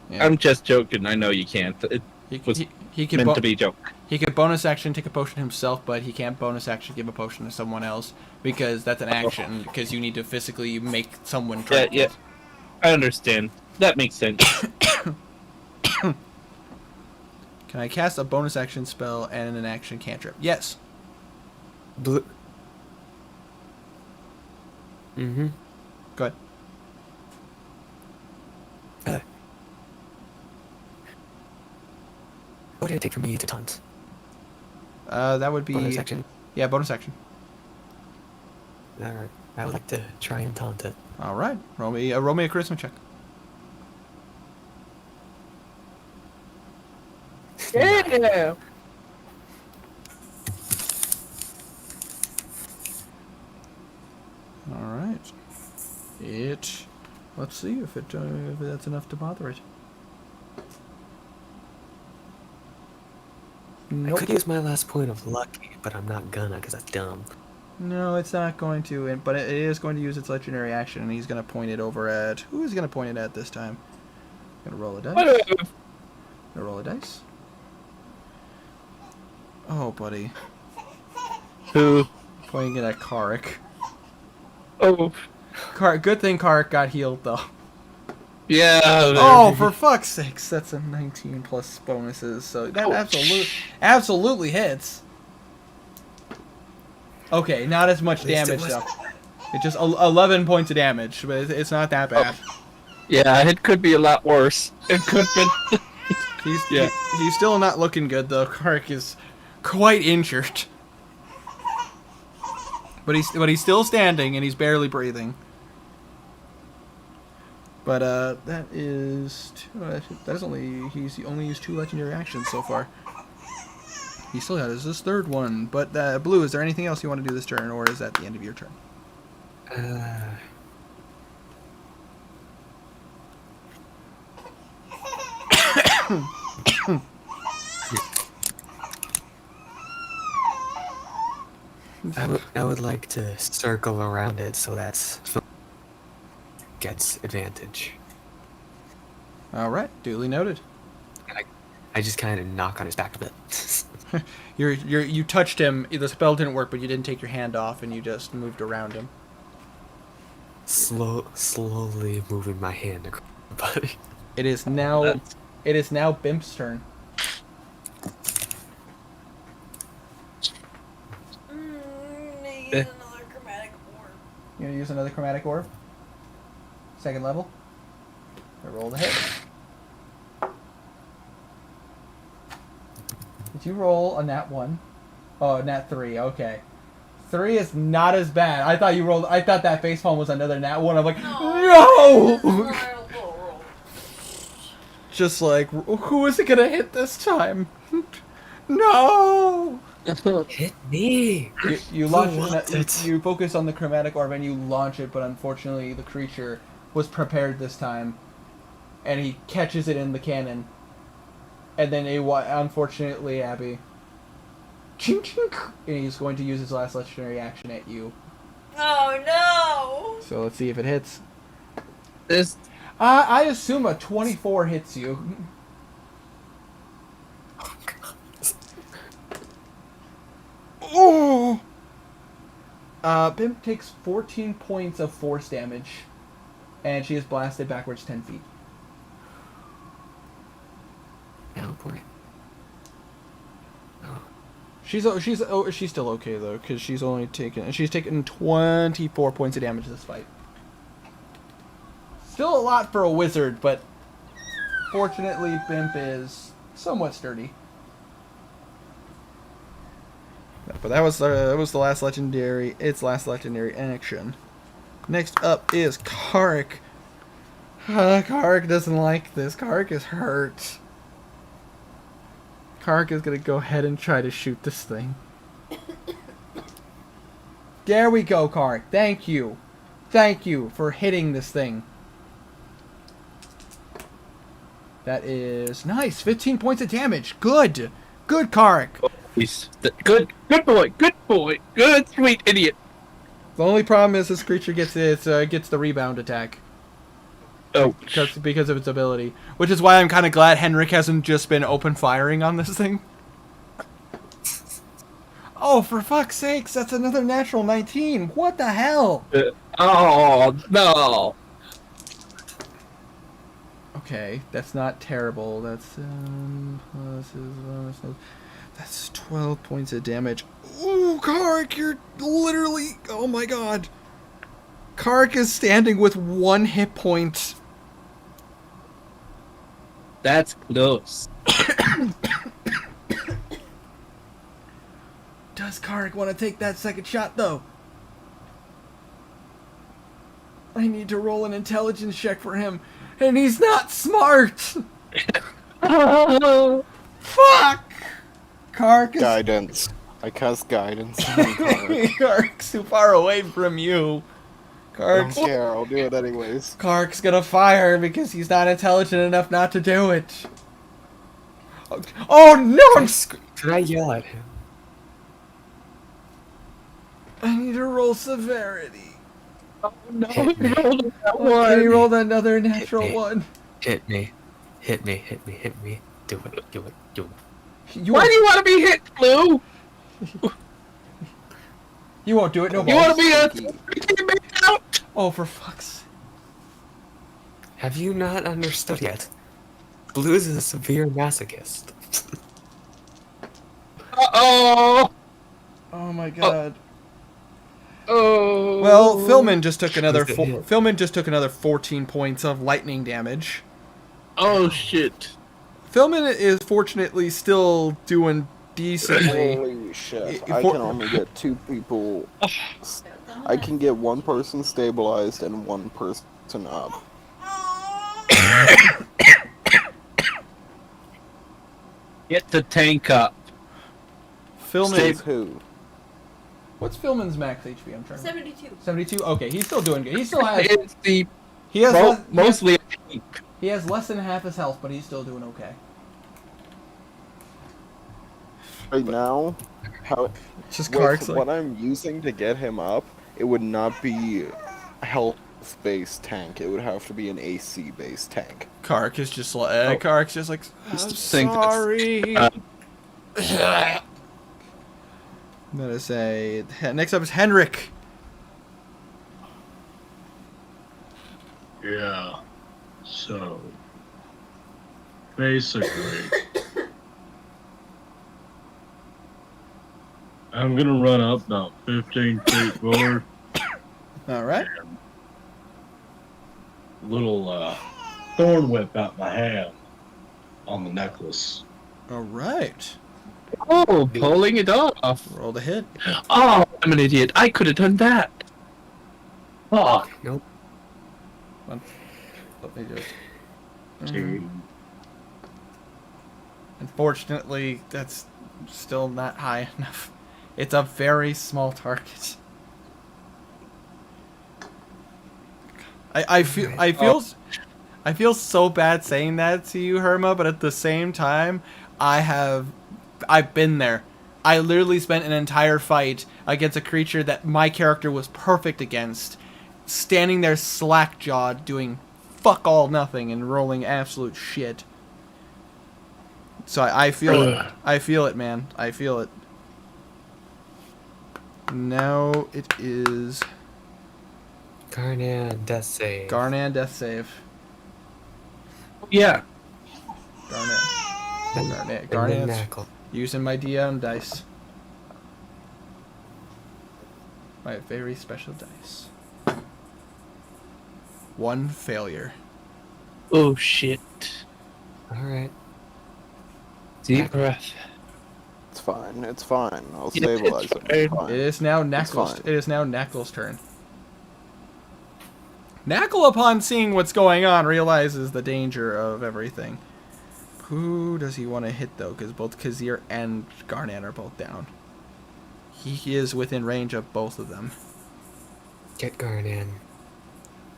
Yeah. I'm just joking. I know you can't. It was meant to be a joke. He could bonus action take a potion himself, but he can't bonus action give a potion to someone else because that's an action. Because you need to physically make someone try. Yeah. I understand. That makes sense. Can I cast a bonus action spell and an action cantrip? Yes. Blue. Mm-hmm. Go ahead. What did it take for me to taunt? That would be Bonus action. Yeah, bonus action. Alright. I would like to try and taunt it. All right. Roll me a charisma check. Yeah. All right. Let's see if that's enough to bother it. Nope. I could use my last point of luck, but I'm not gonna because that's dumb. No, it's not going to, but it is going to use its legendary action, and he's going to point it over at... Who is going to point it at this time? Going to roll a dice. Going to roll a dice. Oh, buddy. Who? Pointing it at Karik. Oh. Good thing Karik got healed, though. Yeah. Oh, for fuck's sakes. That's a 19 plus bonuses, so that absolutely hits. Okay, not as much At least it damage was- though. It's just 11 points of damage, but it's not that bad. Yeah, it could be a lot worse. It could be. He's still not looking good though. Kark is quite injured. But he's still standing and he's barely breathing. But that is he's only used 2 legendary actions so far. He still has his 3rd one. But Blue, is there anything else you want to do this turn, or is that the end of your turn? I would like to circle around it so that's gets advantage. All right, duly noted. I just kind of knock on his back a bit. You touched him. The spell didn't work, but you didn't take your hand off, and you just moved around him. Slowly moving my hand across the body. It is now Bimp's turn. Use another chromatic orb. You gonna use another chromatic orb? 2nd level. I roll the hit. Did you roll a nat 1? Oh, nat 3. Okay. 3 is not as bad. I thought that facepalm was another nat 1. I'm like, no! Just like, who is it gonna hit this time? No! Hit me! You launch it. You focus on the chromatic orb and you launch it, but unfortunately the creature was prepared this time, and he catches it in the cannon. And then unfortunately, Abby, chink chink, and he's going to use his last legendary action at you. Oh no! So let's see if it hits. This. I assume a 24 hits you. Oh! Bimp takes 14 points of force damage, and she is blasted backwards 10 feet. Oh boy. She's still okay though, because she's taken 24 points of damage this fight. Still a lot for a wizard, but fortunately Bimp is somewhat sturdy. But that was the last legendary. Its last legendary action. Next up is Kark. Kark doesn't like this. Kark is hurt. Kark is gonna go ahead and try to shoot this thing. There we go, Kark. Thank you. Thank you for hitting this thing. That is nice. 15 points of damage. Good. Good, Kark. Good boy, good sweet idiot. The only problem is this creature gets the rebound attack. Oh, because of its ability, which is why I'm kind of glad Henrik hasn't just been open firing on this thing. Oh, for fuck's sakes, that's another natural 19. What the hell? Oh no. Okay, that's not terrible. That's that's 12 points of damage. Ooh, Kark, you're literally... Oh my god. Kark is standing with 1 hit point. That's close. Does Kark want to take that second shot, though? I need to roll an intelligence check for him, and he's not smart! Fuck! Kark is... Guidance. I cast guidance on Kark. Kark's too far away from you. I don't care, I'll do it anyways. Kark's gonna fire because he's not intelligent enough not to do it. Oh no! Can I yell at him? I need to roll severity. Oh no, Hit me. he rolled that Can one. you roll another natural one? Hit me. Hit me. Do it. Why do you want to be hit, Blue? You won't do it, no You want balls. to be a teammate out? Oh, for fuck's sake. Have you not understood yet? Blue is a severe masochist. Uh-oh. Oh my god. Oh. Well, Philman just took another Who's it hit? Philman just took another 14 points of lightning damage. Oh shit. Philman is fortunately still doing decently. Holy shit! I- I for- can only get 2 people. I can get 1 person stabilized and 1 person up. Get the tank up. Philman. Says who? What's Philman's max HP? I'm trying. 72. 72. Okay, he's still doing good. He still has. It's the He has less, mostly a tank. he has less than half his health, but he's still doing okay. Right now, how Just with Kark's like, what I'm using to get him up, it would not be a health-based tank. It would have to be an AC-based tank. Kark is just like Kark's just like, I'm think that's- sorry. I'm gonna say next up is Henrik. Yeah. So basically, I'm gonna run up about 15 feet forward. All right. Little thorn whip out my hand on the necklace. All right. Oh, pulling it off. Roll the hit. Oh, I'm an idiot. I could have done that. Oh, Nope. Let me just. Two. Unfortunately, that's still not high enough. It's a very small target. I feel so bad saying that to you, Herma, but at the same time, I've been there. I literally spent an entire fight against a creature that my character was perfect against, standing there slack-jawed, doing fuck all nothing and rolling absolute shit. So I feel it. I feel it, man. I feel it. Now it is Garnan, death save. Garnan death save. yeah. Garnan. And then Garnan's Knuckle. using my DM dice. My very special dice. 1 failure. Oh, shit. Alright. Deep breath. It's fine. It's fine. I'll Yeah, stabilize it's him. It's fine. It fine. is now Knackle's. fine. It is now Knackle's turn. Knackle, upon seeing what's going on, realizes the danger of everything. Who does he want to hit though? Because both Kazir and Garnan are both down. He is within range of both of them. Get Garnan.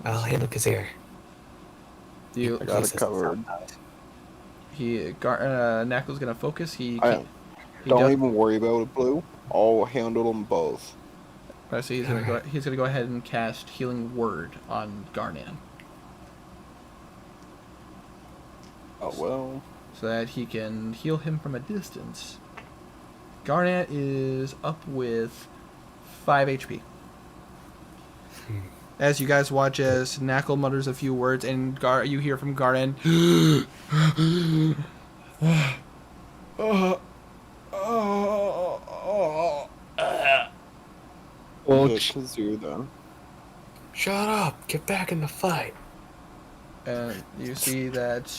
I'll handle Kazir. You, I got it covered. Knackle's gonna focus. He Don't does- even worry about it, Blue. I'll handle them both. So he's gonna go ahead and cast Healing Word on Garnan, Oh well. so that he can heal him from a distance. Garnan is up with 5 HP. As you guys watch as Knackle mutters a few words, and you hear from Garnan. Oh, Get Kazoo then. Shut up! Get back in the fight! And you see that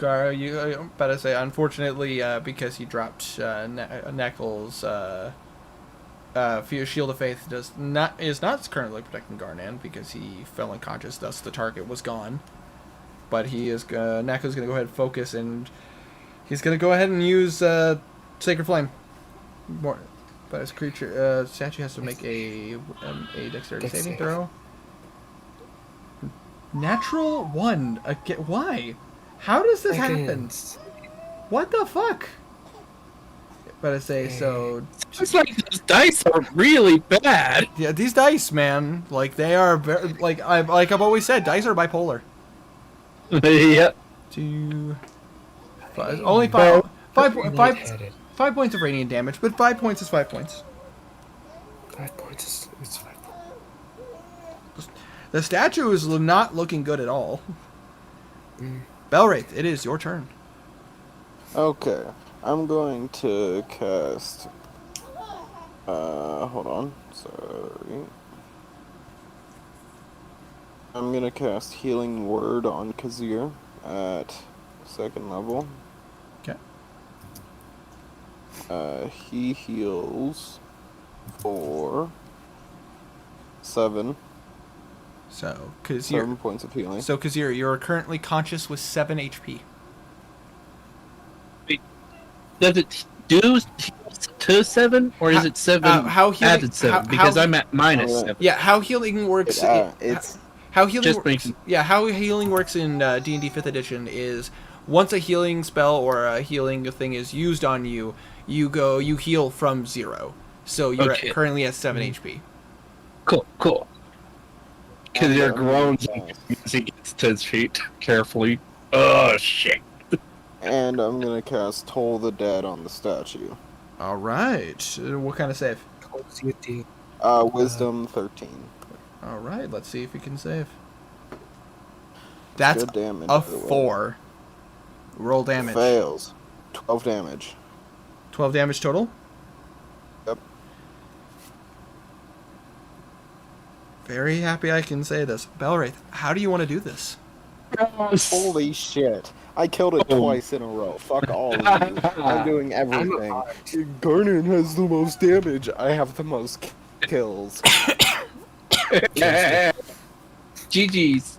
you better say, unfortunately, because he dropped Knackle's Shield of Faith is not currently protecting Garnan because he fell unconscious, thus the target was gone. But Knackle's gonna go ahead and focus, and he's gonna go ahead and use Sacred Flame. But his creature statue has to make a dexterity Dex saving save. throw. Natural 1. Why? How does this happen? Seconds. What the fuck? But I say so. it's like those dice are really bad. Yeah, these dice, man, like they are very, I've always said, dice are bipolar. Yep. 2, 5, only 5 Lightheaded. 5 points of radiant damage, but 5 points is 5 points. 5 points is 5 points. The statue is not looking good at all. Belwraith, it is your turn. Okay. I'm going to cast. Hold on. Sorry. I'm gonna cast Healing Word on Kazir at 2nd level. Okay. He heals for 7 So, Kazir, 7 points of healing. so Kazir, you're currently conscious with 7 HP. Does it do to 7, or is it 7 how healing- added 7? how- Because how- I'm at minus Oh, 7. Yeah, how healing works. It's How healing Just works. making- Yeah, how healing works in D&D 5th edition is once a healing spell or a healing thing is used on you, you heal from 0. So you're Okay. currently at 7 HP. Cool. Because And your I'm groans gonna as he gets to his feet carefully. Oh, shit. And I'm gonna cast Toll the Dead on the statue. All right. What kind of save? Wisdom 13. All right. Let's see if you can save. That's Good damage. a by the way. 4. Roll damage. Fails. 12 damage. 12 damage total. Yep. Very happy I can say this. Belwraith, how do you want to do this? Holy shit. I killed it twice in a row. Fuck all of you. I'm doing everything. Garnet has the most damage. I have the most kills. GG's.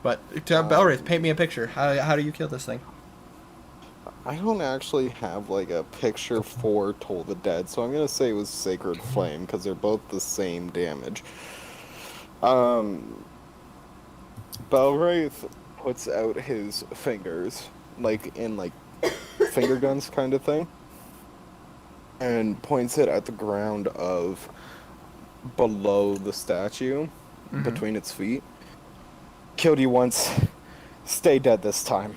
But Belwraith, paint me a picture. How do you kill this thing? I don't actually have like a picture for Toll the Dead, so I'm gonna say it was Sacred Flame because they're both the same damage. Belwraith puts out his fingers, like in like finger guns kind of thing, and points it at the ground of below the statue, between its feet. Killed you once, stay dead this time.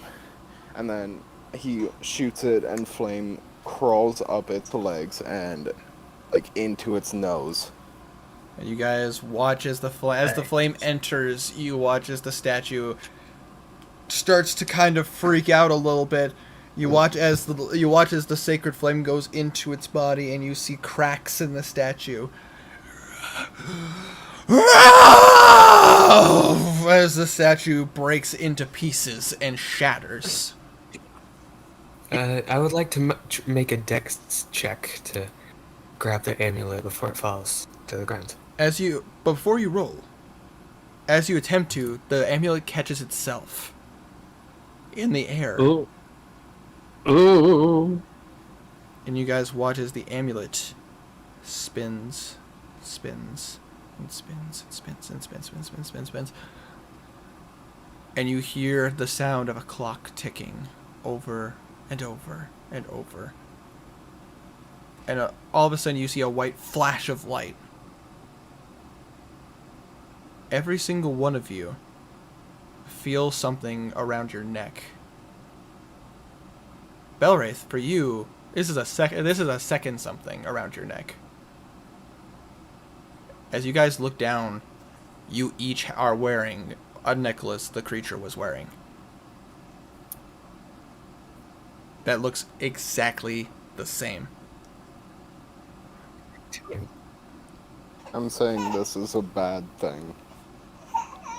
And then he shoots it, and flame crawls up its legs and like into its nose. And you guys watch as the flame enters. You watch as the statue starts to kind of freak out a little bit. You watch as the sacred flame goes into its body, and you see cracks in the statue. As the statue breaks into pieces and shatters. I would like to make a dex check to grab the amulet before it falls to the ground. Before you roll, as you attempt to, the amulet catches itself in the air. Ooh. And you guys watch as the amulet spins, and spins, and spins. And you hear the sound of a clock ticking over and over and over. And all of a sudden you see a white flash of light. Every single one of you feel something around your neck. Belwraith, for you, this is a second something around your neck. As you guys look down, you each are wearing a necklace the creature was wearing. That looks exactly the same. I'm saying this is a bad thing.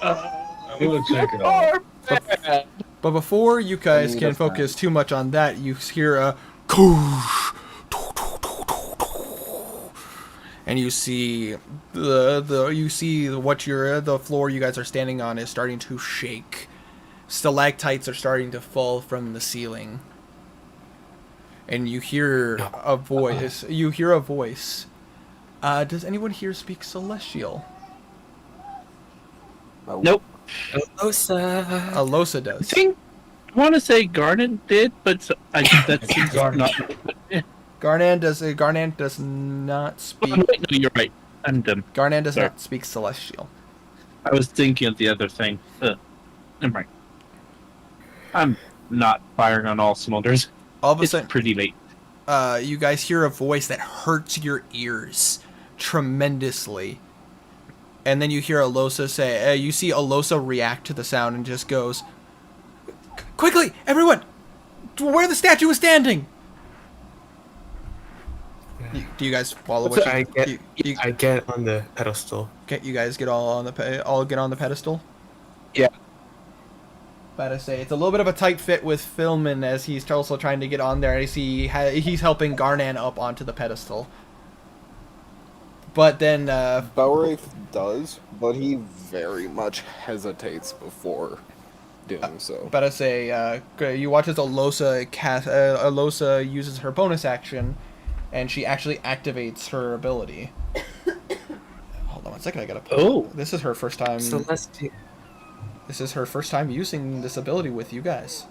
I'm gonna check it out. But before you guys need can a focus too much on that, you hear a koosh, and you see the floor you guys are standing on is starting to shake. Stalactites are starting to fall from the ceiling. And you hear a voice. Does anyone here speak Celestial? Nope. Alosa does. I want to say Garnet did, but that seems not. Garnan does not Oh, speak. wait, no, you're right. I'm dumb. Garnan does Sorry. not speak Celestial. I was thinking of the other thing. Never mind. I'm not firing on all cylinders. All of a It's sudden, pretty late. you guys hear a voice that hurts your ears tremendously. And then you hear Alosa say, you see Alosa react to the sound and just goes, "Quickly, everyone, to where the statue is standing!" Do you guys follow What's what I get, you I get on the pedestal. get? You guys get all get on the pedestal. Yeah. About to say it's a little bit of a tight fit with Philman as he's also trying to get on there. As he's helping Garnan up onto the pedestal. But then Belwraith does, but he very much hesitates before doing so. about to say you watch as Alosa uses her bonus action, and she actually activates her ability. Hold on one second, I gotta pull. Oh. This is her first time. Celestia. This is her first time using this ability with you guys.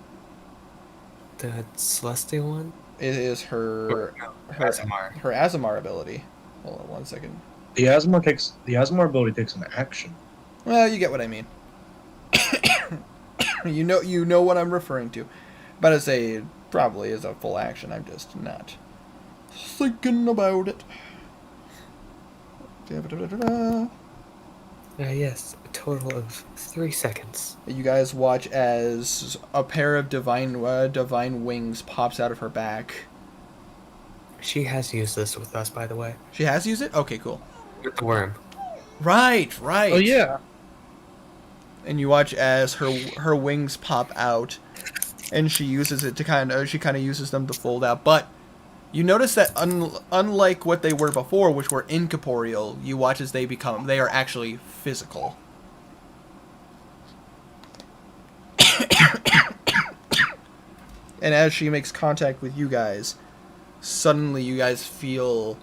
The Celestia one? It is her Azamar. her Azamar ability. Hold on one second. The Asmar ability takes an action. Well, you get what I mean. you know what I'm referring to. But I say it probably is a full action. I'm just not thinking about it. Yes, a total of 3 seconds. You guys watch as a pair of divine wings pops out of her back. She has used this with us, by the way. She has used it? Okay, cool. With the worm. Right. Oh yeah. And you watch as her wings pop out, and she uses it to kind of uses them to fold out. But you notice that unlike what they were before, which were incorporeal, you watch as they are actually physical. And as she makes contact with you guys, suddenly you guys feel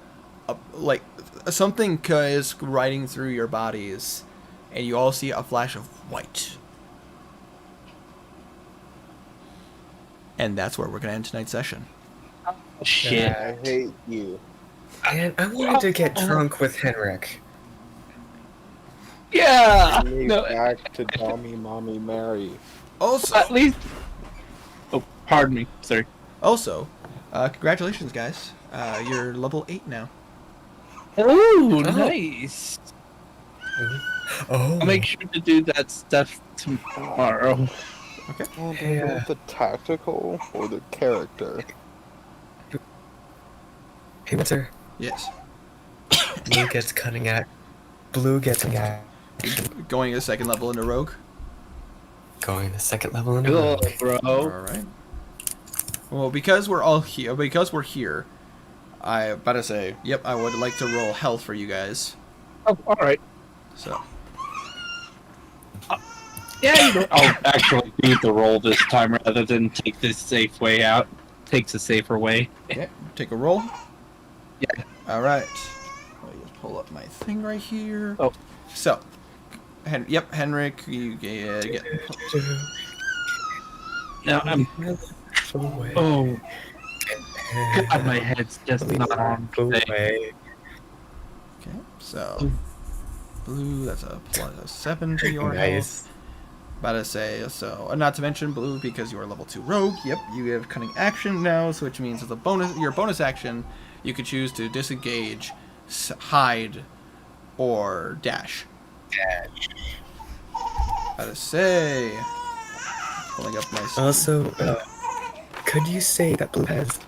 like something is riding through your bodies, and you all see a flash of white. And that's where we're going to end tonight's session. Shit. I hate you. And I wanted to get drunk with Henrik. Yeah. Me No. back to Mommy, Mommy, Mary. Also, At least. Oh, pardon me. Sorry. Congratulations, guys. You're level 8 now. Oh, nice. Oh. I'll make sure to do that stuff tomorrow. Okay. Yeah. The tactical or the character? Hey, what's her? Yes. Blue gets cutting at. Blue gets cutting at. Going a second level into Rogue. Going the second level in a Cool, row. bro. Alright. Well, because we're here, I about to say, yep, I would like to roll health for you guys. Oh, all right. So, Yeah, I'll actually do the roll this time rather than take this safe way out. Takes a safer way. okay, take a roll. Yeah. Alright. Let me just pull up my thing right here. Oh. So, Henrik, you get... Now I'm. Oh. God, my head's just not on today. Away. Okay, so... Blue, that's a plus 7 to your health. Nice. About to say, so, not to mention Blue, because you are level 2 rogue, yep, you have cunning action now, so which means as your bonus action, you could choose to disengage, hide, or dash. About to say, pulling up my... Also, could you say that Blue has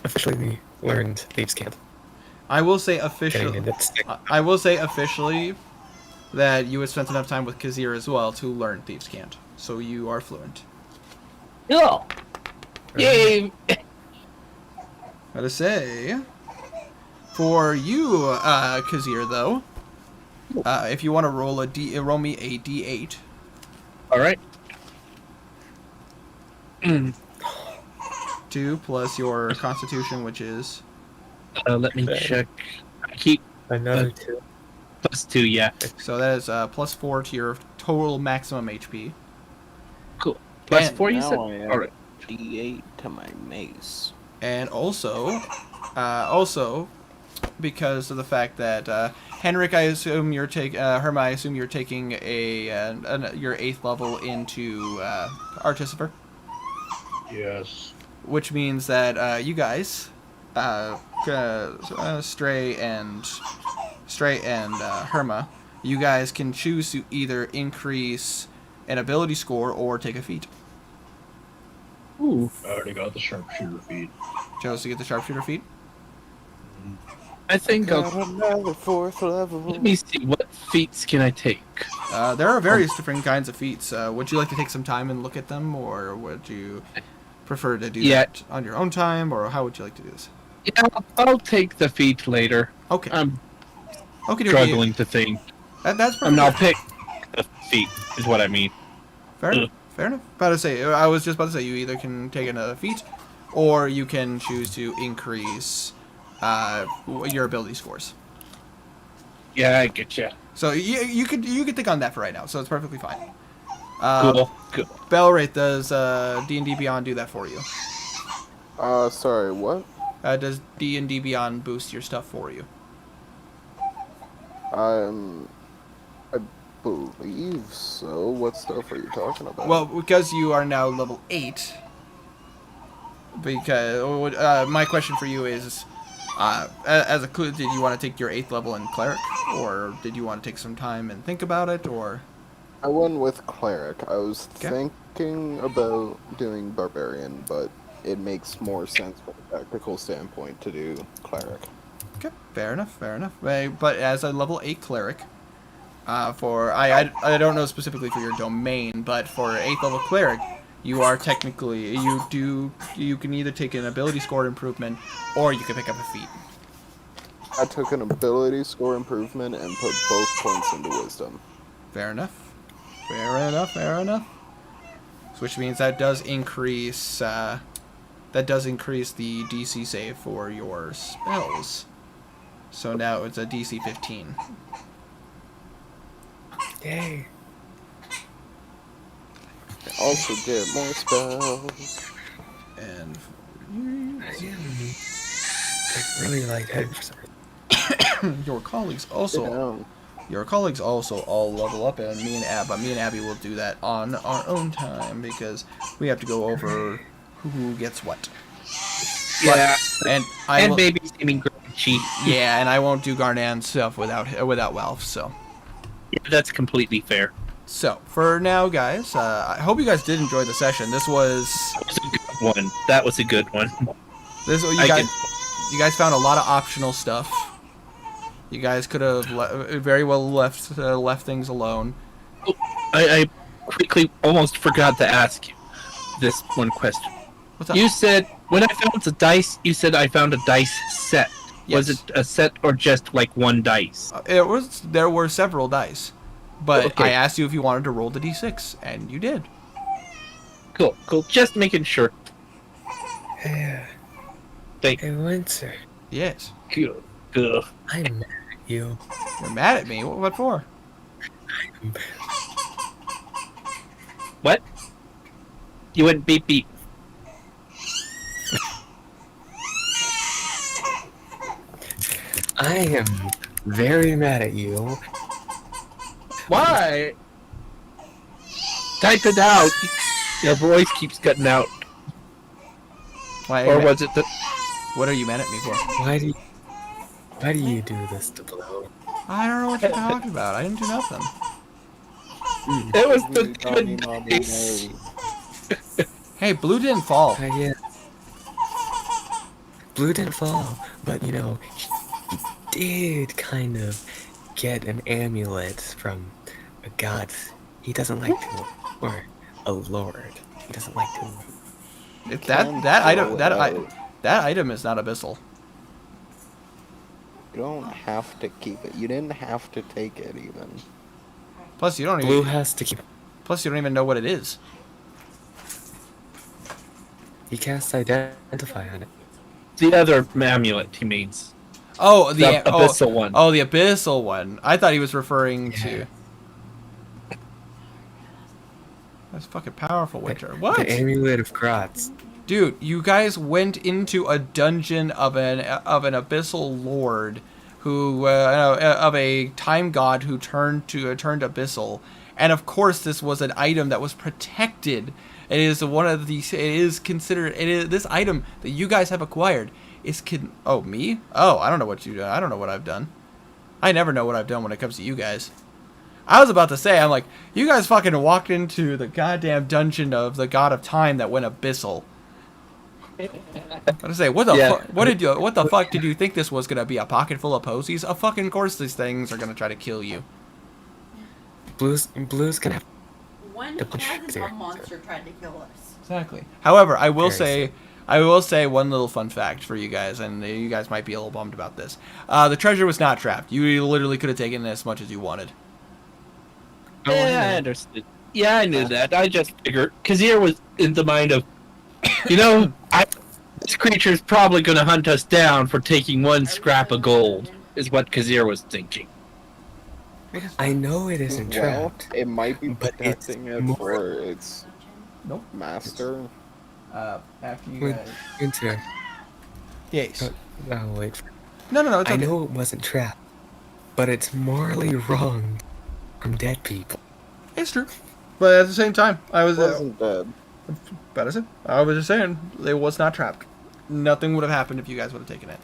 officially learned Thieves' Camp? I will say Getting officially... into stick. I will say officially that you had spent enough time with Kazir as well to learn Thieves' Cant, so you are fluent. Oh. Yay! About to say, for you, Kazir, though, if you want to roll roll me a d8. All right. 2 plus your Constitution, which is Let me check. I keep Another 2. +2. Yeah. so that is plus 4 to your total maximum HP. Cool. And +4. You said. Now I add All right. D8 to my mace. And also, because of the fact that Henrik, I assume you're Herma, I assume you're taking your 8th level into Artificer, Yes. which means that you guys, Stray and Herma, you guys can choose to either increase an ability score or take a feat. Ooh. I already got the sharpshooter feed. Chose to get the sharpshooter feat. I think Got I'll. another 4th level. Let me see. What feats can I take? There are various different kinds of feats. Would you like to take some time and look at them, or would you prefer to do Yeah. that on your own time, or how would you like to do this? Yeah, I'll take the feat later. Okay. I'm Okay, struggling to think. That's I'm perfect. not pick the feat, is what I mean. Fair enough. Fair enough. About to say, I was just about to say, you either can take another feat, or you can choose to increase your ability scores. Yeah, I get you. So you could think on that for right now. So it's perfectly fine. Cool. Bellwraith, does D&D Beyond do that for you? Sorry, what? Does D&D Beyond boost your stuff for you? I believe so. What stuff are you talking about? Well, because you are now level 8. Because my question for you is, as a clue, did you want to take your 8th level in cleric, or did you want to take some time and think about it, or? I went with cleric. I was Okay. thinking about doing barbarian, but it makes more sense from a tactical standpoint to do cleric. Okay, fair enough, fair enough. But as a level 8 cleric, I don't know specifically for your domain, but for 8th level cleric, you are technically, you can either take an ability score improvement, or you can pick up a feat. I took an ability score improvement and put both points into wisdom. Fair enough. Fair enough, fair enough. So which means that does increase, the DC save for your spells. So now it's a DC 15. Yay. Also get more spells. And I really like that for some reason. your colleagues Sit also down. all level up, and me and Abby will do that on our own time because we have to go over who gets what. Yeah. And Baby seeming grouchy. Yeah, and I won't do Garnan stuff without Welf. So. Yeah, that's completely fair. So for now, guys, I hope you guys did enjoy the session. This was That was a good one. You guys found a lot of optional stuff. You guys could have very well left things alone. I quickly almost forgot to ask you this one question. What's up? You said when I found the dice, you said I found a dice set. Yes. Was it a set or just like one dice? There were several dice, but Okay. I asked you if you wanted to roll the d6, and you did. Cool. Just making sure. Hey, Thank hey, Winter. Yes. you. I'm mad at you. You're mad at me. What for? What? You went beep beep. I am very mad at you. Why? Type it out. Your voice keeps cutting out. Why? Or was it the... What are you mad at me for? Why do you do this to Blow? I don't know what you're talking about. I didn't do nothing. It was Mommy, the... mommy, mommy. Hey, Blue didn't fall. Yeah. Blue didn't fall, but you know, he did kind of get an amulet from a god he doesn't like to, or a lord he doesn't like to. If Can that item throw it out. that item is not abyssal. You don't have to keep it. You didn't have to take it even. Plus, you don't Blue even. has to keep. Plus, you don't even know what it is. He casts identify on it. The other amulet, he means. Oh, the abyssal one. Oh, the abyssal one. I thought he was referring to. That's fucking powerful, Winter. What? The amulet of Grots. Dude, you guys went into a dungeon of an abyssal lord, who of a time god who turned abyssal, and of course this was an item that was protected. It is one of these. It is considered. It is this item that you guys have acquired. Oh, me? Oh, I don't know what you. I don't know what I've done. I never know what I've done when it comes to you guys. I was about to say, I'm like, you guys fucking walked into the goddamn dungeon of the god of time that went abyssal. I say, what the Yeah. fuck? What the fuck did you think this was gonna be? A pocket full of posies? A fucking course these things are gonna try to kill you. Blue's gonna have When Double hasn't check. a monster tried to kill us? Exactly. However, I will Very say one little fun fact for you guys, and you guys might be a little bummed about this. The treasure was not trapped. You literally could have taken as much as you wanted. Oh, I Yeah, I know. understood. Yeah, I knew that. I just figured Kazir was in the mind of, this creature's probably going to hunt us down for taking one scrap of gold. Is what Kazir was thinking. I know it isn't Well, trapped. it might be but it's protecting it more- for its Nope. master. After you Wait. guys. Winter. Yes. Oh, wait. No, it's I okay. know it wasn't trapped, but it's morally wrong from dead people. It's true. But at the same time, I was. It wasn't dead. But I was just saying, it was not trapped. Nothing would have happened if you guys would have taken it.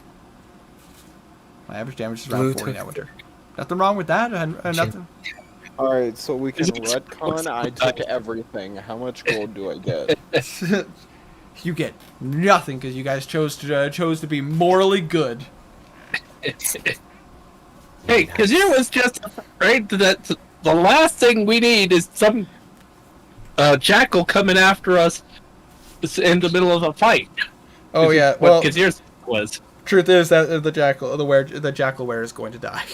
My average damage is around Blue 40 took now, Winter. Nothing wrong with that, and nothing. Alright, so we can Is it- retcon. I took everything. How much gold do I get? You get nothing because you guys chose to be morally good. Hey, Kazir was just afraid that the last thing we need is some jackal coming after us in the middle of a fight. Oh Is yeah, what well, Kazir's was. truth is that the jackal wearer is going to die.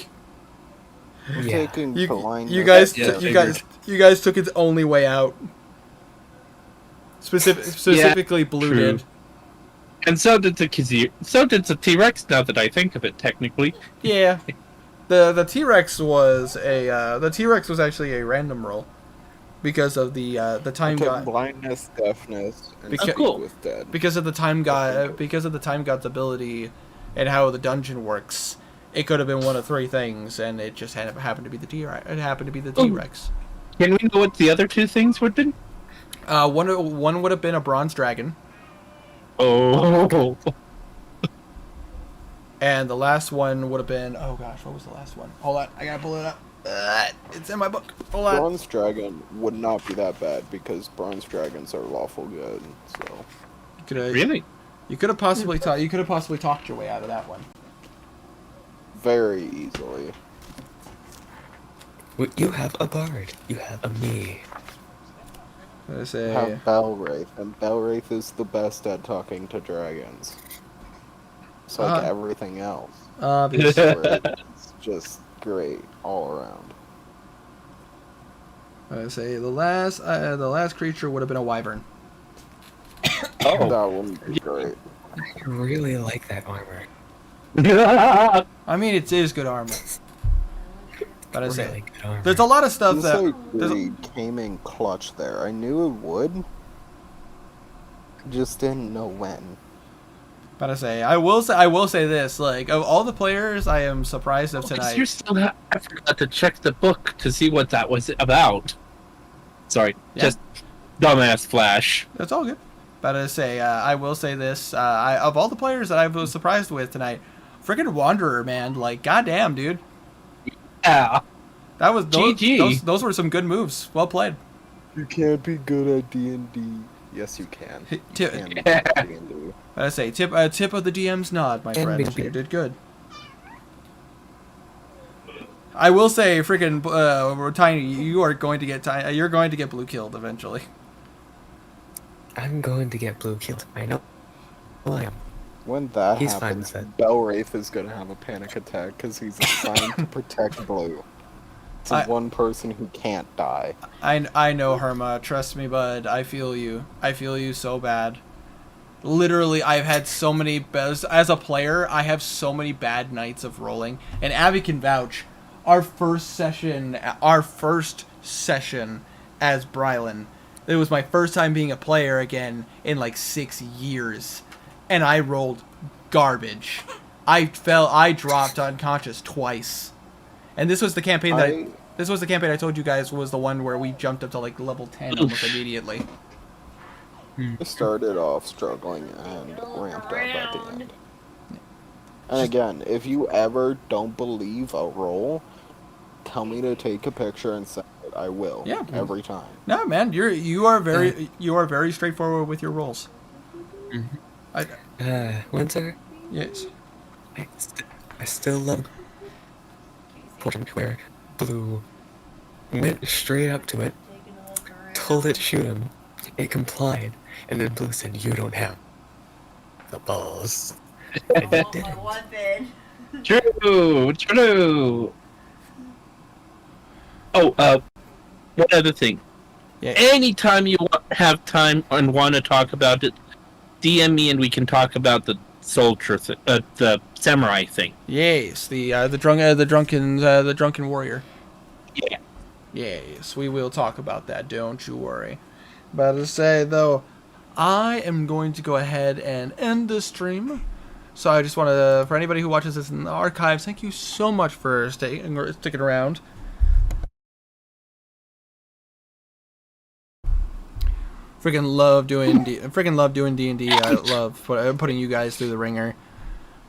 I'm Yeah. taking You blindness. guys, Yeah, you guys took its only way out. Specifically, Blue true. did. And so did the Kazir. So did the T-Rex. Now that I think of it, technically. Yeah, the T-Rex was actually a random roll because of the I time took god blindness, deafness, and Beca- speak cool. with dead. because of the time god's ability and how the dungeon works. It could have been one of three things, and it just happened to be the T-Rex. It happened to be the Oh. T-Rex. Can we know what the other two things would be? One would have been a bronze dragon, Oh. and the last one would have been, oh gosh, what was the last one? Hold on, I gotta pull it up. It's in my book. Hold on. Bronze dragon would not be that bad because bronze dragons are lawful good. So Really? You could have possibly talked your way out of that one. very easily. Well, you have a bard. You have a me. I say, Have Belwraith, and Belwraith is the best at talking to dragons. It's like everything else. obviously. It's just great all around. I say the last creature would have been a wyvern. Oh. That wouldn't be great. I really like that armor. I mean, it is good armor. But I say, Really good armor. there's a lot of stuff This that. greed came in clutch there. I knew it would. Just didn't know when. But I will say this: like, of all the players, I am surprised of tonight. I forgot to check the book to see what that was about. Sorry, Yeah. just dumbass flash. That's all good. But I will say this: of all the players that I was surprised with tonight, freaking Wanderer, man, like, goddamn, dude, Yeah. that was GG. those were some good moves. Well played. You can't be good at D&D. Yes, you can. You Tip, can be good at D&D. tip of the DM's nod, my And friend. maybe- You did good. I will say, freaking Tiny, you're going to get blue killed eventually. I'm going to get blue killed. I know. Well, I am. When that He's fine happens, with that. Belwraith is gonna have a panic attack because he's assigned to protect Blue. It's the I- one person who can't die. I know, Herma. Trust me, bud. I feel you. I feel you so bad. Literally, I've had so many as a player. I have so many bad nights of rolling, and Abby can vouch. Our first session as Brylan, it was my first time being a player again in like 6 years, and I rolled garbage. I dropped unconscious twice, and this was the campaign I told you guys was the one where we jumped up to like level 10 almost immediately. I started off struggling and ramped up at the end. And again, if you ever don't believe a roll, tell me to take a picture and send it. I will. Yeah. Every time. No, man, you are very straightforward with your rolls. Winter, Yes. I still love portion where Blue went straight up to it, told it to shoot him, it complied, and then Blue said, "You don't have the balls." I And it want my didn't. weapon. True. Oh, one other thing. Yeah. Anytime you have time and want to talk about it, DM me and we can talk about the soldier, the samurai thing. Yes, the drunken warrior. Yeah. Yes, we will talk about that. Don't you worry. But to say though, I am going to go ahead and end this stream. So I just want to, for anybody who watches this in the archives, thank you so much for sticking around. Freaking love doing D&D. I love putting you guys through the ringer.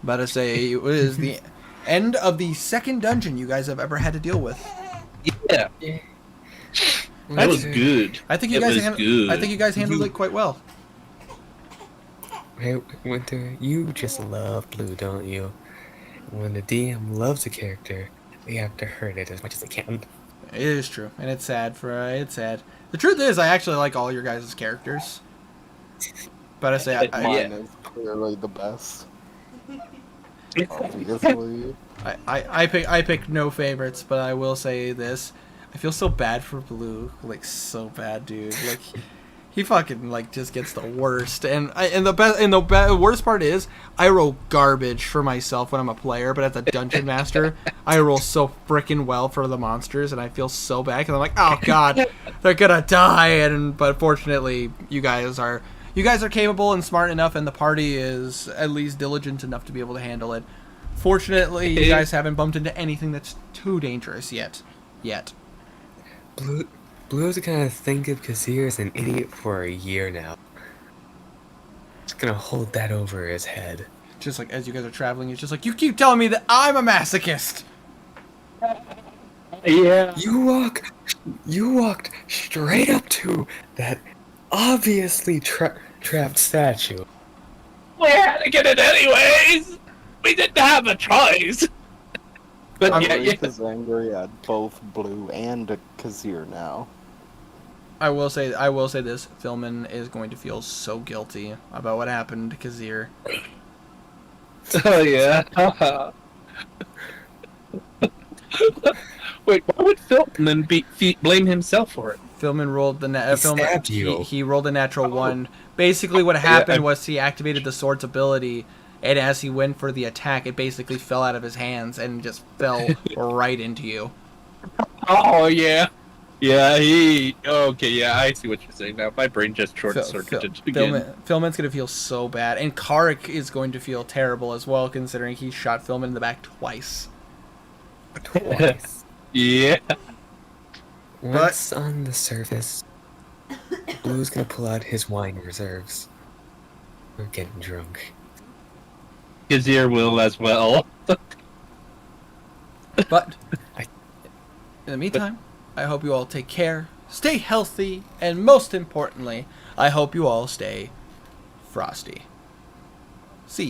But to say, it was the end of the second dungeon you guys have ever had to deal with. Yeah. That was good. I think you guys handled it quite well. Hey, Winter, you just love Blue, don't you? When the DM loves a character, they have to hurt it as much as they can. It is true, and it's sad. It's sad. The truth is, I actually like all your guys' characters. But I say, Mine is clearly the best. Obviously. I pick no favorites, but I will say this: I feel so bad for Blue, like so bad, dude. Like he fucking like just gets the worst, and the worst part is I roll garbage for myself when I'm a player, but as a dungeon master, I roll so freaking well for the monsters, and I feel so bad because I'm like, oh god, they're gonna die, but fortunately, you guys are capable and smart enough, and the party is at least diligent enough to be able to handle it. Fortunately, you guys haven't bumped into anything that's too dangerous yet. Blue's gonna think of Kazir as an idiot for a year now. He's gonna hold that over his head. Just like as you guys are traveling, it's just like, you keep telling me that I'm a masochist. Yeah. You walked straight up to that obviously trapped statue. We had to get it anyways. We didn't have a choice. But I'm yeah. is angry at both Blue and Kazir now. I will say this: Philman is going to feel so guilty about what happened to Kazir. Oh yeah. Wait, why would Philman blame himself for it? Philman rolled the stabbed you. He rolled a natural one. Basically, what happened was he activated the sword's ability, and as he went for the attack, it basically fell out of his hands and just fell right into you. Oh yeah. Yeah, okay, yeah, I see what you're saying now. My brain just short-circuited again. Philman's going to feel so bad. And Karik is going to feel terrible as well, considering he shot Philman in the back twice. Yeah. Once on the surface, Blue's gonna pull out his wine reserves. We're getting drunk. Kazir will as well. But in the meantime, I hope you all take care, stay healthy, and most importantly, I hope you all stay frosty.